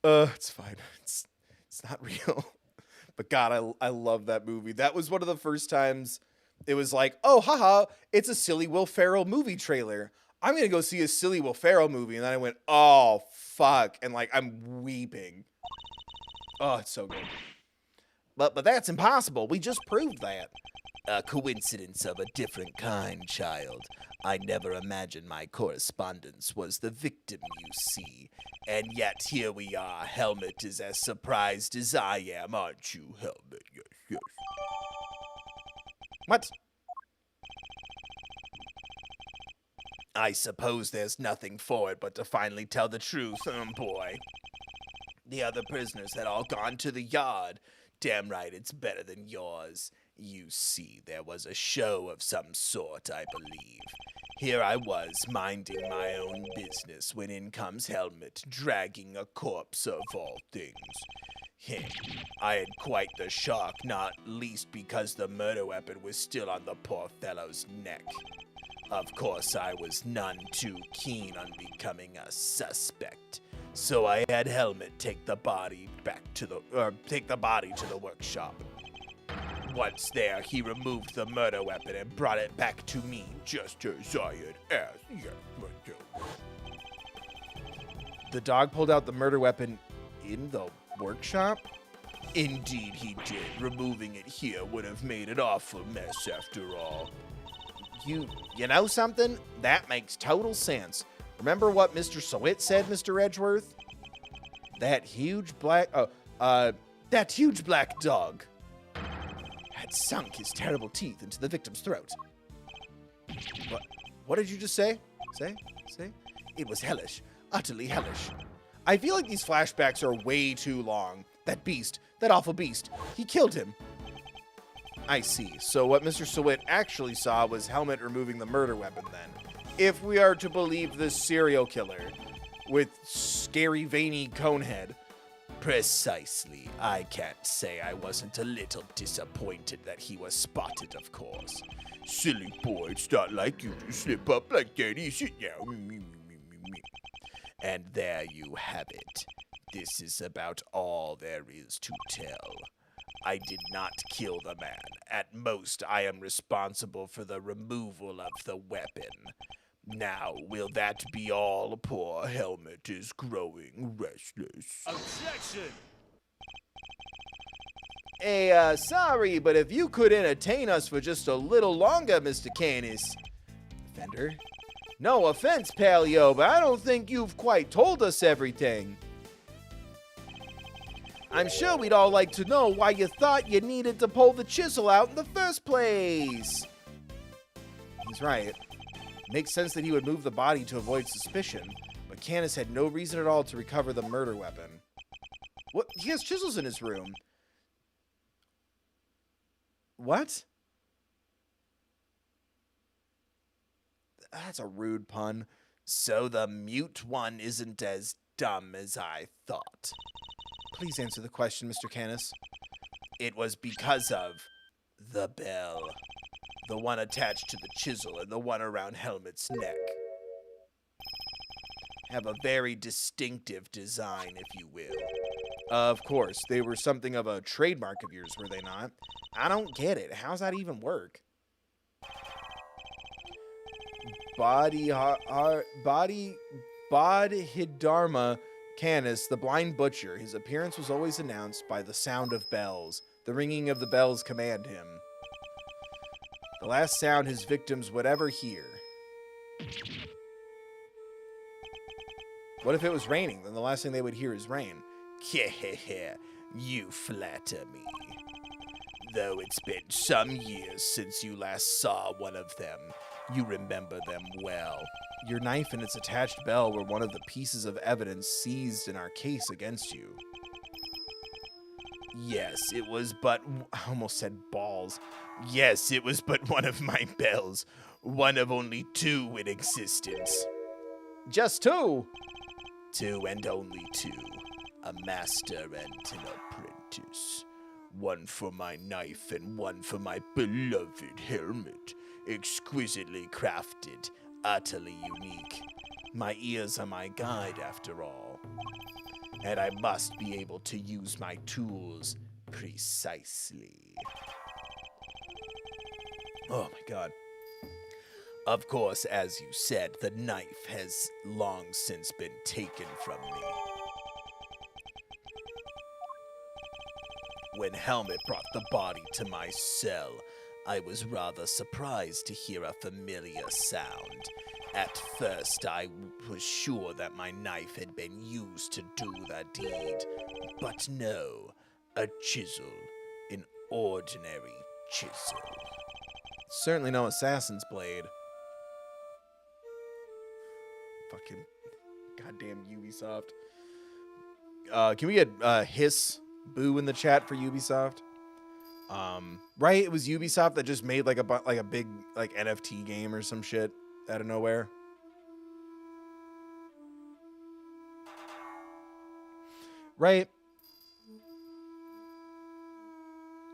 It's fine. It's not real. But God, I love that movie. That was one of the first times it was like, oh, haha, it's a silly Will Ferrell movie trailer. I'm going to go see a silly Will Ferrell movie. And then I went, oh, fuck. And, like, I'm weeping. Oh, it's so good. But that's impossible. We just proved that. A coincidence of a different kind, child. I never imagined my correspondence was the victim you see. And yet here we are. Helmet is as surprised as I am, aren't you, Helmet? Yes. What? I suppose there's nothing for it but to finally tell the truth, boy. The other prisoners had all gone to the yard. damn right it's better than yours. You see, there was a show of some sort, I believe. Here I was, minding my own business, when in comes Helmet, dragging a corpse of all things. I had quite the shock, not least because the murder weapon was still on the poor fellow's neck. Of course, I was none too keen on becoming a suspect, so I had Helmet take the body to the workshop. Once there, he removed the murder weapon and brought it back to me, just as I had asked. The dog pulled out the murder weapon in the workshop? Indeed he did. Removing it here would have made an awful mess after all. You know something? That makes total sense. Remember what Mr. Sowit said, Mr. Edgeworth? That huge black dog had sunk his terrible teeth into the victim's throat. What did you just say? Say? It was hellish. Utterly hellish. I feel like these flashbacks are way too long. That awful beast, he killed him. I see. So what Mr. Sowit actually saw was Helmet removing the murder weapon then. If we are to believe this serial killer with scary veiny cone head. Precisely. I can't say I wasn't a little disappointed that he was spotted, of course. Silly boy, it's not like you to slip up like that, is it now? And there you have it. This is about all there is to tell. I did not kill the man. At most, I am responsible for the removal of the weapon. Now, will that be all? Poor Helmet is growing restless. Objection! Hey, sorry, but if you could entertain us for just a little longer, Mr. Canis. Fender? No offense, Paleo, but I don't think you've quite told us everything. I'm sure we'd all like to know why you thought you needed to pull the chisel out in the first place. He's right. Makes sense that he would move the body to avoid suspicion, but Canis had no reason at all to recover the murder weapon. What? He has chisels in his room. What? That's a rude pun. So the mute one isn't as dumb as I thought. Please answer the question, Mr. Canis. It was because of the bell. The one attached to the chisel and the one around Helmet's neck. Have a very distinctive design, if you will. Of course, they were something of a trademark of yours, were they not? I don't get it. How's that even work? Bodhidharma Canis, the blind butcher. His appearance was always announced by the sound of bells. The ringing of the bells command him. The last sound his victims would ever hear. What if it was raining? Then the last thing they would hear is rain. You flatter me. Though it's been some years since you last saw one of them, you remember them well. Your knife and its attached bell were one of the pieces of evidence seized in our case against you. Yes, it was but... I almost said balls. Yes, it was but one of my bells. One of only two in existence. Just two? Two and only two. A master and an apprentice. One for my knife and one for my beloved helmet. Exquisitely crafted, utterly unique. My ears are my guide, after all. And I must be able to use my tools precisely. Oh my god. Of course, as you said, the knife has long since been taken from me. When Helmet brought the body to my cell, I was rather surprised to hear a familiar sound. At first, I was sure that my knife had been used to do the deed. But no, a chisel. An ordinary chisel. Certainly no assassin's blade. Fucking goddamn Ubisoft. Can we get hiss Boo in the chat for Ubisoft. Right, it was Ubisoft that just made like a big like NFT game or some shit out of nowhere. Right.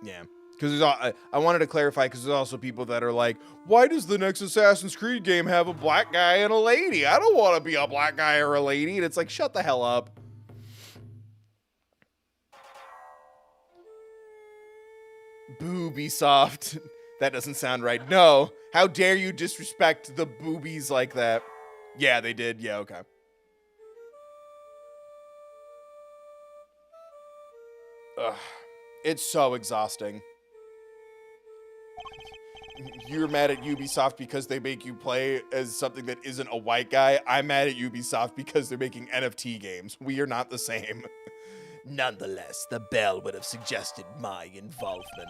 Yeah. Because I wanted to clarify, because there's also people that are like, why does the next Assassin's Creed game have a black guy and a lady? I don't want to be a black guy or a lady. And it's like, shut the hell up. Boobisoft. That doesn't sound right. No. How dare you disrespect the boobies like that? Yeah, they did. Yeah, okay. Ugh. It's so exhausting. You're mad at Ubisoft because they make you play as something that isn't a white guy. I'm mad at Ubisoft because they're making NFT games. We are not the same. Nonetheless, the bell would have suggested my involvement.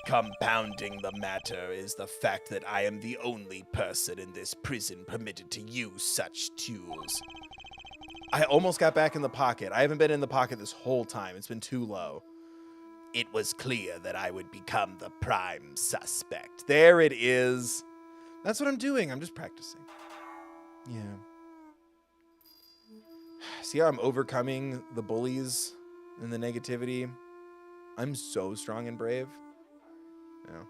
Compounding the matter is the fact that I am the only person in this prison permitted to use such tools. I almost got back in the pocket. I haven't been in the pocket this whole time. It's been too low. It was clear that I would become the prime suspect. There it is. That's what I'm doing. I'm just practicing. Yeah. See how I'm overcoming the bullies and the negativity? I'm so strong and brave. Yeah.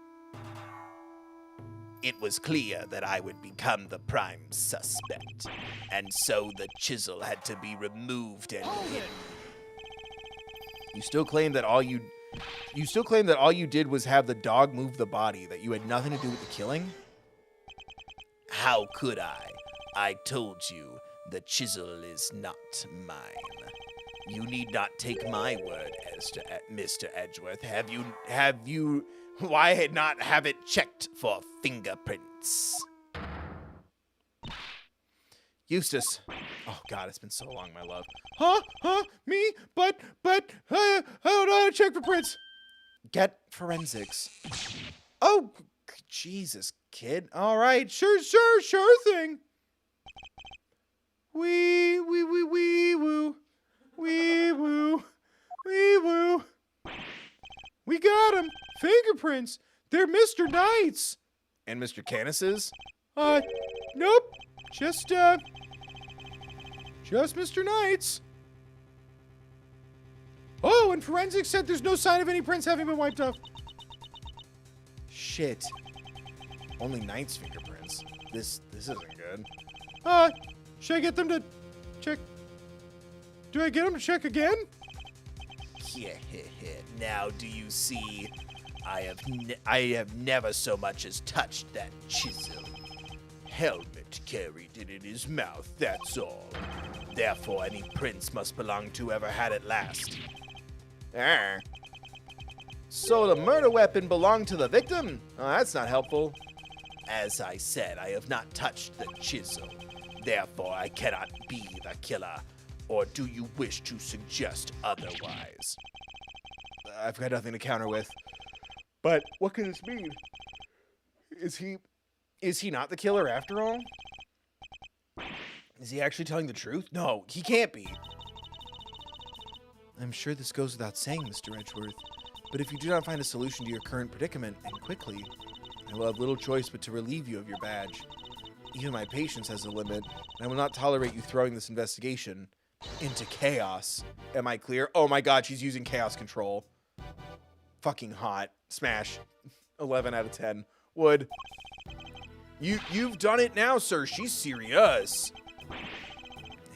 It was clear that I would become the prime suspect, and so the chisel had to be removed and hidden. You still claim that all you did was have the dog move the body, that you had nothing to do with the killing? How could I? I told you, the chisel is not mine. You need not take my word, Mr. Edgeworth. Have you, why not have it checked for fingerprints? Eustace. Oh, God, it's been so long, my love. Huh? Me? But, I don't know how to check for prints. Get forensics. Oh, Jesus, kid. All right, sure thing. Wee woo. We got him. Fingerprints. They're Mr. Knight's. And Mr. Canis's? Nope. Just Mr. Knight's. Oh, and forensics said there's no sign of any prints having been wiped off. Shit. Only Knight's fingerprints. This isn't good. Should I get them to check? Do I get them to check again? Yeah, now do you see? I have never so much as touched that chisel. Helmet carried it in his mouth, that's all. Therefore, any prints must belong to whoever had it last. So the murder weapon belonged to the victim? Oh, that's not helpful. As I said, I have not touched the chisel. Therefore, I cannot be the killer. Or do you wish to suggest otherwise? I've got nothing to counter with. But what can this mean? Is he not the killer after all? Is he actually telling the truth? No, he can't be. I'm sure this goes without saying, Mr. Edgeworth, but if you do not find a solution to your current predicament, and quickly, I will have little choice but to relieve you of your badge. Even my patience has a limit, and I will not tolerate you throwing this investigation into chaos. Am I clear? Oh my God, she's using chaos control. Fucking hot. Smash. 11 out of 10. Would. You've done it now, sir. She's serious. I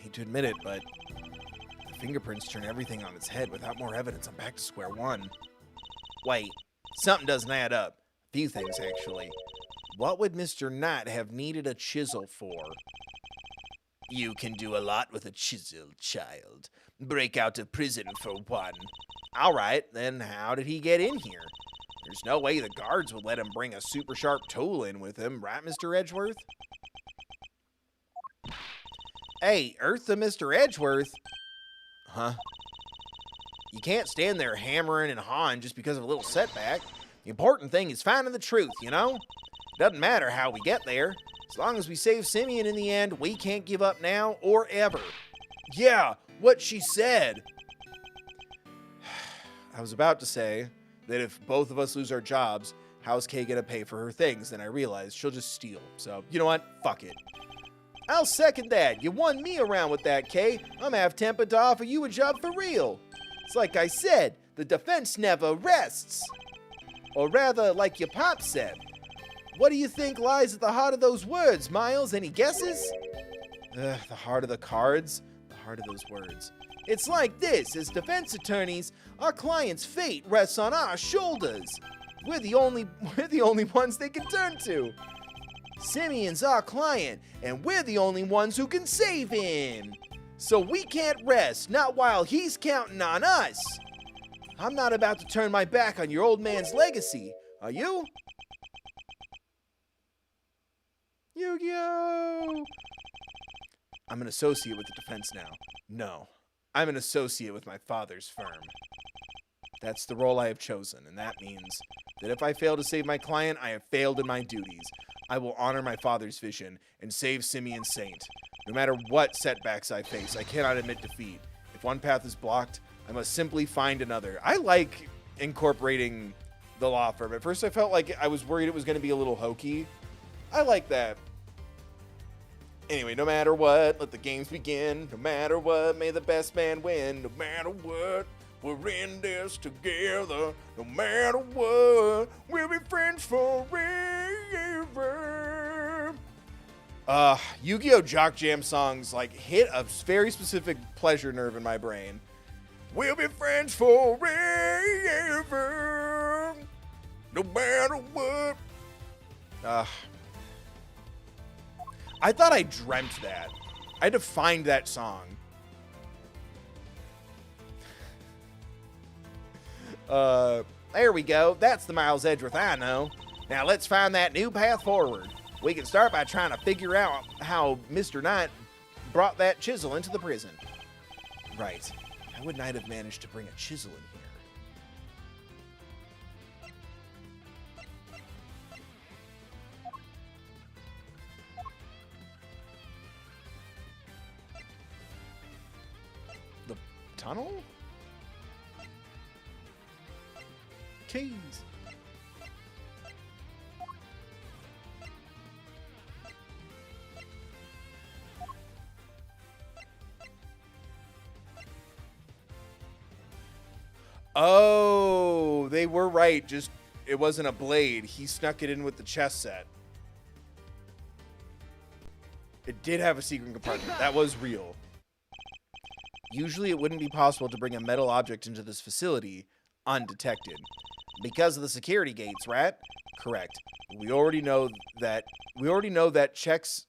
hate to admit it, but the fingerprints turn everything on its head. Without more evidence, I'm back to square one. Wait, something doesn't add up. A few things, actually. What would Mr. Knight have needed a chisel for? You can do a lot with a chisel, child. Break out of prison for one. All right, then how did he get in here? There's no way the guards would let him bring a super sharp tool in with him, right, Mr. Edgeworth? Hey, Eartha, Mr. Edgeworth. Huh? You can't stand there hammering and hawing just because of a little setback. The important thing is finding the truth, you know? Doesn't matter how we get there. As long as we save Simeon in the end, we can't give up now or ever. Yeah, what she said. I was about to say that if both of us lose our jobs, how's Kay gonna pay for her things? Then I realized she'll just steal. So, you know what? Fuck it. I'll second that. You won me around with that, Kay. I'm half-tempted to offer you a job for real. It's like I said, the defense never rests. Or rather, like your pop said. What do you think lies at the heart of those words, Miles? Any guesses? The heart of the cards? The heart of those words. It's like this. As defense attorneys, our client's fate rests on our shoulders. We're the only ones they can turn to. Simeon's our client, and we're the only ones who can save him. So we can't rest, not while he's counting on us. I'm not about to turn my back on your old man's legacy. Are you? Yu-Gi-Oh! I'm an associate with the defense now. No, I'm an associate with my father's firm. That's the role I have chosen, and that means that if I fail to save my client, I have failed in my duties. I will honor my father's vision and save Simeon Saint. No matter what setbacks I face, I cannot admit defeat. If one path is blocked, I must simply find another. I like incorporating the law firm. At first I felt like I was worried it was going to be a little hokey. I like that. Anyway, no matter what, let the games begin. No matter what, may the best man win. No matter what, we're in this together. No matter what, we'll be friends forever. Yu-Gi-Oh! Jock Jam songs like hit a very specific pleasure nerve in my brain. We'll be friends forever. No matter what. I thought I dreamt that. I had to find that song. There we go. That's the Miles Edgeworth I know. Now let's find that new path forward. We can start by trying to figure out how Mr. Knight brought that chisel into the prison. Right. How would Knight have managed to bring a chisel in here? The tunnel? Keys. Oh, they were right. Just, it wasn't a blade. He snuck it in with the chess set. It did have a secret compartment. That was real. Usually it wouldn't be possible to bring a metal object into this facility undetected. Because of the security gates, right? Correct. We already know that checks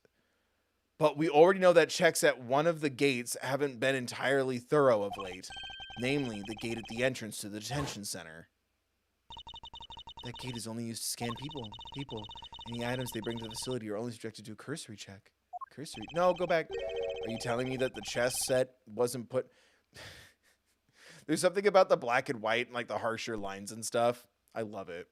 at one of the gates haven't been entirely thorough of late. Namely, the gate at the entrance to the detention center. That gate is only used to scan people. Any items they bring to the facility are only subjected to a cursory check. Cursory? No, go back. Are you telling me that the chess set wasn't put... There's something about the black and white and like the harsher lines and stuff. I love it.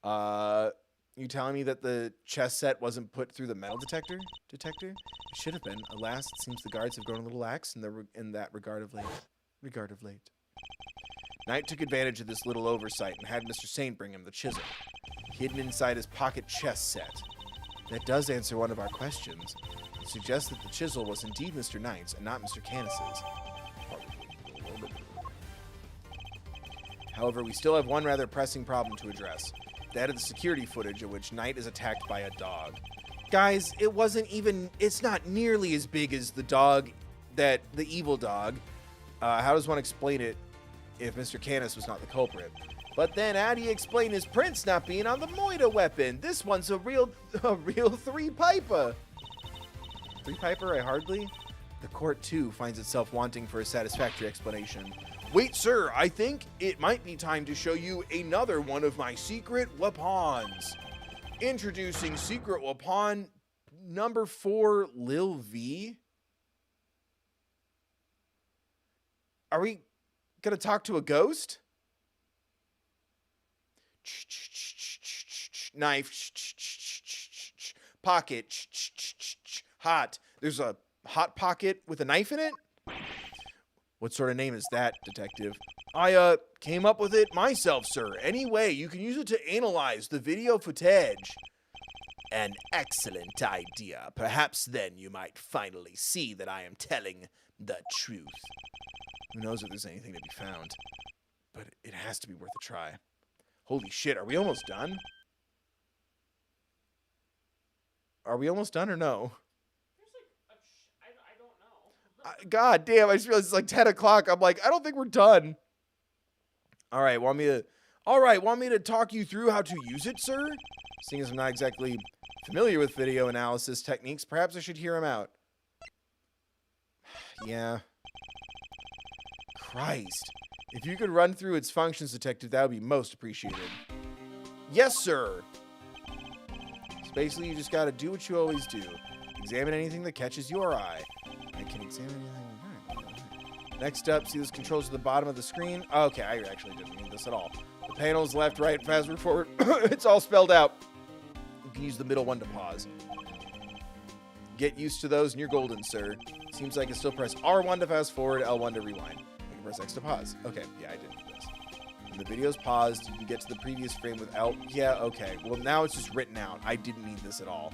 You telling me that the chess set wasn't put through the metal detector? It should have been. Alas, it seems the guards have grown a little lax in that regard of late. Knight took advantage of this little oversight and had Mr. Saint bring him the chisel, hidden inside his pocket chess set. That does answer one of our questions. It suggests that the chisel was indeed Mr. Knight's and not Mr. Canis's. However, we still have one rather pressing problem to address. That of the security footage in which Knight is attacked by a dog. Guys, it's not nearly as big as the dog, the evil dog. How does one explain it if Mr. Canis was not the culprit? But then how do you explain his prints not being on the Moida weapon? This one's a real three-piper. Three-piper, I hardly? The court, too, finds itself wanting for a satisfactory explanation. Wait, sir, I think it might be time to show you another one of my secret weapons. Introducing secret weapon number 4, Lil V. Are we gonna talk to a ghost? Knife. Pocket. Hot. There's a hot pocket with a knife in it? What sort of name is that, detective? I came up with it myself, sir. Anyway, you can use it to analyze the video footage. An excellent idea. Perhaps then you might finally see that I am telling the truth. Who knows if there's anything to be found? But it has to be worth a try. Holy shit, are we almost done? Are we almost done or no? There's like I don't know. God damn, I just realized it's like 10 o'clock. I'm like, I don't think we're done. All right, want me to talk you through how to use it, sir? Seeing as I'm not exactly familiar with video analysis techniques, perhaps I should hear him out. Yeah. Christ. If you could run through its functions, detective, that would be most appreciated. Yes, sir. So basically, you just got to do what you always do. Examine anything that catches your eye. I can examine anything. Next up, see those controls at the bottom of the screen? Okay, I actually didn't need this at all. The panels left, right, fast forward. It's all spelled out. You can use the middle one to pause. Get used to those and you're golden, sir. Seems like it's still press R1 to fast forward, L1 to rewind. I can press X to pause. Okay, yeah, I did do this. When the video's paused, you can get to the previous frame with L. Yeah, okay. Well, now it's just written out. I didn't need this at all.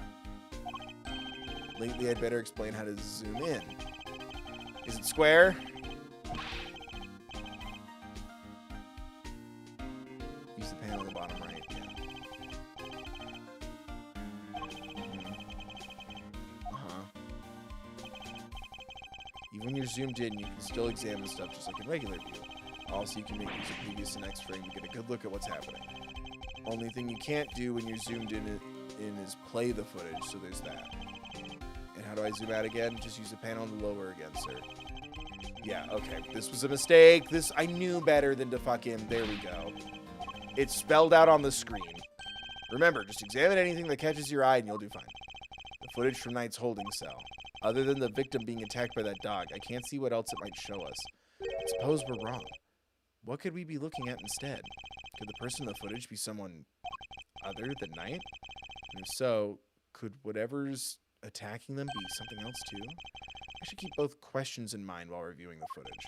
Lately, I'd better explain how to zoom in. Is it square? Use the panel on the bottom right. Yeah. Even when you're zoomed in, you can still examine stuff just like in regular view. Also, you can make use of previous and next frame to get a good look at what's happening. Only thing you can't do when you're zoomed in is play the footage, so there's that. And how do I zoom out again? Just use the panel on the lower again, sir. Yeah, okay. This was a mistake. I knew better than to fucking... There we go. It's spelled out on the screen. Remember, just examine anything that catches your eye and you'll do fine. The footage from Knight's holding cell. Other than the victim being attacked by that dog, I can't see what else it might show us. But suppose we're wrong. What could we be looking at instead? Could the person in the footage be someone other than Knight? And if so, could whatever's attacking them be something else too? I should keep both questions in mind while reviewing the footage.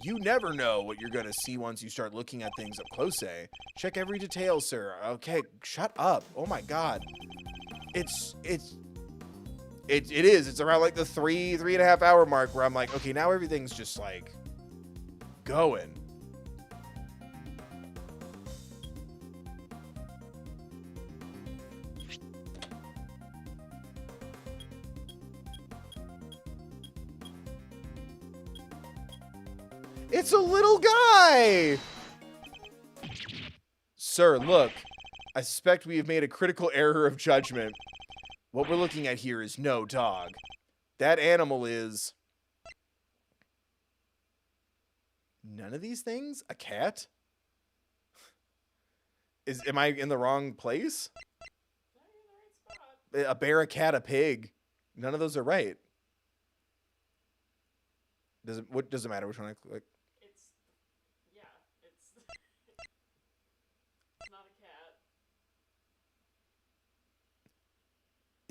You never know what you're going to see once you start looking at things up close, eh? Check every detail, sir. Okay, shut up. Oh my god. It is. It's around like the 3.5 hour mark where I'm like, okay, now everything's just like going. It's a little guy! Sir, look. I suspect we have made a critical error of judgment. What we're looking at here is no dog. That animal is... none of these things? A cat? Am I in the wrong place? You're in the right spot. A bear, a cat, a pig. None of those are right. What does it matter which one I click?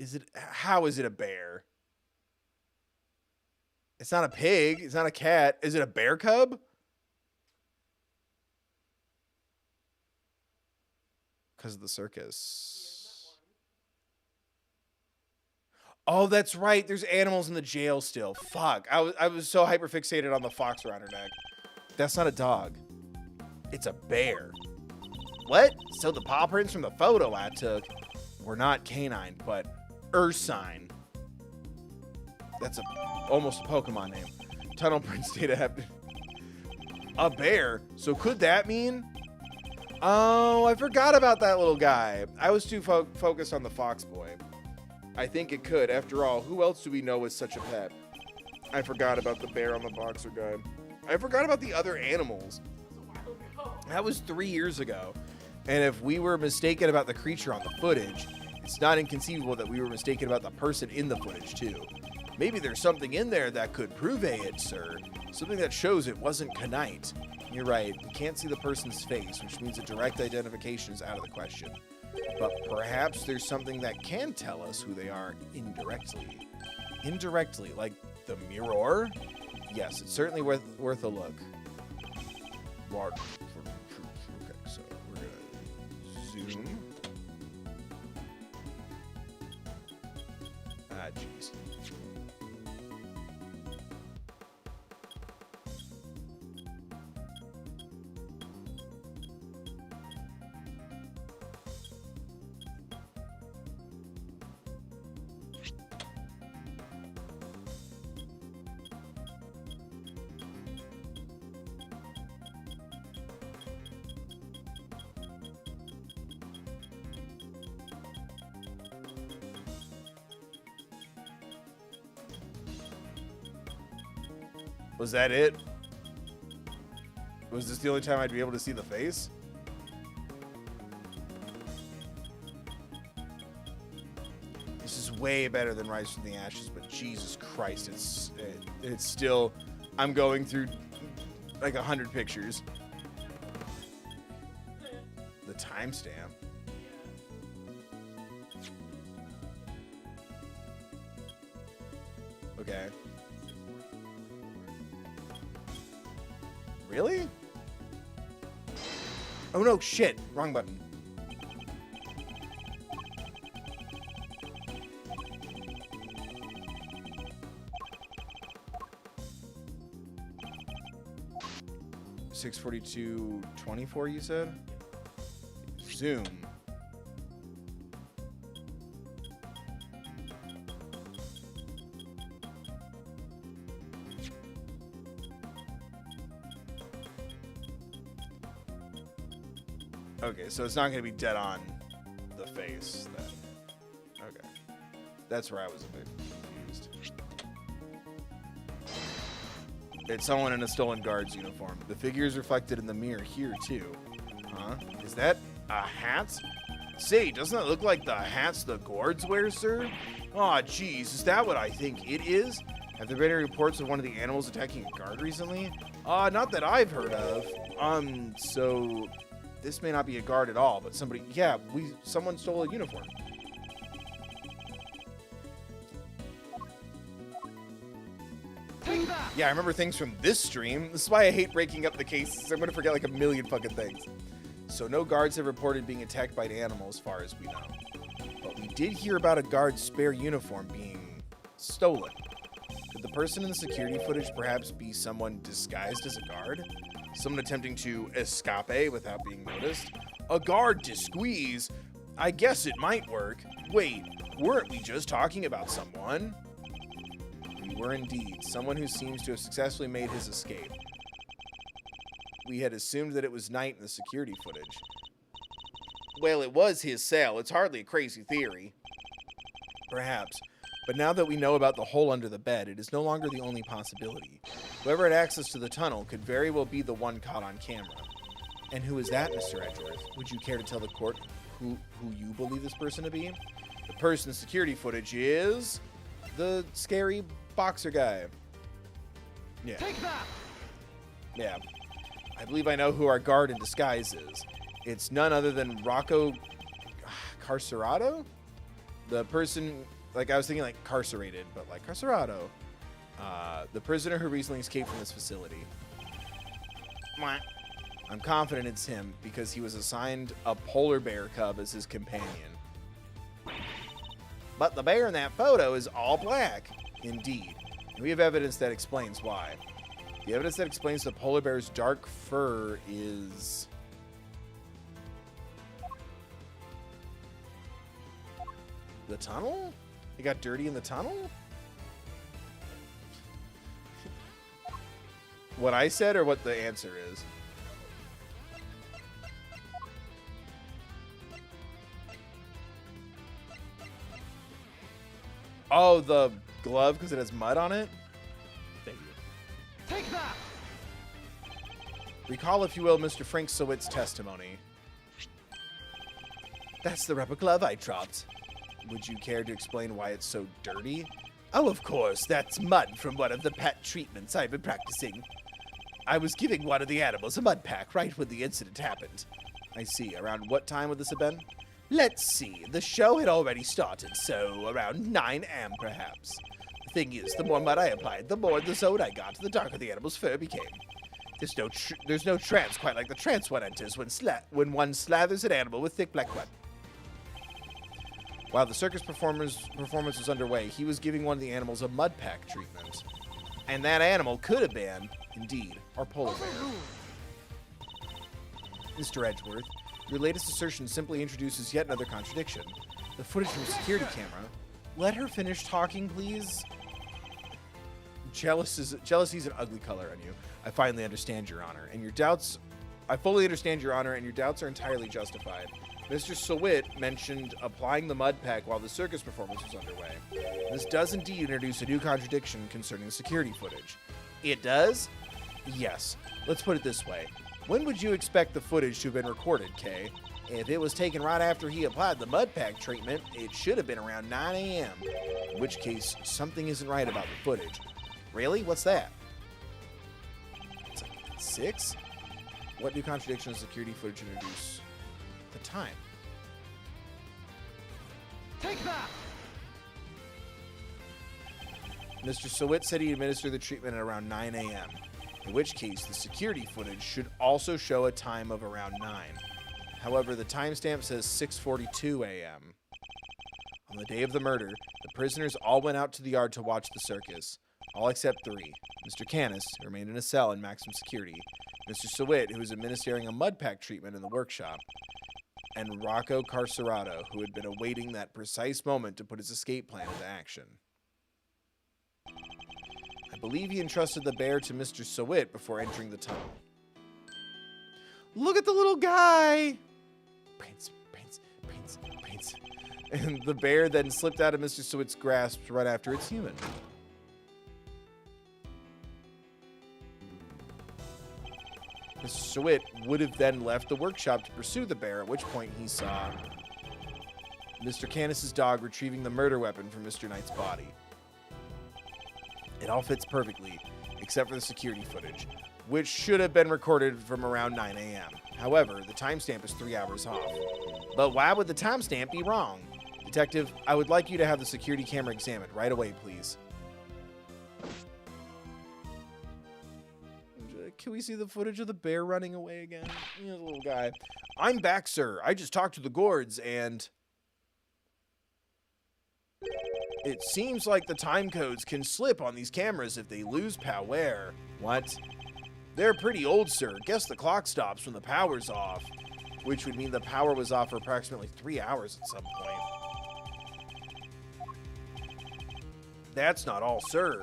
It's not a cat. How is it a bear? It's not a pig. It's not a cat. Is it a bear cub? Because of the circus. Oh, that's right. There's animals in the jail still. Fuck. I was so hyperfixated on the fox around her neck. That's not a dog. It's a bear. What? So the paw prints from the photo I took were not canine, but ursine. That's almost a Pokemon name. Tunnel prints data have... a bear? So could that mean... Oh, I forgot about that little guy. I was too focused on the fox boy. I think it could. After all, who else do we know is such a pet? I forgot about the bear on the boxer guy. I forgot about the other animals. That was 3 years ago. And if we were mistaken about the creature on the footage, it's not inconceivable that we were mistaken about the person in the footage too. Maybe there's something in there that could prove it, sir. Something that shows it wasn't Knight. You're right, we can't see the person's face, which means a direct identification is out of the question. But perhaps there's something that can tell us who they are indirectly. Indirectly, like the mirror? Yes, it's certainly worth a look. Warden for truth. Okay, so we're gonna zoom. Ah, jeez. Was that it? Was this the only time I'd be able to see the face? This is way better than Rise from the Ashes, but Jesus Christ, it's still, I'm going through like 100 pictures. The timestamp. Okay. Really? Oh no, shit. Wrong button. $642.24, you said? Zoom. Okay, so it's not going to be dead on the face then. Okay. That's where I was a bit confused. It's someone in a stolen guard's uniform. The figure is reflected in the mirror here, too. Huh? Is that a hat? Say, doesn't that look like the hats the guards wear, sir? Aw, jeez, is that what I think it is? Have there been any reports of one of the animals attacking a guard recently? Not that I've heard of. So... This may not be a guard at all, but somebody... Yeah, someone stole a uniform. Take that! Yeah, I remember things from this stream. This is why I hate breaking up the cases. I'm going to forget like a million fucking things. So no guards have reported being attacked by an animal as far as we know. But we did hear about a guard's spare uniform being stolen. Could the person in the security footage perhaps be someone disguised as a guard? Someone attempting to escape without being noticed? A guard to squeeze? I guess it might work. Wait, weren't we just talking about someone? We were indeed. Someone who seems to have successfully made his escape. We had assumed that it was night in the security footage. Well, it was his cell. It's hardly a crazy theory. Perhaps. But now that we know about the hole under the bed, it is no longer the only possibility. Whoever had access to the tunnel could very well be the one caught on camera. And who is that, Mr. Edgeworth? Would you care to tell the court who you believe this person to be? The person in security footage is... the scary boxer guy. Yeah. Take that! Yeah. I believe I know who our guard in disguise is. It's none other than Rocco... Carcerado? The person... Like, I was thinking, like, carcerated, but, like, Carcerado. The prisoner who recently escaped from this facility. I'm confident it's him, because he was assigned a polar bear cub as his companion. But the bear in that photo is all black. Indeed. And we have evidence that explains why. The evidence that explains the polar bear's dark fur is... the tunnel? It got dirty in the tunnel? What I said or what the answer is? Oh, the glove because it has mud on it? Thank you. Take that! Recall, if you will, Mr. Frank Sowitt's testimony. That's the rubber glove I dropped. Would you care to explain why it's so dirty? Oh, of course. That's mud from one of the pet treatments I've been practicing. I was giving one of the animals a mud pack right when the incident happened. I see. Around what time would this have been? Let's see. The show had already started, so around 9 a.m. perhaps. The thing is, the more mud I applied, the more the zone I got, the darker the animal's fur became. There's no trance quite like the trance one enters when one slathers an animal with thick black blood. While the circus performance was underway, he was giving one of the animals a mud pack treatment. And that animal could have been, indeed, our polar bear. Mr. Edgeworth, your latest assertion simply introduces yet another contradiction. The footage from a security camera. Let her finish talking, please. Jealousy's an ugly color on you. I finally understand, Your Honor, and your doubts. I fully understand, Your Honor, and your doubts are entirely justified. Mr. Sawit mentioned applying the mud pack while the circus performance was underway. This does indeed introduce a new contradiction concerning the security footage. It does? Yes. Let's put it this way. When would you expect the footage to have been recorded, Kay? If it was taken right after he applied the mud pack treatment, it should have been around 9 a.m. In which case, something isn't right about the footage. Really? What's that? It's like 6? What new contradiction does security footage introduce? The time. Take that! Mr. Sawit said he administered the treatment at around 9 a.m., in which case the security footage should also show a time of around 9. However, the timestamp says 6:42 a.m. On the day of the murder, the prisoners all went out to the yard to watch the circus, all except 3. Mr. Canis, who remained in a cell in maximum security, Mr. Sawit, who was administering a mud pack treatment in the workshop, and Rocco Carcerado, who had been awaiting that precise moment to put his escape plan into action. I believe he entrusted the bear to Mr. Sawit before entering the tunnel. Look at the little guy! Prince. And the bear then slipped out of Mr. Sawit's grasp right after its human. Mr. Sawit would have then left the workshop to pursue the bear, at which point he saw Mr. Canis's dog retrieving the murder weapon from Mr. Knight's body. It all fits perfectly, except for the security footage, which should have been recorded from around 9 a.m. However, the timestamp is 3 hours off. But why would the timestamp be wrong? Detective, I would like you to have the security camera examined right away, please. Can we see the footage of the bear running away again? The little guy. I'm back, sir. I just talked to the guards and... It seems like the time codes can slip on these cameras if they lose power. What? They're pretty old, sir. Guess the clock stops when the power's off. Which would mean the power was off for approximately 3 hours at some point. That's not all, sir.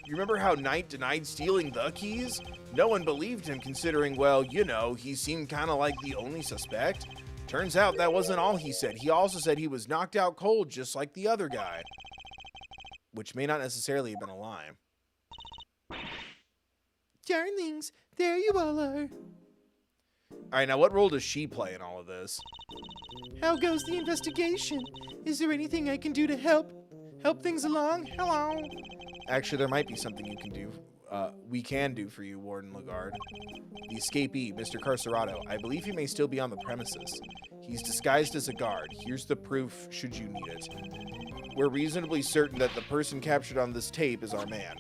You remember how Knight denied stealing the keys? No one believed him considering, well, you know, he seemed kind of like the only suspect. Turns out that wasn't all he said. He also said he was knocked out cold just like the other guy. Which may not necessarily have been a lie. Darlings, there you all are. Alright, now what role does she play in all of this? How goes the investigation? Is there anything I can do to help things along? Hello? Actually, there might be something you can do. We can do for you, Warden Lagarde. The escapee, Mr. Carcerado, I believe he may still be on the premises. He's disguised as a guard. Here's the proof, should you need it. We're reasonably certain that the person captured on this tape is our man.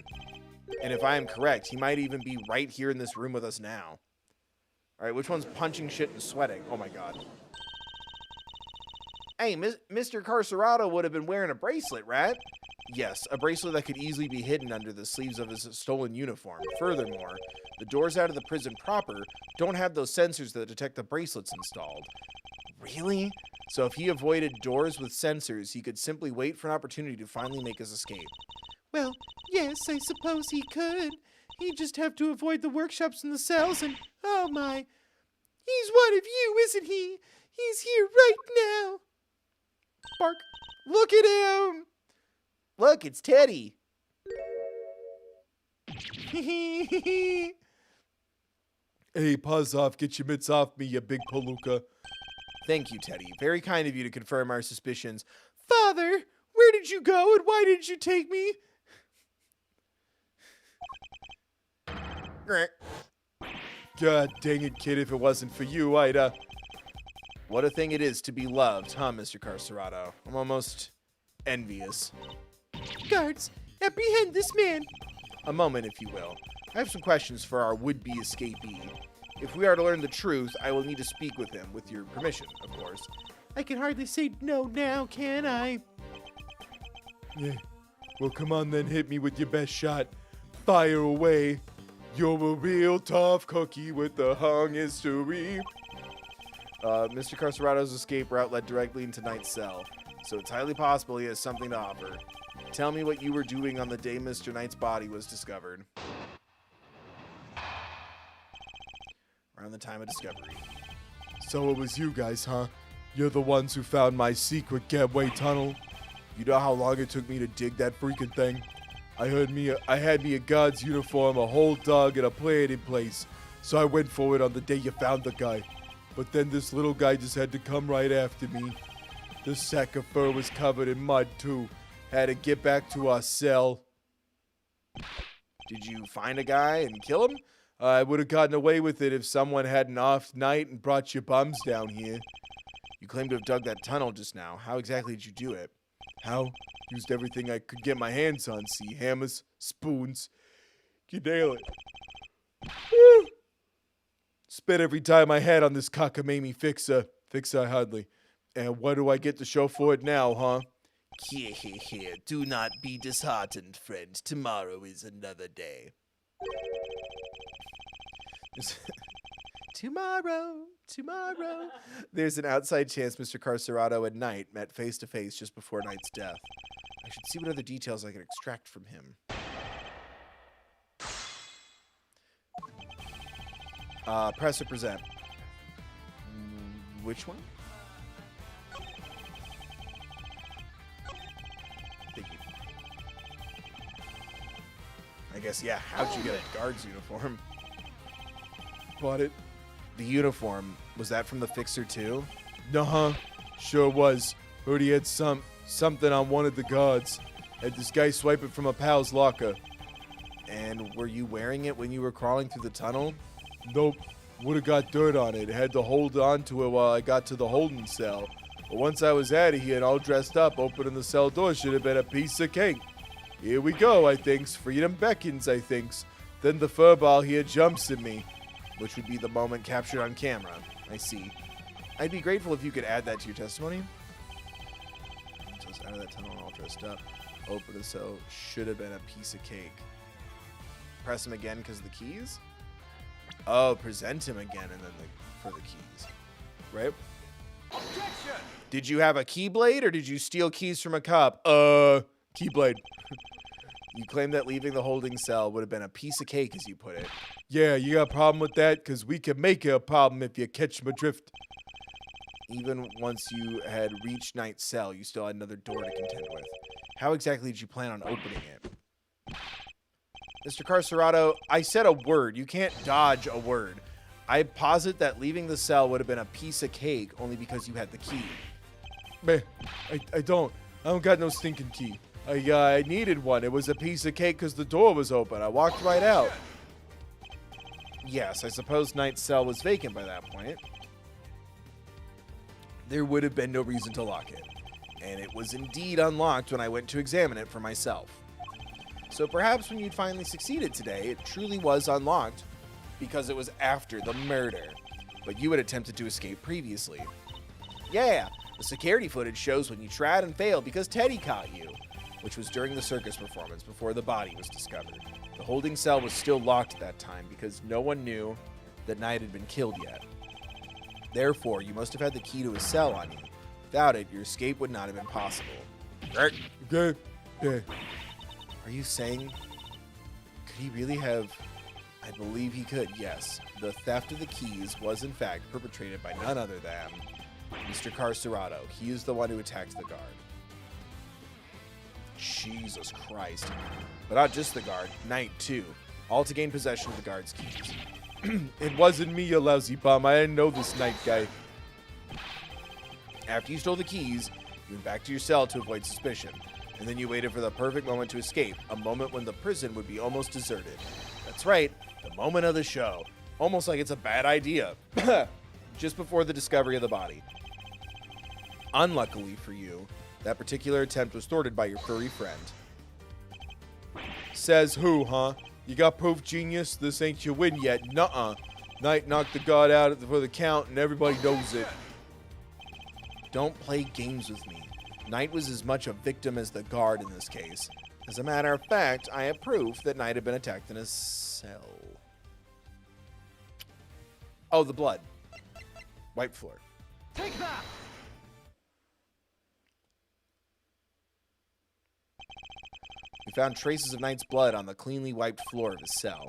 And if I am correct, he might even be right here in this room with us now. Alright, which one's punching shit and sweating? Oh my god. Hey, Mr. Carcerado would have been wearing a bracelet, right? Yes, a bracelet that could easily be hidden under the sleeves of his stolen uniform. Furthermore, the doors out of the prison proper don't have those sensors that detect the bracelets installed. Really? So if he avoided doors with sensors, he could simply wait for an opportunity to finally make his escape. Well, yes, I suppose he could. He'd just have to avoid the workshops and the cells and... Oh my... He's one of you, isn't he? He's here right now. Bark. Look at him! Look, it's Teddy. Hey, paws off. Get your mitts off me, you big palooka. Thank you, Teddy. Very kind of you to confirm our suspicions. Father, where did you go and why did you take me? God dang it, kid, if it wasn't for you, I'd, What a thing it is to be loved, huh, Mr. Carcerado? I'm almost envious. Guards, apprehend this man. A moment, if you will. I have some questions for our would-be escapee. If we are to learn the truth, I will need to speak with him, with your permission, of course. I can hardly say no now, can I? Yeah. Well, come on then, hit me with your best shot. Fire away. You're a real tough cookie with a hung history. Mr. Carcerado's escape route led directly into Knight's cell, so it's highly possible he has something to offer. Tell me what you were doing on the day Mr. Knight's body was discovered. Around the time of discovery. So it was you guys, huh? You're the ones who found my secret getaway tunnel? You know how long it took me to dig that freaking thing? I had me a guard's uniform, a whole dog, and a plan in place. So I went for it on the day you found the guy. But then this little guy just had to come right after me. The sack of fur was covered in mud, too. Had to get back to our cell. Did you find a guy and kill him? I would have gotten away with it if someone had an off night and brought your bums down here. You claim to have dug that tunnel just now. How exactly did you do it? How? Used everything I could get my hands on. See, hammers, spoons. You nail it. Woo! Spit every time I had on this cockamamie fixer. Fixer hardly. And what do I get to show for it now, huh? Here. Do not be disheartened, friend. Tomorrow is another day. Tomorrow. There's an outside chance Mr. Carcerado and Knight met face to face just before Knight's death. I should see what other details I can extract from him. Press or present. Which one? Thank you. I guess, yeah, how'd you get a guard's uniform? Bought it. The uniform, was that from the fixer too? Nuh-huh. Sure was. Heard he had something on one of the guards. Had this guy swipe it from a pal's locker. And were you wearing it when you were crawling through the tunnel? Nope. Would have got dirt on it. Had to hold on to it while I got to the holding cell. But once I was out of here and all dressed up, opening the cell door should have been a piece of cake. Here we go, I thinks. Freedom beckons, I thinks. Then the furball here jumps at me. Which would be the moment captured on camera. I see. I'd be grateful if you could add that to your testimony. Just out of that tunnel all dressed up. Open the cell. Should have been a piece of cake. Press him again because of the keys? Oh, present him again and then for the keys. Right? Objection! Did you have a keyblade or did you steal keys from a cop? Keyblade. You claim that leaving the holding cell would have been a piece of cake, as you put it. Yeah, you got a problem with that? Because we can make it a problem if you catch my drift. Even once you had reached Knight's cell, you still had another door to contend with. How exactly did you plan on opening it? Mr. Carcerado, I said a word. You can't dodge a word. I posit that leaving the cell would have been a piece of cake only because you had the key. Man, I don't got no stinking key. I needed one. It was a piece of cake because the door was open. I walked right out. Yes, I suppose Knight's cell was vacant by that point. There would have been no reason to lock it. And it was indeed unlocked when I went to examine it for myself. So perhaps when you'd finally succeeded today, it truly was unlocked because it was after the murder. But you had attempted to escape previously. Yeah, the security footage shows when you tried and failed because Teddy caught you, which was during the circus performance before the body was discovered. The holding cell was still locked at that time because no one knew that Knight had been killed yet. Therefore, you must have had the key to his cell on you. Without it, your escape would not have been possible. Okay. Yeah. Are you saying, could he really have? I believe he could, yes. The theft of the keys was in fact perpetrated by none other than Mr. Carcerado. He is the one who attacked the guard. Jesus Christ. But not just the guard, Knight too. All to gain possession of the guard's keys. It wasn't me, you lousy bum. I didn't know this Knight guy. After you stole the keys, you went back to your cell to avoid suspicion. And then you waited for the perfect moment to escape, a moment when the prison would be almost deserted. That's right, the moment of the show. Almost like it's a bad idea. Just before the discovery of the body. Unluckily for you, that particular attempt was thwarted by your furry friend. Says who, huh? You got proof, genius? This ain't your win yet. Nuh-uh. Knight knocked the guard out for the count, and everybody knows it. Don't play games with me. Knight was as much a victim as the guard in this case. As a matter of fact, I have proof that Knight had been attacked in a cell. Oh, the blood. White floor. Take that! We found traces of Knight's blood on the cleanly wiped floor of his cell.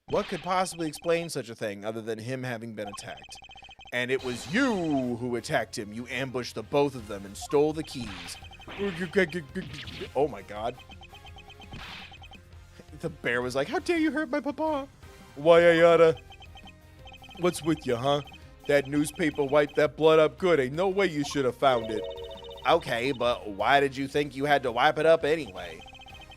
What could possibly explain such a thing other than him having been attacked? And it was you who attacked him. You ambushed the both of them and stole the keys. Oh my god. The bear was like, how dare you hurt my papa? Why, Ayada? What's with you, huh? That newspaper wiped that blood up good. Ain't no way you should have found it. Okay, but why did you think you had to wipe it up anyway?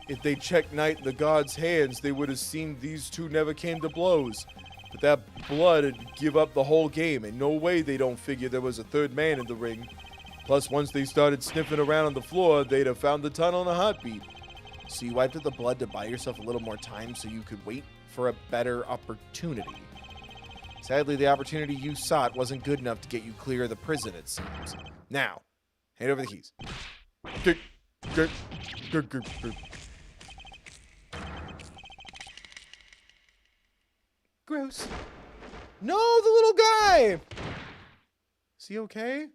If they checked Knight in the guard's hands, they would have seen these two never came to blows. But that blood would give up the whole game, and no way they don't figure there was a third man in the ring. Plus, once they started sniffing around on the floor, they'd have found the tunnel in a heartbeat. So you wiped up the blood to buy yourself a little more time so you could wait for a better opportunity. Sadly, the opportunity you sought wasn't good enough to get you clear of the prison, it seems. Now, hand over the keys. Gross. No, the little guy! Is he okay?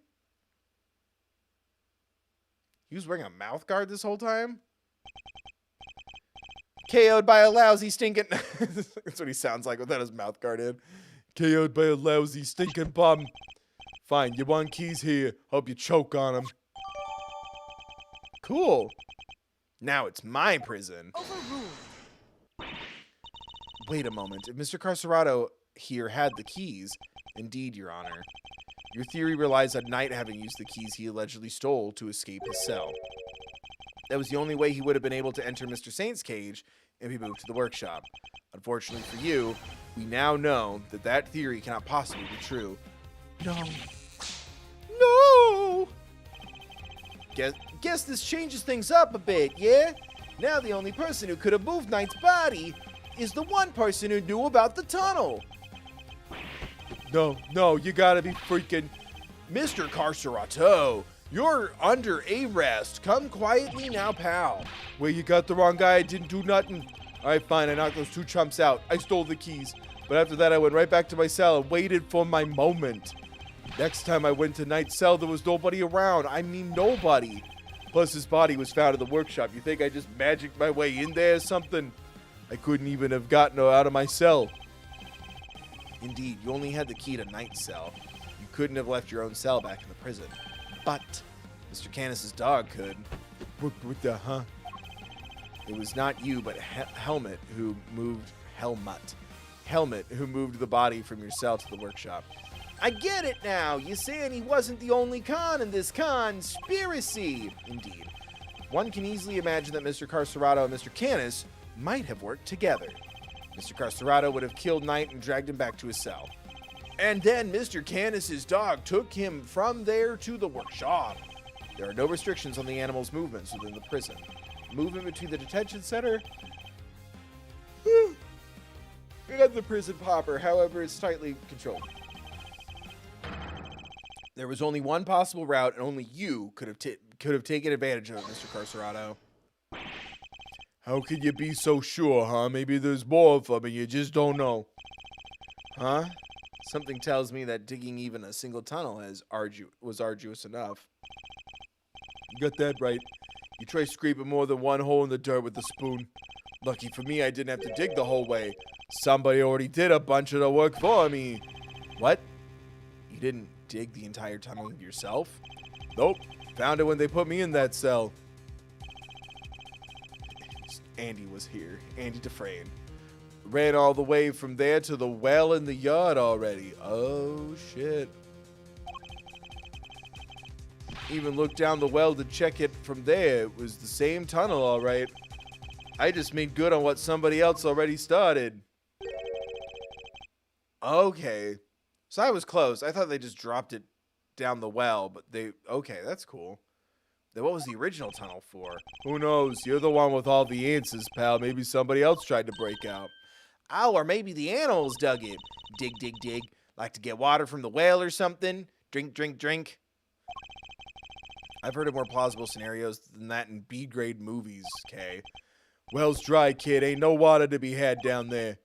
He was wearing a mouth guard this whole time? KO'd by a lousy stinking... That's what he sounds like without his mouth guard in. KO'd by a lousy stinking bum. Fine, you want keys here. Hope you choke on them. Cool. Now it's my prison. Overruled. Wait a moment. If Mr. Carcerado here had the keys, indeed, Your Honor, your theory relies on Knight having used the keys he allegedly stole to escape his cell. That was the only way he would have been able to enter Mr. Saint's cage and be moved to the workshop. Unfortunately for you, we now know that that theory cannot possibly be true. No. No! Guess this changes things up a bit, yeah? Now the only person who could have moved Knight's body is the one person who knew about the tunnel. No, you gotta be freaking... Mr. Carcerato, you're under arrest. Come quietly now, pal. Well, you got the wrong guy. I didn't do nothing. Alright, fine, I knocked those two chumps out. I stole the keys. But after that, I went right back to my cell and waited for my moment. Next time I went to Knight's cell, there was nobody around. I mean, nobody. Plus, his body was found in the workshop. You think I just magicked my way in there or something? I couldn't even have gotten her out of my cell. Indeed, you only had the key to Knight's cell. You couldn't have left your own cell back in the prison. But Mr. Canis's dog could. What the, huh? It was not you, but Helmet who moved the body from your cell to the workshop. I get it now. You're saying he wasn't the only con in this conspiracy. Indeed. One can easily imagine that Mr. Carcerado and Mr. Canis might have worked together. Mr. Carcerado would have killed Knight and dragged him back to his cell. And then Mr. Canis's dog took him from there to the workshop. There are no restrictions on the animal's movements within the prison. Movement between the detention center and the prison proper, however, is tightly controlled. There was only one possible route, and only you could have taken advantage of it, Mr. Carcerado. How can you be so sure, huh? Maybe there's more of them and you just don't know. Huh? Something tells me that digging even a single tunnel was arduous enough. You got that right. You try scraping more than one hole in the dirt with a spoon. Lucky for me, I didn't have to dig the whole way. Somebody already did a bunch of the work for me. What? You didn't dig the entire tunnel yourself? Nope. Found it when they put me in that cell. Andy was here. Andy Dufresne. Ran all the way from there to the well in the yard already. Oh, shit. Even looked down the well to check it from there. It was the same tunnel, all right. I just made good on what somebody else already started. Okay. So I was close. I thought they just dropped it down the well, but okay, that's cool. Then what was the original tunnel for? Who knows? You're the one with all the answers, pal. Maybe somebody else tried to break out. Oh, or maybe the animals dug it. Dig, dig, dig. Like to get water from the well or something. Drink, drink, drink. I've heard of more plausible scenarios than that in B-grade movies, Kay. Well's dry, kid. Ain't no water to be had down there.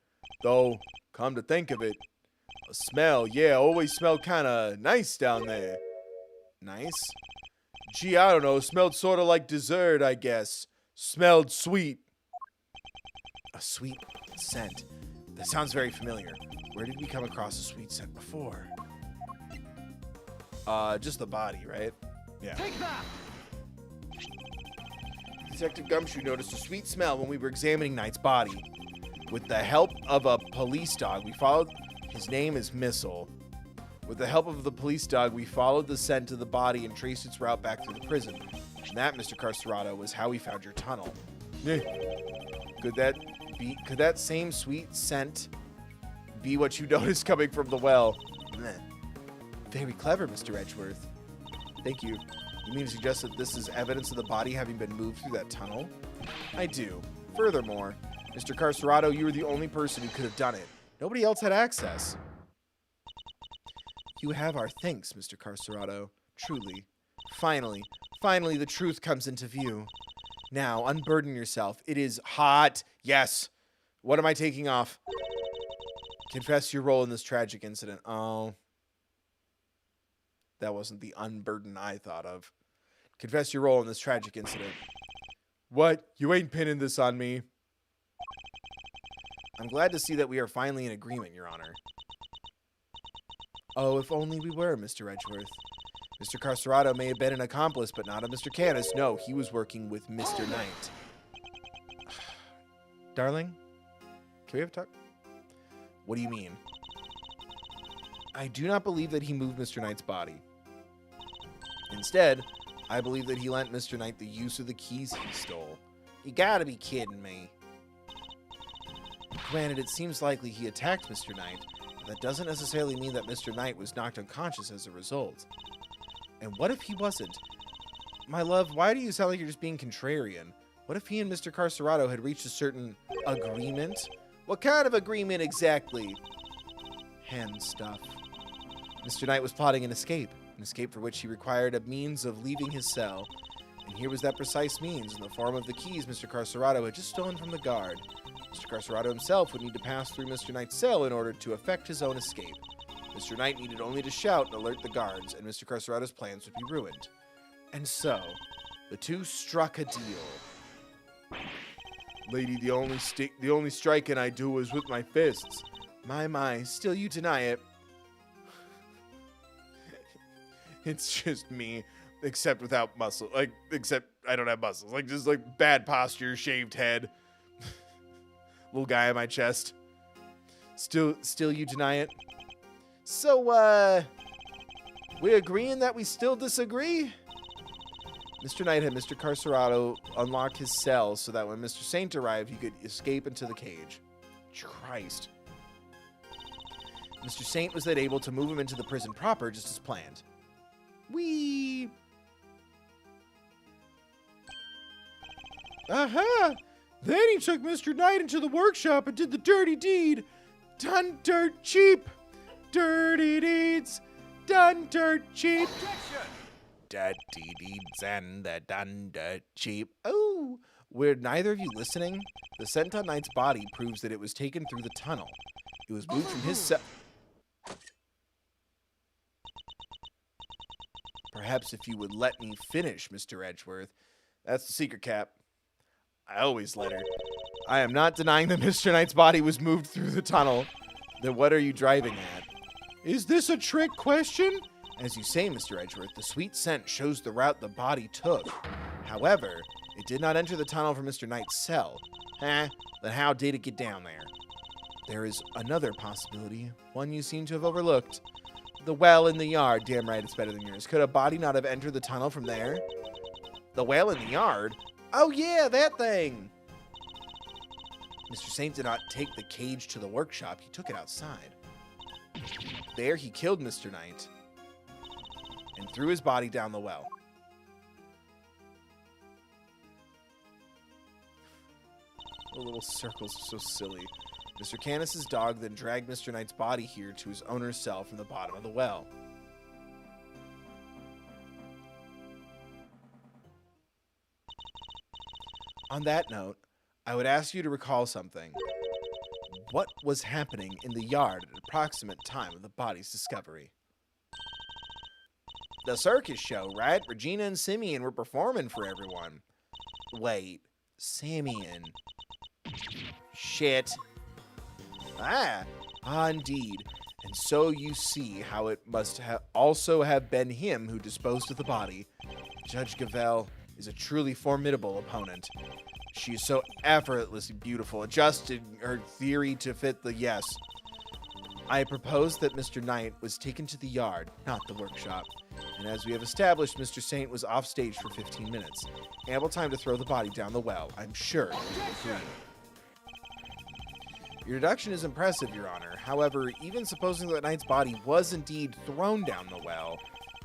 Though, come to think of it, a smell, yeah, always smelled kinda nice down there. Nice? Gee, I don't know, smelled sorta like dessert, I guess. Smelled sweet. A sweet scent. That sounds very familiar. Where did we come across a sweet scent before? Just the body, right? Yeah. Take that! Detective Gumshoe noticed a sweet smell when we were examining Knight's body. With the help of a police dog, we followed... His name is Missile. With the help of the police dog, we followed the scent to the body and traced its route back through the prison. And that, Mr. Carcerado, was how we found your tunnel. Eh. Could that same sweet scent be what you noticed coming from the well? Bleh. Very clever, Mr. Edgeworth. Thank you. You mean to suggest that this is evidence of the body having been moved through that tunnel? I do. Furthermore, Mr. Carcerado, you were the only person who could have done it. Nobody else had access. You have our thanks, Mr. Carcerado. Truly. Finally, the truth comes into view. Now, unburden yourself. It is hot. Yes. What am I taking off? Confess your role in this tragic incident. Oh. That wasn't the unburden I thought of. Confess your role in this tragic incident. What? You ain't pinning this on me. I'm glad to see that we are finally in agreement, Your Honor. Oh, if only we were, Mr. Edgeworth. Mr. Carcerado may have been an accomplice, but not a Mr. Canis. No, he was working with Mr. Knight. Darling, can we have a talk? What do you mean? I do not believe that he moved Mr. Knight's body. Instead, I believe that he lent Mr. Knight the use of the keys he stole. You gotta be kidding me. Granted, it seems likely he attacked Mr. Knight, but that doesn't necessarily mean that Mr. Knight was knocked unconscious as a result. And what if he wasn't? My love, why do you sound like you're just being contrarian? What if he and Mr. Carcerado had reached a certain agreement? What kind of agreement exactly? Hand stuff. Mr. Knight was plotting an escape for which he required a means of leaving his cell. And here was that precise means in the form of the keys Mr. Carcerado had just stolen from the guard. Mr. Carcerado himself would need to pass through Mr. Knight's cell in order to effect his own escape. Mr. Knight needed only to shout and alert the guards, and Mr. Carcerado's plans would be ruined. And so, the two struck a deal. Lady, the only striking I do is with my fists. My, still you deny it. It's just me, except without muscle. Except I don't have muscles. Just bad posture, shaved head. Little guy on my chest. Still you deny it? So, we agreeing that we still disagree? Mr. Knight had Mr. Carcerado unlock his cell so that when Mr. Saint arrived, he could escape into the cage. Christ. Mr. Saint was then able to move him into the prison proper just as planned. Whee! Aha! Then he took Mr. Knight into the workshop and did the dirty deed. Done dirt cheap. Dirty deeds. Done dirt cheap. Dirty deeds and done dirt cheap. Oh, were neither of you listening? The scent on Knight's body proves that it was taken through the tunnel. It was moved from his cell. Perhaps if you would let me finish, Mr. Edgeworth. That's the secret, Cap. I always let her. I am not denying that Mr. Knight's body was moved through the tunnel. Then what are you driving at? Is this a trick question? As you say, Mr. Edgeworth, the sweet scent shows the route the body took. However, it did not enter the tunnel from Mr. Knight's cell. Then how did it get down there? There is another possibility, one you seem to have overlooked. The well in the yard. Damn right, it's better than yours. Could a body not have entered the tunnel from there? The well in the yard? Oh yeah, that thing! Mr. Saint did not take the cage to the workshop. He took it outside. There he killed Mr. Knight and threw his body down the well. The little circles are so silly. Mr. Canis's dog then dragged Mr. Knight's body here to his owner's cell from the bottom of the well. On that note, I would ask you to recall something. What was happening in the yard at approximate time of the body's discovery? The circus show, right? Regina and Simeon were performing for everyone. Wait, Simeon. Shit. Indeed. And so you see how it must also have been him who disposed of the body. Judge Gavelle is a truly formidable opponent. She is so effortlessly beautiful, adjusted her theory to fit the yes. I propose that Mr. Knight was taken to the yard, not the workshop. And as we have established, Mr. Saint was off stage for 15 minutes. Ample time to throw the body down the well. I'm sure you will agree. Your deduction is impressive, Your Honor. However, even supposing that Knight's body was indeed thrown down the well,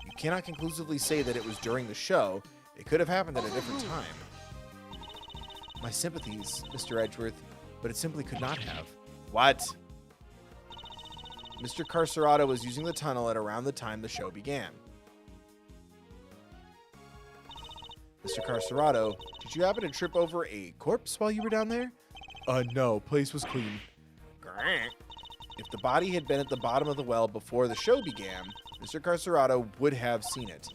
you cannot conclusively say that it was during the show. It could have happened at a different time. My sympathies, Mr. Edgeworth, but it simply could not have. What? Mr. Carcerado was using the tunnel at around the time the show began. Mr. Carcerado, did you happen to trip over a corpse while you were down there? No, place was clean. If the body had been at the bottom of the well before the show began, Mr. Carcerado would have seen it.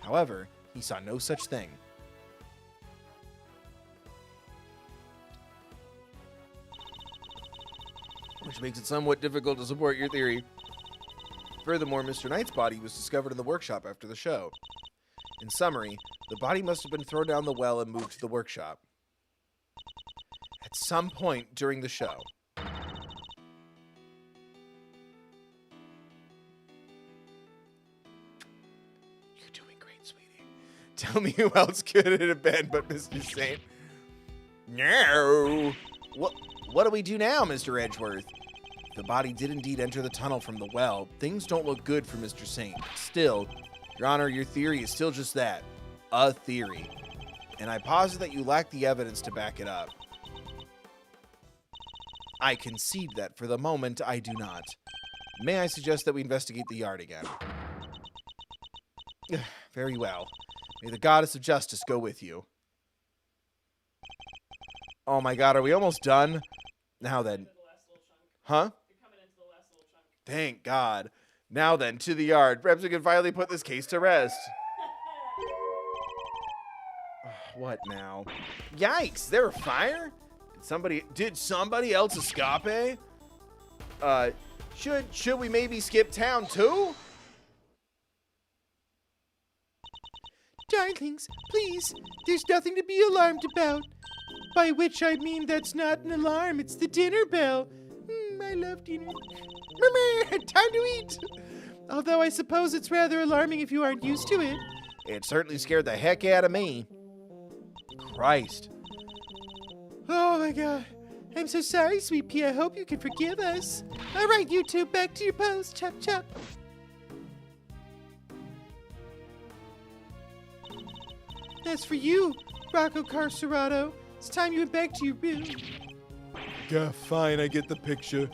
However, he saw no such thing. Which makes it somewhat difficult to support your theory. Furthermore, Mr. Knight's body was discovered in the workshop after the show. In summary, the body must have been thrown down the well and moved to the workshop at some point during the show. You're doing great, sweetie. Tell me who else could it have been but Mr. Saint? No. What do we do now, Mr. Edgeworth? If the body did indeed enter the tunnel from the well, things don't look good for Mr. Saint. Still, Your Honor, your theory is still just that, a theory. And I posit that you lack the evidence to back it up. I concede that for the moment I do not. May I suggest that we investigate the yard again? Very well. May the goddess of justice go with you. Oh my god, are we almost done? Now then. Huh? Thank God. Now then, to the yard. Perhaps we can finally put this case to rest. What now? Yikes, there a fire? Did somebody else escape? Should we maybe skip town too? Darlings, please, there's nothing to be alarmed about. By which I mean that's not an alarm, it's the dinner bell. I love dinner. Time to eat. Although I suppose it's rather alarming if you aren't used to it. It certainly scared the heck out of me. Christ. Oh my god. I'm so sorry, Sweet Pea. I hope you can forgive us. All right, you two, back to your post. Chop, chop. As for you, Rocco Carcerado, it's time you went back to your room. Yeah, fine, I get the picture.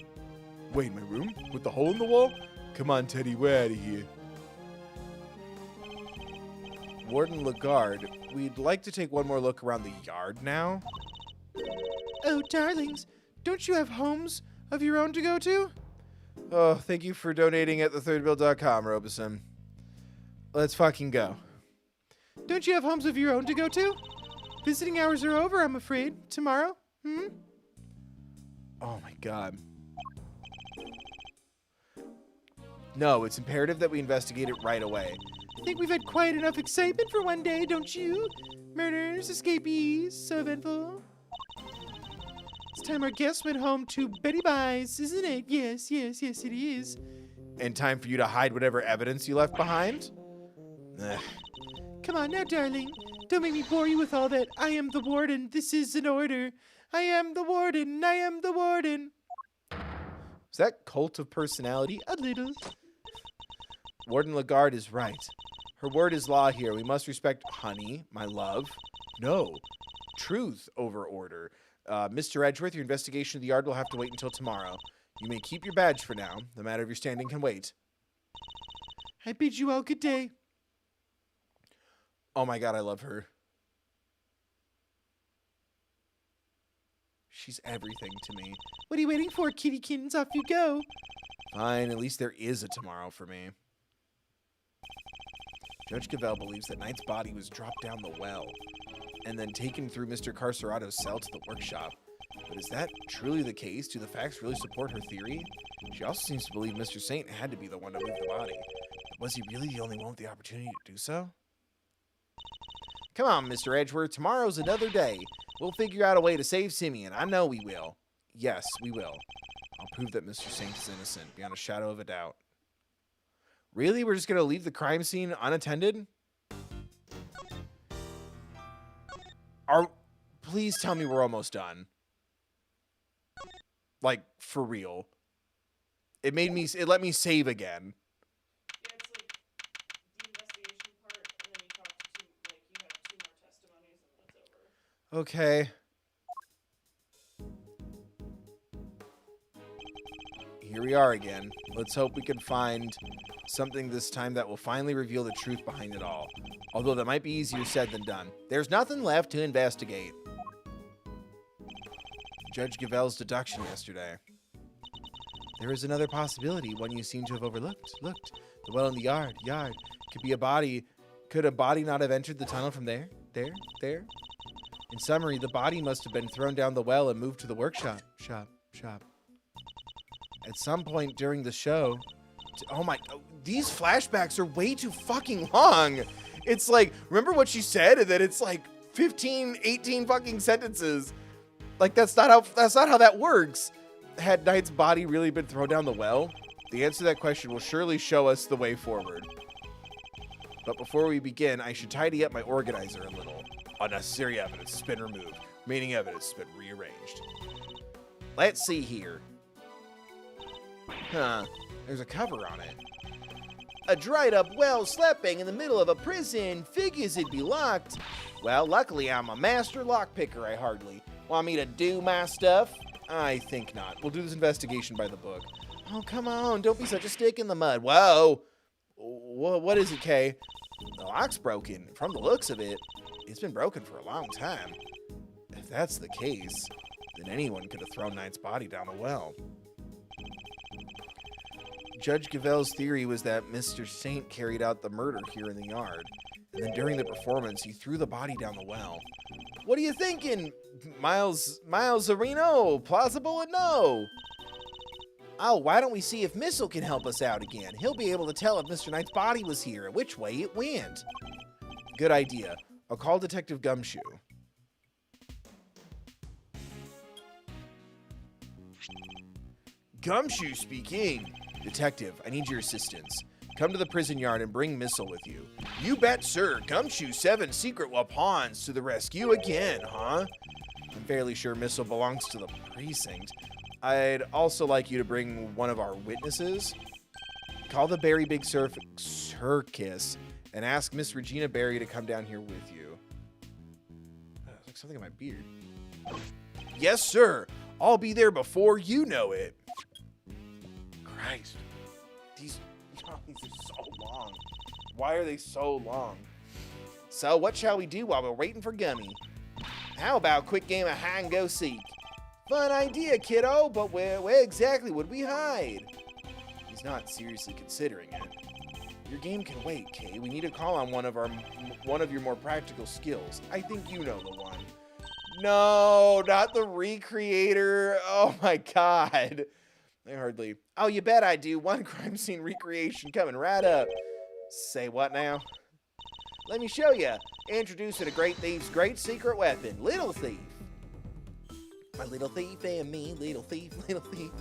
Wait, my room? With the hole in the wall? Come on, Teddy, we're out of here. Warden Lagarde, we'd like to take one more look around the yard now. Oh, darlings, don't you have homes of your own to go to? Oh, thank you for donating at thethirdbill.com, Robeson. Let's fucking go. Don't you have homes of your own to go to? Visiting hours are over, I'm afraid. Tomorrow? Oh my god. No, it's imperative that we investigate it right away. I think we've had quite enough excitement for one day, don't you? Murders, escapees, so eventful. It's time our guests went home to Betty Bye's, isn't it? Yes, yes, yes, it is. And time for you to hide whatever evidence you left behind? Ugh. Come on now, darling. Don't make me bore you with all that. I am the warden. This is an order. I am the warden. I am the warden. Is that cult of personality? A little. Warden Lagarde is right. Her word is law here. We must respect honey, my love. No. truth over order. Mr. Edgeworth, your investigation of the yard will have to wait until tomorrow. You may keep your badge for now. The matter of your standing can wait. I bid you all good day. Oh my god, I love her. She's everything to me. What are you waiting for, kittykins? Off you go. Fine, at least there is a tomorrow for me. Judge Cavell believes that Knight's body was dropped down the well and then taken through Mr. Carcerato's cell to the workshop. But is that truly the case? Do the facts really support her theory? She also seems to believe Mr. Saint had to be the one to move the body. But was he really the only one with the opportunity to do so? Come on, Mr. Edgeworth. Tomorrow's another day. We'll figure out a way to save Simeon. I know we will. Yes, we will. I'll prove that Mr. Saint is innocent, beyond a shadow of a doubt. Really? We're just going to leave the crime scene unattended? Please tell me we're almost done. Like, for real. It let me save again. Yeah, it's like the investigation part, and then you talk to you have 2 more testimonies, and then it's over. Okay. Here we are again. Let's hope we can find something this time that will finally reveal the truth behind it all. Although that might be easier said than done. There's nothing left to investigate. Judge Gavell's deduction yesterday. There is another possibility, one you seem to have overlooked. Looked. The well in the yard. Could be a body. Could a body not have entered the tunnel from there? There? In summary, the body must have been thrown down the well and moved to the workshop. Shop. At some point during the show... Oh my... These flashbacks are way too fucking long. It's like, remember what she said? And then it's like 15, 18 fucking sentences. Like, that's not how that works. Had Knight's body really been thrown down the well? The answer to that question will surely show us the way forward. But before we begin, I should tidy up my organizer a little. Unnecessary evidence has been removed. Remaining evidence has been rearranged. Let's see here. Huh. There's a cover on it. A dried up well sleeping in the middle of a prison. Figures it'd be locked. Well, luckily I'm a master lockpicker, I hardly. Want me to do my stuff? I think not. We'll do this investigation by the book. Oh, come on. Don't be such a stick in the mud. Whoa. What is it, Kay? The lock's broken. From the looks of it, it's been broken for a long time. If that's the case, then anyone could have thrown Knight's body down the well. Judge Gavell's theory was that Mr. Saint carried out the murder here in the yard. And then during the performance, he threw the body down the well. What are you thinking, Miles Areno? Plausible or no? Oh, why don't we see if Missile can help us out again? He'll be able to tell if Mr. Knight's body was here and which way it went. Good idea. I'll call Detective Gumshoe. Gumshoe speaking. Detective, I need your assistance. Come to the prison yard and bring Missile with you. You bet, sir. Gumshoe 7 secret pawns to the rescue again, huh? I'm fairly sure Missile belongs to the precinct. I'd also like you to bring one of our witnesses. Call the Berry Big Circus and ask Miss Regina Berry to come down here with you. There's like something in my beard. Yes, sir. I'll be there before you know it. Christ. These are so long. Why are they so long? So, what shall we do while we're waiting for Gummy? How about a quick game of hide and go seek? Fun idea, kiddo, but where exactly would we hide? He's not seriously considering it. Your game can wait, Kay. We need to call on one of your more practical skills. I think you know the one. No, not the recreator. Oh my god. I hardly. Oh, you bet I do. One crime scene recreation coming right up. Say what now? Let me show you. Introducing a great thief's great secret weapon, Little Thief. My little thief and me, little thief, little thief.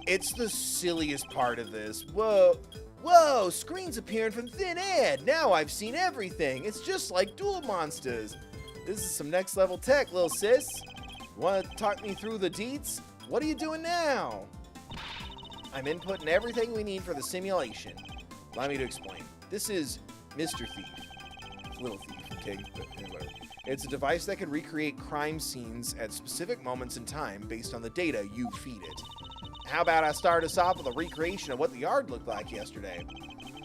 It's the silliest part of this. Whoa, screens appearing from thin air. Now I've seen everything. It's just like Duel Monsters. This is some next level tech, little sis. Want to talk me through the deets? What are you doing now? I'm inputting everything we need for the simulation. Allow me to explain. This is Mr. Thief. Little Thief, okay, but whatever. It's a device that can recreate crime scenes at specific moments in time based on the data you feed it. How about I start us off with a recreation of what the yard looked like yesterday?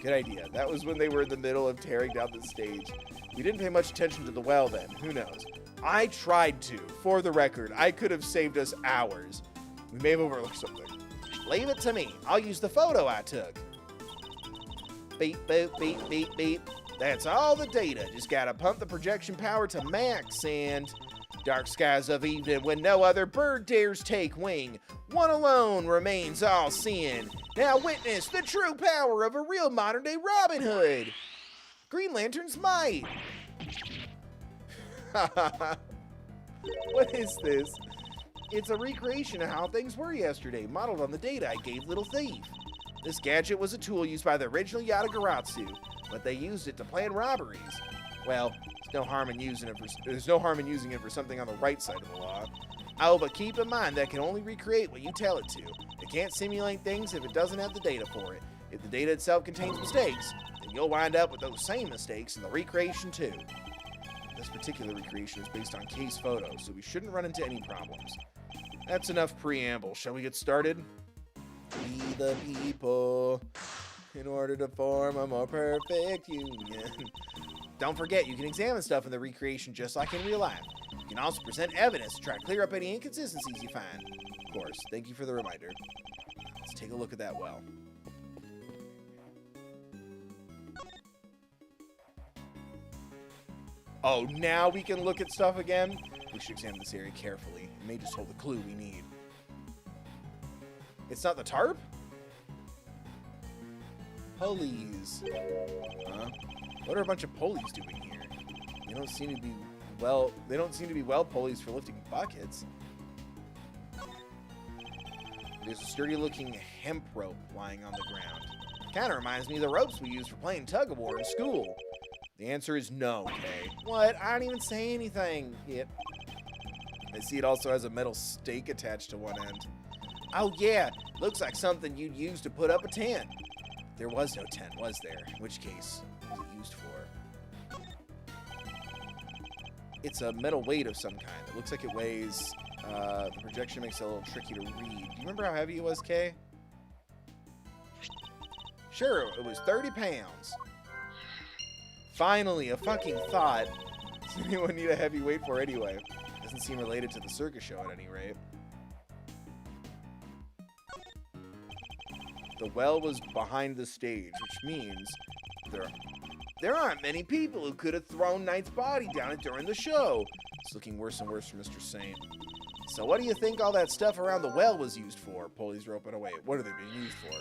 Good idea. That was when they were in the middle of tearing down the stage. We didn't pay much attention to the well then. Who knows? I tried to. For the record, I could have saved us hours. We may have overlooked something. Leave it to me. I'll use the photo I took. Beep, boop, beep, beep, beep. That's all the data. Just gotta pump the projection power to max and... Dark skies of evening when no other bird dares take wing. One alone remains all-seeing. Now witness the true power of a real modern-day Robin Hood. Green Lantern's might. What is this? It's a recreation of how things were yesterday, modeled on the data I gave Little Thief. This gadget was a tool used by the original Yatagarasu, but they used it to plan robberies. Well, there's no harm in using it for something on the right side of the law. Oh, but keep in mind that can only recreate what you tell it to. It can't simulate things if it doesn't have the data for it. If the data itself contains mistakes, then you'll wind up with those same mistakes in the recreation too. This particular recreation is based on case photos, so we shouldn't run into any problems. That's enough preamble. Shall we get started? We the people, in order to form a more perfect union. Don't forget, you can examine stuff in the recreation just like in real life. You can also present evidence to try to clear up any inconsistencies you find. Of course, thank you for the reminder. Let's take a look at that well. Oh, now we can look at stuff again? We should examine this area carefully. It may just hold the clue we need. It's not the tarp? Pulleys. Huh? What are a bunch of pulleys doing here? They don't seem to be well pulleys for lifting buckets. There's a sturdy looking hemp rope lying on the ground. Kinda reminds me of the ropes we used for playing tug-of-war in school. The answer is no, Kay. What? I didn't even say anything yet. I see it also has a metal stake attached to one end. Oh yeah, looks like something you'd use to put up a tent. There was no tent, was there? In which case, what was it used for? It's a metal weight of some kind. It looks like it weighs, the projection makes it a little tricky to read. Do you remember how heavy it was, Kay? Sure, it was 30 pounds. Finally, a fucking thought. Does anyone need a heavy weight for anyway? Doesn't seem related to the circus show at any rate. The well was behind the stage, which means there aren't many people who could have thrown Knight's body down it during the show. It's looking worse and worse for Mr. Saint. So what do you think all that stuff around the well was used for? Pulleys roping away. What are they being used for?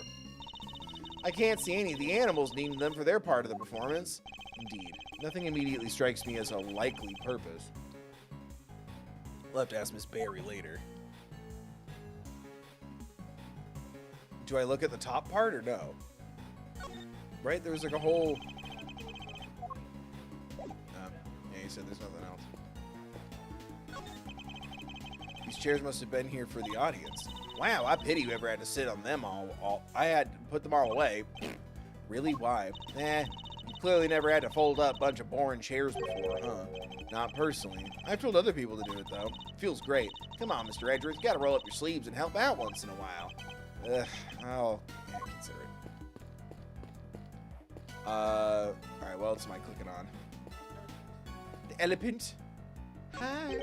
I can't see any of the animals needing them for their part of the performance. Indeed, nothing immediately strikes me as a likely purpose. We'll have to ask Miss Barry later. Do I look at the top part or no? Right? There was like a whole... yeah, you said there's nothing else. These chairs must have been here for the audience. Wow, I pity whoever had to sit on them all. I had to put them all away. Really? Why? You clearly never had to fold up a bunch of boring chairs before, huh? Not personally. I've told other people to do it, though. Feels great. Come on, Mr. Edgeworth. You gotta roll up your sleeves and help out once in a while. I'll consider it. Alright, well, it's my clicking on. The elephant. Hi.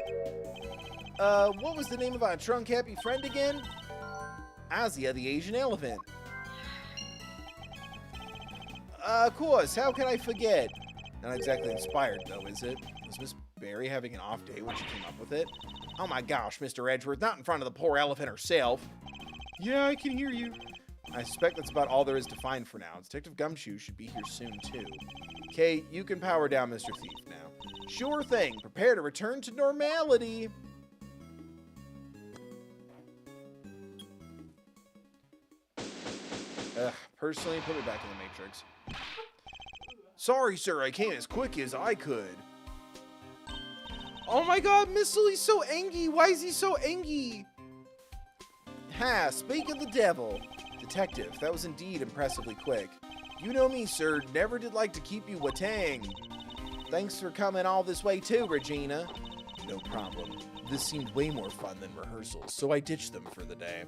What was the name of our trunk-happy friend again? Azia, the Asian elephant. Of course, how can I forget? Not exactly inspired, though, is it? Was Miss Barry having an off day when she came up with it? Oh my gosh, Mr. Edgeworth, not in front of the poor elephant herself. Yeah, I can hear you. I suspect that's about all there is to find for now. Detective Gumshoe should be here soon, too. Kay, you can power down Mr. Thief now. Sure thing. Prepare to return to normality. Personally, put me back in the Matrix. Sorry, sir, I came as quick as I could. Oh my god, Miss Lily's so angry. Why is he so angry? Ha, speak of the devil. Detective, that was indeed impressively quick. You know me, sir, never did like to keep you waiting. Thanks for coming all this way too, Regina. No problem. This seemed way more fun than rehearsals, so I ditched them for the day.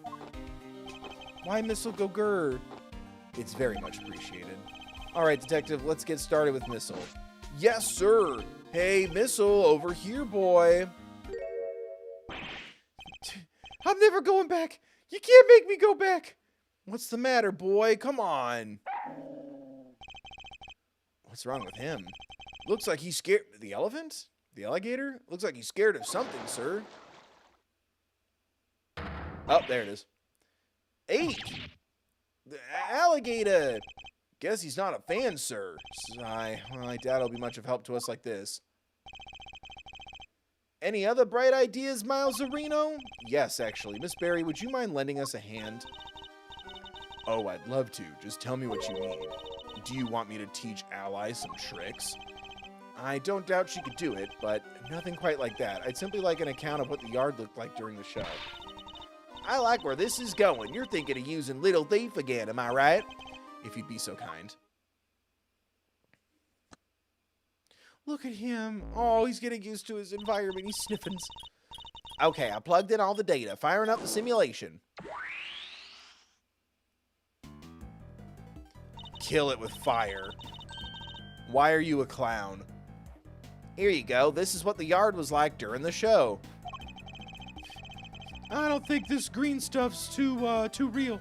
Why, Missile go grr? It's very much appreciated. All right, Detective, let's get started with Missile. Yes, sir. Hey, Missile, over here, boy. I'm never going back. You can't make me go back. What's the matter, boy? Come on. What's wrong with him? Looks like he's scared. The elephant? The alligator? Looks like he's scared of something, sir. Oh, there it is. Hey! The alligator! Guess he's not a fan, sir. I doubt he'll be much of help to us like this. Any other bright ideas, Miles Areno? Yes, actually. Miss Barry, would you mind lending us a hand? Oh, I'd love to. Just tell me what you need. Do you want me to teach Ally some tricks? I don't doubt she could do it, but nothing quite like that. I'd simply like an account of what the yard looked like during the show. I like where this is going. You're thinking of using Little Thief again, am I right? If you'd be so kind. Look at him. Oh, he's getting used to his environment. He's sniffing. Okay, I plugged in all the data. Firing up the simulation. Kill it with fire. Why are you a clown? Here you go. This is what the yard was like during the show. I don't think this green stuff's too real.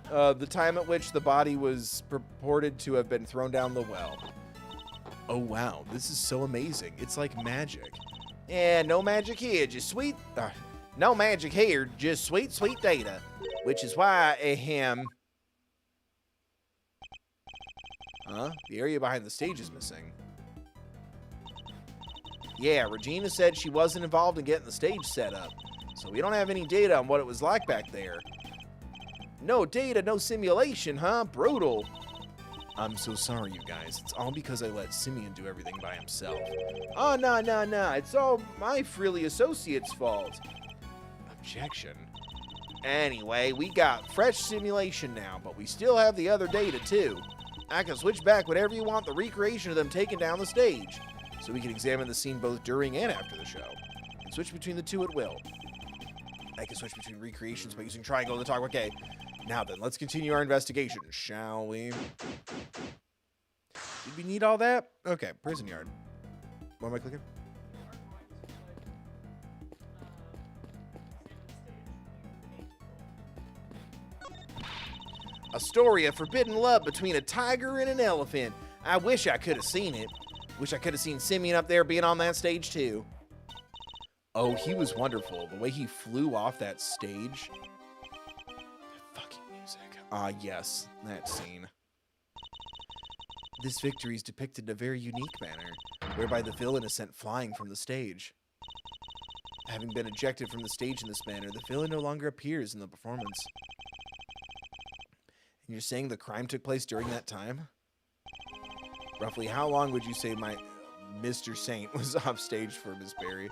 The time at which the body was purported to have been thrown down the well. Oh, wow. This is so amazing. It's like magic. Yeah, no magic here. Just sweet... no magic here. Just sweet, sweet data. Which is why Huh? The area behind the stage is missing. Yeah, Regina said she wasn't involved in getting the stage set up. So we don't have any data on what it was like back there. No data, no simulation, huh? Brutal. I'm so sorry, you guys. It's all because I let Simeon do everything by himself. Oh, no. It's all my frilly associate's fault. Objection. Anyway, we got fresh simulation now, but we still have the other data, too. I can switch back whenever you want the recreation of them taking down the stage, so we can examine the scene both during and after the show, and switch between the two at will. I can switch between recreations by using triangle in the talk. Okay, now then, let's continue our investigation, shall we? Did we need all that? Okay, prison yard. What am I clicking? A story of forbidden love between a tiger and an elephant. I wish I could have seen it. Wish I could have seen Simeon up there being on that stage too. Oh, he was wonderful. The way he flew off that stage. That fucking music. Ah, yes, that scene. This victory is depicted in a very unique manner, whereby the villain is sent flying from the stage. Having been ejected from the stage in this manner, the villain no longer appears in the performance. And you're saying the crime took place during that time? Roughly how long would you say my Mr. Saint was off stage for, Miss Barry?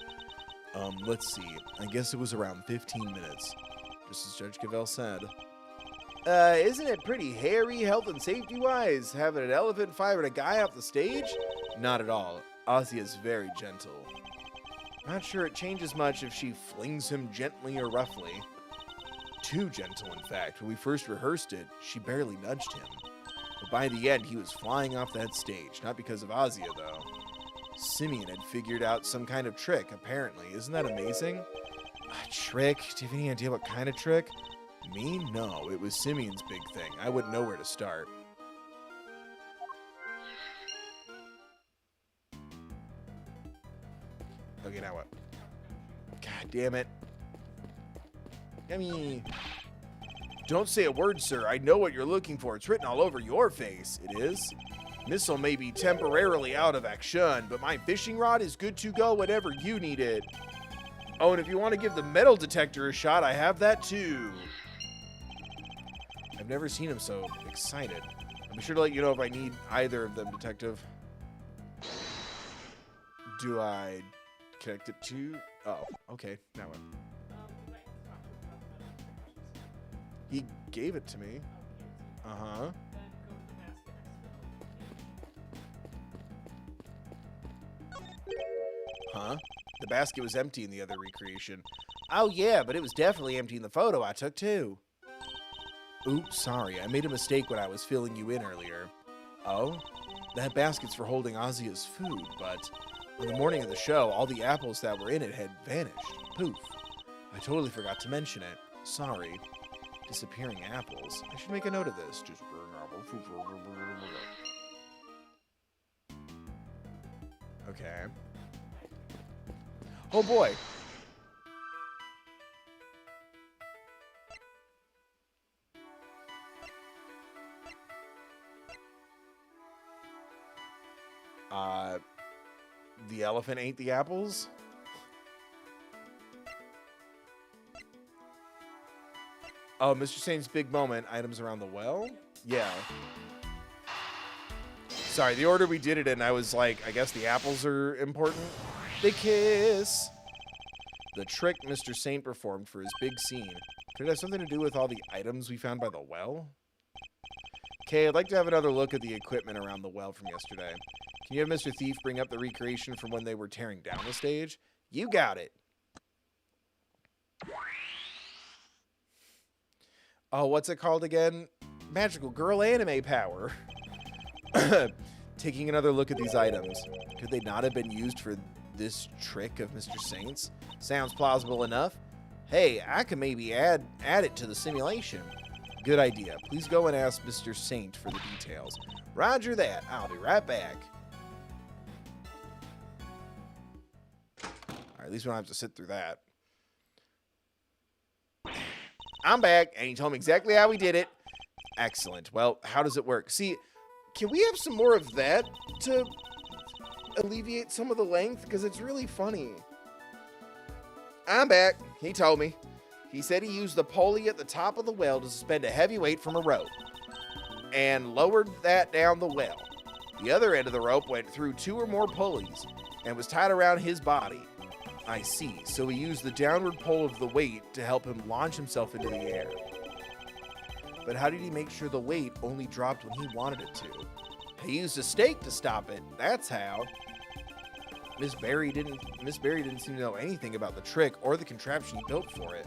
Let's see. I guess it was around 15 minutes, just as Judge Cavell said. Isn't it pretty hairy, health and safety-wise, having an elephant firing a guy off the stage? Not at all. Ozzy is very gentle. Not sure it changes much if she flings him gently or roughly. Too gentle, in fact. When we first rehearsed it, she barely nudged him. But by the end, he was flying off that stage. Not because of Ozzy, though. Simeon had figured out some kind of trick, apparently. Isn't that amazing? A trick? Do you have any idea what kind of trick? Me? No, it was Simeon's big thing. I wouldn't know where to start. Okay, now what? God damn it. I mean, don't say a word, sir. I know what you're looking for. It's written all over your face. It is? Missile may be temporarily out of action, but my fishing rod is good to go whenever you need it. Oh, and if you want to give the metal detector a shot, I have that too. I've never seen him so excited. I'll be sure to let you know if I need either of them, Detective. Do I connect it to... Oh, okay. Now what? He gave it to me. Uh-huh. Huh? The basket was empty in the other recreation. Oh, yeah, but it was definitely empty in the photo I took, too. Oops, sorry. I made a mistake when I was filling you in earlier. Oh? That basket's for holding Azia's food, but on the morning of the show, all the apples that were in it had vanished. Poof. I totally forgot to mention it. Sorry. Disappearing apples. I should make a note of this. Disappearing apples. Okay. Oh boy. The elephant ate the apples? Oh, Mr. Saint's big moment. Items around the well? Yeah. Sorry, the order we did it in, I was like, I guess the apples are important. They kiss. The trick Mr. Saint performed for his big scene. Could it have something to do with all the items we found by the well? Okay, I'd like to have another look at the equipment around the well from yesterday. Can you have Mr. Thief bring up the recreation from when they were tearing down the stage? You got it. Oh, what's it called again? Magical Girl Anime Power. Taking another look at these items. Could they not have been used for this trick of Mr. Saint's? Sounds plausible enough. Hey, I could maybe add it to the simulation. Good idea. Please go and ask Mr. Saint for the details. Roger that. I'll be right back. All right, at least we don't have to sit through that. I'm back, and he told me exactly how we did it. Excellent. Well, how does it work? See, can we have some more of that to alleviate some of the length? Because it's really funny. I'm back. He told me. He said he used the pulley at the top of the well to suspend a heavy weight from a rope and lowered that down the well. The other end of the rope went through 2 or more pulleys and was tied around his body. I see. So he used the downward pull of the weight to help him launch himself into the air. But how did he make sure the weight only dropped when he wanted it to? He used a stake to stop it. That's how. Miss Barry didn't seem to know anything about the trick or the contraption he built for it.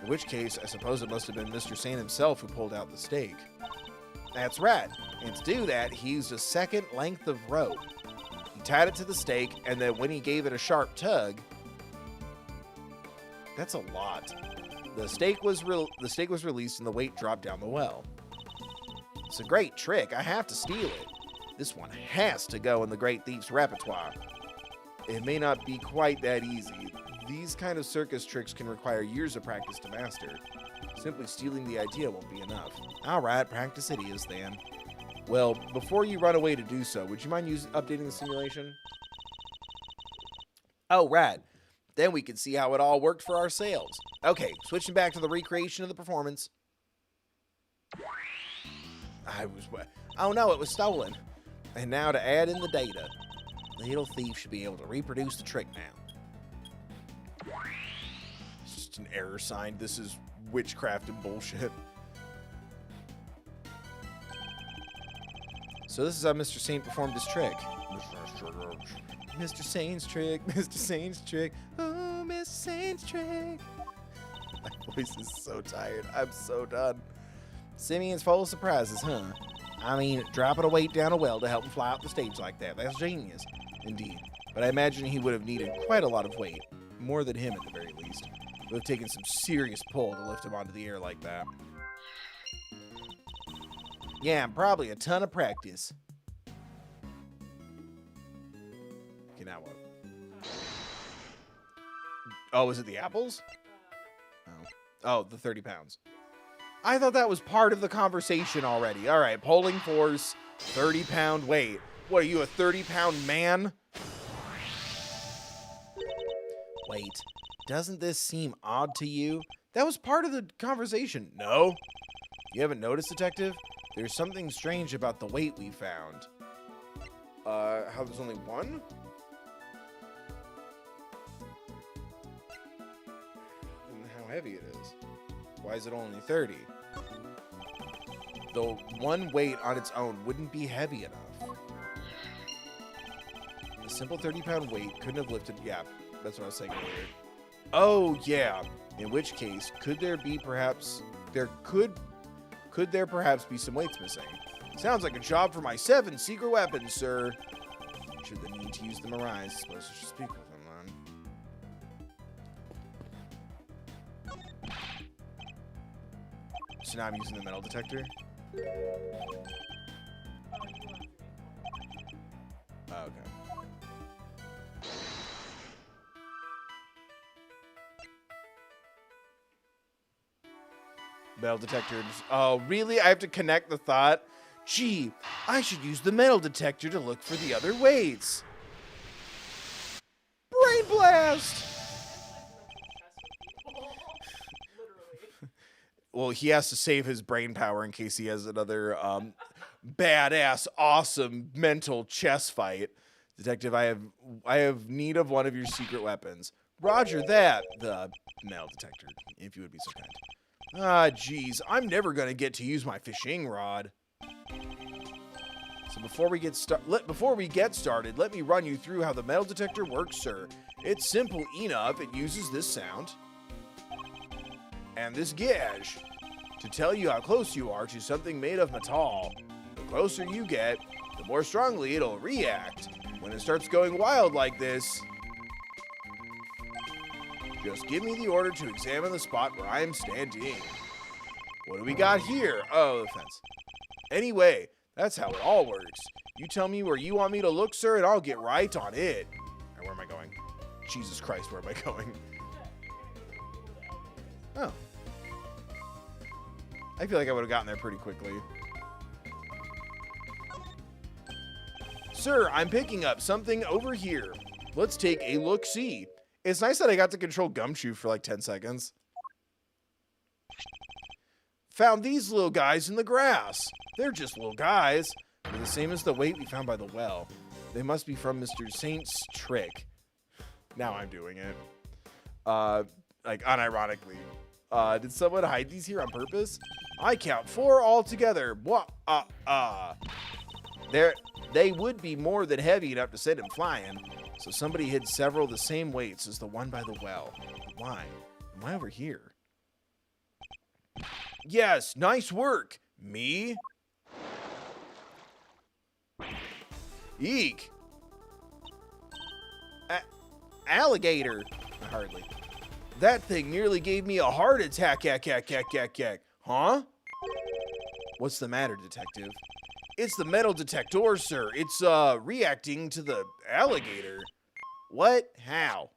In which case, I suppose it must have been Mr. Saint himself who pulled out the stake. That's right. And to do that, he used a second length of rope. He tied it to the stake, and then when he gave it a sharp tug, that's a lot. The stake was released and the weight dropped down the well. It's a great trick. I have to steal it. This one has to go in the Great Thief's repertoire. It may not be quite that easy. These kind of circus tricks can require years of practice to master. Simply stealing the idea won't be enough. All right, practice it is then. Well, before you run away to do so, would you mind updating the simulation? Oh, right. Then we can see how it all worked for ourselves. Okay, switching back to the recreation of the performance. Oh no, it was stolen. And now to add in the data. The little thief should be able to reproduce the trick now. It's just an error sign. This is witchcraft and bullshit. So this is how Mr. Saint performed his trick. Mr. Saint's trick, Mr. Saint's trick, oh, Mr. Saint's trick. My voice is so tired. I'm so done. Simeon's full of surprises, huh? I mean, dropping a weight down a well to help him fly up the stage like that. That's genius. Indeed. But I imagine he would have needed quite a lot of weight. More than him, at the very least. It would have taken some serious pull to lift him onto the air like that. Yeah, and probably a ton of practice. Okay, now what? Oh, is it the apples? Oh, the 30 pounds. I thought that was part of the conversation already. All right, polling force, 30-pound weight. What, are you a 30-pound man? Wait, doesn't this seem odd to you? That was part of the conversation. No? You haven't noticed, Detective? There's something strange about the weight we found. How there's only one? And how heavy it is. Why is it only 30? The one weight on its own wouldn't be heavy enough. The simple 30-pound weight couldn't have lifted. Yeah, that's what I was saying earlier. Oh, yeah. In which case, could there perhaps be some weights missing? Sounds like a job for my 7 secret weapons, sir. Should the need to use them arise, I suppose I should speak with him then. So now I'm using the metal detector. Oh, okay. Metal detector. Oh, really? I have to connect the thought? Gee, I should use the metal detector to look for the other weights. Brain blast! Well, he has to save his brain power in case he has another badass, awesome mental chess fight. Detective, I have need of one of your secret weapons. Roger that, the metal detector, if you would be so kind. Ah, geez, I'm never gonna get to use my fishing rod. So before we get started, let me run you through how the metal detector works, sir. It's simple enough. It uses this sound and this gauge to tell you how close you are to something made of metal. The closer you get, the more strongly it'll react. When it starts going wild like this, just give me the order to examine the spot where I'm standing. What do we got here? Oh, the fence. Anyway, that's how it all works. You tell me where you want me to look, sir, and I'll get right on it. Right, where am I going? Jesus Christ, where am I going? Oh. I feel like I would have gotten there pretty quickly. Sir, I'm picking up something over here. Let's take a look-see. It's nice that I got to control Gumshoe for like 10 seconds. Found these little guys in the grass. They're just little guys. They're the same as the weight we found by the well. They must be from Mr. Saint's trick. Now I'm doing it. Like unironically. Did someone hide these here on purpose? I count 4 altogether. They would be more than heavy enough to send him flying. So somebody hid several of the same weights as the one by the well. Why? Why over here? Yes, nice work. Me? Eek. Alligator. Hardly. That thing nearly gave me a heart attack. Huh? What's the matter, detective? It's the metal detector, sir. It's, reacting to the alligator. What? How?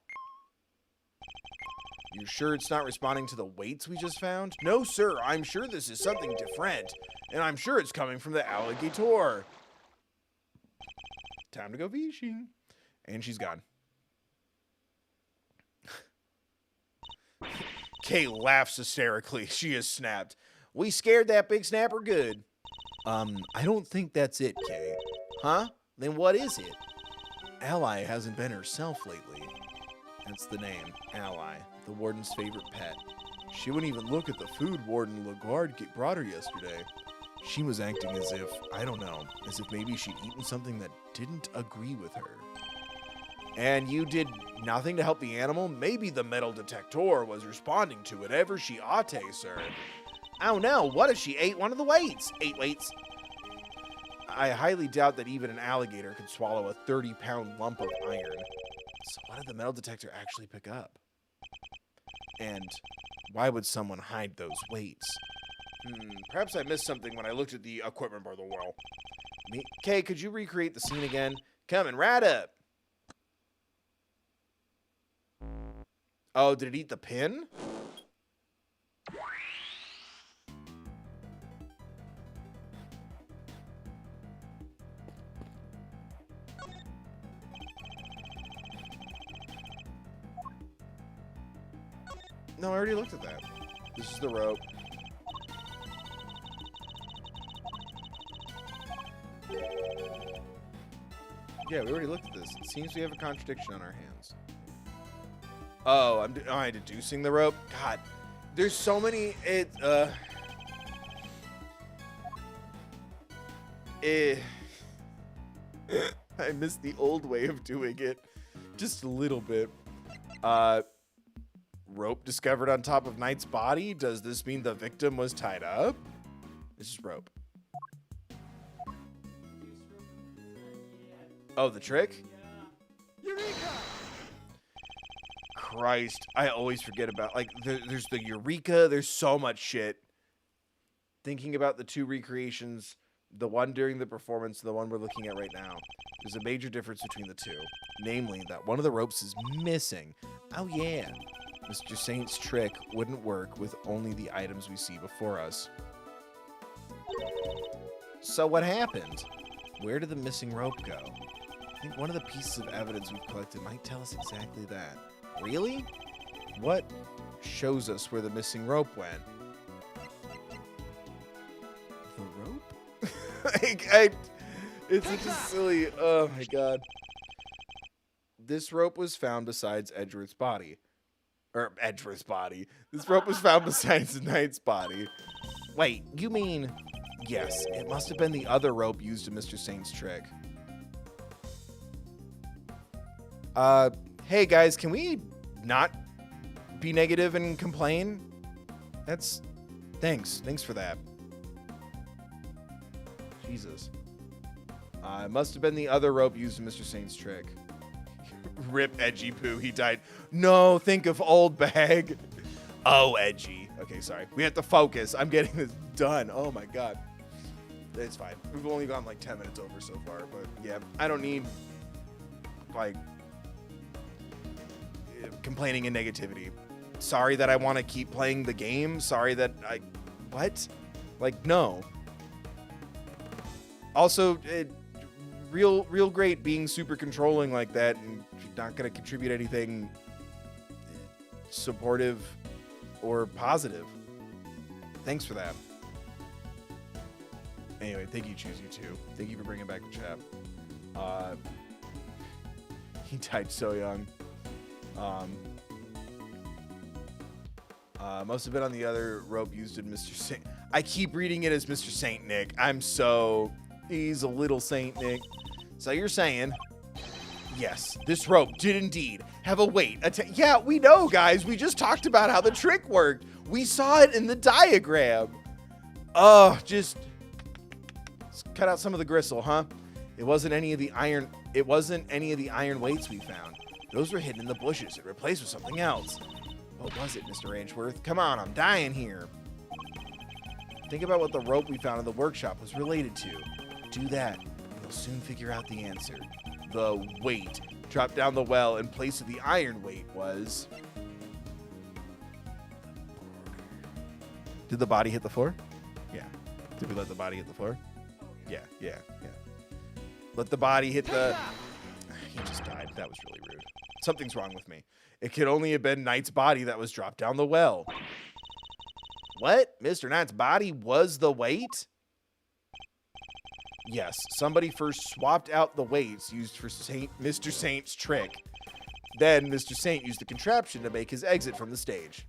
You sure it's not responding to the weights we just found? No, sir. I'm sure this is something different. And I'm sure it's coming from the alligator. Time to go fishing. And she's gone. Kay laughs hysterically. She is snapped. We scared that big snapper good. I don't think that's it, Kay. Huh? Then what is it? Ally hasn't been herself lately. That's the name, Ally, the warden's favorite pet. She wouldn't even look at the food Warden Lagarde brought her yesterday. She was acting as if, I don't know, as if maybe she'd eaten something that didn't agree with her. And you did nothing to help the animal? Maybe the metal detector was responding to whatever she ought to, sir. Oh no, what if she ate one of the weights? 8 weights. I highly doubt that even an alligator could swallow a 30-pound lump of iron. So what did the metal detector actually pick up? And why would someone hide those weights? Perhaps I missed something when I looked at the equipment by the well. Kay, could you recreate the scene again? Coming right up. Oh, did it eat the pin? No, I already looked at that. This is the rope. Yeah, we already looked at this. It seems we have a contradiction on our hands. Oh, am I deducing the rope? God, there's so many. I missed the old way of doing it. Just a little bit. Rope discovered on top of Knight's body. Does this mean the victim was tied up? This is rope. Oh, the trick? Eureka! Christ, I always forget about, like, there's the Eureka. There's so much shit. Thinking about the two recreations, the one during the performance, the one we're looking at right now, there's a major difference between the two. Namely, that one of the ropes is missing. Oh, yeah. Mr. Saint's trick wouldn't work with only the items we see before us. So what happened? Where did the missing rope go? I think one of the pieces of evidence we've collected might tell us exactly that. Really? What shows us where the missing rope went? The rope? It's just silly. Oh my god. This rope was found besides Edgeworth's body. Or Edgeworth's body. This rope was found besides Knight's body. Wait, you mean... Yes, it must have been the other rope used in Mr. Saint's trick. Hey guys, can we not be negative and complain? Thanks for that. Jesus. It must have been the other rope used in Mr. Saint's trick. Rip Edgy Poo, he died. No, think of old bag. Oh, Edgy. Okay, sorry. We have to focus. I'm getting this done. Oh my god. It's fine. We've only gone like 10 minutes over so far, but yeah, I don't need, like, complaining and negativity. Sorry that I want to keep playing the game. Sorry that what? Like, no. Also, real great being super controlling like that and not going to contribute anything supportive or positive. Thanks for that. Anyway, thank you, Choose You Too. Thank you for bringing back the chat. He died so young. Must have been on the other rope used in Mr. Saint. I keep reading it as Mr. Saint Nick. He's a little Saint Nick. So you're saying, yes, this rope did indeed have a weight. Yeah, we know, guys. We just talked about how the trick worked. We saw it in the diagram. Just cut out some of the gristle, huh? It wasn't any of the iron weights we found. Those were hidden in the bushes and replaced with something else. What was it, Mr. Edgeworth? Come on, I'm dying here. Think about what the rope we found in the workshop was related to. Do that, and you'll soon figure out the answer. The weight dropped down the well in place of the iron weight was... Did the body hit the floor? Yeah. Did we let the body hit the floor? Yeah. Let the body hit the... He just died. That was really rude. Something's wrong with me. It could only have been Knight's body that was dropped down the well. What? Mr. Knight's body was the weight? Yes, somebody first swapped out the weights used for Mr. Saint's trick. Then Mr. Saint used the contraption to make his exit from the stage.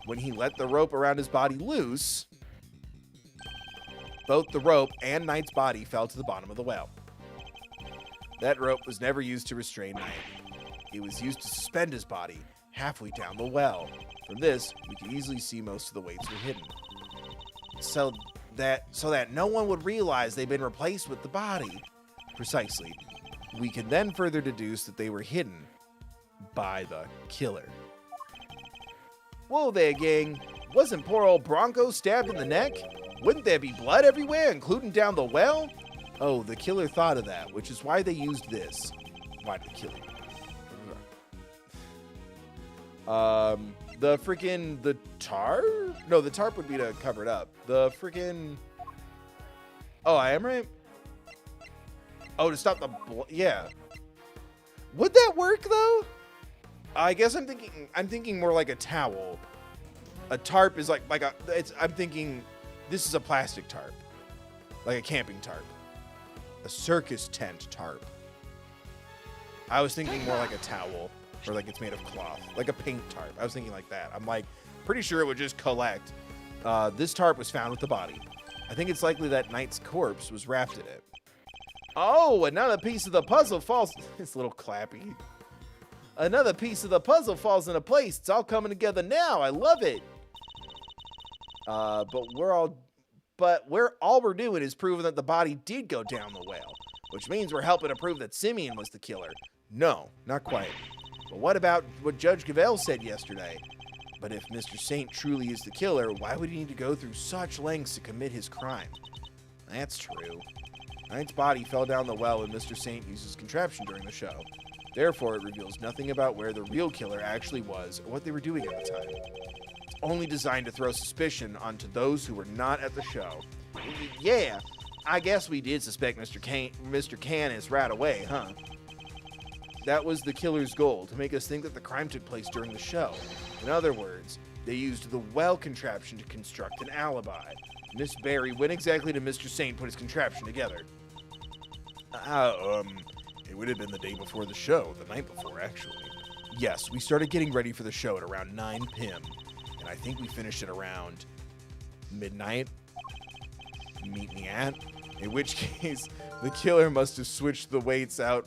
When he let the rope around his body loose, both the rope and Knight's body fell to the bottom of the well. That rope was never used to restrain Knight. It was used to suspend his body halfway down the well. From this, we can easily see most of the weights were hidden. So that no one would realize they'd been replaced with the body. Precisely. We can then further deduce that they were hidden by the killer. Whoa there, gang. Wasn't poor old Bronco stabbed in the neck? Wouldn't there be blood everywhere, including down the well? Oh, the killer thought of that, which is why they used this. Why did the killer? The tarp? No, the tarp would be to cover it up. The freaking... Oh, I am right? Oh, to stop the... Yeah. Would that work, though? I guess I'm thinking more like a towel. A tarp is I'm thinking this is a plastic tarp. Like a camping tarp. A circus tent tarp. I was thinking more like a towel. Or like it's made of cloth. Like a paint tarp. I was thinking like that. I'm like, pretty sure it would just collect. This tarp was found with the body. I think it's likely that Knight's corpse was wrapped in it. Oh, another piece of the puzzle falls. It's a little clappy. Another piece of the puzzle falls into place. It's all coming together now. I love it. But all we're doing is proving that the body did go down the well, which means we're helping to prove that Simeon was the killer. No, not quite. But what about what Judge Gavelle said yesterday? But if Mr. Saint truly is the killer, why would he need to go through such lengths to commit his crime? That's true. Knight's body fell down the well when Mr. Saint used his contraption during the show. Therefore, it reveals nothing about where the real killer actually was or what they were doing at the time. It's only designed to throw suspicion onto those who were not at the show. Yeah, I guess we did suspect Mr. Canis right away, huh? That was the killer's goal, to make us think that the crime took place during the show. In other words, they used the well contraption to construct an alibi. Miss Barry, when exactly did Mr. Saint put his contraption together? It would have been the day before the show, the night before, actually. Yes, we started getting ready for the show at around 9 p.m., and I think we finished it around midnight. Meet me at? In which case, the killer must have switched the weights out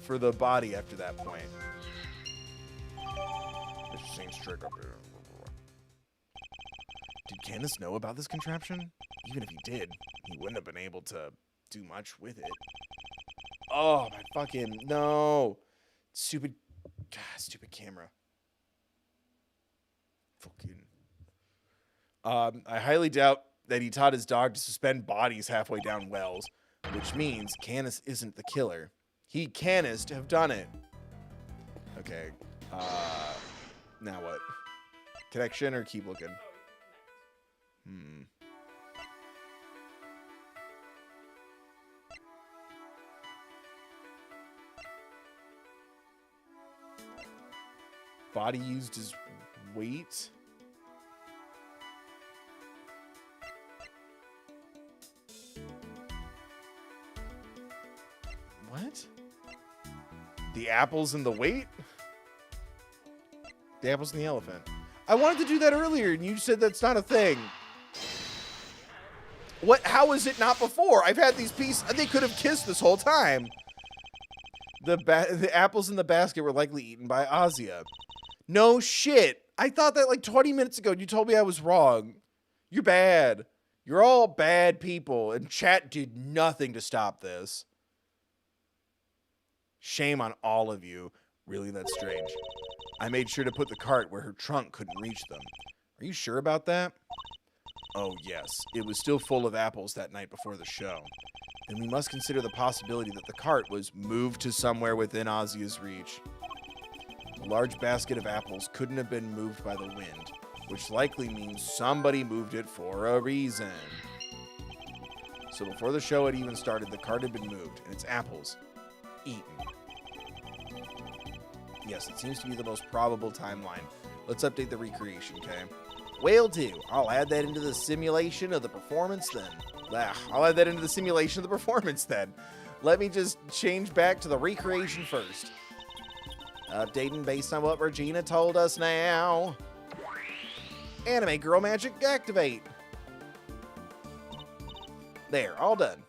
for the body after that point. Mr. Saint's trick up here. Did Candace know about this contraption? Even if he did, he wouldn't have been able to do much with it. Oh, my fucking... No. Stupid camera. Fucking... I highly doubt that he taught his dog to suspend bodies halfway down wells, which means Canis isn't the killer. He canist have done it. Okay. Now what? Connection or keep looking? Body used his weight. What? The apples and the weight? The apples and the elephant. I wanted to do that earlier, and you said that's not a thing. What? How is it not before? I've had these pieces. They could have kissed this whole time. The apples in the basket were likely eaten by Azia. No shit. I thought that like 20 minutes ago. You told me I was wrong. You're bad. You're all bad people, and chat did nothing to stop this. Shame on all of you. Really, that's strange. I made sure to put the cart where her trunk couldn't reach them. Are you sure about that? Oh, yes. It was still full of apples that night before the show. Then we must consider the possibility that the cart was moved to somewhere within Azia's reach. The large basket of apples couldn't have been moved by the wind, which likely means somebody moved it for a reason. So before the show had even started, the cart had been moved, and its apples eaten. Yes, it seems to be the most probable timeline. Let's update the recreation, okay? Will do. I'll add that into the simulation of the performance then. Let me just change back to the recreation first. Updating based on what Regina told us now. Anime Girl Magic activate. There, all done.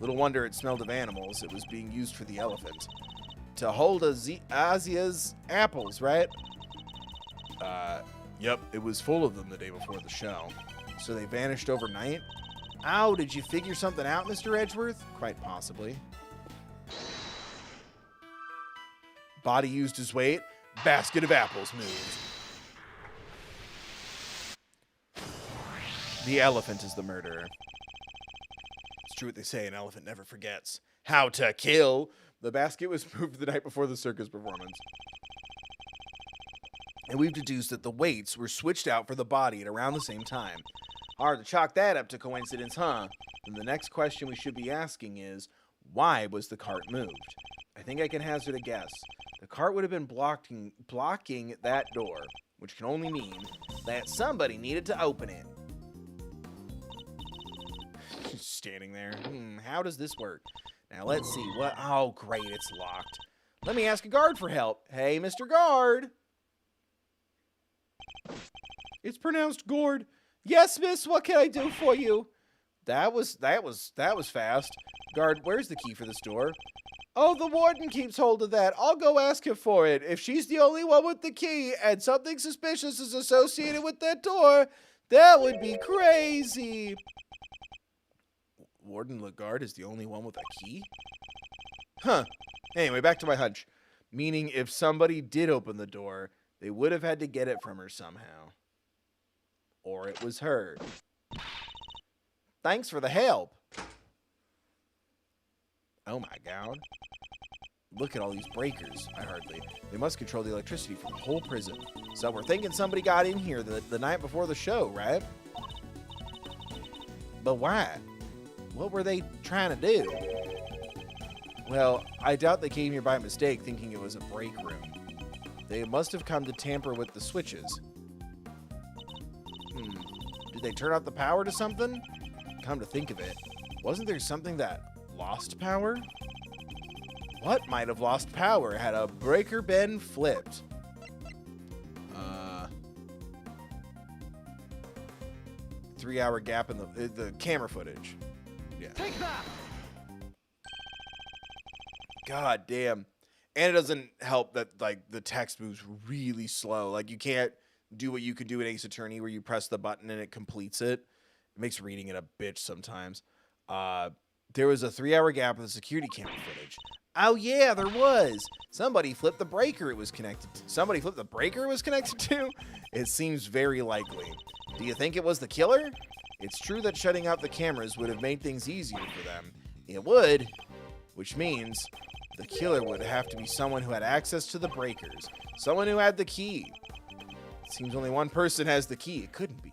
Little wonder it smelled of animals. It was being used for the elephant. To hold Azia's apples, right? Yep, it was full of them the day before the show. So they vanished overnight? Ow, did you figure something out, Mr. Edgeworth? Quite possibly. Body used his weight. Basket of apples moved. The elephant is the murderer. It's true what they say, an elephant never forgets. How to kill. The basket was moved the night before the circus performance. And we've deduced that the weights were switched out for the body at around the same time. Hard to chalk that up to coincidence, huh? And the next question we should be asking is, why was the cart moved? I think I can hazard a guess. The cart would have been blocking that door, which can only mean that somebody needed to open it. Standing there. How does this work? Now let's see. What? Oh, great. It's locked. Let me ask a guard for help. Hey, Mr. Guard. It's pronounced gourd. Yes, miss, what can I do for you? That was fast. Guard, where's the key for this door? Oh, the warden keeps hold of that. I'll go ask her for it. If she's the only one with the key and something suspicious is associated with that door, that would be crazy. Warden Lagarde is the only one with a key? Huh. Anyway, back to my hunch. Meaning if somebody did open the door, they would have had to get it from her somehow. Or it was her. Thanks for the help. Oh my god. Look at all these breakers. They must control the electricity from the whole prison. So we're thinking somebody got in here the night before the show, right? But why? What were they trying to do? Well, I doubt they came here by mistake thinking it was a break room. They must have come to tamper with the switches. Did they turn off the power to something? Come to think of it, wasn't there something that lost power? What might have lost power had a breaker been flipped? 3-hour gap in the camera footage. Yeah. Take that! God damn. And it doesn't help that like the text moves really slow. Like you can't do what you could do in Ace Attorney where you press the button and it completes it. It makes reading it a bitch sometimes. There was a 3-hour gap in the security camera footage. Oh yeah, there was. Somebody flipped the breaker it was connected to. Somebody flipped the breaker it was connected to? It seems very likely. Do you think it was the killer? It's true that shutting out the cameras would have made things easier for them. It would, which means the killer would have to be someone who had access to the breakers. Someone who had the key. It seems only one person has the key. It couldn't be.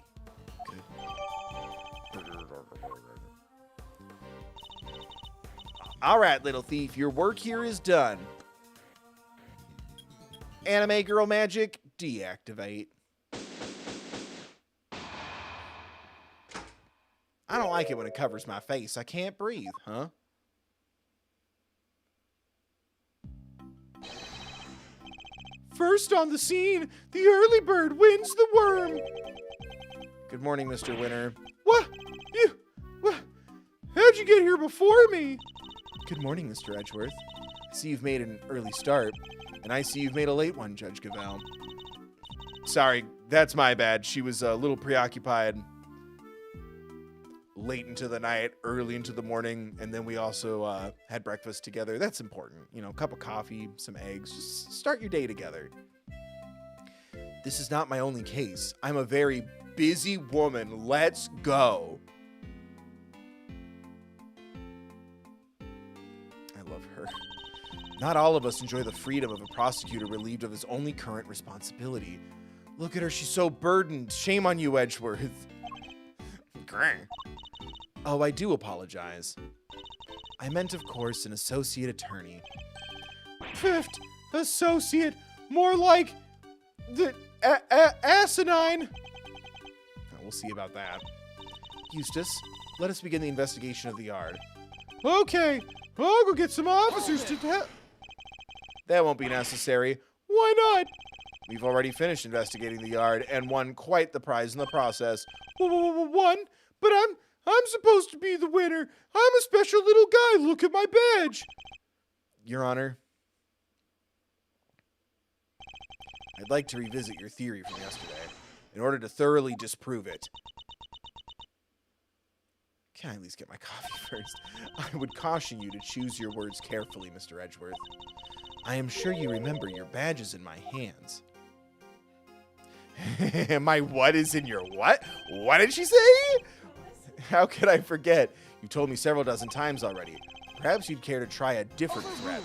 All right, little thief, your work here is done. Anime girl magic, deactivate. I don't like it when it covers my face. I can't breathe, huh? First on the scene, the early bird wins the worm. Good morning, Mr. Winter. What? How'd you get here before me? Good morning, Mr. Edgeworth. I see you've made an early start, and I see you've made a late one, Judge Gavelle. Sorry, that's my bad. She was a little preoccupied late into the night, early into the morning, and then we also had breakfast together. That's important. You know, a cup of coffee, some eggs. Just start your day together. This is not my only case. I'm a very busy woman. Let's go. I love her. Not all of us enjoy the freedom of a prosecutor relieved of his only current responsibility. Look at her. She's so burdened. Shame on you, Edgeworth. Oh, I do apologize. I meant, of course, an associate attorney. Fifth associate, more like the asinine. We'll see about that. Eustace, let us begin the investigation of the yard. Okay, I'll go get some officers to help. That won't be necessary. Why not? We've already finished investigating the yard and won quite the prize in the process. One, but I'm supposed to be the winner. I'm a special little guy. Look at my badge. Your Honor, I'd like to revisit your theory from yesterday in order to thoroughly disprove it. Can I at least get my coffee first? I would caution you to choose your words carefully, Mr. Edgeworth. I am sure you remember your badge is in my hands. My what is in your what? What did she say? How could I forget? You told me several dozen times already. Perhaps you'd care to try a different threat.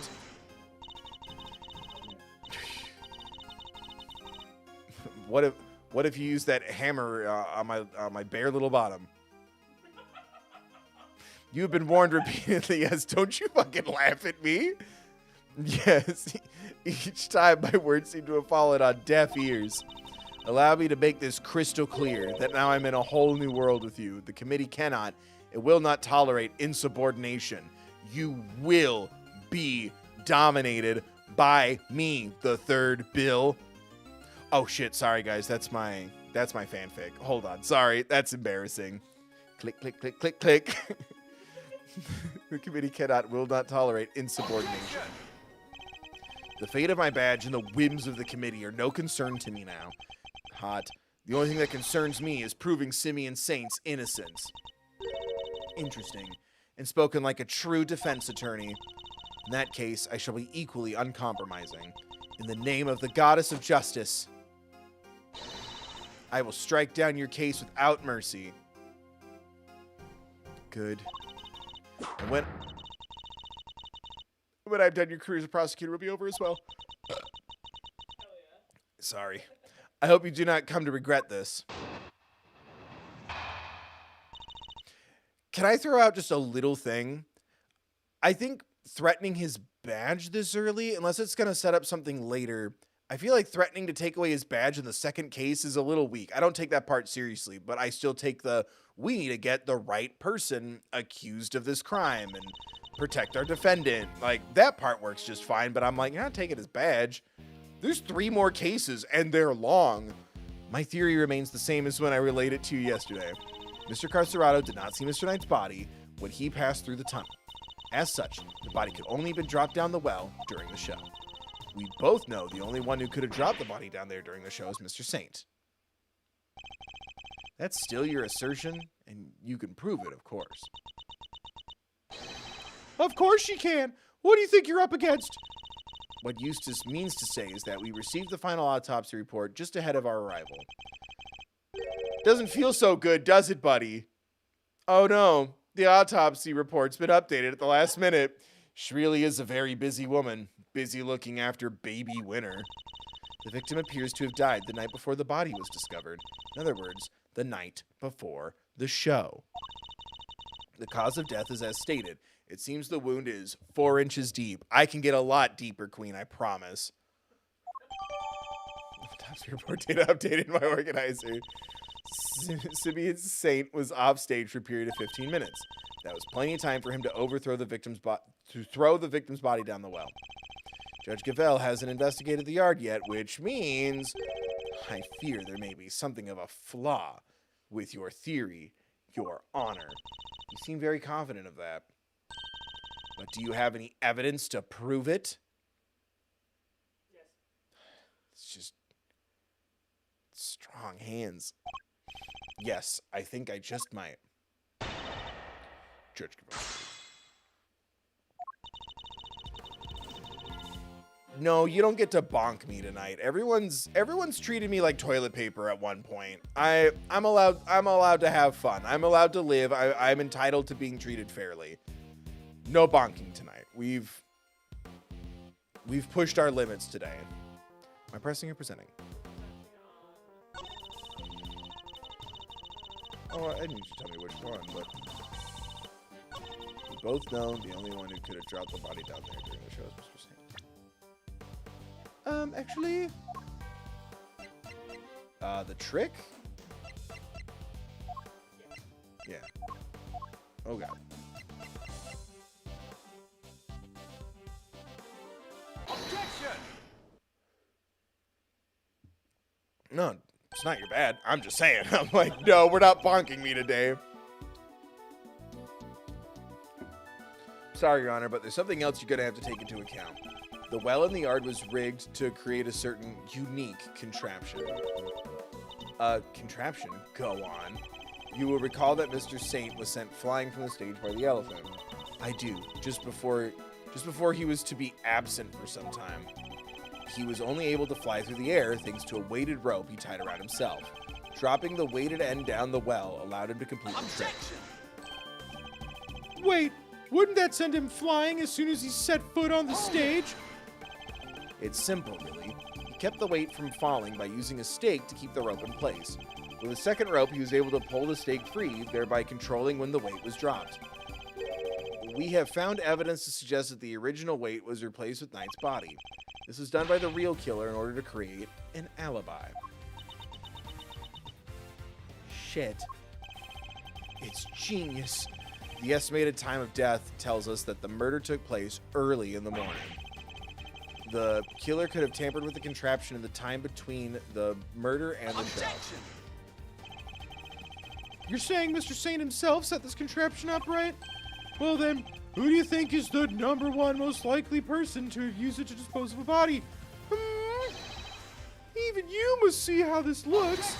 What if you use that hammer on my bare little bottom? You've been warned repeatedly. Yes, don't you fucking laugh at me. Yes, each time my words seem to have fallen on deaf ears. Allow me to make this crystal clear that now I'm in a whole new world with you. The committee cannot, it will not tolerate insubordination. You will be dominated by me, the third bill. Oh shit, sorry guys, that's my That's my fanfic. Hold on. Sorry. That's embarrassing. Click, click, click, click, click. The committee will not tolerate insubordination. The fate of my badge and the whims of the committee are no concern to me now. Hot. The only thing that concerns me is proving Simeon Saint's innocence. Interesting. And spoken like a true defense attorney. In that case, I shall be equally uncompromising. In the name of the goddess of justice, I will strike down your case without mercy. Good. And when I've done, your career as a prosecutor will be over as well. Sorry. I hope you do not come to regret this. Can I throw out just a little thing? I think threatening his badge this early, unless it's going to set up something later, I feel like threatening to take away his badge in the second case is a little weak. I don't take that part seriously, but I still take we need to get the right person accused of this crime and protect our defendant. Like, that part works just fine, but I'm like, you're not taking his badge. There's 3 more cases, and they're long. My theory remains the same as when I relayed it to you yesterday. Mr. Carcerado did not see Mr. Knight's body when he passed through the tunnel. As such, the body could only have been dropped down the well during the show. We both know the only one who could have dropped the body down there during the show is Mr. Saint. That's still your assertion, and you can prove it, of course. Of course she can. What do you think you're up against? What Eustace means to say is that we received the final autopsy report just ahead of our arrival. Doesn't feel so good, does it, buddy? Oh no, the autopsy report's been updated at the last minute. She really is a very busy woman, busy looking after baby Winter. The victim appears to have died the night before the body was discovered. In other words, the night before the show. The cause of death is as stated. It seems the wound is 4 inches deep. I can get a lot deeper, Queen, I promise. Autopsy report data updated by organizer. Simeon Saint was off stage for a period of 15 minutes. That was plenty of time for him to throw the victim's body down the well. Judge Gavell hasn't investigated the yard yet, which means I fear there may be something of a flaw with your theory, Your Honor. You seem very confident of that. But do you have any evidence to prove it? Yes. It's just strong hands. Yes, I think I just might. Judge Gavell. No, you don't get to bonk me tonight. Everyone's treated me like toilet paper at one point. I'm allowed to have fun. I'm allowed to live. I'm entitled to being treated fairly. No bonking tonight. We've pushed our limits today. Am I pressing or presenting? Oh, I didn't need you to tell me which one, but we both know the only one who could have dropped the body down there during the show is Mr. Saint. Actually, the trick? Yeah. Oh, God. Objection! No, it's not your bad. I'm just saying. I'm like, no, we're not bonking me today. Sorry, Your Honor, but there's something else you're going to have to take into account. The well in the yard was rigged to create a certain unique contraption. Contraption? Go on. You will recall that Mr. Saint was sent flying from the stage by the elephant. I do. Just before he was to be absent for some time. He was only able to fly through the air thanks to a weighted rope he tied around himself. Dropping the weighted end down the well allowed him to complete the trick. Wait, wouldn't that send him flying as soon as he set foot on the stage? It's simple, really. He kept the weight from falling by using a stake to keep the rope in place. With a second rope, he was able to pull the stake free, thereby controlling when the weight was dropped. We have found evidence to suggest that the original weight was replaced with Knight's body. This was done by the real killer in order to create an alibi. Shit. It's genius. The estimated time of death tells us that the murder took place early in the morning. The killer could have tampered with the contraption in the time between the murder and the show. You're saying Mr. Saint himself set this contraption up, right? Well then, who do you think is the #1 most likely person to use it to dispose of a body? Even you must see how this looks.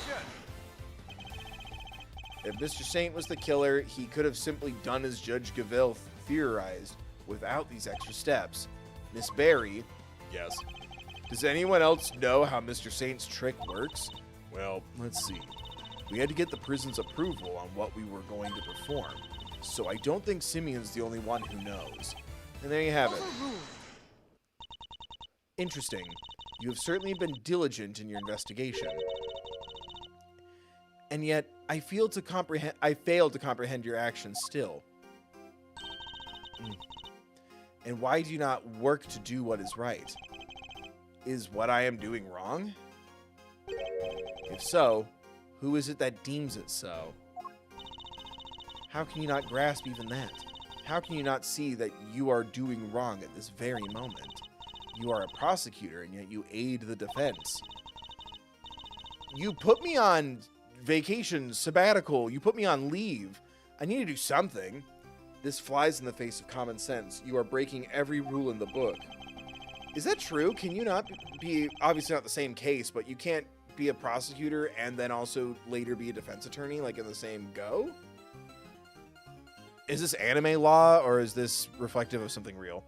If Mr. Saint was the killer, he could have simply done as Judge Gaville theorized without these extra steps. Miss Barry? Yes. Does anyone else know how Mr. Saint's trick works? Well, let's see. We had to get the prison's approval on what we were going to perform, so I don't think Simeon's the only one who knows. And there you have it. Interesting. You have certainly been diligent in your investigation. And yet, I fail to comprehend your actions still. And why do you not work to do what is right? Is what I am doing wrong? If so, who is it that deems it so? How can you not grasp even that? How can you not see that you are doing wrong at this very moment? You are a prosecutor, and yet you aid the defense. You put me on vacation, sabbatical. You put me on leave. I need to do something. This flies in the face of common sense. You are breaking every rule in the book. Is that true? Can you not be, obviously not the same case, but you can't be a prosecutor and then also later be a defense attorney, like in the same go? Is this anime law, or is this reflective of something real?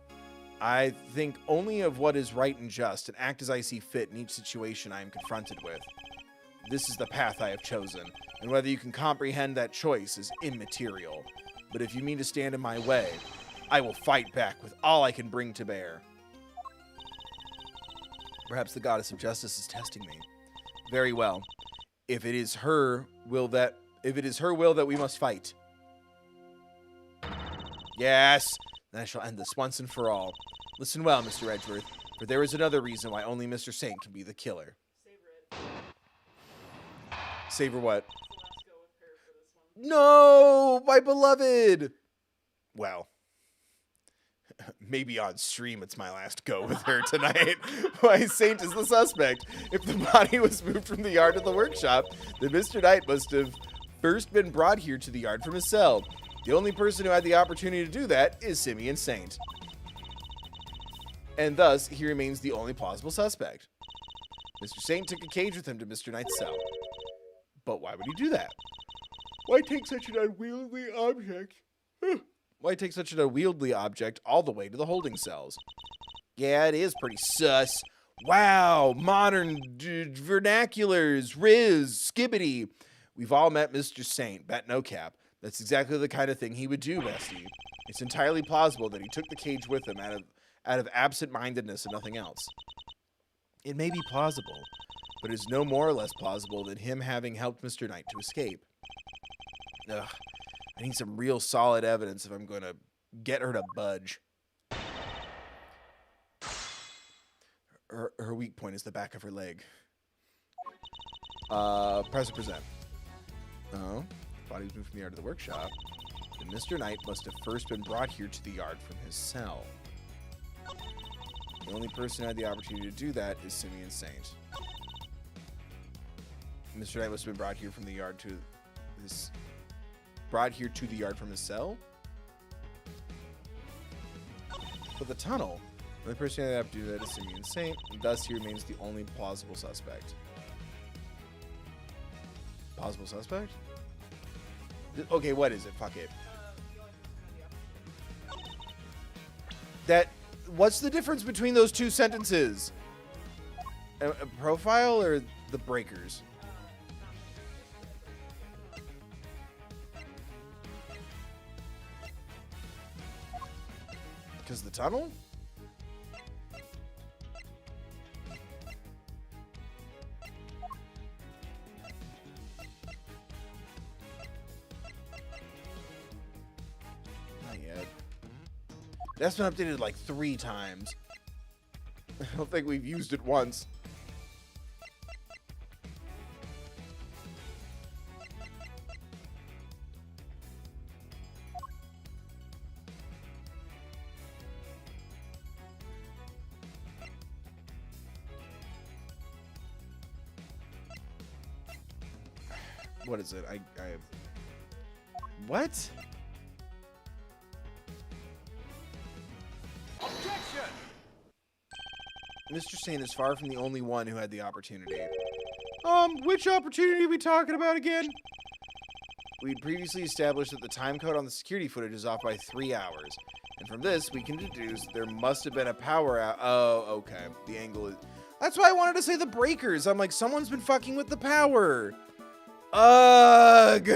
I think only of what is right and just, and act as I see fit in each situation I am confronted with. This is the path I have chosen, and whether you can comprehend that choice is immaterial. But if you mean to stand in my way, I will fight back with all I can bring to bear. Perhaps the goddess of justice is testing me. Very well. If it is her will that we must fight. Yes, then I shall end this once and for all. Listen well, Mr. Edgeworth, for there is another reason why only Mr. Saint can be the killer. Savor it. Savor what? So let's go with her for this one. No, my beloved. Well, maybe on stream it's my last go with her tonight. Why, Saint is the suspect. If the body was moved from the yard to the workshop, then Mr. Knight must have first been brought here to the yard from his cell. The only person who had the opportunity to do that is Simeon Saint. And thus, he remains the only plausible suspect. Mr. Saint took a cage with him to Mr. Knight's cell. But why would he do that? Why take such an unwieldy object? Why take such an unwieldy object all the way to the holding cells? Yeah, it is pretty sus. Wow, modern vernaculars, Riz, Skibbity. We've all met Mr. Saint, bet no cap. That's exactly the kind of thing he would do, bestie. It's entirely plausible that he took the cage with him out of absent-mindedness and nothing else. It may be plausible, but it's no more or less plausible than him having helped Mr. Knight to escape. Ugh, I need some real solid evidence if I'm going to get her to budge. Her weak point is the back of her leg. Press or present. Oh, the body was moved from the yard to the workshop. Then Mr. Knight must have first been brought here to the yard from his cell. The only person who had the opportunity to do that is Simeon Saint. Mr. Knight must have been brought here from the yard to his... Brought here to the yard from his cell? But the tunnel. The only person who had the opportunity to do that is Simeon Saint, and thus he remains the only plausible suspect. Plausible suspect? Okay, what is it? Fuck it. That... What's the difference between those two sentences? A profile or the breakers? Because the tunnel? Not yet. That's been updated like 3 times. I don't think we've used it once. What is it? I What? Objection! Mr. Sane is far from the only one who had the opportunity. Which opportunity are we talking about again? We'd previously established that the time code on the security footage is off by 3 hours. And from this, we can deduce there must have been a power out. Oh, okay. The angle is... That's why I wanted to say the breakers. I'm like, someone's been fucking with the power. Ugh.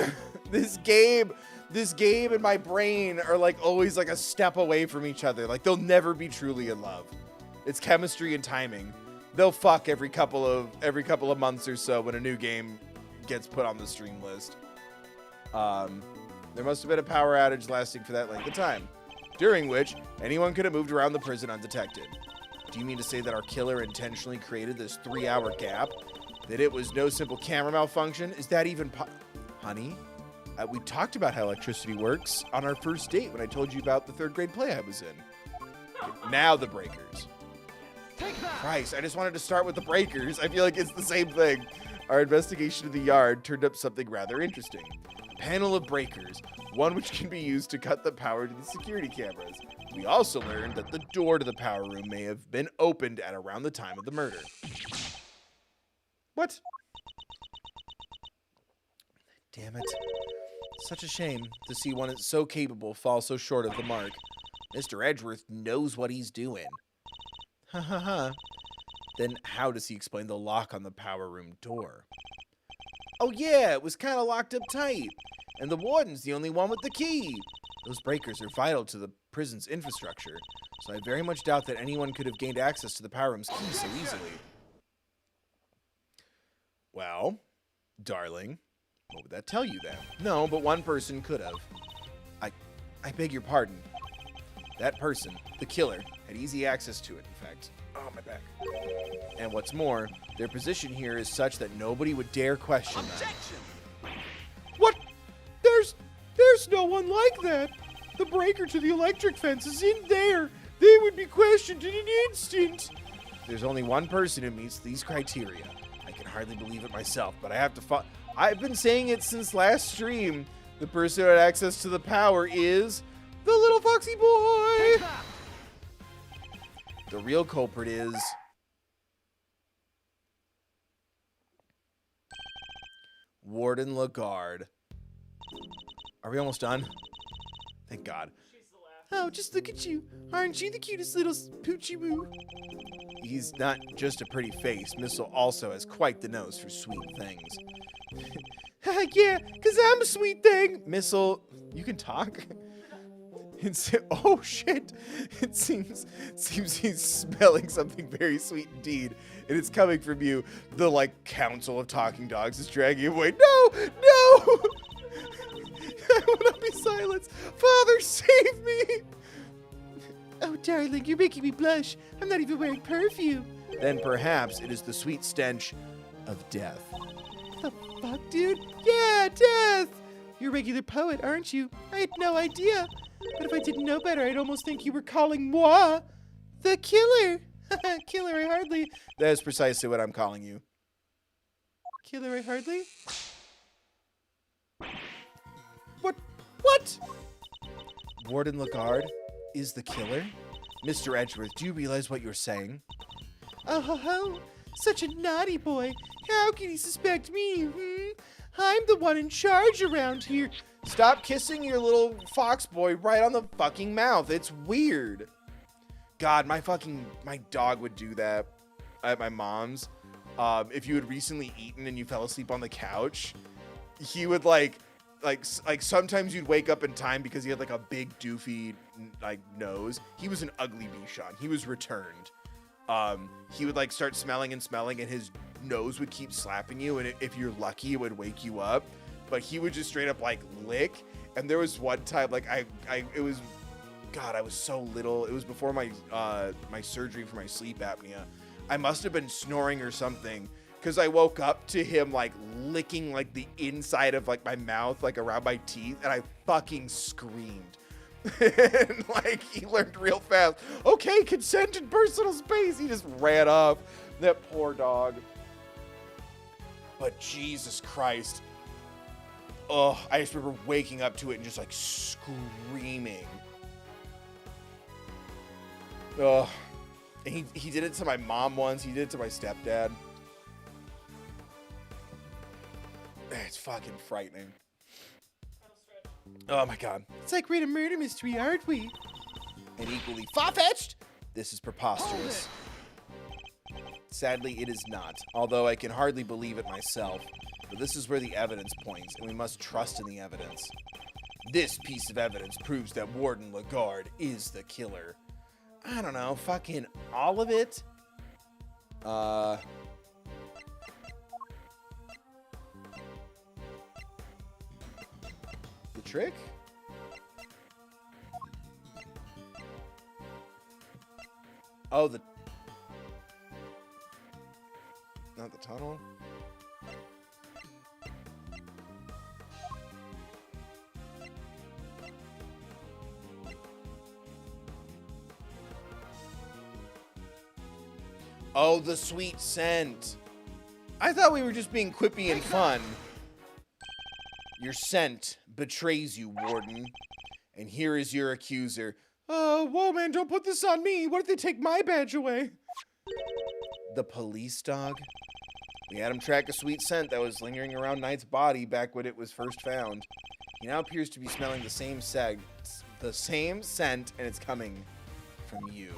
This game and my brain are like always like a step away from each other. Like they'll never be truly in love. It's chemistry and timing. They'll fuck every couple of months or so when a new game gets put on the stream list. There must have been a power outage lasting for that length of time, during which anyone could have moved around the prison undetected. Do you mean to say that our killer intentionally created this 3-hour gap? That it was no simple camera malfunction? Is that even Honey, we talked about how electricity works on our first date when I told you about the 3rd grade play I was in. Now the breakers. Christ, I just wanted to start with the breakers. I feel like it's the same thing. Our investigation of the yard turned up something rather interesting. A panel of breakers, one which can be used to cut the power to the security cameras. We also learned that the door to the power room may have been opened at around the time of the murder. What? Damn it. Such a shame to see one that's so capable fall so short of the mark. Mr. Edgeworth knows what he's doing. Ha ha ha. Then how does he explain the lock on the power room door? Oh yeah, it was kind of locked up tight. And the warden's the only one with the key. Those breakers are vital to the prison's infrastructure, so I very much doubt that anyone could have gained access to the power room's key so easily. Well, darling, what would that tell you then? No, but one person could have. I beg your pardon. That person, the killer, had easy access to it, in fact. Oh, my back. And what's more, their position here is such that nobody would dare question them. What? There's no one like that. The breaker to the electric fence is in there. They would be questioned in an instant. There's only one person who meets these criteria. I can hardly believe it myself, but I have to I've been saying it since last stream. The person who had access to the power is the little foxy boy. The real culprit is Warden Lagarde. Are we almost done? Thank God. She's the laugh. Oh, just look at you. Aren't you the cutest little poochie woo? He's not just a pretty face. Missile also has quite the nose for sweet things. Yeah, because I'm a sweet thing. Missile, you can talk? Oh shit! It seems he's smelling something very sweet indeed, and it's coming from you. The like council of talking dogs is dragging you away. No, no! I will not be silenced. Father, save me! Oh, darling, you're making me blush. I'm not even wearing perfume. Then perhaps it is the sweet stench of death. The fuck, dude? Yeah, death! You're a regular poet, aren't you? I had no idea. But if I didn't know better, I'd almost think you were calling moi the killer. Killer, I hardly. That is precisely what I'm calling you. Killer, I hardly? What? Warden Lagarde is the killer? Mr. Edgeworth, do you realize what you're saying? Oh ho ho! Such a naughty boy. How can he suspect me? I'm the one in charge around here. Stop kissing your little fox boy right on the fucking mouth. It's weird. God, my dog would do that at my mom's. If you had recently eaten and you fell asleep on the couch, he would like sometimes you'd wake up in time because he had like a big doofy like nose. He was an ugly Bichon. He was returned. He would like start smelling and his nose would keep slapping you, and if you're lucky it would wake you up, but he would just straight up like lick. And there was one time like I was so little. It was before my my surgery for my sleep apnea. I must have been snoring or something, because I woke up to him like licking like the inside of like my mouth, like around my teeth, and I fucking screamed. And like he learned real fast. Okay, consent and personal space. He just ran off. That poor dog. But Jesus Christ. Oh, I just remember waking up to it and just like screaming. Oh, and he did it to my mom once. He did it to my stepdad. It's fucking frightening. Oh my god. It's like we're in a murder mystery, aren't we? And equally far-fetched, this is preposterous. Sadly, it is not, although I can hardly believe it myself. But this is where the evidence points, and we must trust in the evidence. This piece of evidence proves that Warden Lagarde is the killer. I don't know, fucking all of it? The trick? Oh, not the tunnel? Oh, the sweet scent. I thought we were just being quippy and fun. Your scent betrays you, Warden. And here is your accuser. Whoa, man, don't put this on me. What if they take my badge away? The police dog? We had him track a sweet scent that was lingering around Knight's body back when it was first found. He now appears to be smelling the same scent, and it's coming from you.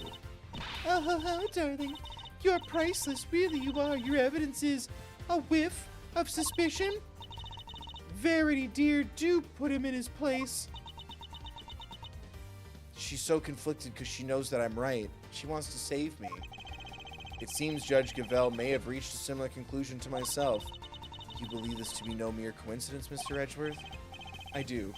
Oh, darling. You're priceless, really you are. Your evidence is a whiff of suspicion. Verity, dear, do put him in his place. She's so conflicted because she knows that I'm right. She wants to save me. It seems Judge Gavelle may have reached a similar conclusion to myself. You believe this to be no mere coincidence, Mr. Edgeworth? I do.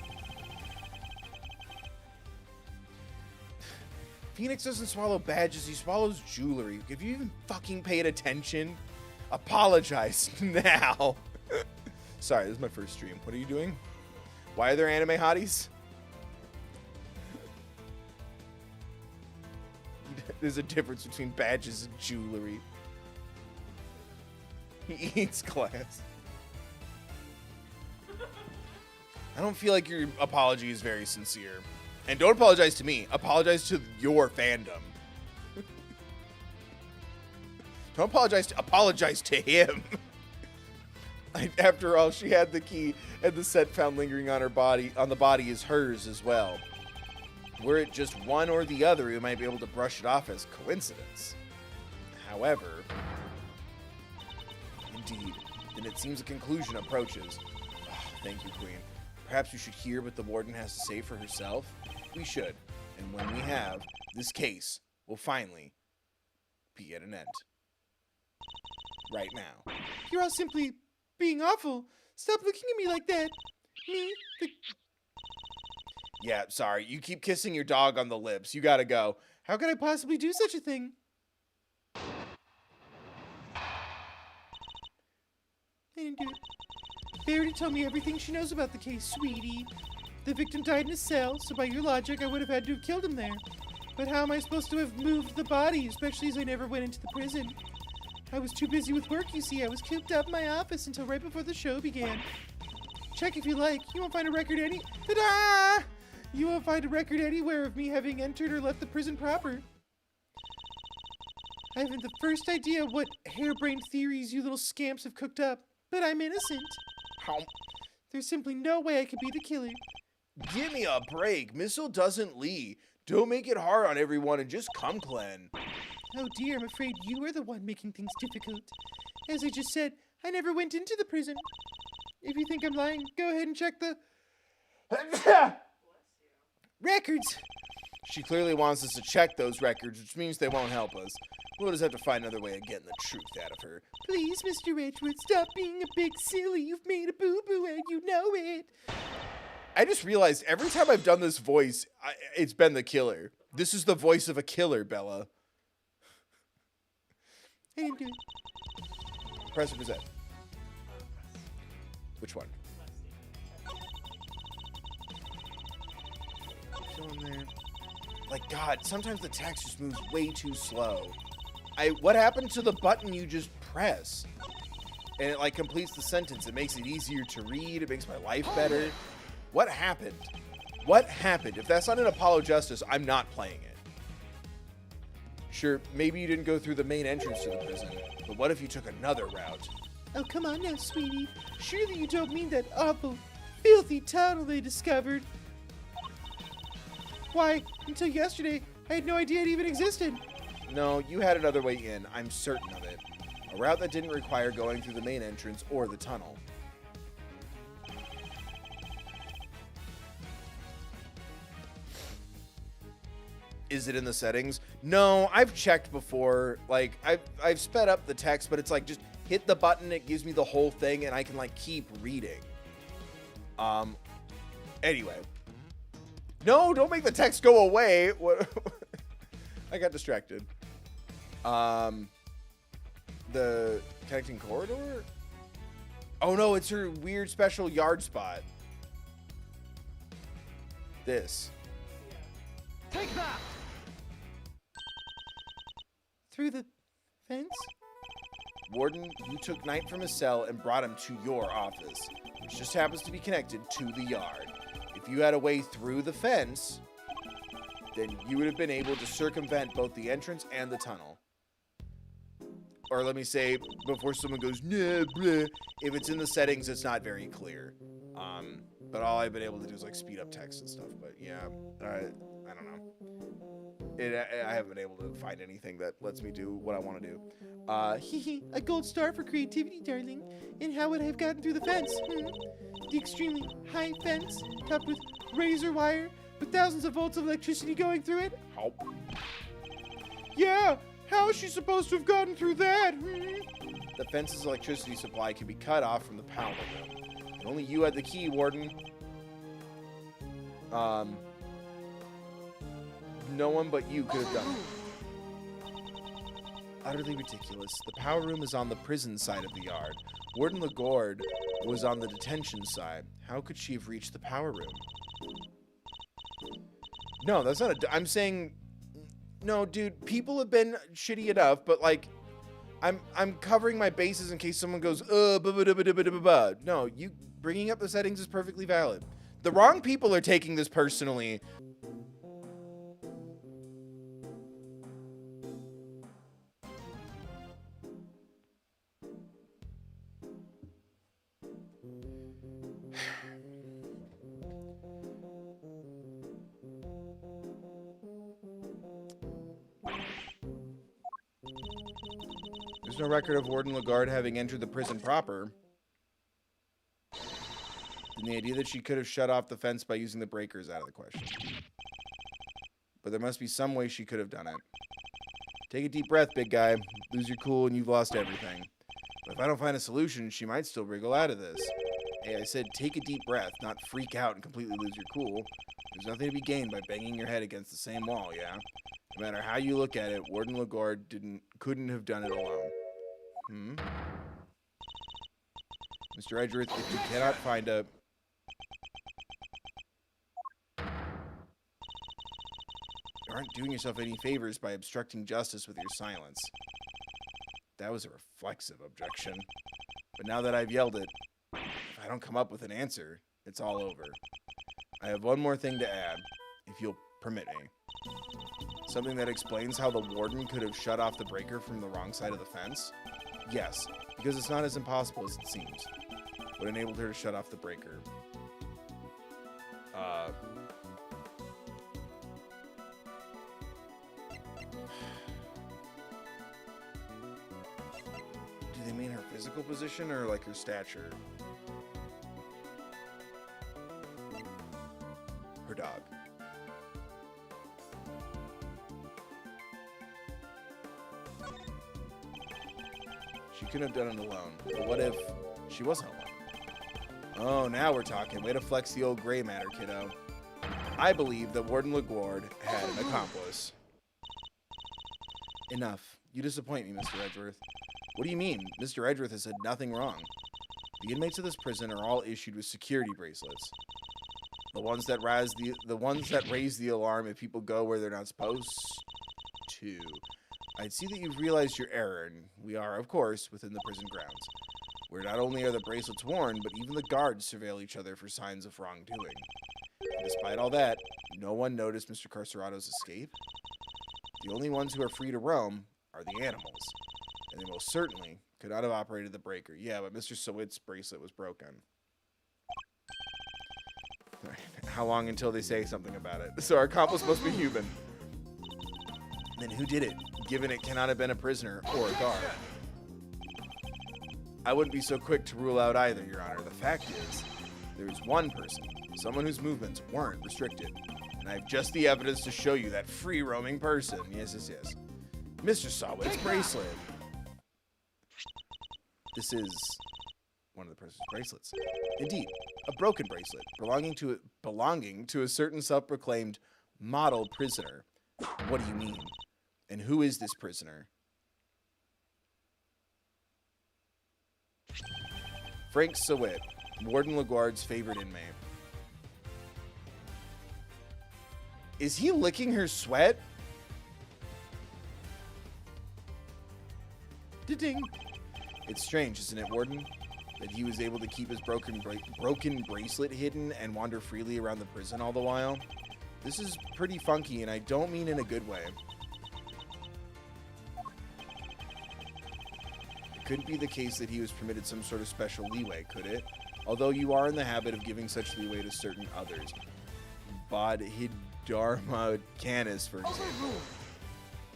Phoenix doesn't swallow badges, he swallows jewelry. Have you even fucking paid attention? Apologize now. Sorry, this is my first stream. What are you doing? Why are there anime hotties? There's a difference between badges and jewelry. He eats glass. I don't feel like your apology is very sincere. And don't apologize to me. Apologize to your fandom. Don't apologize to him. After all, she had the key, and the scent found lingering on the body is hers as well. Were it just one or the other, we might be able to brush it off as coincidence. However, indeed, then it seems a conclusion approaches. Oh, thank you, Queen. Perhaps we should hear what the Warden has to say for herself? We should, and when we have, this case will finally be at an end. Right now. You're all simply being awful. Stop looking at me like that. Me, Yeah, sorry. You keep kissing your dog on the lips. You gotta go. How could I possibly do such a thing? I didn't do it. Verity told me everything she knows about the case, sweetie. The victim died in a cell, so by your logic, I would have had to have killed him there. But how am I supposed to have moved the body, especially as I never went into the prison? I was too busy with work, you see. I was cooped up in my office until right before the show began. Check if you like. You won't find a record Ta-da! You won't find a record anywhere of me having entered or left the prison proper. I haven't the first idea what harebrained theories you little scamps have cooked up, but I'm innocent. How? There's simply no way I could be the killer. Give me a break. Missile doesn't lee. Don't make it hard on everyone and just come clean. Oh dear, I'm afraid you are the one making things difficult. As I just said, I never went into the prison. If you think I'm lying, go ahead and check the records. She clearly wants us to check those records, which means they won't help us. We'll just have to find another way of getting the truth out of her. Please, Mr. Edgeworth, stop being a big silly. You've made a boo-boo and you know it. I just realized every time I've done this voice, it's been the killer. This is the voice of a killer, Bella. I didn't do it. Press or present? Which one? Still in there. Like, God, sometimes the text just moves way too slow. What happened to the button you just press? And it, like, completes the sentence. It makes it easier to read. It makes my life better. What happened? What happened? If that's not an Apollo Justice, I'm not playing it. Sure, maybe you didn't go through the main entrance to the prison, but what if you took another route? Oh, come on now, sweetie. Surely you don't mean that awful, filthy tunnel they discovered. Why, until yesterday, I had no idea it even existed. No, you had another way in. I'm certain of it. A route that didn't require going through the main entrance or the tunnel. Is it in the settings? No, I've checked before. Like, I've sped up the text, but it's like, just hit the button, it gives me the whole thing, and I can, like, keep reading. Anyway. No, don't make the text go away. What? I got distracted. The connecting corridor? Oh no, it's her weird special yard spot. This. Take that! Through the fence? Warden, you took Knight from his cell and brought him to your office, which just happens to be connected to the yard. If you had a way through the fence, then you would have been able to circumvent both the entrance and the tunnel. Or let me say, before someone goes, nah, bleh, if it's in the settings, it's not very clear. But all I've been able to do is, like, speed up text and stuff. But yeah, I don't know. I haven't been able to find anything that lets me do what I want to do. A gold star for creativity, darling. And how would I have gotten through the fence? The extremely high fence, topped with razor wire, with thousands of volts of electricity going through it? How? Yeah, how is she supposed to have gotten through that? The fence's electricity supply can be cut off from the power room. And only you had the key, Warden. No one but you could have done it. Utterly ridiculous. The power room is on the prison side of the yard. Warden Lagorde was on the detention side. How could she have reached the power room? No, that's not I'm saying... No, dude, people have been shitty enough, but, like, I'm covering my bases in case someone goes, No, you bringing up the settings is perfectly valid. The wrong people are taking this personally. There's no record of Warden Lagorde having entered the prison proper. And the idea that she could have shut off the fence by using the breakers out of the question. But there must be some way she could have done it. Take a deep breath, big guy. Lose your cool and you've lost everything. But if I don't find a solution, she might still wriggle out of this. Hey, I said take a deep breath, not freak out and completely lose your cool. There's nothing to be gained by banging your head against the same wall, yeah? No matter how you look at it, Warden Lagorde couldn't have done it alone. Mr. Edgeworth, if you cannot find a... You aren't doing yourself any favors by obstructing justice with your silence. That was a reflexive objection. But now that I've yelled it, if I don't come up with an answer, it's all over. I have one more thing to add, if you'll permit me. Something that explains how the warden could have shut off the breaker from the wrong side of the fence? Yes, because it's not as impossible as it seems. What enabled her to shut off the breaker? Do they mean her physical position or like her stature? Her dog. She couldn't have done it alone. But what if she wasn't alone? Oh, now we're talking. Way to flex the old gray matter, kiddo. I believe that Warden Lagorde had an accomplice. Enough. You disappoint me, Mr. Edgeworth. What do you mean? Mr. Edgeworth has said nothing wrong. The inmates of this prison are all issued with security bracelets. The ones that raise the alarm if people go where they're not supposed to. I see that you've realized your error, and we are, of course, within the prison grounds. where not only are the bracelets worn, but even the guards surveil each other for signs of wrongdoing. And despite all that, no one noticed Mr. Carcerato's escape. The only ones who are free to roam are the animals, and they most certainly could not have operated the breaker. Yeah, but Mr. Sowit's bracelet was broken. All right, how long until they say something about it? So our accomplice must be human. Then who did it, given it cannot have been a prisoner or a guard? I wouldn't be so quick to rule out either, Your Honor. The fact is, there is one person, someone whose movements weren't restricted, and I have just the evidence to show you that free-roaming person. Yes. Mr. Sawit's bracelet. This is one of the person's bracelets. Indeed, a broken bracelet belonging to a certain self-proclaimed model prisoner. What do you mean? And who is this prisoner? Frank Sowit, Warden LaGuarde's favorite inmate. Is he licking her sweat? Da-ding. It's strange, isn't it, Warden? That he was able to keep his broken bracelet hidden and wander freely around the prison all the while. This is pretty funky, and I don't mean in a good way. It couldn't be the case that he was permitted some sort of special leeway, could it? Although you are in the habit of giving such leeway to certain others. Bodhidharma Canis, for example.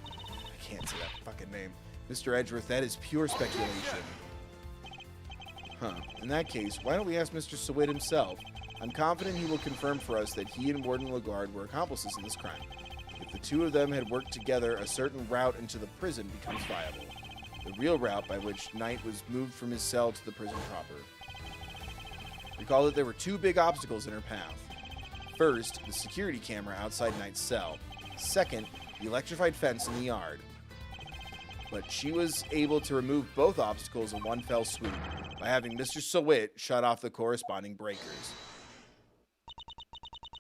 I can't say that fucking name. Mr. Edgeworth, that is pure speculation. Huh. In that case, why don't we ask Mr. Sowit himself? I'm confident he will confirm for us that he and Warden LaGuarde were accomplices in this crime. If the two of them had worked together, a certain route into the prison becomes viable. The real route by which Knight was moved from his cell to the prison proper. Recall that there were two big obstacles in her path. First, the security camera outside Knight's cell. Second, the electrified fence in the yard. But she was able to remove both obstacles in one fell swoop by having Mr. Sowit shut off the corresponding breakers.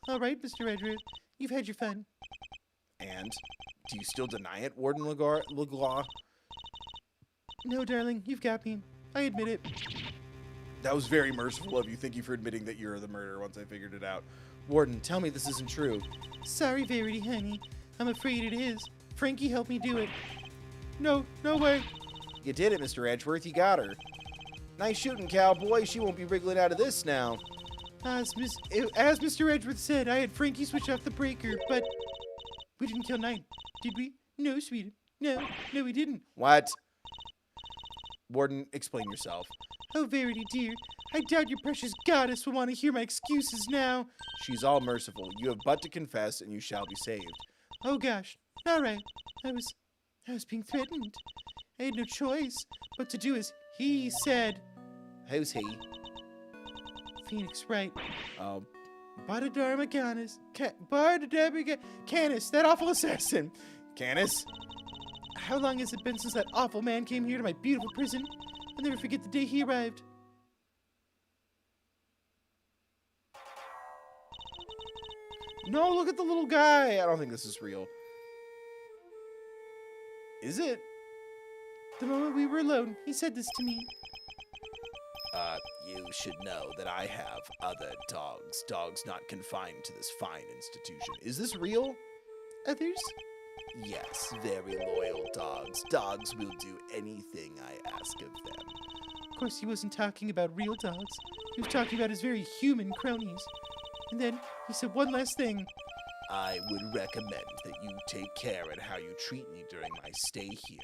All right, Mr. Edgeworth, you've had your fun. And? Do you still deny it, Warden LaGlaw? No, darling, you've got me. I admit it. That was very merciful of you. Thank you for admitting that you're the murderer once I figured it out. Warden, tell me this isn't true. Sorry, Verity, honey. I'm afraid it is. Frankie helped me do it. No way. You did it, Mr. Edgeworth. You got her. Nice shooting, cowboy. She won't be wriggling out of this now. As Mr. Edgeworth said, I had Frankie switch off the breaker, but we didn't kill Knight, did we? No, sweetie. No, we didn't. What? Warden, explain yourself. Oh, Verity, dear, I doubt your precious goddess will want to hear my excuses now. She's all merciful. You have but to confess, and you shall be saved. Oh, gosh. All right. I was being threatened. I had no choice but to do as he said. Who's he? Phoenix Wright. Oh. Bodhidharma Canis. Bodhidharma Canis, that awful assassin. Canis? How long has it been since that awful man came here to my beautiful prison? I'll never forget the day he arrived. No, look at the little guy. I don't think this is real. Is it? The moment we were alone, he said this to me. You should know that I have other dogs. Dogs not confined to this fine institution. Is this real? Others? Yes, very loyal dogs. Dogs will do anything I ask of them. Of course, he wasn't talking about real dogs. He was talking about his very human cronies. And then he said one last thing. I would recommend that you take care at how you treat me during my stay here.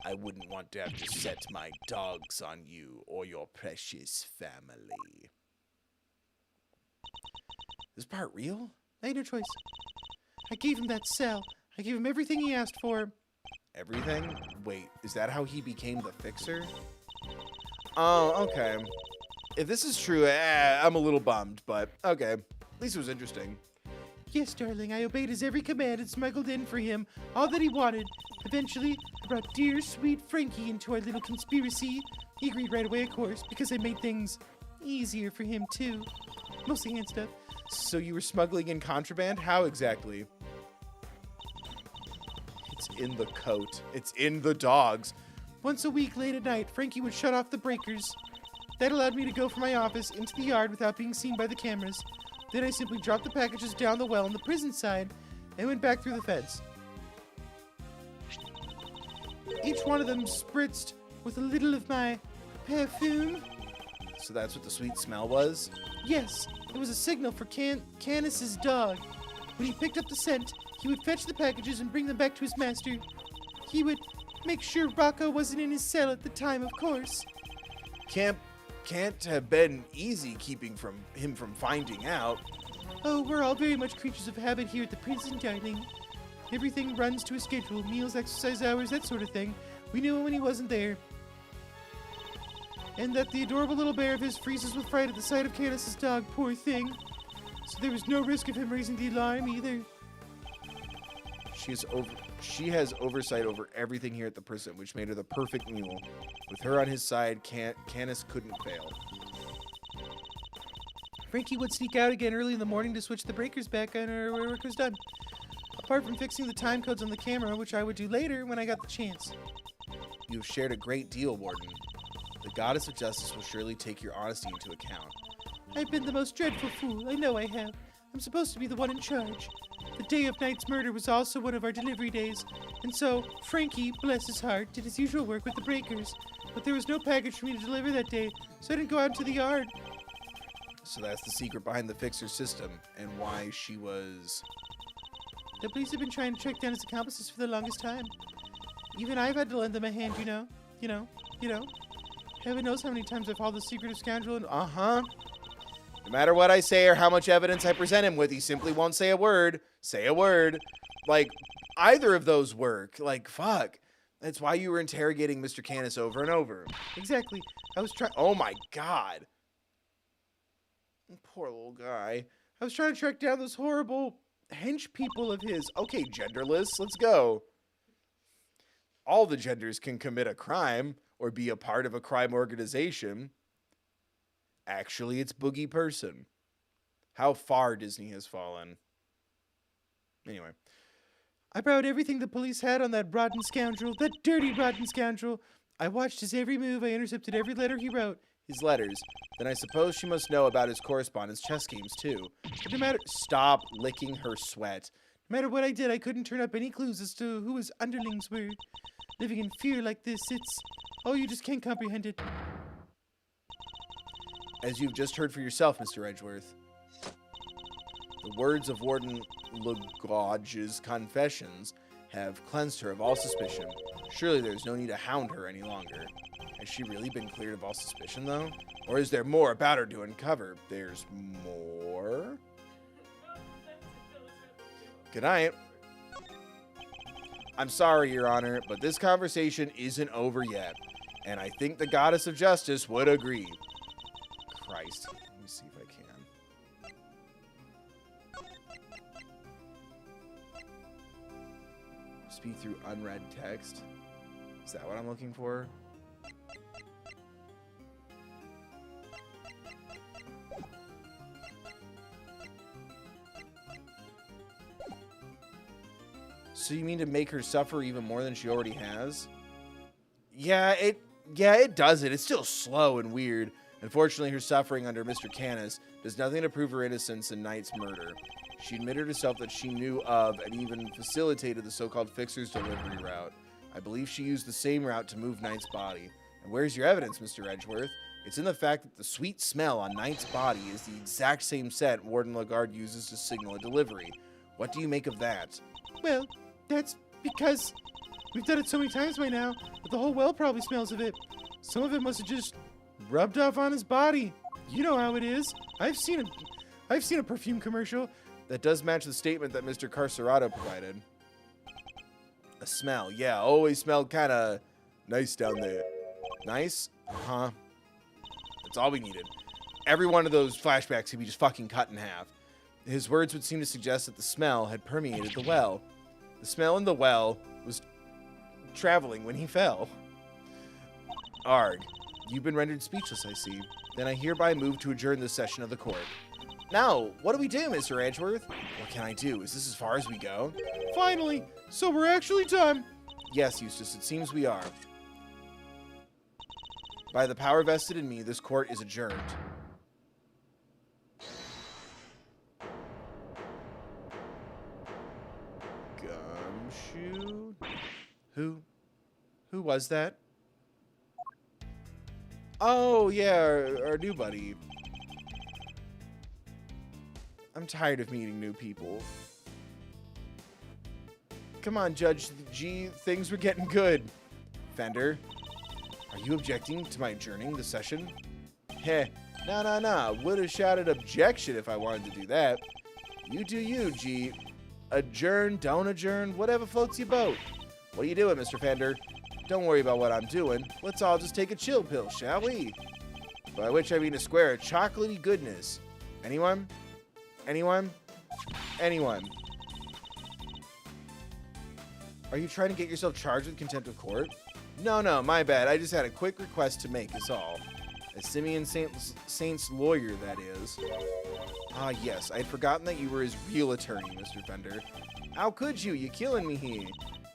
I wouldn't want to have to set my dogs on you or your precious family. Is part real? I had no choice. I gave him that cell. I gave him everything he asked for. Everything? Wait, is that how he became the fixer? Oh, okay. If this is true, I'm a little bummed, but okay. At least it was interesting. Yes, darling, I obeyed his every command and smuggled in for him all that he wanted. Eventually, I brought dear, sweet Frankie into our little conspiracy. He agreed right away, of course, because I made things easier for him, too. Mostly hand stuff. So you were smuggling in contraband? How exactly? It's in the coat. It's in the dogs. Once a week late at night, Frankie would shut off the breakers. That allowed me to go from my office into the yard without being seen by the cameras. Then I simply dropped the packages down the well on the prison side and went back through the fence. Each one of them spritzed with a little of my perfume. So that's what the sweet smell was? Yes, it was a signal for Canis's dog. When he picked up the scent, he would fetch the packages and bring them back to his master. He would make sure Rocco wasn't in his cell at the time, of course. Can't have been easy keeping him from finding out. Oh, we're all very much creatures of habit here at the prison, darling. Everything runs to a schedule, meals, exercise hours, that sort of thing. We knew him when he wasn't there. And that the adorable little bear of his freezes with fright at the sight of Canis's dog, poor thing. So there was no risk of him raising the alarm either. She has oversight over everything here at the prison, which made her the perfect mule. With her on his side, Canis couldn't fail. Frankie would sneak out again early in the morning to switch the breakers back on her work was done. Apart from fixing the time codes on the camera, which I would do later when I got the chance. You've shared a great deal, Warden. The goddess of justice will surely take your honesty into account. I've been the most dreadful fool, I know I have. I'm supposed to be the one in charge. The day of Knight's murder was also one of our delivery days, and so Frankie, bless his heart, did his usual work with the breakers. But there was no package for me to deliver that day, so I didn't go out into the yard. So that's the secret behind the fixer system, and why she was... The police have been trying to track down his accomplices for the longest time. Even I've had to lend them a hand, you know. Heaven knows how many times I've hauled the secretive scoundrel and... No matter what I say or how much evidence I present him with, he simply won't say a word. Say a word. Like, either of those work. Like, fuck. That's why you were interrogating Mr. Canis over and over. Exactly. I was trying... Oh my god. Poor little guy. I was trying to track down those horrible hench people of his. Okay, genderless, let's go. All the genders can commit a crime or be a part of a crime organization. Actually, it's Boogie Person. How far Disney has fallen. Anyway. I borrowed everything the police had on that rotten scoundrel, that dirty rotten scoundrel. I watched his every move. I intercepted every letter he wrote. His letters. Then I suppose she must know about his correspondence chess games, too. But no matter... Stop licking her sweat. No matter what I did, I couldn't turn up any clues as to who his underlings were. Living in fear like this, it's... Oh, you just can't comprehend it. As you've just heard for yourself, Mr. Edgeworth, the words of Warden Lagauge's confessions have cleansed her of all suspicion. Surely there's no need to hound her any longer. Has she really been cleared of all suspicion, though? Or is there more about her to uncover? There's more? Good night. I'm sorry, Your Honor, but this conversation isn't over yet. And I think the goddess of justice would agree. Christ. Let me see if I can. Speak through unread text. Is that what I'm looking for? So you mean to make her suffer even more than she already has? Yeah, it does it. It's still slow and weird. Unfortunately, her suffering under Mr. Canis does nothing to prove her innocence in Knight's murder. She admitted herself that she knew of and even facilitated the so-called fixer's delivery route. I believe she used the same route to move Knight's body. And where's your evidence, Mr. Edgeworth? It's in the fact that the sweet smell on Knight's body is the exact same scent Warden Lagarde uses to signal a delivery. What do you make of that? Well, that's because we've done it so many times by now that the whole well probably smells of it. Some of it must have just rubbed off on his body. You know how it is. I've seen a perfume commercial. That does match the statement that Mr. Carcerado provided. A smell. Yeah, always smelled kind of nice down there. Nice? Uh-huh. That's all we needed. Every one of those flashbacks could be just fucking cut in half. His words would seem to suggest that the smell had permeated the well. The smell in the well was traveling when he fell. Arg. You've been rendered speechless, I see. Then I hereby move to adjourn this session of the court. Now, what do we do, Mr. Edgeworth? What can I do? Is this as far as we go? Finally! So we're actually done! Yes, Eustace, it seems we are. By the power vested in me, this court is adjourned. Gumshoe? Who was that? Oh, yeah, our new buddy. I'm tired of meeting new people. Come on, Judge G, things were getting good. Fender, are you objecting to my adjourning the session? Heh, nah. Would've shouted objection if I wanted to do that. You do you, G. Adjourn, don't adjourn, whatever floats your boat. What are you doing, Mr. Fender? Don't worry about what I'm doing. Let's all just take a chill pill, shall we? By which I mean a square of chocolatey goodness. Anyone? Anyone? Anyone? Are you trying to get yourself charged with contempt of court? No, my bad. I just had a quick request to make, is all. As Simeon Saint's lawyer, that is. Ah, yes. I had forgotten that you were his real attorney, Mr. Fender. How could you? You're killing me here.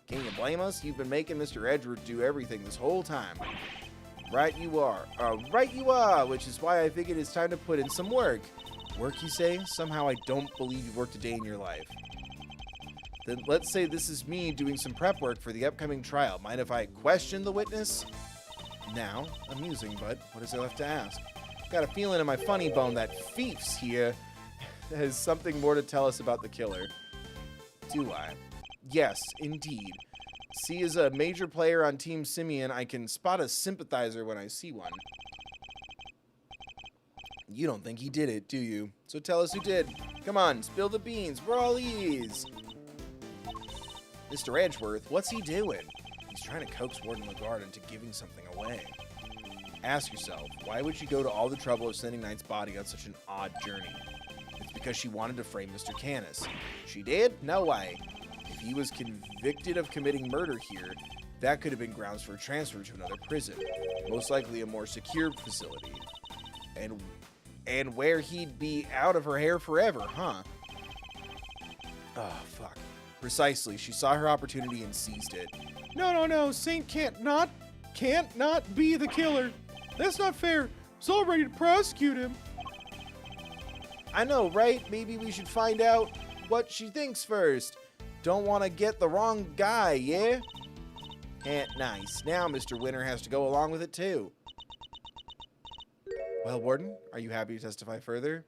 Can you blame us? You've been making Mr. Edgeworth do everything this whole time. Right you are. Right you are, which is why I figured it's time to put in some work. Work, you say? Somehow I don't believe you've worked a day in your life. Then let's say this is me doing some prep work for the upcoming trial. Mind if I question the witness? Now, amusing, but what is there left to ask? Got a feeling in my funny bone that Fiefs here has something more to tell us about the killer. Do I? Yes, indeed. See, as a major player on Team Simeon, I can spot a sympathizer when I see one. You don't think he did it, do you? So tell us who did. Come on, spill the beans. We're all ears. Mr. Edgeworth, what's he doing? He's trying to coax Warden Lagarde into giving something away. Ask yourself, why would she go to all the trouble of sending Knight's body on such an odd journey? It's because she wanted to frame Mr. Canis. She did? No way. If he was convicted of committing murder here, that could have been grounds for a transfer to another prison, most likely a more secure facility. And where he'd be out of her hair forever, huh? Oh, fuck. Precisely. She saw her opportunity and seized it. No. Saint can't not be the killer. That's not fair. It's all ready to prosecute him. I know, right? Maybe we should find out what she thinks first. Don't want to get the wrong guy, yeah? Nice. Now Mr. Winter has to go along with it, too. Well, Warden, are you happy to testify further?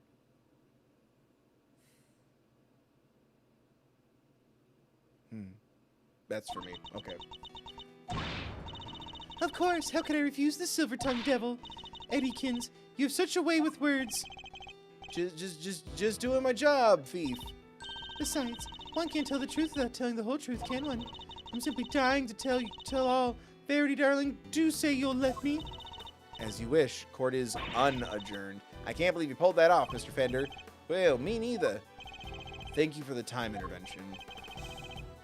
That's for me. Okay. Of course. How could I refuse the silver-tongued devil? Eddykins, you have such a way with words. Just doing my job, thief. Besides, one can't tell the truth without telling the whole truth, can one? I'm simply dying to tell all. Verity, darling, do say you'll let me. As you wish. Court is unadjourned. I can't believe you pulled that off, Mr. Fender. Well, me neither. Thank you for the time intervention.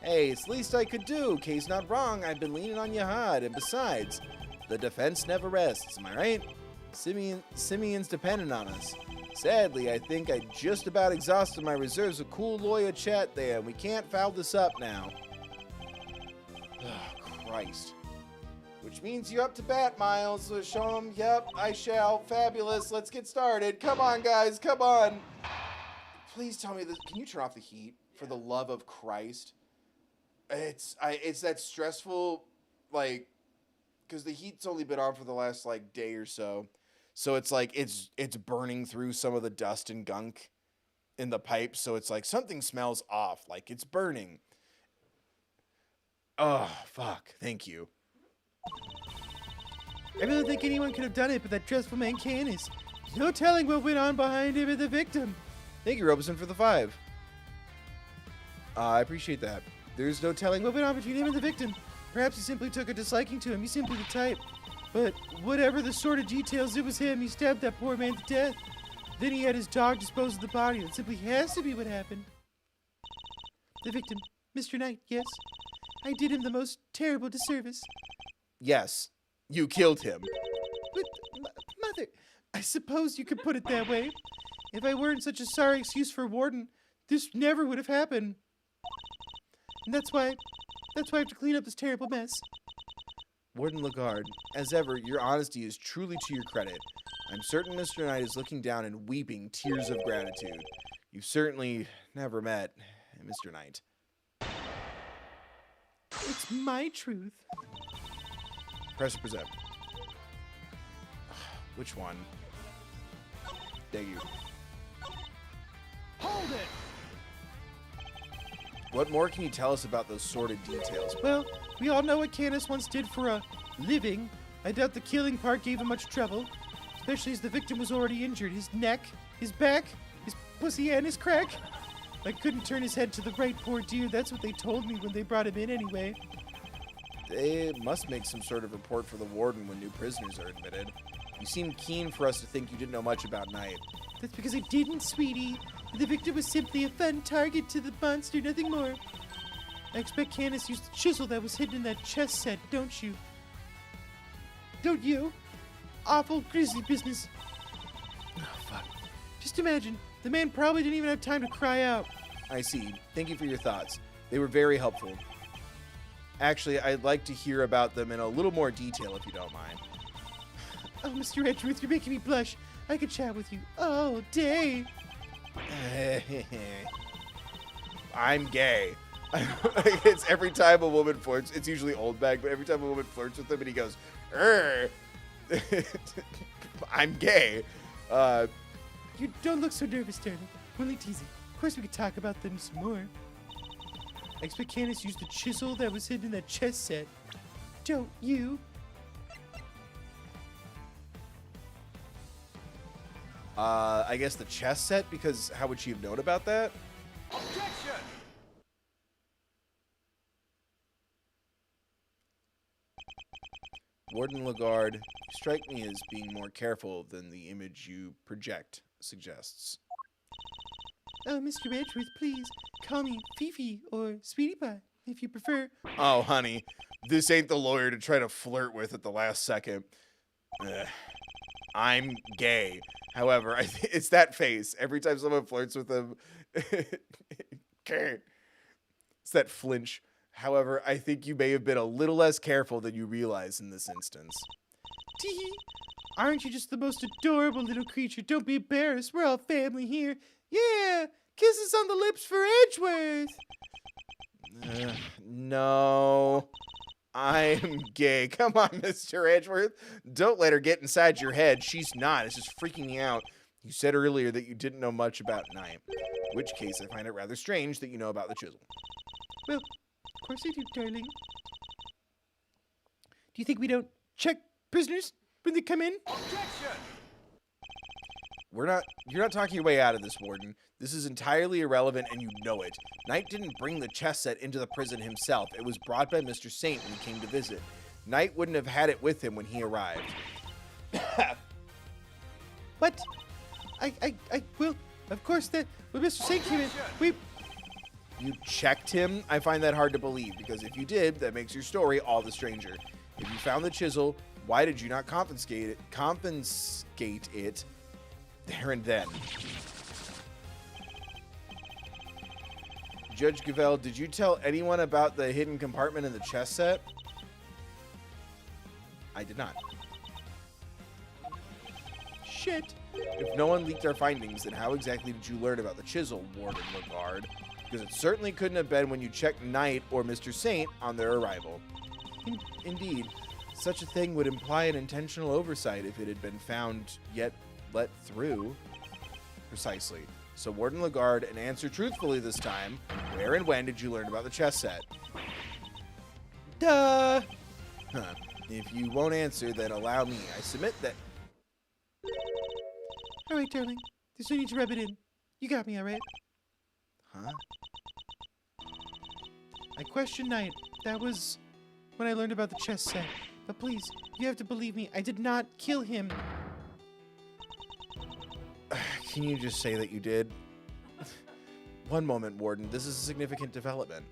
Hey, it's the least I could do. Case not wrong. I've been leaning on you hard. And besides, the defense never rests. Am I right? Simeon's dependent on us. Sadly, I think I just about exhausted my reserves of cool lawyer chat there. We can't foul this up now. Oh, Christ. Which means you're up to bat, Miles. So show him. Yep, I shall. Fabulous. Let's get started. Come on, guys. Come on. Please tell me this. Can you turn off the heat? For the love of Christ. It's that stressful, like, because the heat's only been on for the last, like, day or so. So it's like, it's burning through some of the dust and gunk in the pipe. So it's like, something smells off. Like, it's burning. Oh, fuck. Thank you. I really think anyone could have done it, but that dreadful man Canis. No telling what went on behind him and the victim. Thank you, Robeson, for the 5. I appreciate that. There's no telling what went on between him and the victim. Perhaps he simply took a disliking to him. He's simply the type. But whatever the sort of details, it was him. He stabbed that poor man to death. Then he had his dog dispose of the body. That simply has to be what happened. The victim, Mr. Knight, yes? I did him the most terrible disservice. Yes, you killed him. But, Mother, I suppose you could put it that way. If I weren't such a sorry excuse for Warden, this never would have happened. And that's why I have to clean up this terrible mess. Warden Lagarde, as ever, your honesty is truly to your credit. I'm certain Mr. Knight is looking down and weeping tears of gratitude. You've certainly never met Mr. Knight. It's my truth. Press or present. Which one? Thank you. Hold it! What more can you tell us about those sordid details? Well, we all know what Canis once did for a living. I doubt the killing part gave him much trouble, especially as the victim was already injured. His neck, his back, his pussy, and his crack. I couldn't turn his head to the right, poor dear. That's what they told me when they brought him in anyway. They must make some sort of report for the warden when new prisoners are admitted. You seem keen for us to think you didn't know much about Knight. That's because I didn't, sweetie. The victim was simply a fun target to the monster, nothing more. I expect Canis used the chisel that was hidden in that chess set, don't you? Don't you? Awful grisly business. Oh, fuck. Just imagine, the man probably didn't even have time to cry out. I see. Thank you for your thoughts. They were very helpful. Actually, I'd like to hear about them in a little more detail if you don't mind. Oh, Mr. Edgeworth, you're making me blush. I could chat with you all day. I'm gay. It's every time a woman flirts, it's usually old bag, but every time a woman flirts with him and he goes, I'm gay. You don't look so nervous, darling. Only teasing. Of course, we could talk about them some more. I expect Canis used the chisel that was hidden in that chess set. Don't you? I guess the chess set, because how would she have known about that? Objection! Warden Lagarde, you strike me as being more careful than the image you project suggests. Oh, Mr. Edgeworth, please call me Fifi or Sweetie Pie, if you prefer. Oh, honey, this ain't the lawyer to try to flirt with at the last second. Ugh. I'm gay. However, it's that face. Every time someone flirts with him, it's that flinch. However, I think you may have been a little less careful than you realize in this instance. Tee, aren't you just the most adorable little creature? Don't be embarrassed. We're all family here. Yeah, kisses on the lips for Edgeworth. No, I'm gay. Come on, Mr. Edgeworth. Don't let her get inside your head. She's not. It's just freaking me out. You said earlier that you didn't know much about Knight, in which case I find it rather strange that you know about the chisel. Well, of course I do, darling. Do you think we don't check prisoners when they come in? Objection! You're not talking your way out of this, Warden. This is entirely irrelevant and you know it. Knight didn't bring the chess set into the prison himself. It was brought by Mr. Saint when he came to visit. Knight wouldn't have had it with him when he arrived. What? Well, of course, when Mr. Saint came in, we... You checked him? I find that hard to believe, because if you did, that makes your story all the stranger. If you found the chisel, why did you not confiscate it there and then? Judge Gavell, did you tell anyone about the hidden compartment in the chess set? I did not. Shit. If no one leaked our findings, then how exactly did you learn about the chisel, Warden Lagarde? Because it certainly couldn't have been when you checked Knight or Mr. Saint on their arrival. Indeed, such a thing would imply an intentional oversight if it had been found yet let through. Precisely. So, Warden Lagarde, and answer truthfully this time, where and when did you learn about the chess set? Duh. Huh. If you won't answer, then allow me. I submit that... All right, darling. There's no need to rub it in. You got me, all right? Huh? I questioned Knight. That was when I learned about the chess set. But please, you have to believe me. I did not kill him. Can you just say that you did? One moment, Warden. This is a significant development.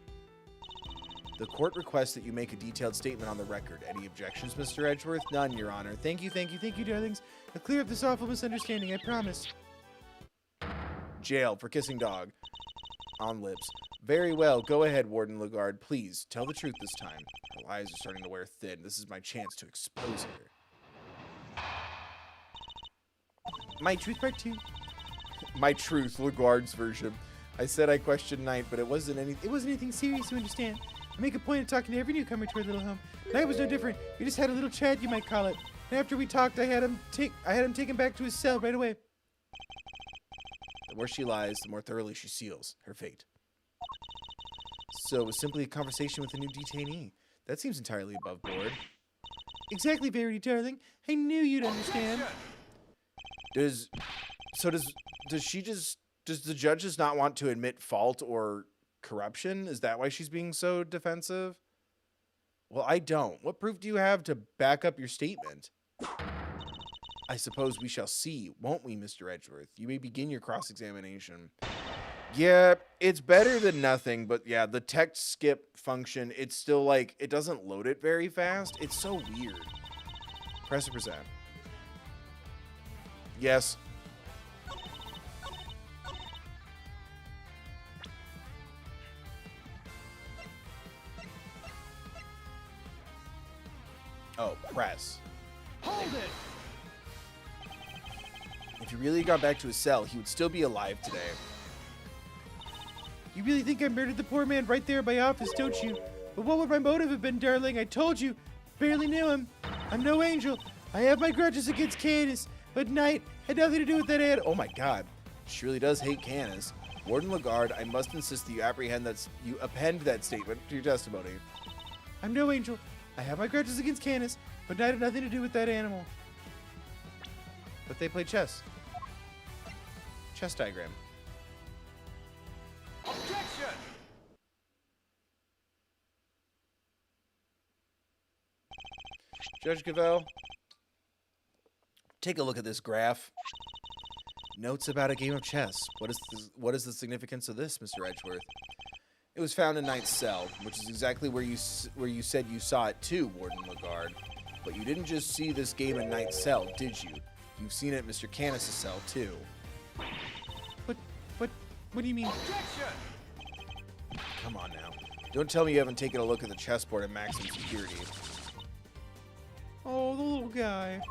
The court requests that you make a detailed statement on the record. Any objections, Mr. Edgeworth? None, Your Honor. Thank you, darlings. I'll clear up this awful misunderstanding, I promise. Jail for kissing dog. On lips. Very well. Go ahead, Warden Lagarde. Please, tell the truth this time. Her lies are starting to wear thin. This is my chance to expose her. My truth part 2. My truth, Lagarde's version. I said I questioned Knight, but it wasn't It wasn't anything serious, you understand. I make a point of talking to every newcomer to our little home. Night was no different. We just had a little chat, you might call it. And after we talked, I had him taken back to his cell right away. The more she lies, the more thoroughly she seals her fate. So it was simply a conversation with a new detainee. That seems entirely above board. Exactly, Verity, darling. I knew you'd understand. Does the judge just not want to admit fault or corruption? Is that why she's being so defensive? Well, I don't. What proof do you have to back up your statement? I suppose we shall see, won't we, Mr. Edgeworth? You may begin your cross-examination. Yeah, it's better than nothing, but yeah, the text skip function, it's still like, it doesn't load it very fast. It's so weird. Press to present. Yes. Oh, press. Hold it! If he really got back to his cell, he would still be alive today. You really think I murdered the poor man right there in my office, don't you? But what would my motive have been, darling? I told you. Barely knew him. I'm no angel. I have my grudges against Candace, but Knight had nothing to do with that ad. Oh my god. She really does hate Canis. Warden Lagarde, I must insist that you append that statement to your testimony. I'm no angel. I have my grudges against Candace, but Knight had nothing to do with that animal. But they play chess. Chess diagram. Objection! Judge Cavell, take a look at this graph. Notes about a game of chess. What is the significance of this, Mr. Edgeworth? It was found in Knight's cell, which is exactly where you said you saw it too, Warden Lagarde. But you didn't just see this game in Knight's cell, did you? You've seen it in Mr. Canis' cell too. What do you mean? Objection! Come on now. Don't tell me you haven't taken a look at the chessboard at maximum security. Oh, the little guy.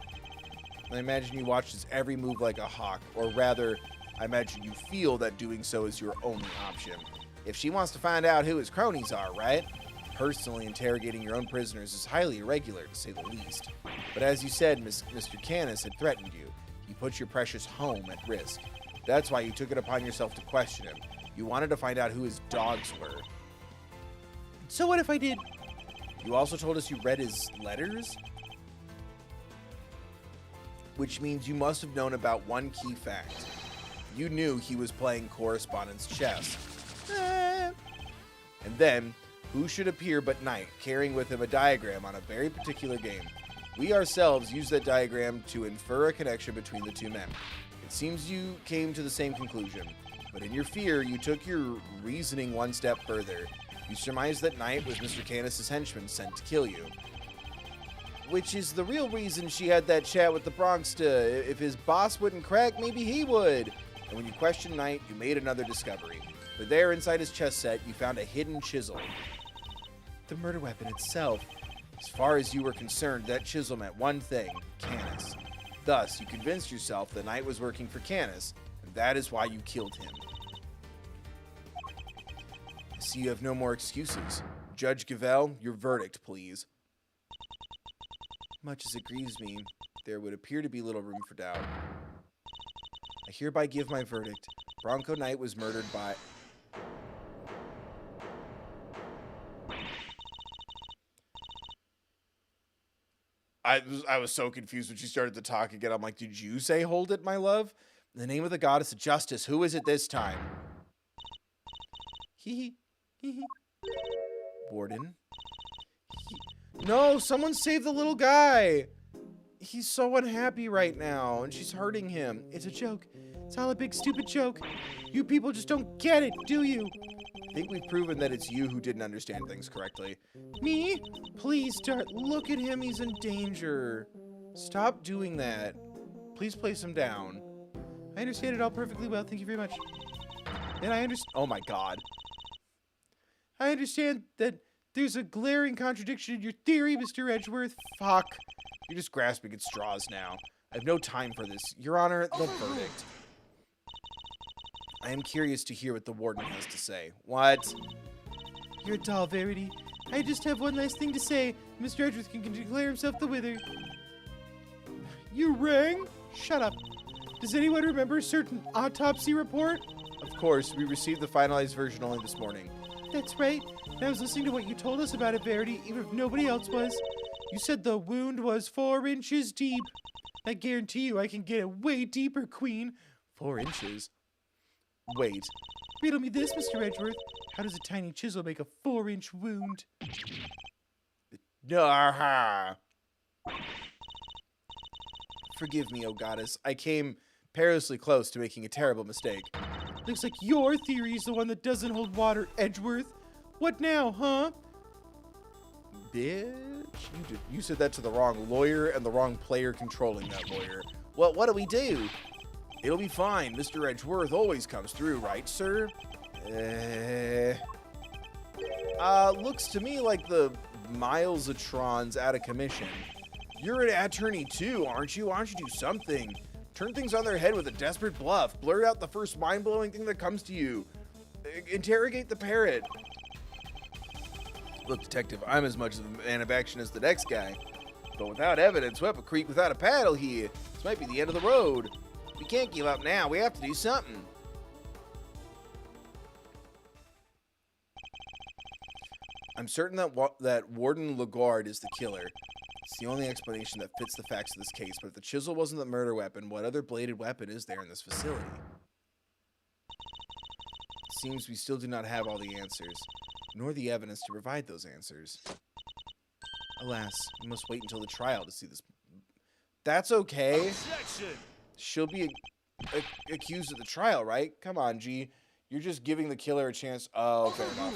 I imagine you watch his every move like a hawk, or rather, I imagine you feel that doing so is your only option. If she wants to find out who his cronies are, right? Personally interrogating your own prisoners is highly irregular, to say the least. But as you said, Mr. Canis had threatened you. He put your precious home at risk. That's why you took it upon yourself to question him. You wanted to find out who his dogs were. So what if I did? You also told us you read his letters? Which means you must have known about one key fact. You knew he was playing correspondence chess. And then, who should appear but Knight, carrying with him a diagram on a very particular game? We ourselves used that diagram to infer a connection between the two men. It seems you came to the same conclusion, but in your fear, you took your reasoning one step further. You surmised that Knight was Mr. Canis' henchman sent to kill you. Which is the real reason she had that chat with the Bronxta. If his boss wouldn't crack, maybe he would. And when you questioned Knight, you made another discovery. For there, inside his chess set, you found a hidden chisel. The murder weapon itself. As far as you were concerned, that chisel meant one thing, Canis. Thus, you convinced yourself that Knight was working for Canis, and that is why you killed him. I see you have no more excuses. Judge Gavell, your verdict, please. Much as it grieves me, there would appear to be little room for doubt. I hereby give my verdict. Bronco Knight was murdered by... I was so confused when she started to talk again. I'm like, did you say hold it, my love? In the name of the goddess of justice, who is it this time? Hee hee. Warden? No, someone save the little guy. He's so unhappy right now, and she's hurting him. It's a joke. It's all a big stupid joke. You people just don't get it, do you? I think we've proven that it's you who didn't understand things correctly. Me? Please, Dart, look at him. He's in danger. Stop doing that. Please place him down. I understand it all perfectly well. Thank you very much. And I understand. Oh my god. I understand that there's a glaring contradiction in your theory, Mr. Edgeworth. Fuck. You're just grasping at straws now. I have no time for this. Your Honor, the verdict. I am curious to hear what the warden has to say. What? You're a doll, Verity. I just have one last thing to say. Mr. Edgeworth can declare himself the winner. You rang? Shut up. Does anyone remember a certain autopsy report? Of course, we received the finalized version only this morning. That's right. And I was listening to what you told us about it, Verity, even if nobody else was. You said the wound was 4 inches deep. I guarantee you I can get it way deeper, Queen. 4 inches? Wait. Riddle me this, Mr. Edgeworth. How does a tiny chisel make a 4-inch wound? Aha. Forgive me, O goddess. I came perilously close to making a terrible mistake. Looks like your theory is the one that doesn't hold water, Edgeworth. What now, huh? Bitch, you said that to the wrong lawyer and the wrong player controlling that lawyer. Well, what do we do? It'll be fine. Mr. Edgeworth always comes through, right, sir? Looks to me like the Miles-atron's out of commission. You're an attorney too, aren't you? Why don't you do something? Turn things on their head with a desperate bluff. Blurt out the first mind-blowing thing that comes to you. Interrogate the parrot. Look, detective, I'm as much of a man of action as the next guy. But without evidence, we're up a creek without a paddle here. This might be the end of the road. We can't give up now. We have to do something. I'm certain that Warden Lagarde is the killer. It's the only explanation that fits the facts of this case, but if the chisel wasn't the murder weapon, what other bladed weapon is there in this facility? It seems we still do not have all the answers, nor the evidence to provide those answers. Alas, we must wait until the trial to see this. That's okay. Objection! She'll be accused at the trial, right? Come on, G. You're just giving the killer a chance. Oh, fair enough.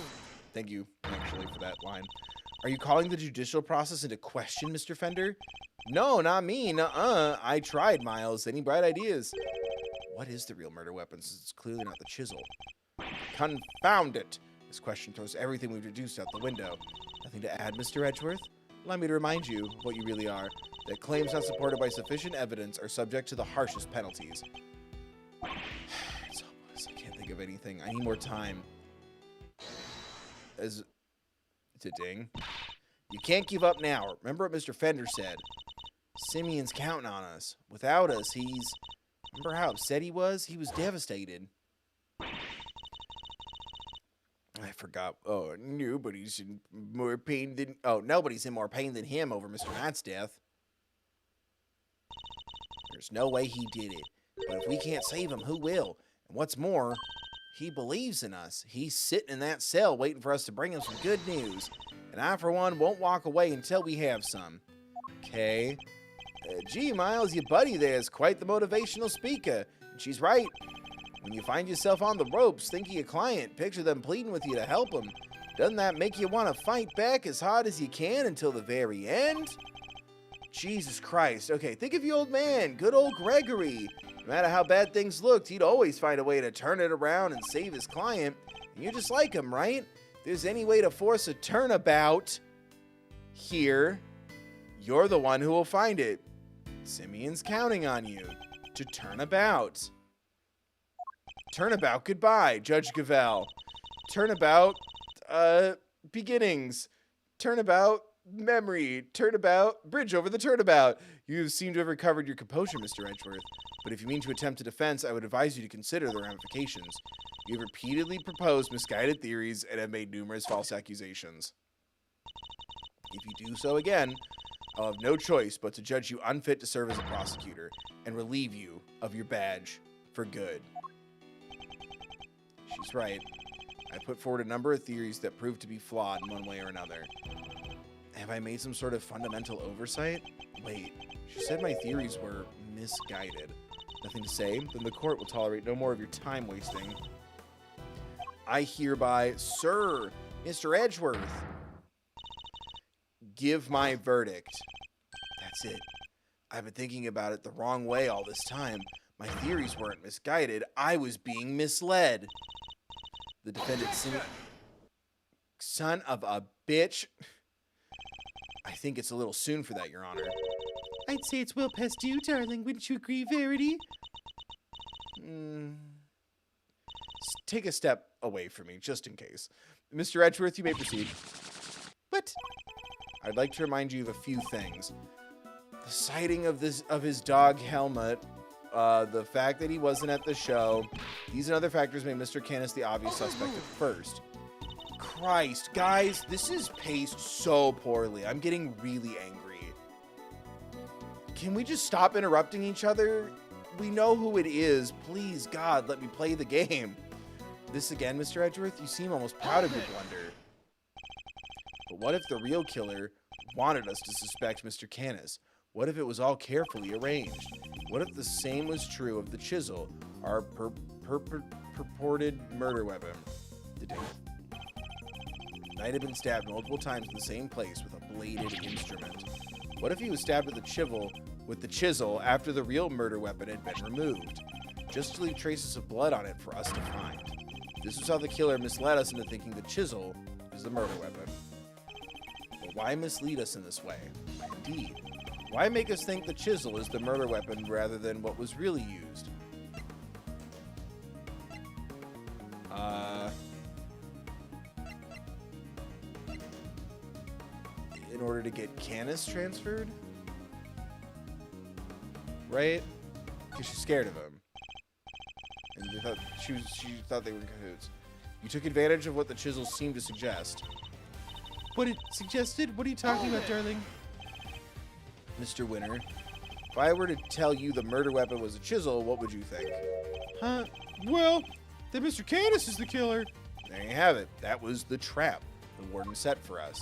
Thank you, actually, for that line. Are you calling the judicial process into question, Mr. Fender? No, not me. Nuh-uh. I tried, Miles. Any bright ideas? What is the real murder weapon, since it's clearly not the chisel? Confound it! This question throws everything we've deduced out the window. Nothing to add, Mr. Edgeworth? Allow me to remind you of what you really are. That claims not supported by sufficient evidence are subject to the harshest penalties. It's hopeless. I can't think of anything. I need more time. It's a ding. You can't give up now. Remember what Mr. Fender said. Simeon's counting on us. Without us, he's... Remember how upset he was? He was devastated. I forgot. Oh, nobody's in more pain than... Oh, nobody's in more pain than him over Mr. Knight's death. There's no way he did it. But if we can't save him, who will? And what's more, he believes in us. He's sitting in that cell waiting for us to bring him some good news. And I, for one, won't walk away until we have some. Okay. Gee, Miles, your buddy there is quite the motivational speaker. And she's right. When you find yourself on the ropes, think of your client, picture them pleading with you to help them. Doesn't that make you want to fight back as hard as you can until the very end? Jesus Christ. Okay, think of your old man, good old Gregory. No matter how bad things looked, he'd always find a way to turn it around and save his client. And you're just like him, right? If there's any way to force a turnabout here, you're the one who will find it. Simeon's counting on you to turn about. Turnabout goodbye, Judge Gavel. Turnabout beginnings. Turnabout memory. Turnabout bridge over the turnabout. You seem to have recovered your composure, Mr. Edgeworth. But if you mean to attempt a defense, I would advise you to consider the ramifications. You have repeatedly proposed misguided theories and have made numerous false accusations. If you do so again, I'll have no choice but to judge you unfit to serve as a prosecutor and relieve you of your badge for good. She's right. I put forward a number of theories that proved to be flawed in one way or another. Have I made some sort of fundamental oversight? Wait, she said my theories were misguided. Nothing to say? Then the court will tolerate no more of your time wasting. I hereby, Sir, Mr. Edgeworth, give my verdict. That's it. I've been thinking about it the wrong way all this time. My theories weren't misguided. I was being misled. The defendant Son of a bitch. I think it's a little soon for that, Your Honor. I'd say it's well past due, darling. Wouldn't you agree, Verity? Take a step away from me, just in case. Mr. Edgeworth, you may proceed. What? I'd like to remind you of a few things. The sighting of his dog Helmut, the fact that he wasn't at the show, these and other factors made Mr. Canis the obvious suspect at first. Christ, guys, this is paced so poorly. I'm getting really angry. Can we just stop interrupting each other? We know who it is. Please, God, let me play the game. This again, Mr. Edgeworth? You seem almost proud of your blunder. But what if the real killer wanted us to suspect Mr. Canis? What if it was all carefully arranged? What if the same was true of the chisel, our purported murder weapon? The date. Knight had been stabbed multiple times in the same place with a bladed instrument. What if he was stabbed with the chisel after the real murder weapon had been removed, just to leave traces of blood on it for us to find? This was how the killer misled us into thinking the chisel is the murder weapon. But why mislead us in this way? Indeed, why make us think the chisel is the murder weapon rather than what was really used? In order to get Canis transferred? Right? Because she's scared of him. And they thought she thought they were in cahoots. You took advantage of what the chisel seemed to suggest. What it suggested? What are you talking about, darling? Mr. Winter, if I were to tell you the murder weapon was a chisel, what would you think? Huh? Well, that Mr. Canis is the killer. There you have it. That was the trap the warden set for us.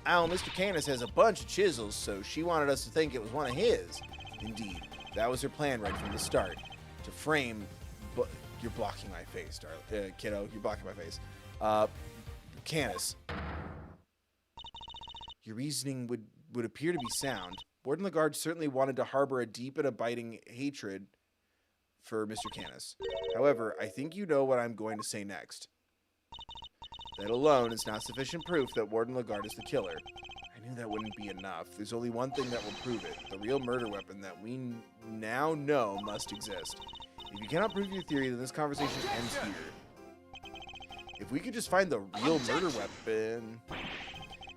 Oh, Mr. Canis has a bunch of chisels, so she wanted us to think it was one of his. Indeed, that was her plan right from the start. To frame... You're blocking my face, darling. Kiddo, you're blocking my face. Canis. Your reasoning would appear to be sound. Warden Lagarde certainly wanted to harbor a deep and abiding hatred for Mr. Canis. However, I think you know what I'm going to say next. That alone is not sufficient proof that Warden Lagarde is the killer. I knew that wouldn't be enough. There's only one thing that will prove it. The real murder weapon that we now know must exist. If you cannot prove your theory, then this conversation ends here. If we could just find the real murder weapon...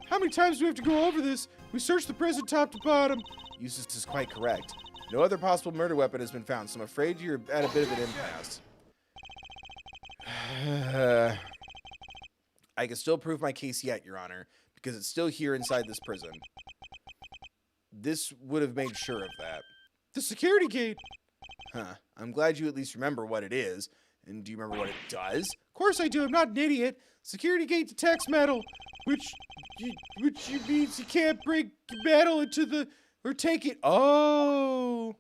How many times do we have to go over this? We searched the prison top to bottom. Eustace is quite correct. No other possible murder weapon has been found, so I'm afraid you're at a bit of an impasse. I can still prove my case yet, Your Honor, because it's still here inside this prison. This would have made sure of that. The security gate. Huh. I'm glad you at least remember what it is. And do you remember what it does? Of course I do. I'm not an idiot. Security gate detects metal, which means you can't break metal into the... or take it... Oh...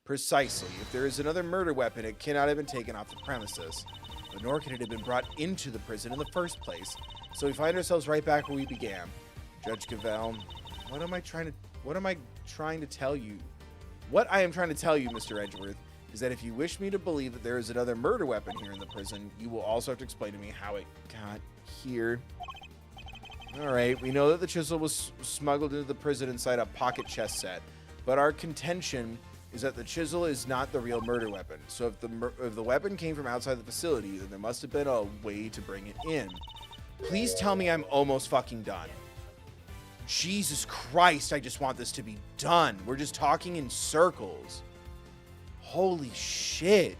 Precisely. If there is another murder weapon, it cannot have been taken off the premises. But nor can it have been brought into the prison in the first place. So we find ourselves right back where we began. Judge Cavell, what am I trying to tell you? What I am trying to tell you, Mr. Edgeworth, is that if you wish me to believe that there is another murder weapon here in the prison, you will also have to explain to me how it got here. Alright, we know that the chisel was smuggled into the prison inside a pocket chess set, but our contention is that the chisel is not the real murder weapon. So if the weapon came from outside the facility, then there must have been a way to bring it in. Please tell me I'm almost fucking done. Jesus Christ, I just want this to be done. We're just talking in circles. Holy shit.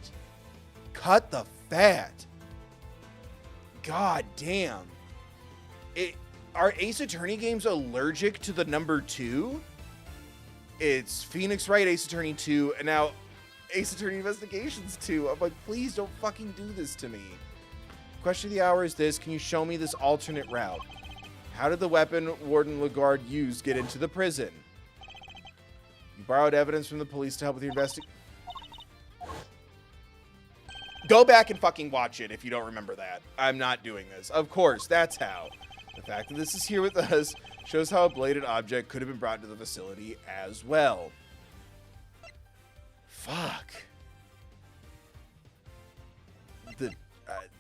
Cut the fat. God damn. Are Ace Attorney games allergic to the number 2? It's Phoenix Wright, Ace Attorney 2, and now Ace Attorney Investigations 2. I'm like, please don't fucking do this to me. Question of the hour is this: can you show me this alternate route? How did the weapon Warden Lagarde used get into the prison? You borrowed evidence from the police to help with your investigation. Go back and fucking watch it if you don't remember that. I'm not doing this. Of course, that's how. The fact that this is here with us shows how a bladed object could have been brought to the facility as well. Fuck.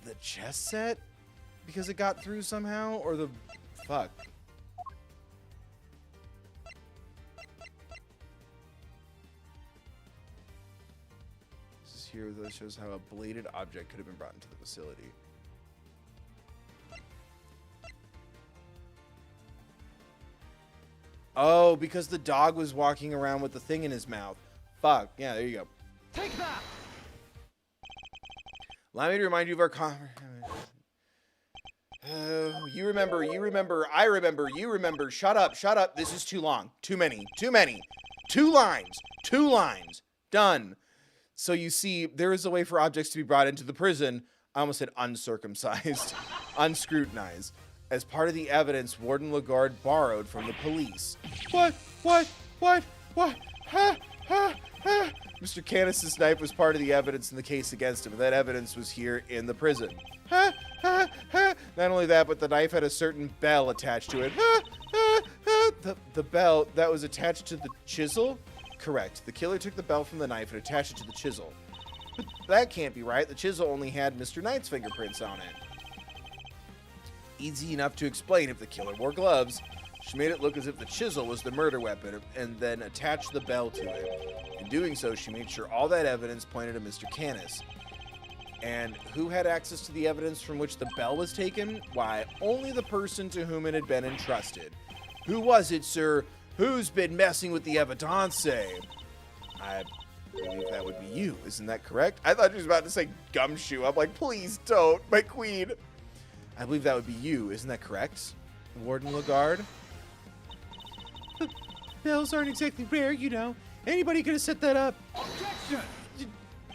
The chess set? Because it got through somehow? Or the... Fuck. This is here that shows how a bladed object could have been brought into the facility. Oh, because the dog was walking around with the thing in his mouth. Fuck. Yeah, there you go. Take that! Allow me to remind you of our you remember, I remember, you remember. Shut up. This is too long. Too many. 2 lines. Done. So you see, there is a way for objects to be brought into the prison. I almost said uncircumcised. Unscrutinized. As part of the evidence Warden Lagarde borrowed from the police. What? Mr. Canis's knife was part of the evidence in the case against him. That evidence was here in the prison. Not only that, but the knife had a certain bell attached to it. The bell that was attached to the chisel? Correct. The killer took the bell from the knife and attached it to the chisel. But that can't be right. The chisel only had Mr. Knight's fingerprints on it. Easy enough to explain if the killer wore gloves. She made it look as if the chisel was the murder weapon and then attached the bell to it. In doing so, she made sure all that evidence pointed to Mr. Canis. And who had access to the evidence from which the bell was taken? Why, only the person to whom it had been entrusted. Who was it, sir? Who's been messing with the evidence? I believe that would be you. Isn't that correct? I thought she was about to say Gumshoe. I'm like, please don't, my queen. I believe that would be you. Isn't that correct, Warden Lagarde? Bells aren't exactly rare, you know. Anybody could have set that up. Objection!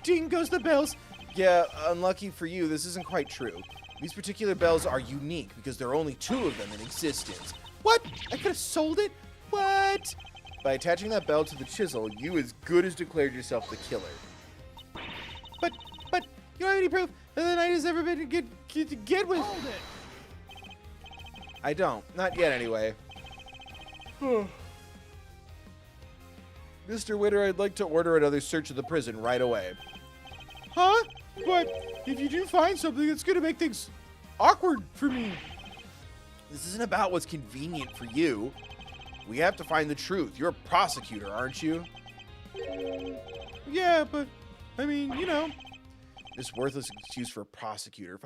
Ding goes the bells. Yeah, unlucky for you, this isn't quite true. These particular bells are unique because there are only 2 of them in existence. What? I could have sold it? What? By attaching that bell to the chisel, you as good as declared yourself the killer. But, you don't have any proof that the knight has ever been to get with. Hold it! I don't. Not yet, anyway. Mr. Witter, I'd like to order another search of the prison right away. Huh? But if you do find something, it's going to make things awkward for me. This isn't about what's convenient for you. We have to find the truth. You're a prosecutor, aren't you? Yeah, but, I mean, you know. This worthless excuse for a prosecutor. If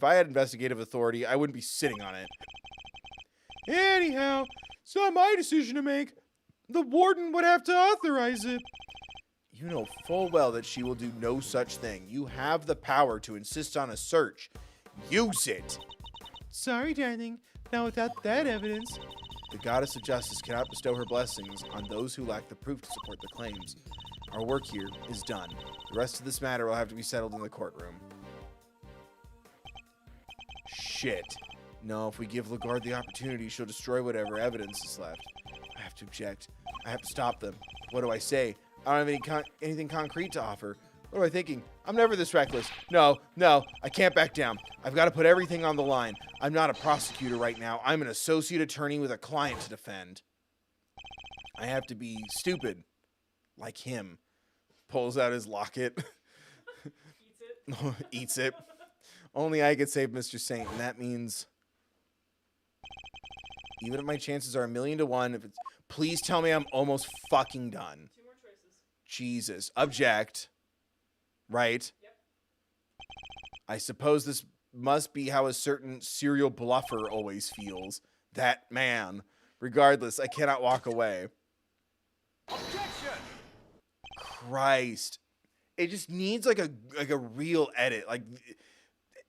I had investigative authority, I wouldn't be sitting on it. Anyhow, it's not my decision to make. The warden would have to authorize it. You know full well that she will do no such thing. You have the power to insist on a search. Use it. Sorry, darling. Now without that evidence. The goddess of justice cannot bestow her blessings on those who lack the proof to support the claims. Our work here is done. The rest of this matter will have to be settled in the courtroom. Shit. No, if we give Lagarde the opportunity, she'll destroy whatever evidence is left. I have to object. I have to stop them. What do I say? I don't have anything concrete to offer. What am I thinking? I'm never this reckless. No, I can't back down. I've got to put everything on the line. I'm not a prosecutor right now. I'm an associate attorney with a client to defend. I have to be stupid. Like him. Pulls out his locket. Eats it. Only I could save Mr. Saint, and that means... Even if my chances are 1,000,000 to 1, if it's... Please tell me I'm almost fucking done. 2 more choices. Jesus. Object. Right? Yep. I suppose this must be how a certain serial bluffer always feels. That man. Regardless, I cannot walk away. Objection! Christ. It just needs like a real edit. Like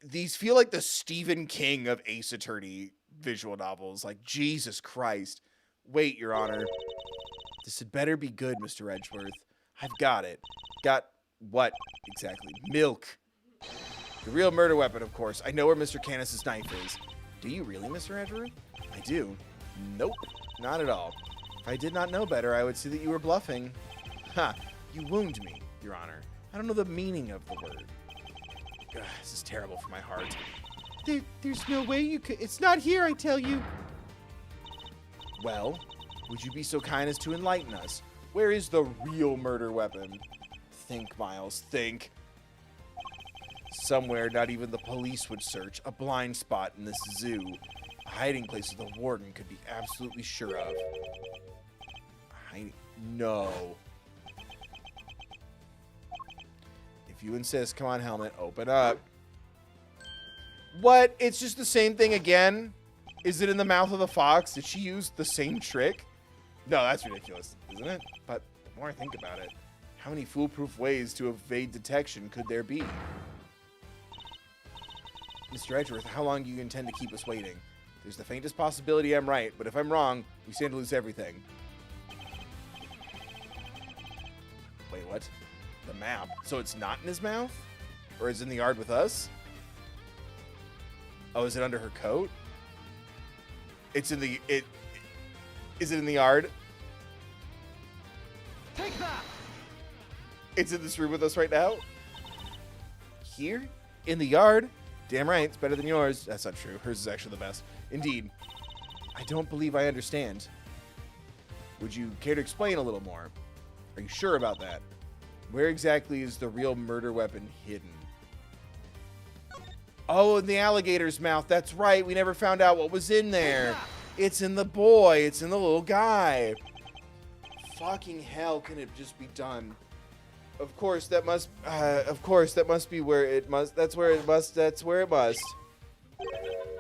these feel like the Stephen King of Ace Attorney visual novels. Like Jesus Christ. Wait, Your Honor. This had better be good, Mr. Edgeworth. I've got it. Got what exactly? Milk. The real murder weapon, of course. I know where Mr. Canis's knife is. Do you really, Mr. Edgeworth? I do. Nope. Not at all. If I did not know better, I would see that you were bluffing. Ha! You wound me, Your Honor. I don't know the meaning of the word. Ugh, this is terrible for my heart. There's no way you could. It's not here, I tell you. Well, would you be so kind as to enlighten us? Where is the real murder weapon? Think, Miles, think. Somewhere not even the police would search. A blind spot in this zoo. A hiding place the warden could be absolutely sure of. No. If you insist, come on, Helmet, open up. What? It's just the same thing again? Is it in the mouth of the fox? Did she use the same trick? No, that's ridiculous, isn't it? But the more I think about it, how many foolproof ways to evade detection could there be? Mr. Edgeworth, how long do you intend to keep us waiting? There's the faintest possibility I'm right, but if I'm wrong, we stand to lose everything. Wait, what? The map. So it's not in his mouth? Or is it in the yard with us? Oh, is it under her coat? It's in the... Is it in the yard? Take that! It's in this room with us right now? Here? In the yard? Damn right, it's better than yours. That's not true. Hers is actually the best. Indeed. I don't believe I understand. Would you care to explain a little more? Are you sure about that? Where exactly is the real murder weapon hidden? Oh, in the alligator's mouth. That's right. We never found out what was in there. It's in the boy. It's in the little guy. Fucking hell, can it just be done? Of course, that must be where it must. That's where it must. That's where it must.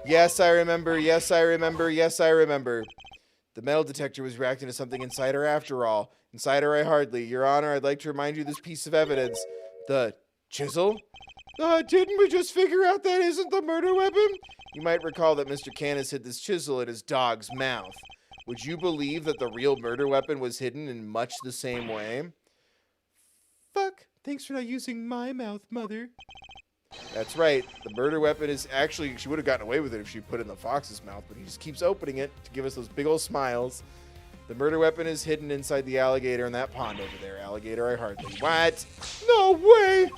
Yes, I remember. Yes, I remember. Yes, I remember. The metal detector was reacting to something inside her after all. Inside her, I hardly. Your Honor, I'd like to remind you of this piece of evidence. The chisel? Didn't we just figure out that isn't the murder weapon? You might recall that Mr. Canis hid this chisel in his dog's mouth. Would you believe that the real murder weapon was hidden in much the same way? Fuck. Thanks for not using my mouth, Mother. That's right. The murder weapon is actually, she would have gotten away with it if she put it in the fox's mouth, but he just keeps opening it to give us those big old smiles. The murder weapon is hidden inside the alligator in that pond over there. Alligator, I hardly. What? No way!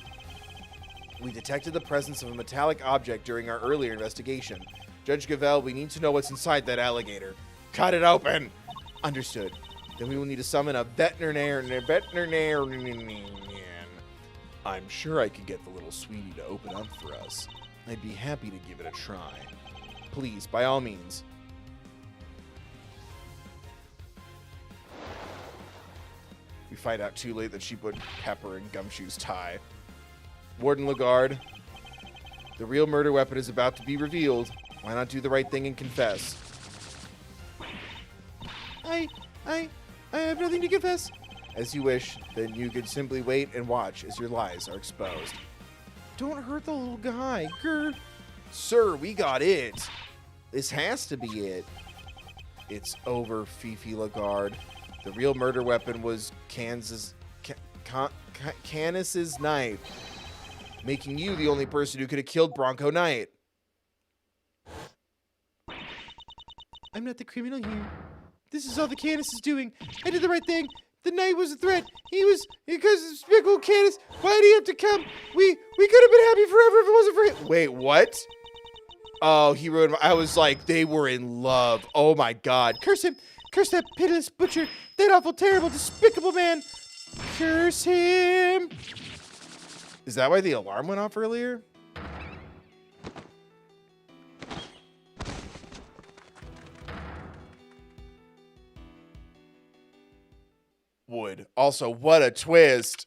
We detected the presence of a metallic object during our earlier investigation. Judge Gavelle, we need to know what's inside that alligator. Cut it open! Understood. Then we will need to summon a veterinarian. I'm sure I could get the little sweetie to open up for us. I'd be happy to give it a try. Please, by all means. We find out too late that she put pepper in Gumshoe's tie. Warden Lagarde, the real murder weapon is about to be revealed. Why not do the right thing and confess? I have nothing to confess. As you wish, then you could simply wait and watch as your lies are exposed. Don't hurt the little guy. Grr. Sir, we got it. This has to be it. It's over, Fifi Lagarde. The real murder weapon was Canis's knife, making you the only person who could have killed Bronco Knight. I'm not the criminal here. This is all the Canis is doing. I did the right thing. The knight was a threat. Because of Spickle Canis. Why did he have to come? We could have been happy forever if it wasn't for him. Wait, what? Oh, he ruined I was like, they were in love. Oh my god. Curse him. Curse that pitiless butcher. That awful, terrible, despicable man. Curse him. Is that why the alarm went off earlier? Would. Also, what a twist.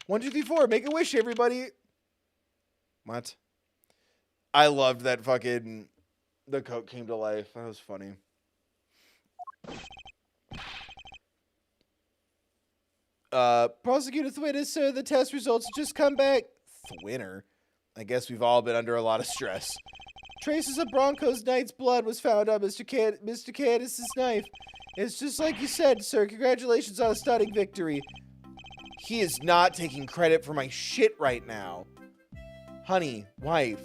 1, 2, 3, 4. Make a wish, everybody. What? I loved that fucking... The coat came to life. That was funny. Prosecutor Thwinner, sir, the test results just come back. Thwinner? I guess we've all been under a lot of stress. Traces of Bronco's knight's blood was found on Mr. Canis's knife. It's just like you said, sir. Congratulations on a stunning victory. He is not taking credit for my shit right now. Honey, wife.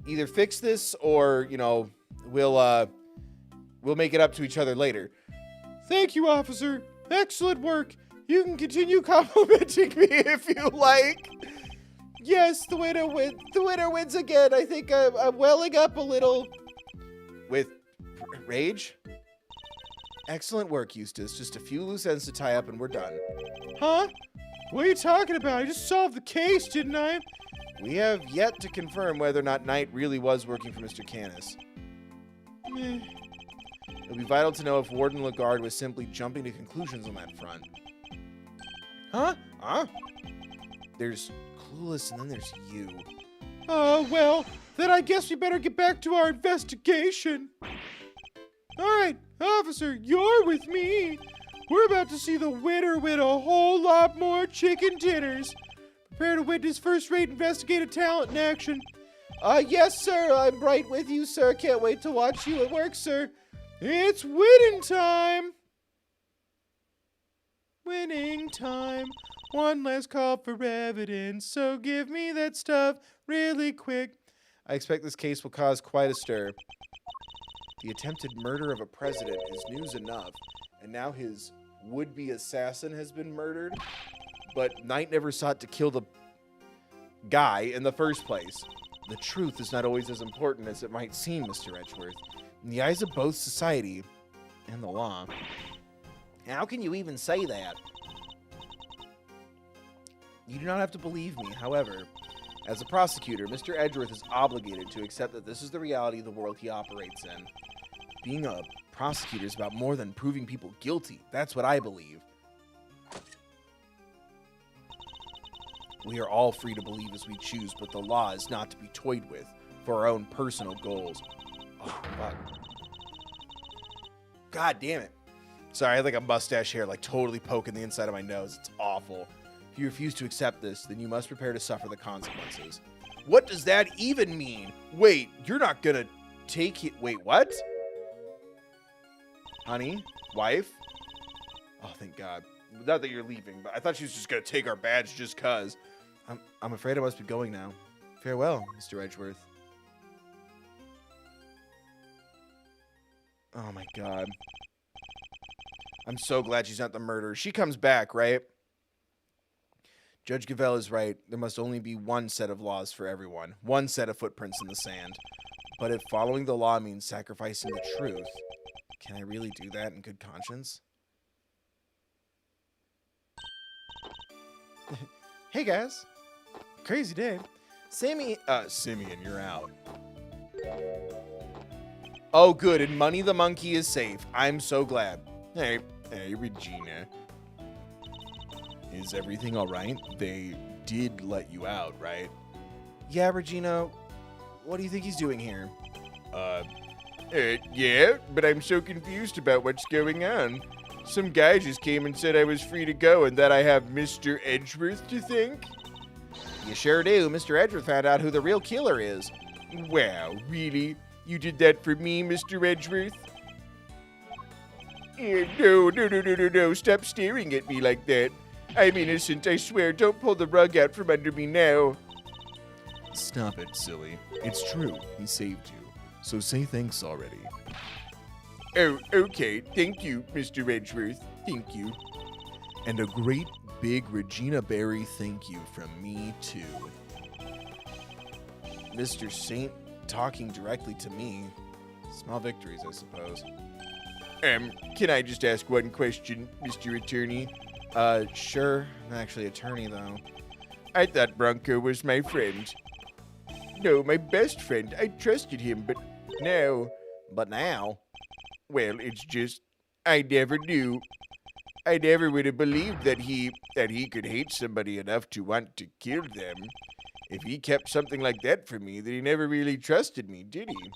Either fix this or, you know, we'll make it up to each other later. Thank you, officer. Excellent work. You can continue complimenting me if you like. Yes, the winner wins again. I think I'm welling up a little. With rage? Excellent work, Eustace. Just a few loose ends to tie up and we're done. Huh? What are you talking about? I just solved the case, didn't I? We have yet to confirm whether or not Knight really was working for Mr. Canis. Meh. It'll be vital to know if Warden Lagarde was simply jumping to conclusions on that front. Huh? Huh? There's Clueless and then there's you. Well, then I guess we better get back to our investigation. All right, officer, you're with me. We're about to see the winner win a whole lot more chicken dinners. Prepare to witness first-rate investigative talent in action. Yes, sir, I'm right with you, sir. Can't wait to watch you at work, sir. It's winning time. Winning time. One last call for evidence, so give me that stuff really quick. I expect this case will cause quite a stir. The attempted murder of a president is news enough, and now his would-be assassin has been murdered, but Knight never sought to kill the guy in the first place. The truth is not always as important as it might seem, Mr. Edgeworth, in the eyes of both society and the law. How can you even say that? You do not have to believe me, however. As a prosecutor, Mr. Edgeworth is obligated to accept that this is the reality of the world he operates in. Being a prosecutor is about more than proving people guilty. That's what I believe. We are all free to believe as we choose, but the law is not to be toyed with for our own personal goals. Oh, fuck. God damn it. Sorry, I had like a mustache hair like totally poking the inside of my nose. It's awful. If you refuse to accept this, then you must prepare to suffer the consequences. What does that even mean? Wait, you're not gonna take it. Wait, what? Honey? Wife? Oh, thank God. Not that you're leaving, but I thought she was just gonna take our badge just cuz. I'm afraid I must be going now. Farewell, Mr. Edgeworth. Oh my God. I'm so glad she's not the murderer. She comes back, right? Judge Gavelle is right. There must only be one set of laws for everyone. One set of footprints in the sand. But if following the law means sacrificing the truth, can I really do that in good conscience? Hey guys. Crazy day. Simeon, you're out. Oh good, and Money the Monkey is safe. I'm so glad. Hey, Regina. Is everything alright? They did let you out, right? Yeah, Regina. What do you think he's doing here? Yeah, but I'm so confused about what's going on. Some guy just came and said I was free to go and that I have Mr. Edgeworth to thank. You sure do. Mr. Edgeworth found out who the real killer is. Wow, really? You did that for me, Mr. Edgeworth? No. Stop staring at me like that. I'm innocent, I swear. Don't pull the rug out from under me now. Stop it, silly. It's true. He saved you. So say thanks already. Oh, okay. Thank you, Mr. Edgeworth. Thank you. And a great big Regina Berry thank you from me, too. Mr. Saint talking directly to me. Small victories, I suppose. Can I just ask one question, Mr. Attorney? Sure. I'm not actually attorney, though. I thought Bronco was my friend. No, my best friend. I trusted him, but now... But now? Well, it's just... I never knew. I never would have believed that he could hate somebody enough to want to kill them. If he kept something like that from me, then he never really trusted me, did he?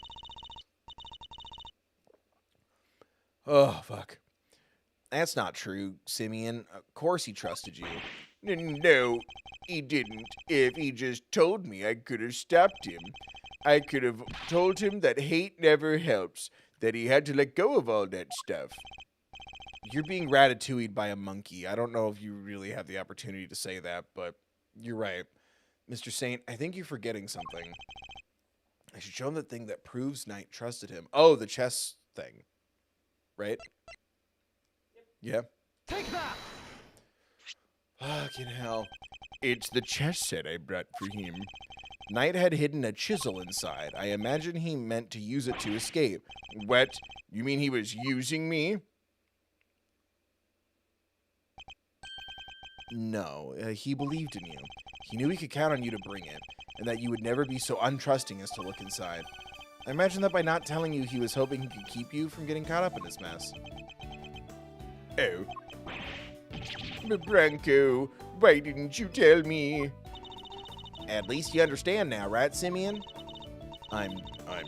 Oh, fuck. That's not true, Simeon. Of course he trusted you. No, he didn't. If he just told me, I could have stopped him. I could have told him that hate never helps, that he had to let go of all that stuff. You're being ratatouille'd by a monkey. I don't know if you really have the opportunity to say that, but you're right. Mr. Saint, I think you're forgetting something. I should show him the thing that proves Knight trusted him. Oh, the chess thing. Right? Yeah. Take that! Fucking hell. It's the chess set I brought for him. Knight had hidden a chisel inside. I imagine he meant to use it to escape. What? You mean he was using me? No, he believed in you. He knew he could count on you to bring it, and that you would never be so untrusting as to look inside. I imagine that by not telling you, he was hoping he could keep you from getting caught up in this mess. Oh. Branko, why didn't you tell me? At least you understand now, right, Simeon? I'm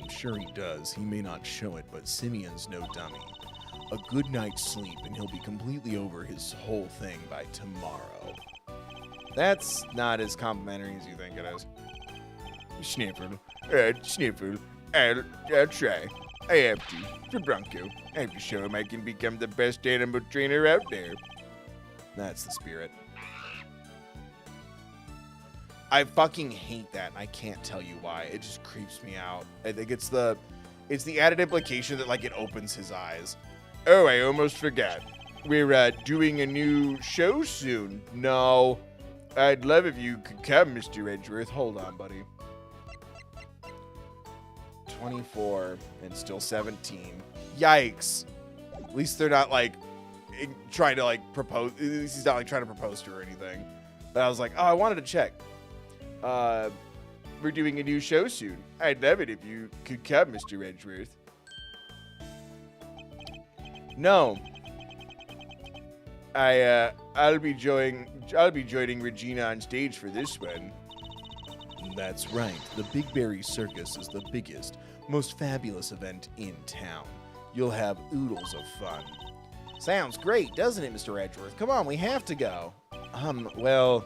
sure he does. He may not show it, but Simeon's no dummy. A good night's sleep, and he'll be completely over his whole thing by tomorrow. That's not as complimentary as you think it is. Sniffle. I'll try. I have to. For Bronco. I have to show him I can become the best animal trainer out there. That's the spirit. I fucking hate that. I can't tell you why. It just creeps me out. I think it's the added implication that, like, it opens his eyes. Oh, I almost forgot. We're doing a new show soon. No. I'd love if you could come, Mr. Edgeworth. Hold on, buddy. 24 and still 17. Yikes. At least they're not, like, trying to, like, propose. At least he's not, like, trying to propose to her or anything. But I was like, oh, I wanted to check. We're doing a new show soon. I'd love it if you could come, Mr. Edgeworth. No. I'll be joining Regina on stage for this one. That's right. The Big Berry Circus is the biggest, most fabulous event in town. You'll have oodles of fun. Sounds great, doesn't it, Mr. Edgeworth? Come on, we have to go. Well,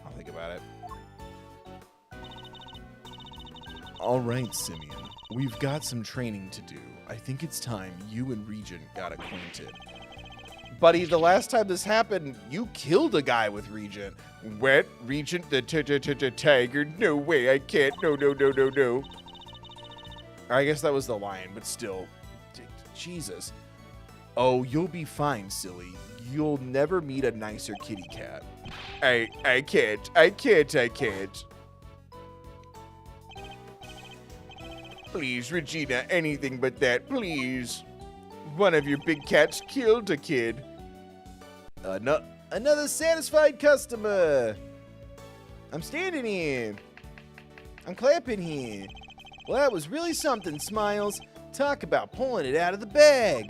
I'll think about it. All right, Simeon. We've got some training to do. I think it's time you and Regent got acquainted. Buddy, the last time this happened, you killed a guy with Regent. What? Regent the tiger? No way, I can't. No. I guess that was the lion, but still. Jesus. Oh, you'll be fine, silly. You'll never meet a nicer kitty cat. I can't. Please, Regina, anything but that, please. One of your big cats killed a kid. Another satisfied customer. I'm standing here. I'm clapping here. Well, that was really something, Smiles. Talk about pulling it out of the bag.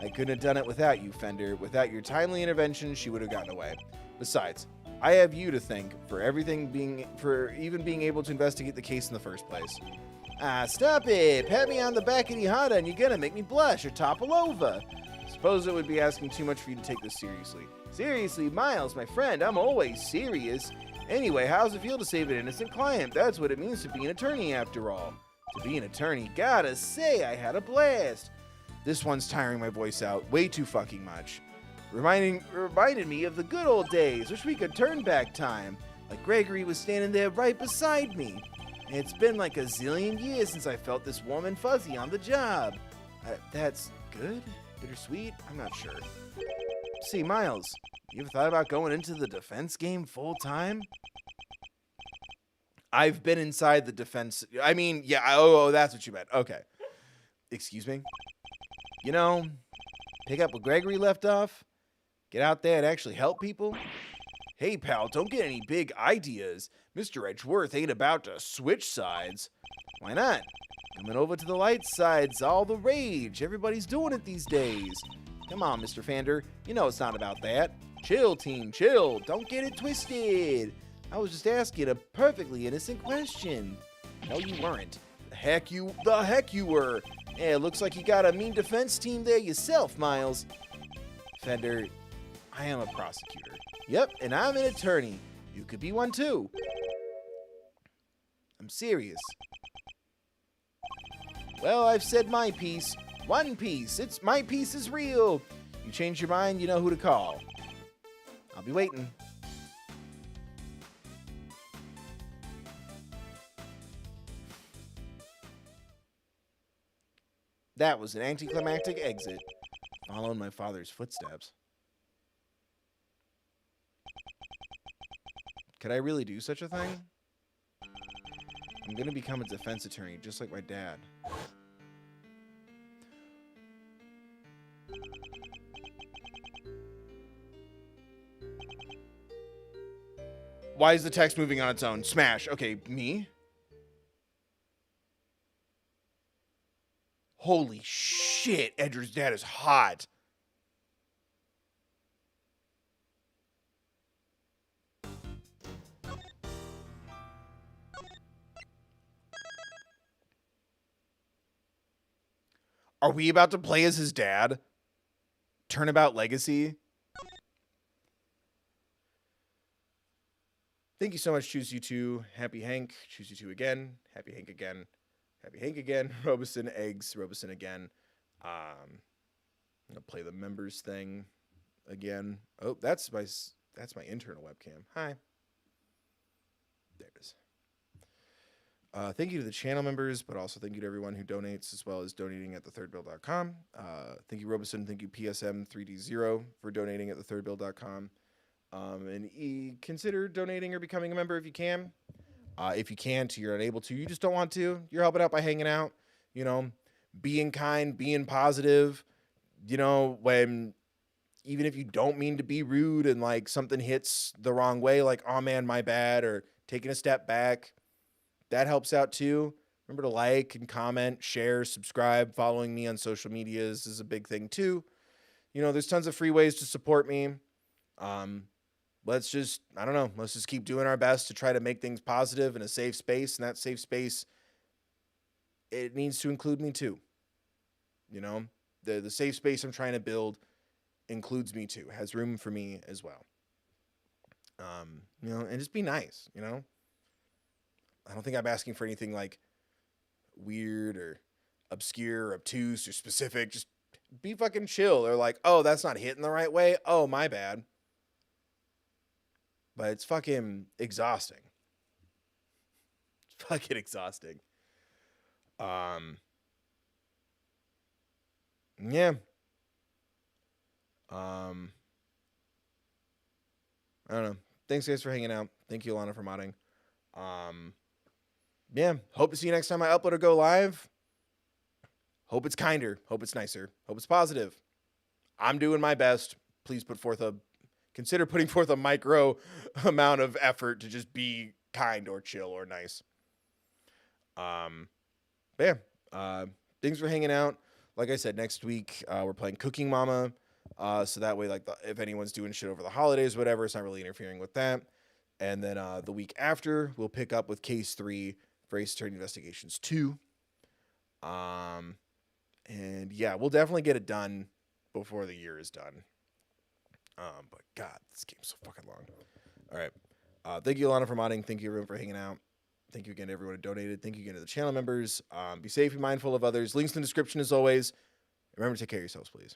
I couldn't have done it without you, Fender. Without your timely intervention, she would have gotten away. Besides, I have you to thank for even being able to investigate the case in the first place. Stop it! Pat me on the back of the head and you're gonna make me blush or topple over. Suppose it would be asking too much for you to take this seriously. Seriously, Miles, my friend, I'm always serious. Anyway, how's it feel to save an innocent client? That's what it means to be an attorney, after all. To be an attorney, gotta say, I had a blast. This one's tiring my voice out way too fucking much. Reminded me of the good old days. Wish we could turn back time. Like Gregory was standing there right beside me. It's been like a zillion years since I felt this warm and fuzzy on the job. That's good? Bittersweet? I'm not sure. See, Miles, you ever thought about going into the defense game full time? I've been inside the defense. I mean, yeah, oh, that's what you meant. Okay. Excuse me? You know, pick up where Gregory left off. Get out there and actually help people. Hey, pal, don't get any big ideas. Mr. Edgeworth ain't about to switch sides. Why not? Coming over to the light side's all the rage. Everybody's doing it these days. Come on, Mr. Fender. You know it's not about that. Chill, team, chill. Don't get it twisted. I was just asking a perfectly innocent question. No, you weren't. The heck you were. Yeah, it looks like you got a mean defense team there yourself, Miles. Fender, I am a prosecutor. Yep, and I'm an attorney. You could be one too. I'm serious. Well, I've said my piece. One piece. My piece is real. You change your mind, you know who to call. I'll be waiting. That was an anticlimactic exit, following my father's footsteps. Could I really do such a thing? I'm gonna become a defense attorney, just like my dad. Why is the text moving on its own? Smash. Okay, me? Holy shit, Edgeworth's dad is hot. Are we about to play as his dad? Turnabout Legacy? Thank you so much, Choose You 2. Happy Hank. Choose You 2 again. Happy Hank again. Happy Hank again. Robeson, Eggs. Robeson again. I'm going to play the members thing again. Oh, that's my internal webcam. Hi. There it is. Thank you to the channel members, but also thank you to everyone who donates, as well as donating at thethirdbill.com. Thank you, Robeson. Thank you, PSM3D0, for donating at thethirdbill.com. And consider donating or becoming a member if you can. If you can't, you're unable to, you just don't want to, you're helping out by hanging out, you know, being kind, being positive, you know, when even if you don't mean to be rude and like something hits the wrong way, like, oh man, my bad, or taking a step back, that helps out too. Remember to like and comment, share, subscribe. Following me on social medias is a big thing too. You know, there's tons of free ways to support me. Let's just keep doing our best to try to make things positive in a safe space. And that safe space, it needs to include me too. You know, the safe space I'm trying to build includes me too, has room for me as well. You know, and just be nice, you know. I don't think I'm asking for anything like weird or obscure or obtuse or specific. Just be fucking chill. Or like, oh, that's not hitting the right way. Oh, my bad. But it's fucking exhausting. It's fucking exhausting. Yeah. I don't know. Thanks guys for hanging out. Thank you, Alana, for modding. Yeah, hope to see you next time I upload or go live. Hope it's kinder. Hope it's nicer. Hope it's positive. I'm doing my best. Please consider putting forth a micro amount of effort to just be kind or chill or nice. Thanks for hanging out. Like I said, next week we're playing Cooking Mama. So that way, like, if anyone's doing shit over the holidays, whatever, it's not really interfering with that. And then the week after, we'll pick up with Case 3 for Ace Attorney Investigations 2. And yeah, we'll definitely get it done before the year is done. But God, this game's so fucking long. All right. Thank you, Alana, for modding. Thank you, everyone, for hanging out. Thank you again to everyone who donated. Thank you again to the channel members. Be safe, be mindful of others. Links in the description as always. Remember to take care of yourselves, please.